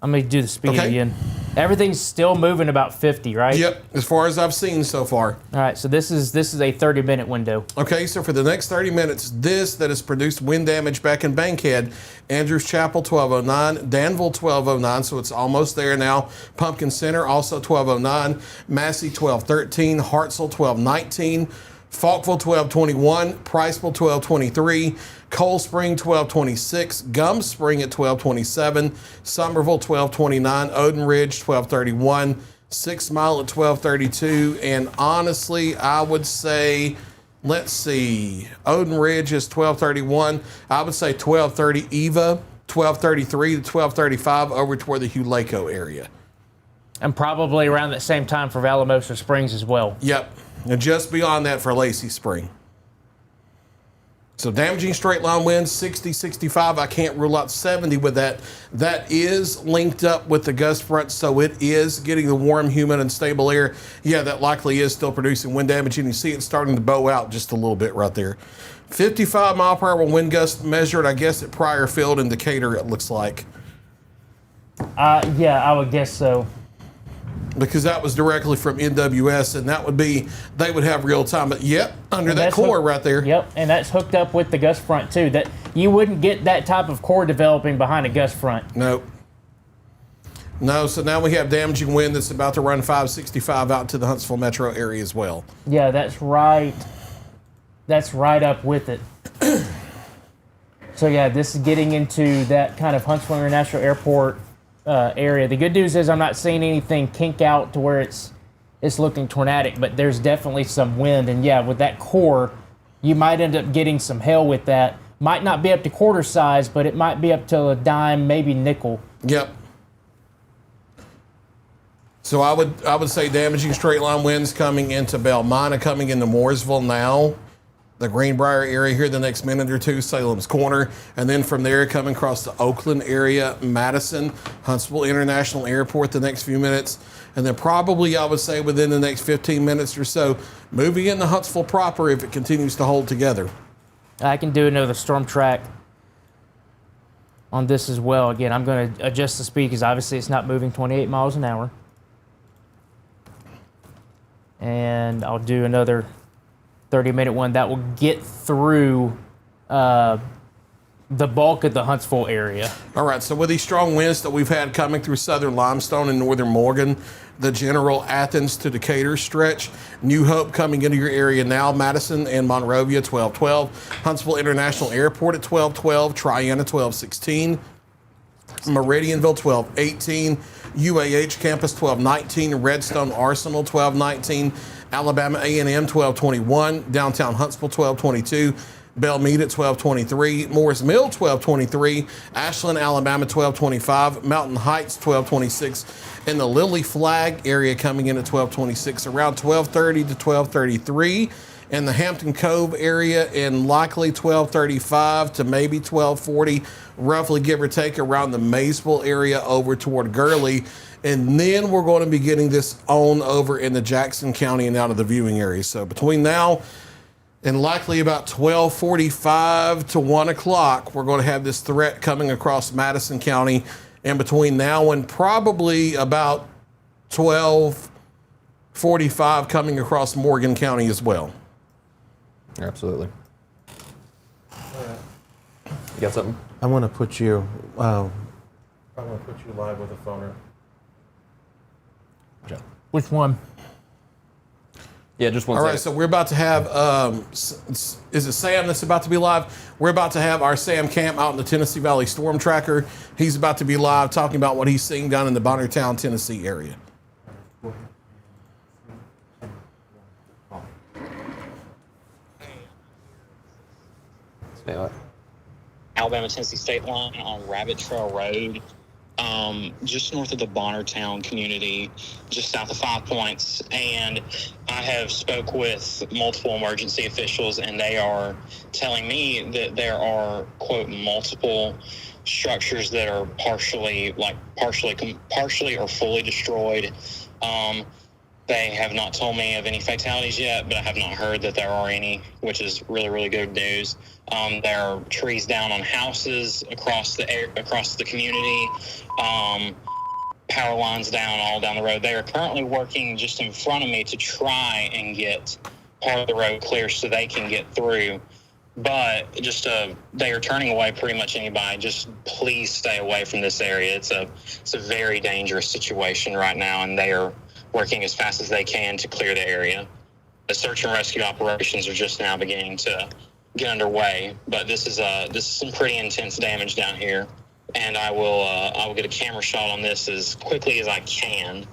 I'm going to do the speed Okay. again. Everything's still moving about 50, right? Yep, as far as I've seen so far. All right, so this is a 30-minute window. Okay, so for the next 30 minutes, that has produced wind damage back in Bankhead, Andrews Chapel 1209, Danville 1209, so it's almost there now. Pumpkin Center also 1209, Massey 1213, Hartselle 1219, Falkville 1221, Priceville 1223, Coal Spring 1226, Gum Spring at 1227, Somerville 1229, Odin Ridge 1231, 6 Mile at 1232, and honestly, I would say, let's see, Odin Ridge is 1231. I would say 1230 Eva, 1233 to 1235 over toward the Huleco area. And probably around that same time for Valamosa Springs as well. Yep, and just beyond that for Lacey Spring. So damaging straight line winds, 60, 65. I can't rule out 70 with that. That is linked up with the gust front, so it is getting the warm, humid, and stable air. Yeah, that likely is still producing wind damage, and you see it starting to bow out just a little bit right there. 55 mile per hour wind gust measured, I guess, at Pryor Field in Decatur, it looks like. Yeah, I would guess so. Because that was directly from NWS, and that would be, they would have real time. But yep, under And that that's core right there. Yep, and that's hooked up with the gust front too. That you wouldn't get that type of core developing behind a gust front. Nope. No, so now we have damaging wind that's about to run 565 out to the Huntsville metro area as well. Yeah, that's right. That's right up with it. So yeah, this is getting into that kind of Huntsville International Airport area. The good news is I'm not seeing anything kink out to where it's looking tornadic, but there's definitely some wind. And yeah, with that core, you might end up getting some hail with that. Might not be up to quarter size, but it might be up to a dime, maybe nickel. Yep. So I would say damaging straight line winds coming into Belmont, coming into Mooresville now. The Greenbrier area here the next minute or two, Salem's Corner, and then from there coming across the Oakland area, Madison, Huntsville International Airport the next few minutes, and then probably I would say within the next 15 minutes or so, moving into Huntsville proper if it continues to hold together. I can do another storm track on this as well. Again, I'm going to adjust the speed because obviously it's not moving 28 miles an hour. And I'll do another 30-minute one that will get through the bulk of the Huntsville area. All right, so with these strong winds that we've had coming through southern Limestone and northern Morgan, the general Athens to Decatur stretch, New Hope coming into your area now, Madison and Monrovia 1212, Huntsville International Airport at 1212, Triana 1216, Meridianville 1218, UAH Campus 1219, Redstone Arsenal 1219, Alabama A&M 1221, downtown Huntsville 1222, Belmead at 1223, Morris Mill 1223, Ashland, Alabama 1225, Mountain Heights 1226, and the Lily Flag area coming in at 1226, around 1230 to 1233, and the Hampton Cove area in likely 1235 to maybe 1240, roughly give or take around the Maysville area over toward Gurley. And then we're going to be getting this on over in the Jackson County and out of the viewing area. So between now and likely about 12:45 to 1 o'clock, we're going to have this threat coming across Madison County and between now and probably about 12:45 coming across Morgan County as well. Absolutely. You got something? I want to put you. I want to put you live with a phoner. Which one? Yeah, just one All second. right, so we're about to have, is it Sam that's about to be live? We're about to have our Sam Camp out in the Tennessee Valley Storm Tracker. He's about to be live talking about what he's seeing down in the Bonnertown, Tennessee area. Alabama-Tennessee state line on Rabbit Trail Road, just north of the Bonnertown community, just south of 5 Points. And I have spoke with multiple emergency officials, and they are telling me that there are, quote, multiple structures that are partially or fully destroyed. They have not told me of any fatalities yet, but I have not heard that there are any, which is really, really good news. There are trees down on houses across the community, power lines down all down the road. They are currently working just in front of me to try and get part of the road clear so they can get through. But they are turning away pretty much anybody. Just please stay away from this area. It's a very dangerous situation right now, and they are working as fast as they can to clear the area. The search and rescue operations are just now beginning to get underway, but this is some pretty intense damage down here, and I will get a camera shot on this as quickly as I can.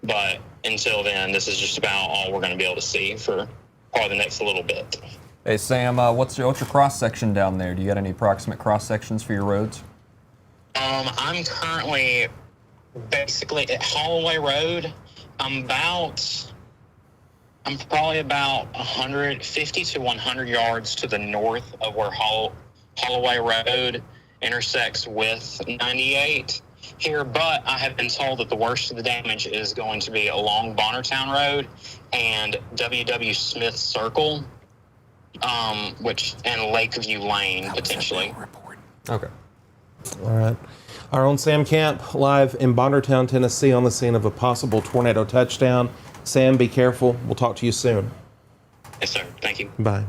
But until then, this is just about all we're going to be able to see for probably the next little bit. Hey Sam, what's your cross section down there? Do you got any approximate cross sections for your roads? I'm currently basically at Holloway Road. I'm probably about 150 to 100 yards to the north of where Holloway Road intersects with 98 here, but I have been told that the worst of the damage is going to be along Bonnertown Road and W.W. Smith Circle, and Lakeview Lane, potentially. Okay. All right. Our own Sam Camp live in Bonnertown, Tennessee on the scene of a possible tornado touchdown. Sam, be careful. We'll talk to you soon. Yes, sir. Thank you. Bye.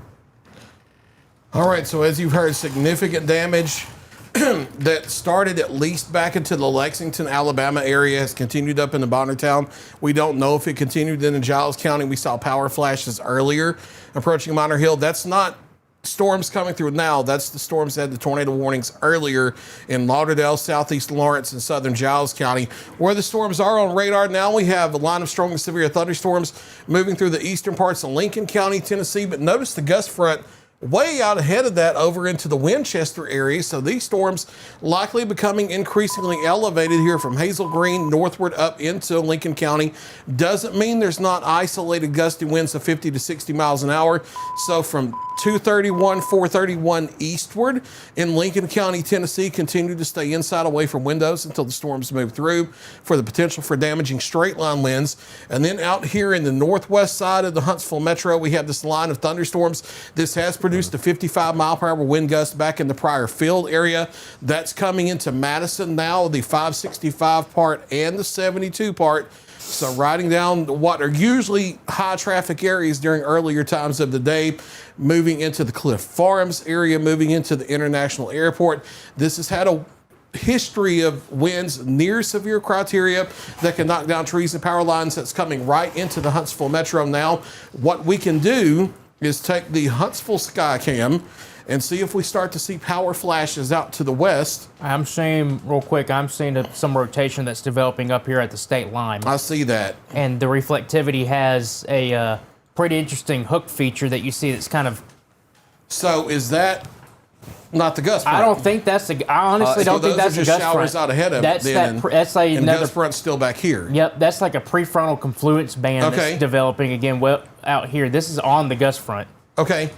All right, so as you've heard, significant damage that started at least back into the Lexington, Alabama area has continued up into Bonnertown. We don't know if it continued into Giles County. We saw power flashes earlier approaching Minor Hill. That's not storms coming through now. That's the storms that had the tornado warnings earlier in Lauderdale, southeast Lawrence, and southern Giles County. Where the storms are on radar now, we have a line of strong and severe thunderstorms moving through the eastern parts of Lincoln County, Tennessee. But notice the gust front way out ahead of that over into the Winchester area. So these storms likely becoming increasingly elevated here from Hazel Green northward up into Lincoln County. Doesn't mean there's not isolated gusty winds of 50 to 60 miles an hour. So from 231, 431 eastward in Lincoln County, Tennessee, continue to stay inside away from windows until the storms move through for the potential for damaging straight line winds. And then out here in the northwest side of the Huntsville Metro, we have this line of thunderstorms. This has produced a 55 mile per hour wind gust back in the Pryor Field area. That's coming into Madison now, the 565 part and the 72 part. So riding down what are usually high traffic areas during earlier times of the day, moving into the Cliff Farms area, moving into the International Airport. This has had a history of winds near severe criteria that can knock down trees and power lines. That's coming right into the Huntsville Metro now. What we can do is take the Huntsville Skycam and see if we start to see power flashes out to the west. I'm seeing, real quick, some rotation that's developing up here at the state line. I see that. And the reflectivity has a pretty interesting hook feature that you see that's kind of... So is that not the gust front? I don't think that's I honestly don't think that's a gust front. Showers out ahead of that's it then. That's like and another gust front's still back here. Yep, that's like a prefrontal confluence band that's developing again out here. This is on the gust front. Okay.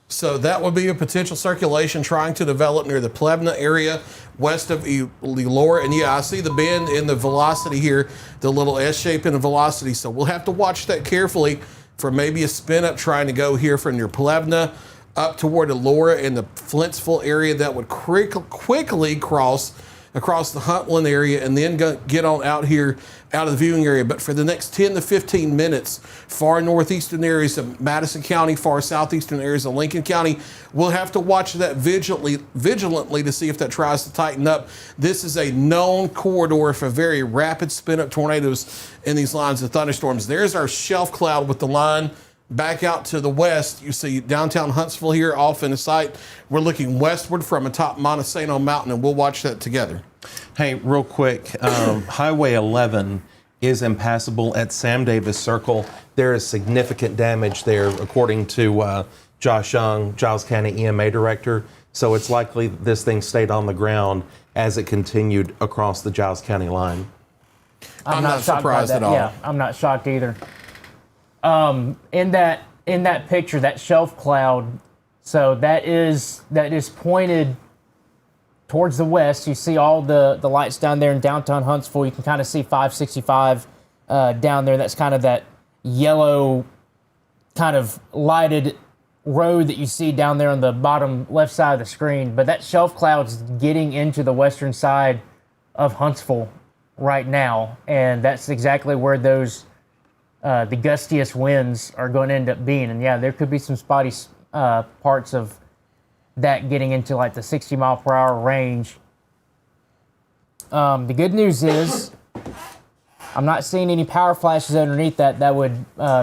So that would be a potential circulation trying to develop near the Plevna area west of Elora. And yeah, I see the bend in the velocity here, the little S shape in the velocity. So we'll have to watch that carefully for maybe a spin up trying to go here from near Plevna up toward Elora in the Flintsville area that would quickly cross across the Huntland area and then get on out here out of the viewing area. But for the next 10 to 15 minutes, far northeastern areas of Madison County, far southeastern areas of Lincoln County, we'll have to watch that vigilantly to see if that tries to tighten up. This is a known corridor for very rapid spin-up tornadoes in these lines of thunderstorms. There's our shelf cloud with the line back out to the west. You see downtown Huntsville here off in the sight. We're looking westward from atop Montesano Mountain, and we'll watch that together. Hey, real quick, Highway 11 is impassable at Sam Davis Circle. There is significant damage there, according to Josh Young, Giles County EMA Director. So it's likely that this thing stayed on the ground as it continued across the Giles County line. I'm not shocked by surprised that. at all. Yeah, I'm not shocked either. In that picture, that shelf cloud, so that is pointed towards the west. You see all the lights down there in downtown Huntsville. You can kind of see 565 down there. That's kind of that yellow kind of lighted road that you see down there on the bottom left side of the screen. But that shelf cloud's getting into the western side of Huntsville right now, and that's exactly where those the gustiest winds are going to end up being. And yeah, there could be some spotty parts of that getting into like the 60 mile per hour range. The good news is I'm not seeing any power flashes underneath that. That would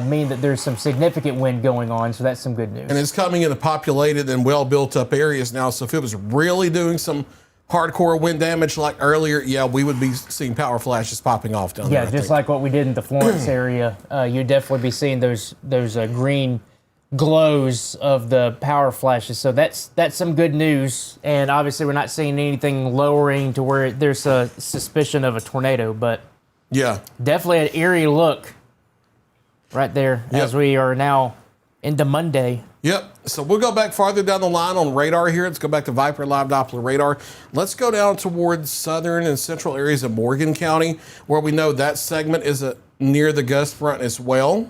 mean that there's some significant wind going on, so that's some good news. And it's coming into populated and well built up areas now. So if it was really doing some hardcore wind damage like earlier, yeah, we would be seeing power flashes popping off down there. Yeah, just like what we did in the Florence area, you'd definitely be seeing those green glows of the power flashes. So that's some good news. And obviously, we're not seeing anything lowering to where there's a suspicion of a tornado, but yeah, definitely an eerie look right there as we are now into Monday. Yep. So we'll go back farther down the line on radar here. Let's go back to Viper Live Doppler radar. Let's go down towards southern and central areas of Morgan County, where we know that segment is near the gust front as well.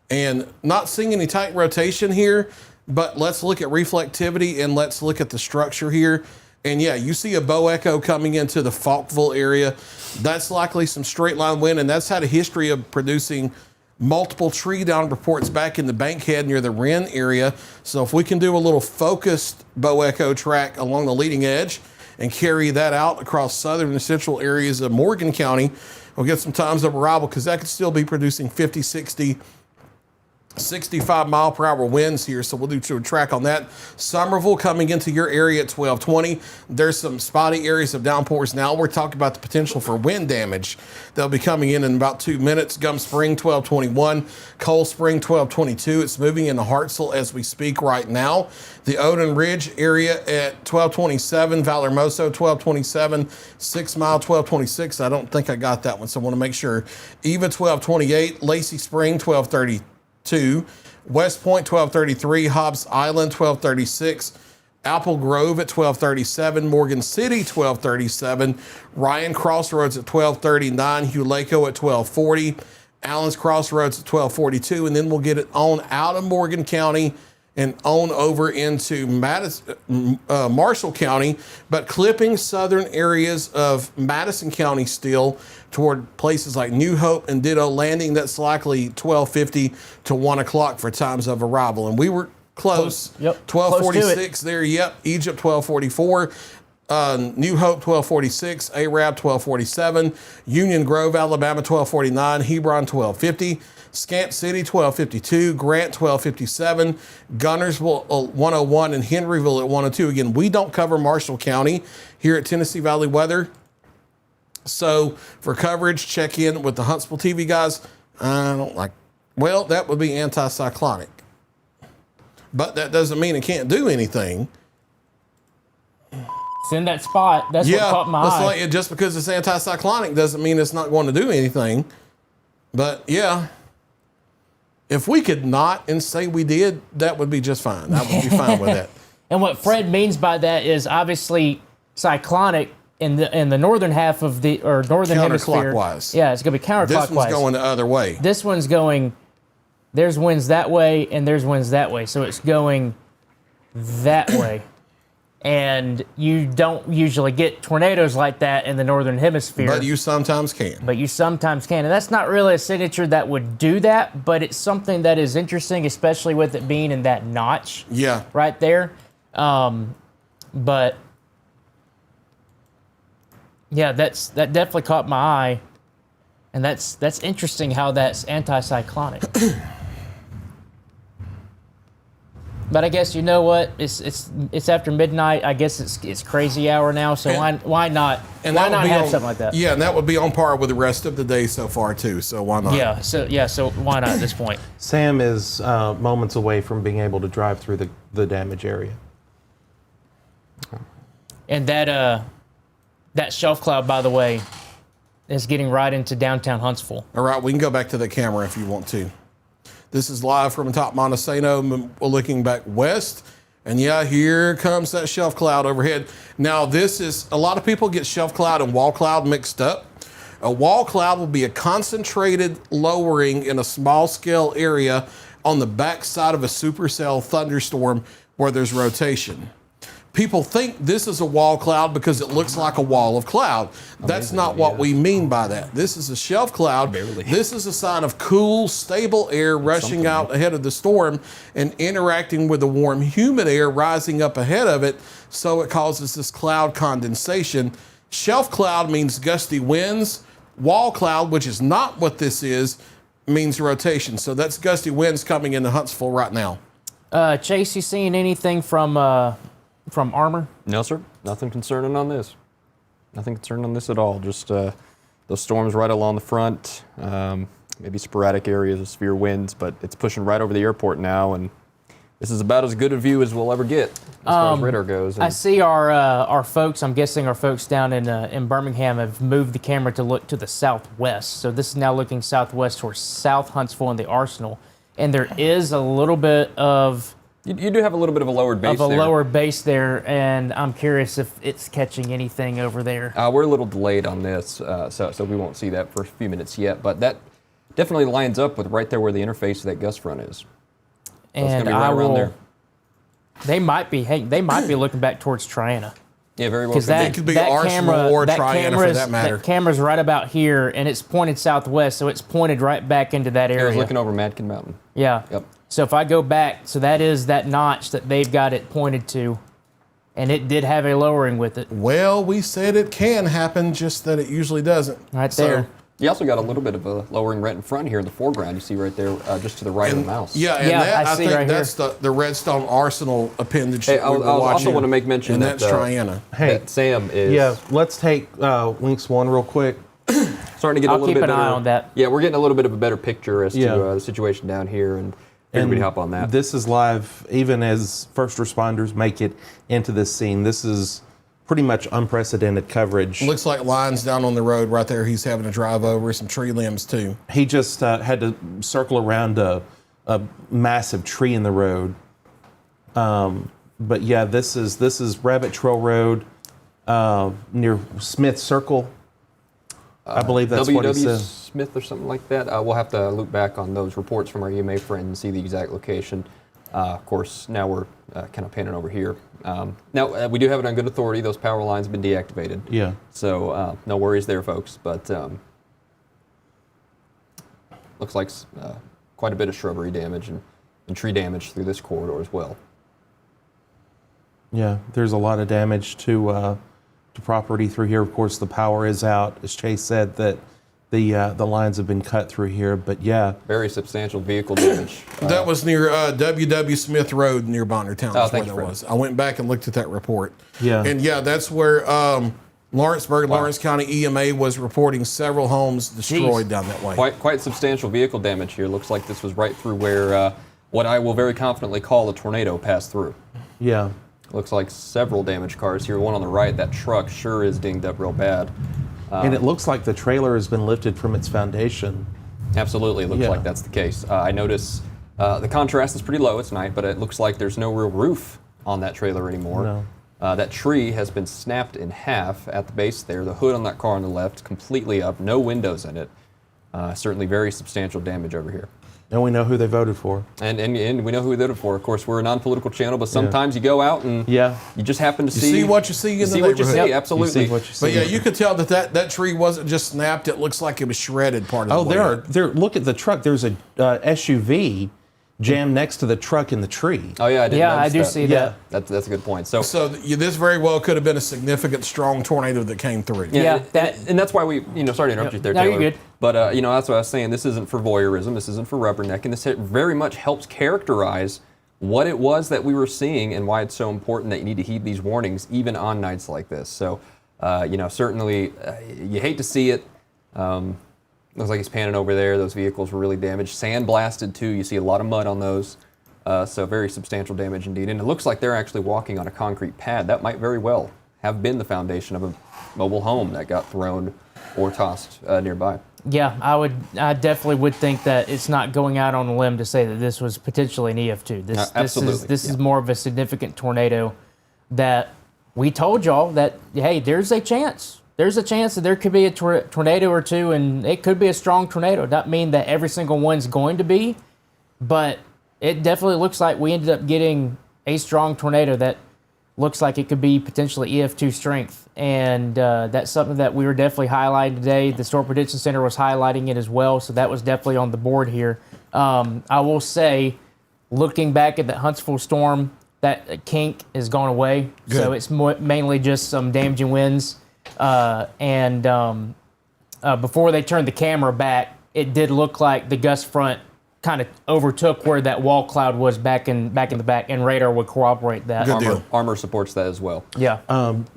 And not seeing any tight rotation here, but let's look at reflectivity and let's look at the structure here. And yeah, you see a bow echo coming into the Falkville area. That's likely some straight line wind, and that's had a history of producing multiple tree down reports back in the Bankhead near the Wren area. So if we can do a little focused bow echo track along the leading edge and carry that out across southern and central areas of Morgan County, we'll get some times of arrival because that could still be producing 50, 60, 65 mile per hour winds here. So we'll do a track on that. Somerville coming into your area at 1220. There's some spotty areas of downpours. Now we're talking about the potential for wind damage. They'll be coming in about 2 minutes. Gum Spring 1221. Cold Spring 1222. It's moving into Hartselle as we speak right now. The Odin Ridge area at 1227. Valormoso 1227. 6 Mile 1226. I don't think I got that one, so I want to make sure. Eva 1228. Lacey Spring 1232. West Point 1233, Hobbs Island 1236, Apple Grove at 1237, Morgan City 1237, Ryan Crossroads at 1239, Hulako at 1240, Allen's Crossroads at 1242, and then we'll get it on out of Morgan County and on over into Marshall County, but clipping southern areas of Madison County still toward places like New Hope and Ditto Landing. That's likely 1250 to 1 o'clock for times of arrival. And we were close. Yep. 1246 there. Yep. Egypt 1244. New Hope 1246. Arab 1247. Union Grove, Alabama 1249. Hebron 1250. Scamp City 1252, Grant 1257, Gunnersville 101, and Henryville at 102. Again, we don't cover Marshall County here at Tennessee Valley Weather. So for coverage, check in with the Huntsville TV guys. Well, that would be anticyclonic. But that doesn't mean it can't do anything. It's in that spot. That's what caught my eye. Just because it's anticyclonic doesn't mean it's not going to do anything. But yeah. If we could not and say we did, that would be just fine. I would be fine with that. And what Fred means by that is obviously cyclonic in the northern half of the northern hemisphere. Counterclockwise. Yeah, it's going to be counterclockwise. This one's going the other way. This one's going. There's winds that way, and there's winds that way. So it's going that way. And you don't usually get tornadoes like that in the Northern Hemisphere. But you sometimes can. And that's not really a signature that would do that, but it's something that is interesting, especially with it being in that notch Yeah. right there. But yeah, that definitely caught my eye. And that's interesting how that's anticyclonic. But I guess you know what? It's after midnight. I guess it's crazy hour now. So why not? And why that would not be have on- something like that? Yeah, and that would be on par with the rest of the day so far too. So why not? So why not at this point? Sam is moments away from being able to drive through the damage area. And that shelf cloud, by the way, is getting right into downtown Huntsville. All right, we can go back to the camera if you want to. This is live from atop Montesano. We're looking back west. And yeah, here comes that shelf cloud overhead. Now, this is, a lot of people get shelf cloud and wall cloud mixed up. A wall cloud will be a concentrated lowering in a small scale area on the backside of a supercell thunderstorm where there's rotation. People think this is a wall cloud because it looks like a wall of cloud. That's not what we mean by that. This is a shelf cloud. Barely. This is a sign of cool, stable air rushing out ahead of the storm and interacting with the warm, humid air rising up ahead of it, so it causes this cloud condensation. Shelf cloud means gusty winds. Wall cloud, which is not what this is, means rotation. So that's gusty winds coming into Huntsville right now. Chase, you seeing anything from Armor? No, sir. Nothing concerning on this. Nothing concerning on this at all. Just those storms right along the front. Maybe sporadic areas of severe winds, but it's pushing right over the airport now, and this is about as good a view as we'll ever get as far as radar goes. I see our folks. I'm guessing our folks down in Birmingham have moved the camera to look to the southwest. So this is now looking southwest towards South Huntsville and the Arsenal, and there is a little bit of. You do have a little bit of a lowered base there. Lower base there, and I'm curious if it's catching anything over there. We're a little delayed on this, so we won't see that for a few minutes yet, but that definitely lines up with right there where the interface of that gust front is. So it's And gonna be right around there. They might be looking back towards Triana. Yeah, very well. Because could be. It could be Arsenal or Triana for that matter. That camera's right about here, and it's pointed southwest, so it's pointed right back into that I was area. looking over Madkin Mountain. Yeah. Yep. So if I go back, so that is that notch that they've got it pointed to, and it did have a lowering with it Well, we said it can happen, just that it usually doesn't. right So- there. You also got a little bit of a lowering right in front here in the foreground. You see right there, just to the right of the mouse. Yeah, and Yeah, that, I I see think right that's the Redstone Arsenal appendage Hey, that I we was were also watching. want to make mention and that that's Triana. Hey, that Sam is yeah, let's take Lynx 1 real quick. starting to get a I'll little keep bit an better. eye on that. Yeah, we're getting a little bit of a better picture as Yeah. to the situation down here, and everybody hop on that. This is live, even as first responders make it into this scene. This is pretty much unprecedented coverage. Looks like lines down on the road right there. He's having to drive over some tree limbs too. He just had to circle around a massive tree in the road. But yeah, this is Rabbit Trail Road near Smith Circle. I believe that's what he W.W. said. Smith or something like that. We'll have to loop back on those reports from our EMA friend and see the exact location. Of course, now we're kind of panning over here. Now, we do have it on good authority. Those power lines have been deactivated. Yeah. So no worries there, folks. But looks like quite a bit of shrubbery damage and tree damage through this corridor as well. Yeah, there's a lot of damage to property through here. Of course, the power is out. As Chase said, that the lines have been cut through here. But yeah, Very substantial vehicle damage. That was near W.W. Smith Road near Bonnertown. Oh, That's where thank you, that Fred. was. I went back and looked at that report. Yeah. And yeah, that's where Lawrenceburg, Lawrence County EMA was reporting several homes destroyed down that way. Quite substantial vehicle damage here. Looks like this was right through where what I will very confidently call a tornado passed through. yeah. Looks like several damaged cars here. One on the right, that truck sure is dinged up real bad. And it looks like the trailer has been lifted from its foundation. Absolutely, looks Yeah. like that's the case. I notice the contrast is pretty low. It's night, but it looks like there's no real roof on that trailer anymore. No. That tree has been snapped in half at the base there. The hood on that car on the left completely up, no windows in it. Certainly very substantial damage over here. And we know who they voted for. And we know who we voted for. Of course, we're a non-political channel, but sometimes you go out and Yeah. you just happen to You see see what you see in the see what you neighborhood. see. Absolutely. You see what you see. But yeah, you could tell that tree wasn't just snapped. It looks like it was shredded part of Oh, the way. there. Look at the truck. There's a SUV jammed next to the truck in the tree. Oh yeah, I did. Yeah, I do see that. That's a good point. So So this very well could have been a significant, strong tornado that came through. Yeah, and that's why we, sorry to interrupt you there, No, Taylor. you're good. But that's what I was saying. This isn't for voyeurism. This isn't for rubbernecking. This very much helps characterize what it was that we were seeing and why it's so important that you need to heed these warnings even on nights like this. So, certainly you hate to see it. Looks like he's panning over there. Those vehicles were really damaged. Sand blasted too. You see a lot of mud on those. So very substantial damage indeed. And it looks like they're actually walking on a concrete pad. That might very well have been the foundation of a mobile home that got thrown or tossed nearby. Yeah, I definitely would think that it's not going out on a limb to say that this was potentially an EF2. Absolutely. This is more of a significant tornado that we told y'all that, hey, there's a chance. There's a chance that there could be a tornado or two, and it could be a strong tornado. Doesn't mean that every single one's going to be, but it definitely looks like we ended up getting a strong tornado that looks like it could be potentially EF2 strength. And that's something that we were definitely highlighting today. The Storm Prediction Center was highlighting it as well, so that was definitely on the board here. I will say, looking back at the Huntsville storm, that kink has gone away. Good. So it's mainly just some damaging winds. Before they turned the camera back, it did look like the gust front kind of overtook where that wall cloud was back in the back, and radar would corroborate that. Good deal. Armor supports that as well. Yeah.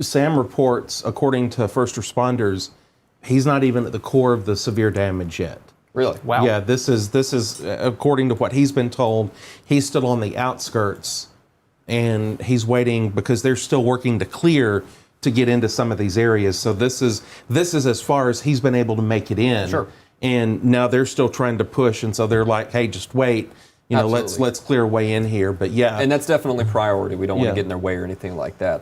Sam reports, according to first responders, he's not even at the core of the severe damage yet. Really? Wow. Yeah, this is according to what he's been told. He's still on the outskirts, and he's waiting because they're still working to clear to get into some of these areas. So this is as far as he's been able to make it in. Sure. And now they're still trying to push, and so they're like, "Hey, just wait. Absolutely. Let's clear a way in here." But yeah, And that's definitely priority. We don't want Yeah. to get in their way or anything like that.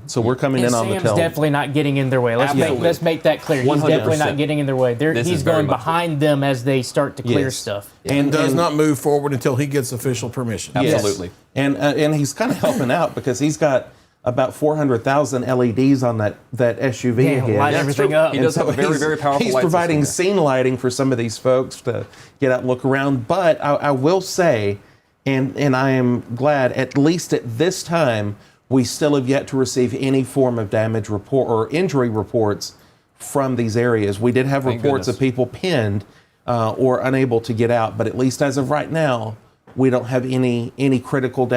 so we're coming And in on the Sam's tail. definitely not getting in their way. Absolutely. Let's make that clear. He's 100%. definitely not getting in their way. This He's is very going much- behind them as they start to clear Yes. stuff. And does not move forward until he gets official permission. Yes. Absolutely. And he's kind of helping out because he's got about 400,000 LEDs on that SUV Yeah, ahead. light Yeah, everything true. up. He does And have a very, he's- very powerful He's light providing system scene lighting for some of these folks to get out and look around. But I will say, and I am glad, at least at this time, we still have yet to receive any form of damage report or injury reports from these areas. We did have Thank reports goodness. of people pinned or unable to get out, but at least as of right now, we don't have any critical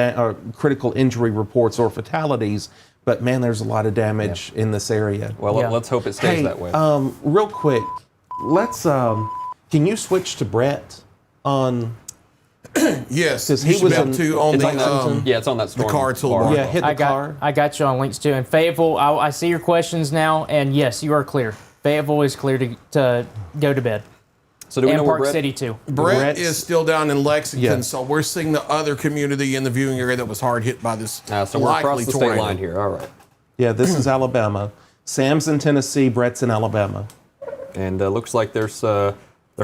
critical injury reports or fatalities. But man, there's a lot of damage in this area. Well, Yeah. let's hope it stays Hey, that way. real quick, let's. Can you switch to Brett on? Yes, 'Cause he he was was able in- to on it's the on Lexington? yeah, it's on that storm. car toolbar. bar. Yeah, hit the car. I got you on links too. And Fayetteville, I see your questions now, and yes, you are clear. Fayetteville is clear to go to bed. So do we And know where Park Brett? City too. Brett Brett's- is still down in Lexington, Yeah. so we're seeing the other community in the viewing area that was hard hit by this So we're across likely the tornado. state line here. All right. Yeah, this is Alabama. Sam's in Tennessee. Brett's in Alabama. And looks like they're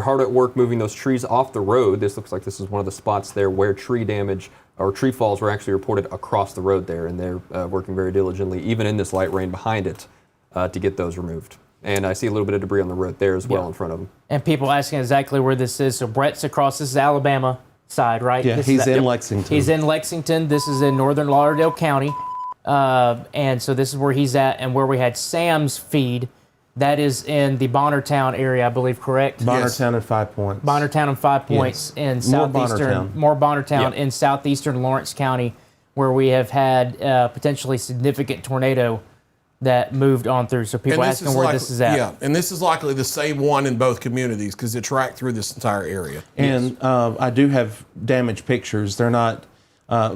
hard at work moving those trees off the road. This looks like this is one of the spots there where tree damage or tree falls were actually reported across the road there, and they're working very diligently, even in this light rain behind it, to get those removed. And I see a little bit of debris on the road there as well in front of them. And people asking exactly where this is. So Brett's across. This is Alabama side, right? Yeah, This he's is in yep. Lexington. He's in Lexington. This is in northern Lauderdale County. And so this is where he's at, and where we had Sam's feed, that is in the Bonnertown area, I believe, correct? Bonnertown and 5 Points. Bonnertown and 5 Points in More southeastern, Bonnertown. in southeastern Lawrence County, where we have had potentially significant tornado that moved on through. So people asking where this is at. Yeah, and this is likely the same one in both communities because it tracked through this entire area. And I do have damaged pictures. They're not.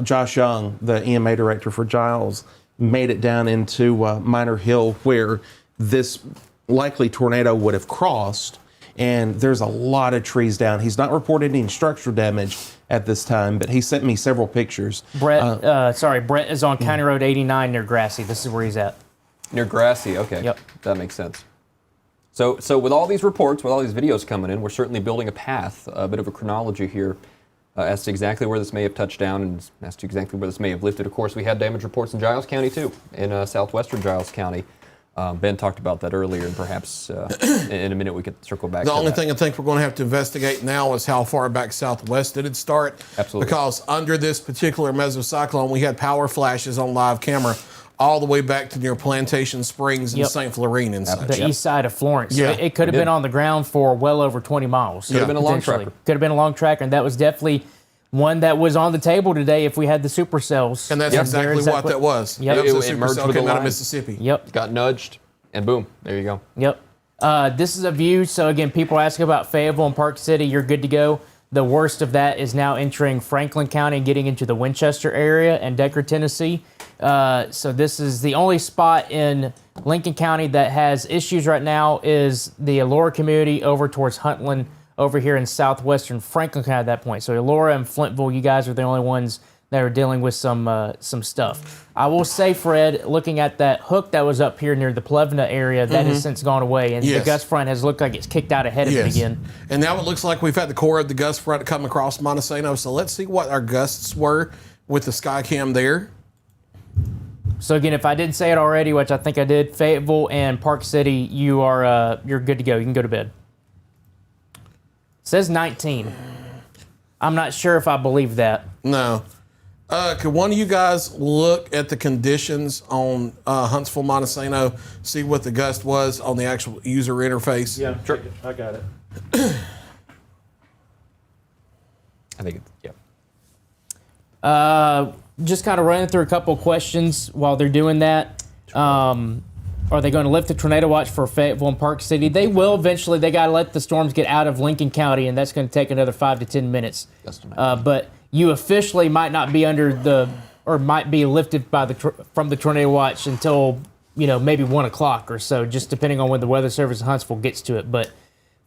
Josh Young, the EMA director for Giles, made it down into Minor Hill where this likely tornado would have crossed. And there's a lot of trees down. He's not reported any structural damage at this time, but he sent me several pictures. Brett is on County Road 89 near Grassy. This is where he's at. Near Grassy, okay. Yep. That makes sense. So with all these reports, with all these videos coming in, we're certainly building a path, a bit of a chronology here as to exactly where this may have touched down and as to exactly where this may have lifted. Of course, we had damage reports in Giles County too, in southwestern Giles County. Ben talked about that earlier, and perhaps in a minute we could circle back to The only that. thing I think we're going to have to investigate now is how far back southwest did it start. Absolutely. Because under this particular mesocyclone, we had power flashes on live camera all the way back to near Plantation Springs and Yep. St. Florine and such. The east side of Florence. So Yeah, it could have we been did. on the ground for well over 20 miles. Could have been a long potentially. tracker. Could have been a long tracker, and that was definitely one that was on the table today if we had the supercells. And that's Yep. exactly what that was. Yep. That was a It merged supercell with the came out of line. Mississippi. Yep. Got nudged, and boom, there you go. Yep. This is a view. So again, people ask about Fayetteville and Park City. You're good to go. The worst of that is now entering Franklin County and getting into the Winchester area and Decker, Tennessee. So this is the only spot in Lincoln County that has issues right now is the Elora community over towards Huntland over here in southwestern Franklin County at that point. So Elora and Flintville, you guys are the only ones that are dealing with some stuff. I will say, Fred, looking at that hook that was up here near the Plevna area, that has since gone away, and Yes. the gust front has looked like it's kicked out ahead of it again. And now it looks like we've had the core of the gust front come across Montesano. So let's see what our gusts were with the Skycam there. So again, if I didn't say it already, which I think I did, Fayetteville and Park City, you're good to go. You can go to bed. It says 19. I'm not sure if I believe that. No. Could one of you guys look at the conditions on Huntsville, Montesano, see what the gust was on the actual user interface? Yeah, sure. I got it. I think it's, yeah. Just kind of running through a couple of questions while they're doing that. Are they going to lift the tornado watch for Fayetteville and Park City? They will eventually. They got to let the storms get out of Lincoln County, and that's going to take another 5 to 10 minutes. But you officially might not be might be lifted by from the tornado watch until maybe 1 o'clock or so, just depending on when the Weather Service in Huntsville gets to it. But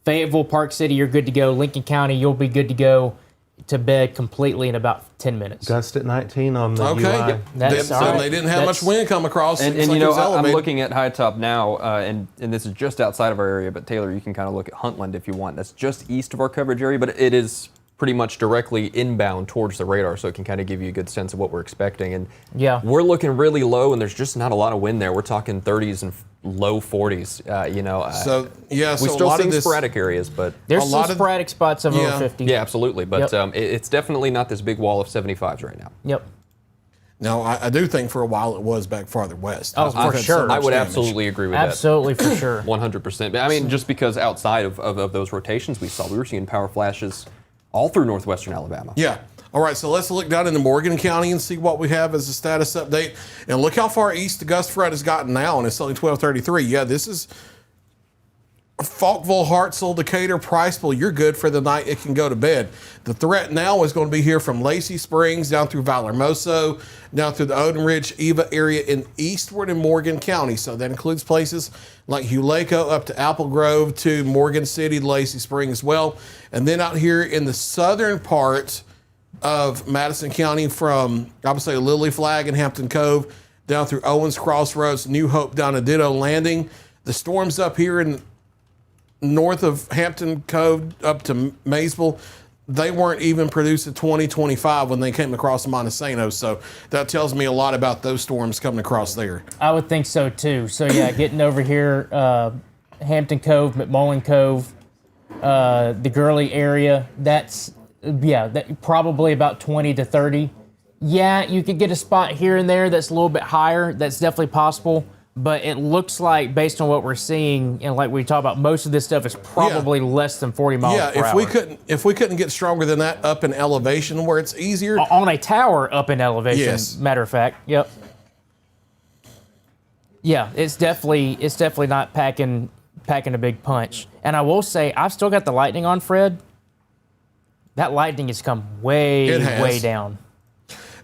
Fayetteville, Park City, you're good to go. Lincoln County, you'll be good to go to bed completely in about 10 minutes. Gust at 19 on the Okay. UI. That's So all right. they didn't have much wind come across. And Looks like it was I'm elevated. looking at High Top now, and this is just outside of our area, but Taylor, you can kind of look at Huntland if you want. That's just east of our coverage area, but it is pretty much directly inbound towards the radar, so it can kind of give you a good sense of what we're expecting. And Yeah. we're looking really low, and there's just not a lot of wind there. We're talking 30s and low 40s. So, yeah, we so a still lot seeing of this. sporadic areas, but There's a some lot of- sporadic spots of Yeah. over 50. yeah, absolutely. But Yep. it's definitely not this big wall of 75s right now. Yep. No, I do think for a while it was back farther west. Oh, We've for had so sure. much I would damage. absolutely agree with that. Absolutely, for sure. 100%. I mean, just because outside of those rotations we were seeing power flashes all through northwestern Alabama. Yeah. All right, so let's look down into Morgan County and see what we have as a status update. And look how far east the gust front has gotten now, and it's only 1233. Yeah, this is Falkville, Hartselle, Decatur, Priceville. You're good for the night. It can go to bed. The threat now is going to be here from Lacey Springs down through Valormoso, down through the Odin Ridge, Eva area, and eastward in Morgan County. So that includes places like Huleco up to Apple Grove to Morgan City, Lacey Springs as well. And then out here in the southern part of Madison County from, I would say, Lily Flag and Hampton Cove down through Owens Crossroads, New Hope down to Ditto Landing. The storms up here in north of Hampton Cove up to Maysville, they weren't even produced in 2025 when they came across Montesano. So that tells me a lot about those storms coming across there. I would think so too. So yeah, getting over here, Hampton Cove, McMullen Cove, the Gurley area. That probably about 20 to 30. Yeah, you could get a spot here and there that's a little bit higher. That's definitely possible. But it looks like, based on what we're seeing, and like we talk about, most of this stuff is probably less than 40 miles per Yeah, hour. if we couldn't get stronger than that up in elevation where it's easier. On a tower up in elevation, Yes. matter of fact. Yep. Yeah, it's definitely not packing a big punch. And I will say, I've still got the lightning on, Fred. That lightning has come It has. way down.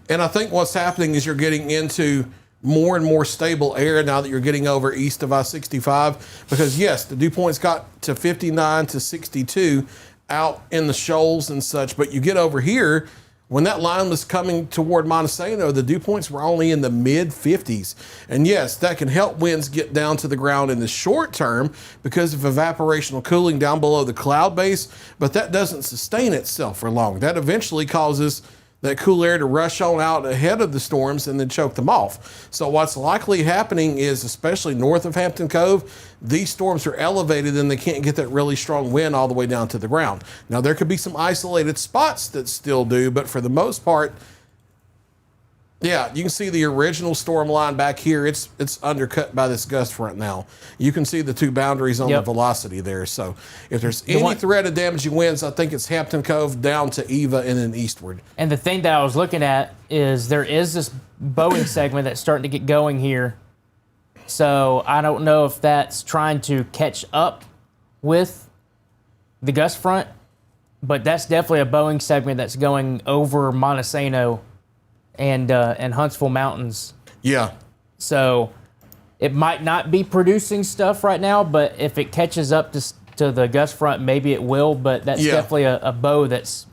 And I think what's happening is you're getting into more and more stable air now that you're getting over east of I-65. Because, yes, the dew point's got to 59 to 62 out in the shoals and such. But you get over here, When that line was coming toward Montesano, the dew points were only in the mid 50s. And yes, that can help winds get down to the ground in the short term because of evaporational cooling down below the cloud base, but that doesn't sustain itself for long. That eventually causes that cool air to rush on out ahead of the storms and then choke them off. So what's likely happening is, especially north of Hampton Cove, these storms are elevated and they can't get that really strong wind all the way down to the ground. Now, there could be some isolated spots that still do, but for the most part, yeah, you can see the original storm line back here. It's undercut by this gust front now. You can see the two boundaries on the velocity there. So if there's any threat of damaging winds, I think it's Hampton Cove down to Eva and then eastward. And the thing that I was looking at is there is this Boeing segment that's starting to get going here. So I don't know if that's trying to catch up with the gust front, but that's definitely a Boeing segment that's going over Montesano and Huntsville Mountains. Yeah. So it might not be producing stuff right now, but if it catches up to the gust front, maybe it will. But that's definitely a bow that's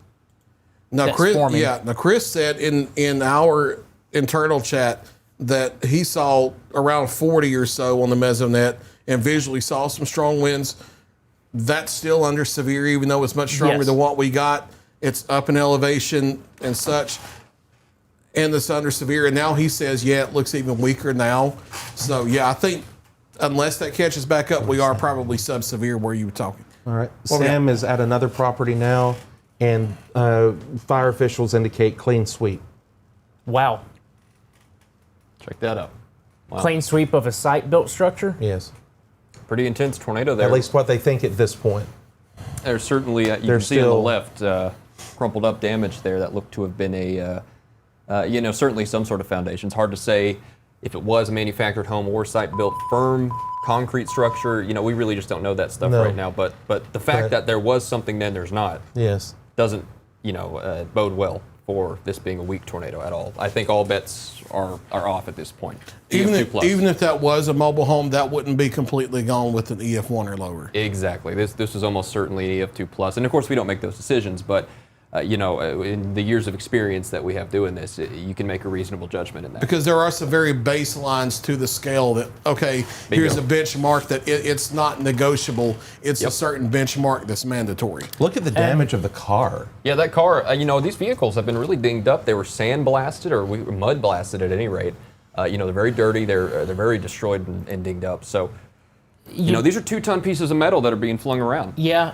Chris. forming. Yeah. Now Chris said in our internal chat that he saw around 40 or so on the Mesonet and visually saw some strong winds. That's still under severe, even though it's much stronger than what we got. It's up in elevation and such. And it's under severe, and now he says, it looks even weaker now. So, I think unless that catches back up, we are probably sub-severe where you were talking. All right. Sam is at another property now, and fire officials indicate clean sweep. Wow. Check that out. Wow. Clean sweep of a site-built structure? Yes. Pretty intense tornado there. At least what they think at this point. There's certainly, you can see on the left, crumpled up damage there that looked to have been certainly some sort of foundation. It's hard to say if it was a manufactured home or site-built firm concrete structure. We really just don't know that stuff right now. But the fact that there was something then there's not doesn't, bode well for this being a weak tornado at all. I think all bets are off at this point. Even if that was a mobile home, that wouldn't be completely gone with an EF1 or lower. Exactly. This is almost certainly an EF2+. And of course, we don't make those decisions, but in the years of experience that we have doing this, you can make a reasonable judgment in that. Because there are some very baselines to the scale that, here's a benchmark that it's not negotiable. It's a certain benchmark that's mandatory. Look at the damage of the car. Yeah, that car, these vehicles have been really dinged up. They were sand blasted or mud blasted at any rate. They're very dirty. They're very destroyed and dinged up. So, these are 2-ton pieces of metal that are being flung around. Yeah,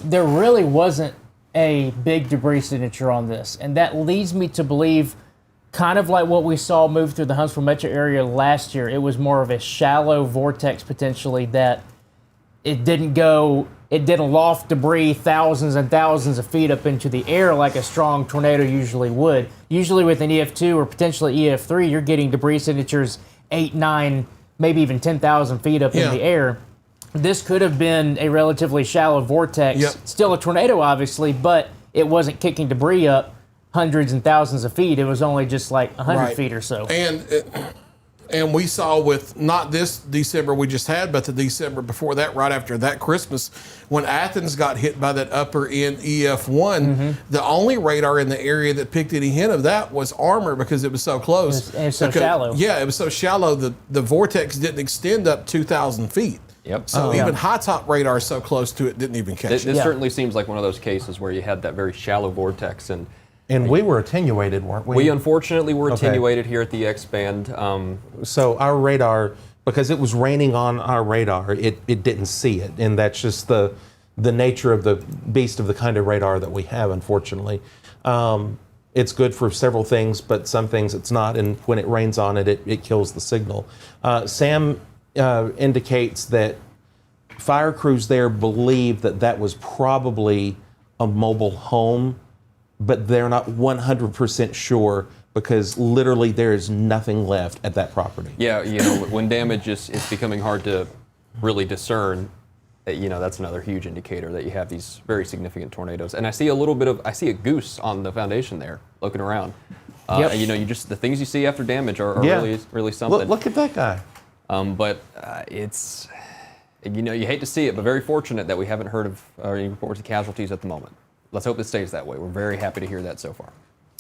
there really wasn't a big debris signature on this, and that leads me to believe, kind of like what we saw move through the Huntsville metro area last year, it was more of a shallow vortex potentially that it didn't loft debris thousands and thousands of feet up into the air like a strong tornado usually would. Usually with an EF2 or potentially EF3, you're getting debris signatures 8, 9, maybe even 10,000 feet up in the air. This could have been a relatively shallow vortex, still a tornado obviously, but it wasn't kicking debris up hundreds and thousands of feet. It was only just like 100 feet or so. And we saw with not this December we just had, but the December before that, right after that Christmas, when Athens got hit by that upper end EF1, the only radar in the area that picked any hint of that was Armor because it was so close. And it's so shallow. Yeah, it was so shallow the vortex didn't extend up 2,000 feet. Yep. So even high top radar so close to it didn't even catch it. This certainly seems like one of those cases where you had that very shallow vortex. And we were attenuated, weren't we? We unfortunately were attenuated here at the X-band. So our radar, because it was raining on our radar, it didn't see it. And that's just the nature of the beast of the kind of radar that we have, unfortunately. It's good for several things, but some things it's not. And when it rains on it, it kills the signal. Sam indicates that fire crews there believe that was probably a mobile home, but they're not 100% sure because literally there is nothing left at that property. Yeah, when damage is becoming hard to really discern, that's another huge indicator that you have these very significant tornadoes. And I see I see a goose on the foundation there looking around. And, the things you see after damage are really something. Look at that guy. But it's, you hate to see it, but very fortunate that we haven't heard of any reports of casualties at the moment. let's hope it stays that way. We're very happy to hear that so far.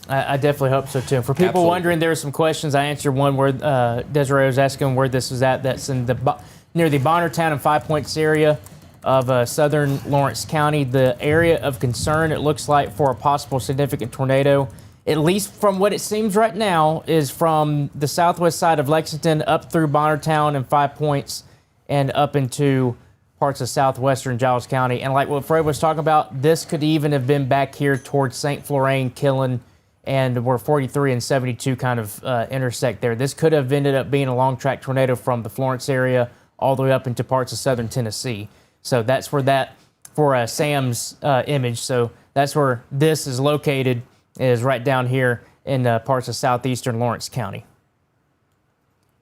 I definitely hope so too. For people Absolutely. wondering, there are some questions. I answered one where Desiree was asking where this was at. That's in near the Bonnertown and Five Points area of southern Lawrence County. The area of concern, it looks like, for a possible significant tornado, at least from what it seems right now, is from the southwest side of Lexington up through Bonnertown and Five Points and up into parts of southwestern Giles County. And like what Fred was talking about, this could even have been back here towards St. Florane, Killen, and where 43 and 72 kind of intersect there. This could have ended up being a long track tornado from the Florence area all the way up into parts of southern Tennessee. So that's where that, for Sam's image, so that's where this is located, is right down here in parts of southeastern Lawrence County.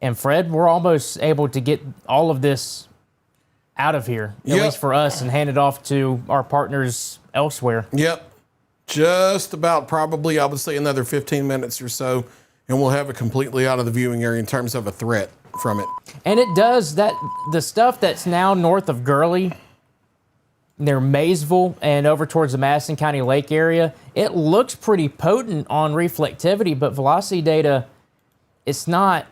And Fred, we're almost able to get all of this out of here, at least for us, and hand it off to our partners elsewhere. Yep. Just about, probably, I would say, another 15 minutes or so, and we'll have it completely out of the viewing area in terms of a threat from it. And it does that. The stuff that's now north of Gurley, near Maysville and over towards the Madison County Lake area, it looks pretty potent on reflectivity, but velocity data, it's not.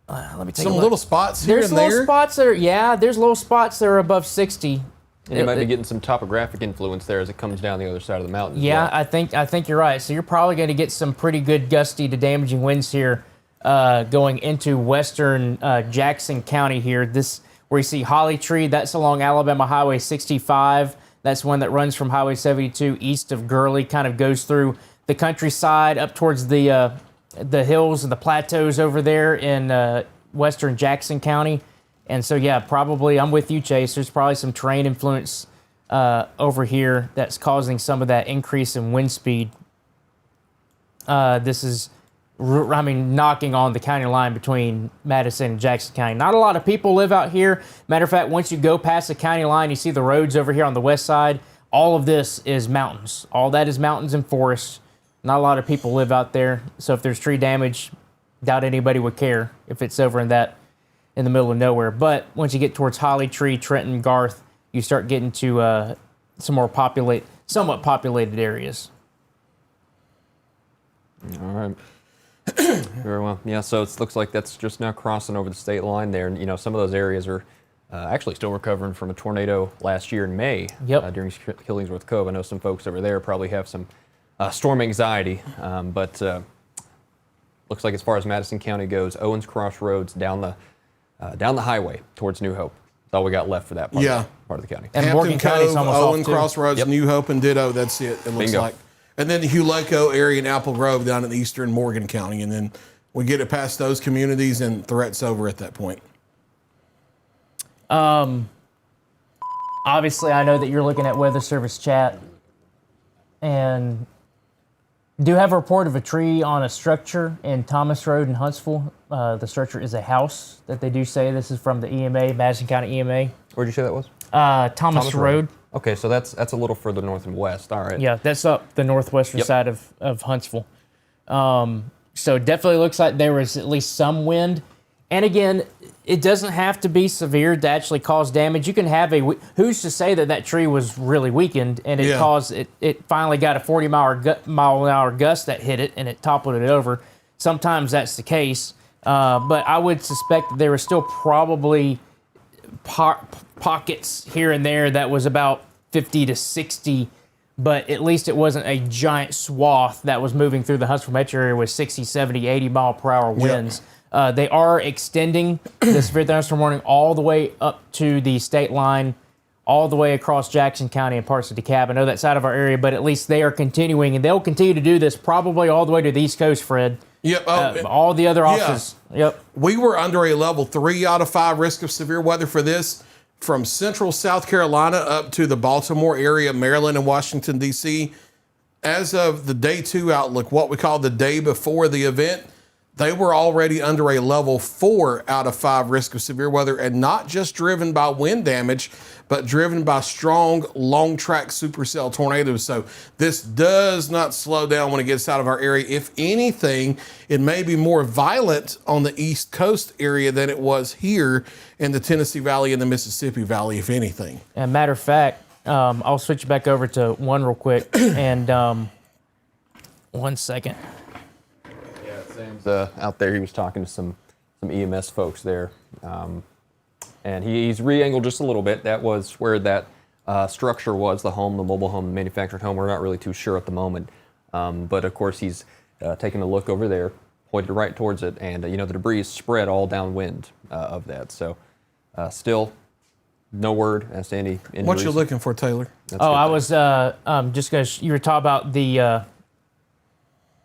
Let me take a Some look. little spots here There's and little there. spots that are, there's little spots that are above 60. And you might be getting some topographic influence there as it comes down the other side of the mountain. Yeah, as well. I think you're right. So you're probably going to get some pretty good gusty to damaging winds here going into western Jackson County here. This where you see Holly Tree, that's along Alabama Highway 65. That's one that runs from Highway 72 east of Gurley, kind of goes through the countryside up towards the hills and the plateaus over there in western Jackson County. And so, yeah, probably, I'm with you, Chase. There's probably some terrain influence over here that's causing some of that increase in wind speed. This is, knocking on the county line between Madison and Jackson County. Not a lot of people live out here. Matter of fact, once you go past the county line, you see the roads over here on the west side. All of this is mountains. All that is mountains and forests. Not a lot of people live out there. So if there's tree damage, doubt anybody would care if it's over in the middle of nowhere. But once you get towards Holly Tree, Trenton, Garth, you start getting to some more somewhat populated areas. All right. Very well. Yeah, so it looks like that's just now crossing over the state line there. And, some of those areas are actually still recovering from a tornado last year in May during Killingsworth Cove. I know some folks over there probably have some storm anxiety, but looks like as far as Madison County goes, Owens Crossroads down the highway towards New Hope. That's all we got left for that part, part of the county. And Hampton Morgan County's Cove, almost Owen off, too. Crossroads, New Hope, and Ditto. That's it looks Bingo. like. And then the Huleco area and Apple Grove down in eastern Morgan County. And then we get it past those communities and threats over at that point. Obviously, I know that you're looking at Weather Service chat and do have a report of a tree on a structure in Thomas Road in Huntsville. The structure is a house that they do say. This is from the EMA, Madison County EMA. Where'd you say that was? Thomas Road. Okay, so that's a little further north and west. All right. Yeah, that's up the northwestern side of Huntsville. So it definitely looks like there was at least some wind. And again, it doesn't have to be severe to actually cause damage. You can have who's to say that tree was really weakened and it caused it finally got a 40-mile-an-hour gust that hit it and it toppled it over. Sometimes that's the case. But I would suspect that there were still probably pockets here and there that was about 50 to 60, but at least it wasn't a giant swath that was moving through the Huntsville metro area with 60, 70, 80 mile per hour winds. They are extending the severe thunderstorm warning all the way up to the state line, all the way across Jackson County and parts of DeKalb. I know that's out of our area, but at least they are continuing, and they'll continue to do this probably all the way to the East Coast, Fred. Yep. All the other offices. Yep. We were under a level 3 out of 5 risk of severe weather for this from central South Carolina up to the Baltimore area, Maryland, and Washington, D.C. As of the day 2 outlook, what we call the day before the event, they were already under a level 4 out of 5 risk of severe weather, and not just driven by wind damage, but driven by strong, long-track supercell tornadoes. So this does not slow down when it gets out of our area. If anything, it may be more violent on the East Coast area than it was here in the Tennessee Valley and the Mississippi Valley, if anything. And matter of fact, I'll switch back over to one real quick. And 1 second. Yeah, Sam's out there. He was talking to some EMS folks there. And he's re-angled just a little bit. That was where that structure was, the home, the mobile home, the manufactured home. We're not really too sure at the moment. But of course, he's taking a look over there, pointed right towards it, and the debris is spread all downwind of that. So still no word as to any injuries. What you looking for, Taylor? I was just because you were talking about the.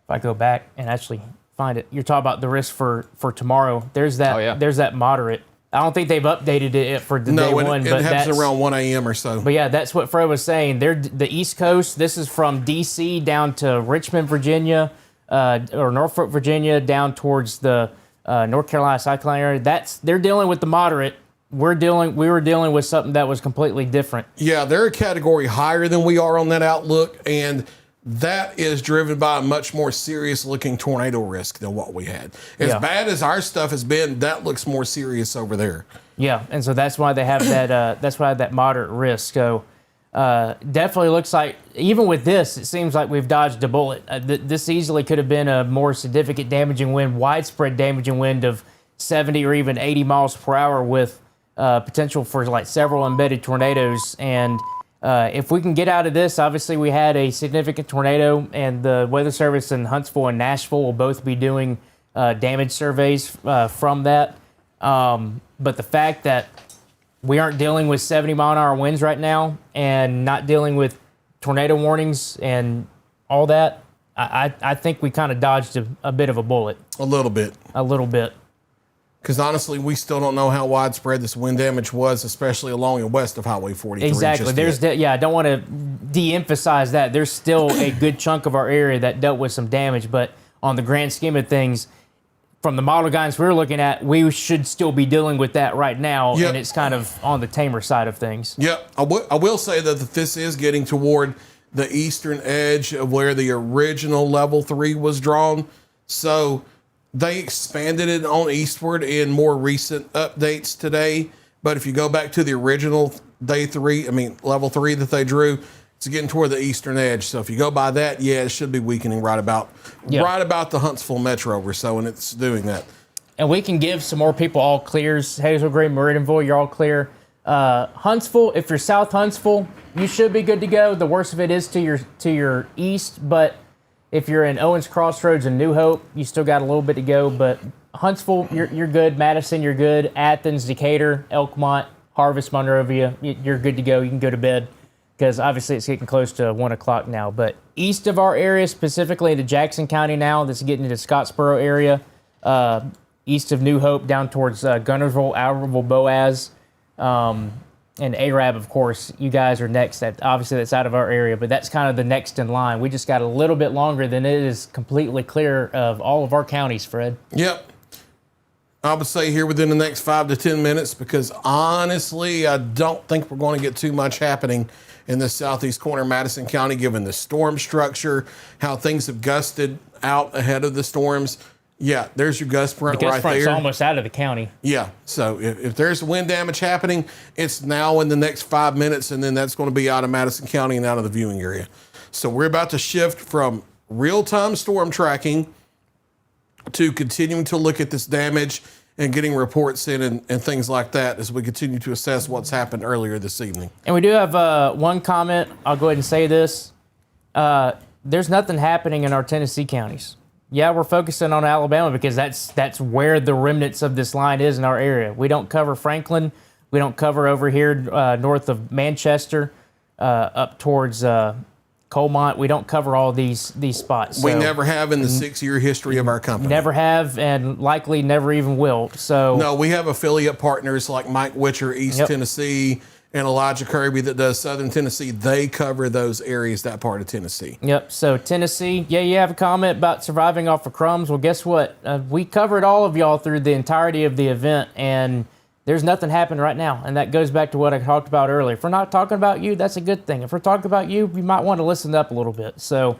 If I go back and actually find it, you're talking about the risk for tomorrow. There's that. Oh, yeah. There's that moderate. I don't think they've updated it for the day one. It But happens that's around 1 a.m. or so. But yeah, that's what Fred was saying. They're the East Coast. This is from D.C. down to Richmond, Virginia, or Norfolk, Virginia, down towards the North Carolina, South Carolina area. They're dealing with the moderate. We were dealing with something that was completely different. Yeah, they're a category higher than we are on that outlook, and that is driven by a much more serious-looking tornado risk than what we had. As bad as our stuff has been, that looks more serious over there. Yeah, and so that's why they have that. That's why that moderate risk. So definitely looks like, even with this, it seems like we've dodged a bullet. This easily could have been a more significant damaging wind, widespread damaging wind of 70 or even 80 miles per hour with potential for like several embedded tornadoes. And if we can get out of this, obviously we had a significant tornado, and the Weather Service in Huntsville and Nashville will both be doing damage surveys from that. But the fact that we aren't dealing with 70-mile-an-hour winds right now and not dealing with tornado warnings and all that, I think we kind of dodged a bit of a bullet. A little bit. A little bit. Because honestly, we still don't know how widespread this wind damage was, especially along and west of Highway 43. Exactly. I don't want to de-emphasize that. There's still a good chunk of our area that dealt with some damage, but on the grand scheme of things, from the model guidance we're looking at, we should still be dealing with that right now, and it's kind of on the tamer side of things. Yep. I will say that this is getting toward the eastern edge of where the original level 3 was drawn. So they expanded it on eastward in more recent updates today. But if you go back to the original level 3 that they drew, it's getting toward the eastern edge. So if you go by that, it should be weakening right about the Huntsville metro or so, and it's doing that. And we can give some more people all clears. Hazel Green, Meridianville, you're all clear. Huntsville, if you're South Huntsville, you should be good to go. The worst of it is to your east, but if you're in Owens Crossroads and New Hope, you still got a little bit to go. But Huntsville, you're good. Madison, you're good. Athens, Decatur, Elkmont, Harvest, Monrovia, you're good to go. You can go to bed because obviously it's getting close to 1 o'clock now. But east of our area, specifically into Jackson County now, this is getting into Scottsboro area, east of New Hope down towards Gunnersville, Albertville, Boaz, and Arab, of course. You guys are next. Obviously, that's out of our area, but that's kind of the next in line. We just got a little bit longer than it is completely clear of all of our counties, Fred. Yep. I would say here within the next 5 to 10 minutes, because honestly, I don't think we're going to get too much happening in the southeast corner of Madison County, given the storm structure, how things have gusted out ahead of the storms. Yeah, there's your gust front the gust right front's there. Almost out of the county. Yeah, so if there's wind damage happening, it's now in the next 5 minutes, and then that's going to be out of Madison County and out of the viewing area. So we're about to shift from real-time storm tracking to continuing to look at this damage and getting reports in and things like that as we continue to assess what's happened earlier this evening. And we do have one comment. I'll go ahead and say this. There's nothing happening in our Tennessee counties. Yeah, we're focusing on Alabama because that's where the remnants of this line is in our area. We don't cover Franklin. We don't cover over here north of Manchester, up towards Colmont. We don't cover all these spots. We never have in the 6-year history of our company. Never have, and likely never even will. So no, we have affiliate partners like Mike Witcher, East Tennessee, and Elijah Kirby that does Southern Tennessee. They cover those areas, that part of Tennessee. Yep. So Tennessee, you have a comment about surviving off of crumbs. Well, guess what? We covered all of y'all through the entirety of the event, and there's nothing happening right now. And that goes back to what I talked about earlier. If we're not talking about you, that's a good thing. If we're talking about you, you might want to listen up a little bit. So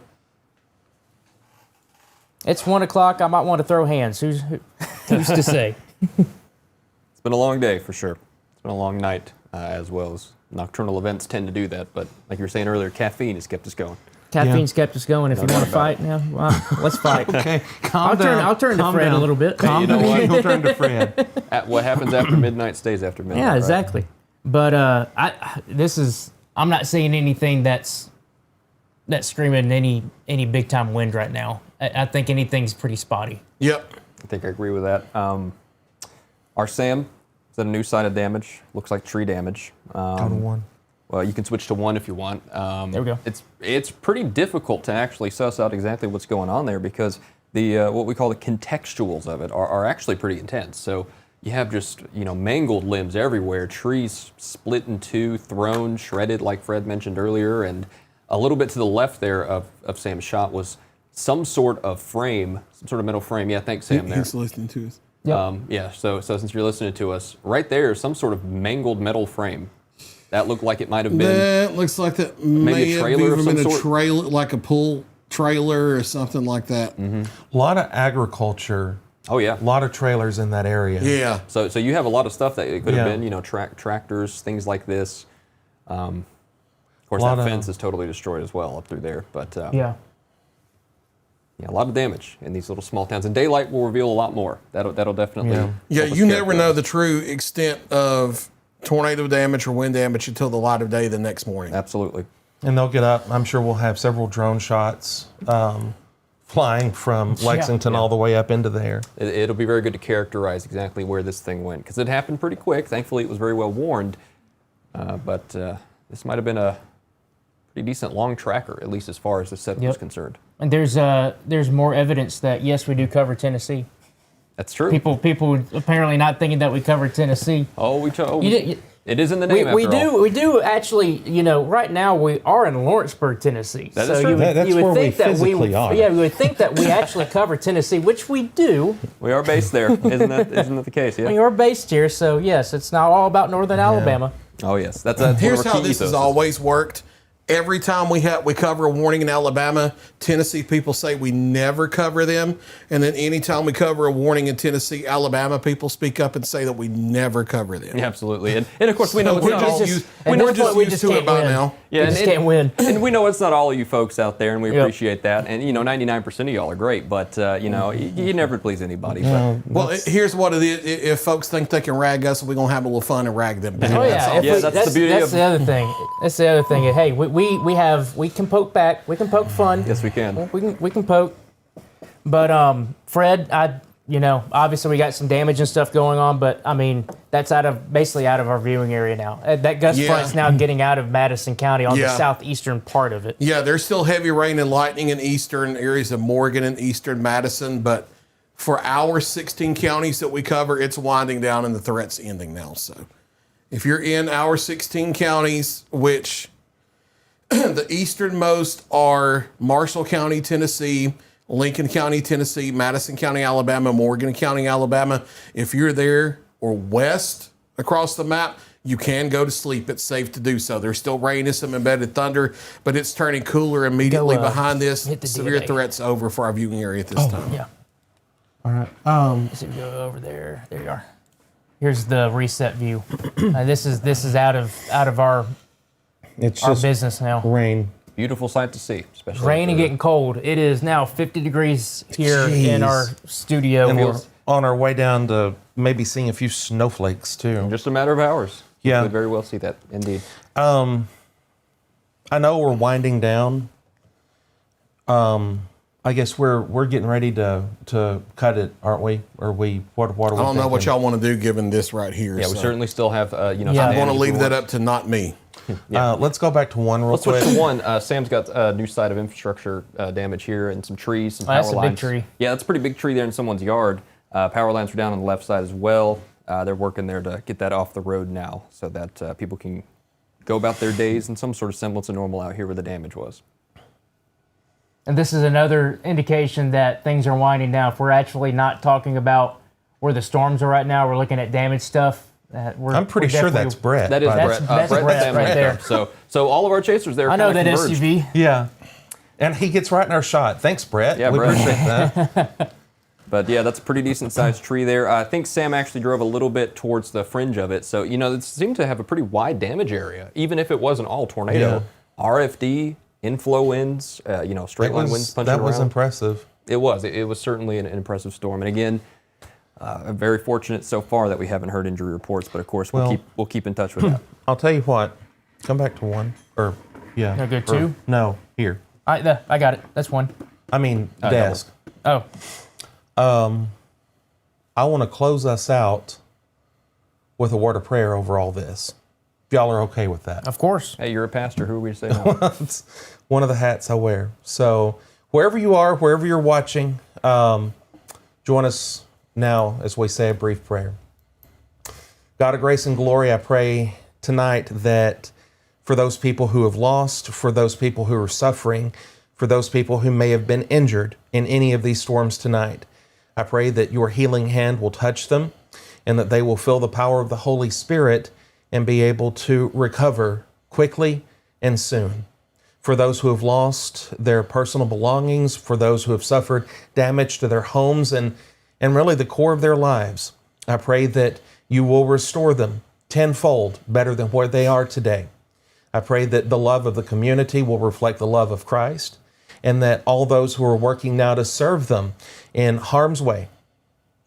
it's 1 o'clock. I might want to throw hands. Who's to say? It's been a long day for sure. It's been a long night as well as Nocturnal events tend to do that, but like you were saying earlier, caffeine has kept us going. Caffeine's kept us going. If you want to fight, well, let's fight. Okay, I'll turn to Fred a little bit. Calm down. He'll turn to Fred. What happens after midnight stays after midnight. Yeah, right? exactly. But I'm not seeing anything that's screaming any big time wind right now. I think anything's pretty spotty. Yep. I think I agree with that. Our SAM is at a new site of damage. Looks like tree damage. Go to 1. Well, you can switch to 1 if you want. There we go. It's pretty difficult to actually suss out exactly what's going on there because the what we call the contextuals of it are actually pretty intense. So you have just mangled limbs everywhere, trees split in two, thrown, shredded, like Fred mentioned earlier, and a little bit to the left there of Sam's shot was some sort of frame, some sort of metal frame. Yeah, thanks, Sam. There. He's listening to us. Yep. So since you're listening to us, right there is some sort of mangled metal frame. That looked like it might have been. That looks like that maybe a trailer of some sort. Trailer, like a pull trailer or something like that. A lot of agriculture. Oh yeah. A lot of trailers in that area. Yeah. So you have a lot of stuff that it could have Yeah. been, tractors, things like this. Of course, Lot that of- fence is totally destroyed as well up through there. But Yeah. yeah, a lot of damage in these little small towns. And daylight will reveal a lot more. That'll definitely. Yeah, help us you never characterize. know the true extent of tornado damage or wind damage until the light of day the next morning. Absolutely. And they'll get up. I'm sure we'll have several drone shots flying from Lexington all the way up into there. It'll be very good to characterize exactly where this thing went because it happened pretty quick. Thankfully, it was very well warned. But this might have been a pretty decent long tracker, at least as far as the setup was concerned. And there's more evidence that yes, we do cover Tennessee. That's true. People apparently not thinking that we cover Tennessee. It is in the name. We after do. all. We do actually. Right now we are in Lawrenceburg, Tennessee. That so is true. That's you would where we think that physically are. Yeah, we would think that we actually cover Tennessee, which we do. We are based there, isn't that the case? Yeah. We are based here, so yes, it's not all about Northern Alabama. Oh yes, that's one Here's of our how key this has ethoses. always worked. Every time we cover a warning in Alabama, Tennessee people say we never cover them. And then anytime we cover a warning in Tennessee, Alabama people speak up and say that we never cover them. Yeah, absolutely, and of course we know it's we're not all just you. used, and we're that's just what we used just to it can't by win. now. Yeah, We just can't win. And we know it's not all of you folks out there, and we Yep. appreciate that. And 99% of y'all are great, but you never please anybody. But Well, here's what it is. If folks think they can rag us, we're going to have a little fun and rag them back. Oh That's yeah, all. Yeah, that's the beauty that's of- the other thing. That's the other thing. Hey, we can poke back. We can poke fun. yes, we can. We can poke. But Fred, obviously we got some damage and stuff going on, but I mean that's basically out of our viewing area now. That gust Yeah. front's now getting out of Madison County on the Yeah. southeastern part of it. Yeah, there's still heavy rain and lightning in eastern areas of Morgan and eastern Madison, but for our 16 counties that we cover, it's winding down and the threat's ending now. So if you're in our 16 counties, which the easternmost are Marshall County, Tennessee, Lincoln County, Tennessee, Madison County, Alabama, Morgan County, Alabama. If you're there or west across the map, you can go to sleep. It's safe to do so. There's still rain and some embedded thunder, but it's turning cooler immediately Go, behind this. hit the Severe DNA. threats over for our viewing area at this time. Yeah. All right. So we go over there. There you are. Here's the reset view. This is out of our It's our just business now. rain. Beautiful sight to see, especially Rain and after- getting cold. It is now 50 degrees here in Jeez. our studio. And we're on our way down to maybe seeing a few snowflakes too. Just a matter of hours. Yeah. You could very well see that, indeed. I know we're winding down. I guess we're getting ready to cut it, aren't we? Or what are we I don't know what thinking? y'all want to do given this right here. Yeah, we so certainly still have Yeah. I I want to damage leave that reports. up to not me. Let's go back to one real Let's quick. switch to one. Sam's got a new side of infrastructure damage here and some trees, some Oh, power that's a big lines. tree. Yeah, that's a pretty big tree there in someone's yard. Power lines are down on the left side as well. They're working there to get that off the road now so that people can go about their days in some sort of semblance of normal out here where the damage was. And this is another indication that things are winding down. If we're actually not talking about where the storms are right now, we're looking at damage stuff. I'm pretty we're sure definitely- that's Brett. That is but- Brett. that's Brett Brett Sam right there. So all of our chasers there. I know kinda that converged. SUV. Yeah. And he gets right in our shot. Thanks, Brett. Yeah, we Brett. appreciate that. But yeah, that's a pretty decent sized tree there. I think Sam actually drove a little bit towards the fringe of it. So, it seemed to have a pretty wide damage area, even if it wasn't all tornado. Yeah. RFD, inflow winds, straight line winds punching around. That was impressive. It was. It was certainly an impressive storm. And again, very fortunate so far that we haven't heard injury reports. But of course, we'll keep in touch with that. I'll tell you what. Come back to one. No, good, two? No, here. I got it. That's one. I mean, desk. Oh, I want to close us out with a word of prayer over all this. If y'all are okay with that. of course. Hey, you're a pastor. Who are we to say no? It's one of the hats I wear. So wherever you are, wherever you're watching, join us now as we say a brief prayer. God of grace and glory, I pray tonight that for those people who have lost, for those people who are suffering, for those people who may have been injured in any of these storms tonight, I pray that your healing hand will touch them and that they will feel the power of the Holy Spirit and be able to recover quickly and soon. For those who have lost their personal belongings, for those who have suffered damage to their homes and really the core of their lives, I pray that you will restore them tenfold better than where they are today. I pray that the love of the community will reflect the love of Christ, and that all those who are working now to serve them in harm's way,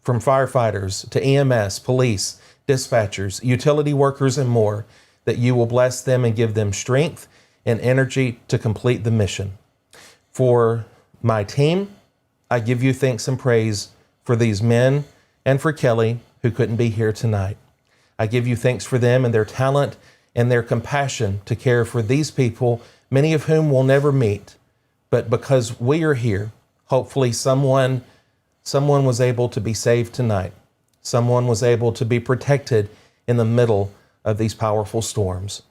from firefighters to EMS, police, dispatchers, utility workers, and more, that you will bless them and give them strength and energy to complete the mission. For my team, I give you thanks and praise for these men and for Kelly, who couldn't be here tonight. I give you thanks for them and their talent and their compassion to care for these people, many of whom we'll never meet. But because we are here, hopefully someone was able to be saved tonight. Someone was able to be protected in the middle of these powerful storms.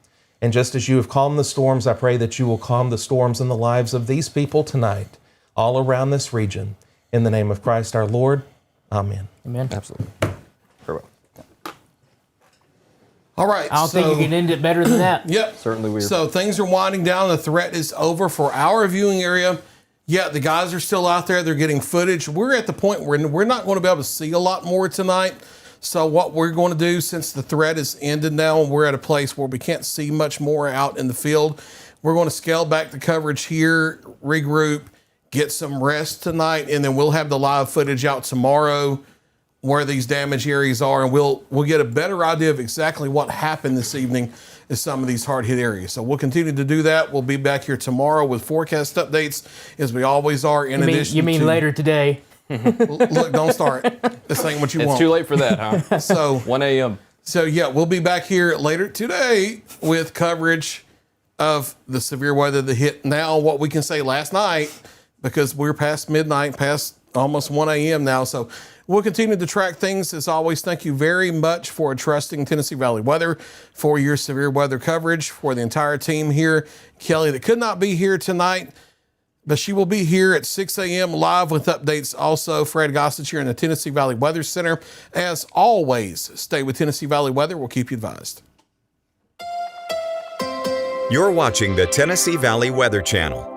And just as you have calmed the storms, I pray that you will calm the storms in the lives of these people tonight, all around this region. In the name of Christ our Lord, amen. Amen. Absolutely. Very well. All right. I don't think you can end it better than that. Yep. Certainly we are. So things are winding down. The threat is over for our viewing area. Yeah, the guys are still out there. They're getting footage. We're at the point where we're not going to be able to see a lot more tonight. So what we're going to do, since the threat is ended now, and we're at a place where we can't see much more out in the field, we're going to scale back the coverage here, regroup, get some rest tonight, and then we'll have the live footage out tomorrow where these damage areas are, and we'll get a better idea of exactly what happened this evening in some of these hard hit areas. So we'll continue to do that. We'll be back here tomorrow with forecast updates, as we always are. You mean later today? Look, don't start. This ain't what you want. It's too late for that, huh? So 1 a.m. So yeah, we'll be back here later today with coverage of the severe weather that hit now, what we can say last night, because we're past midnight, past almost 1 a.m. now. So we'll continue to track things. As always, thank you very much for trusting Tennessee Valley Weather for your severe weather coverage, for the entire team here. Kelly, that could not be here tonight, but she will be here at 6 a.m. live with updates. Also, Fred Gossage here in the Tennessee Valley Weather Center. As always, stay with Tennessee Valley Weather. We'll keep you advised. You're watching the Tennessee Valley Weather Channel.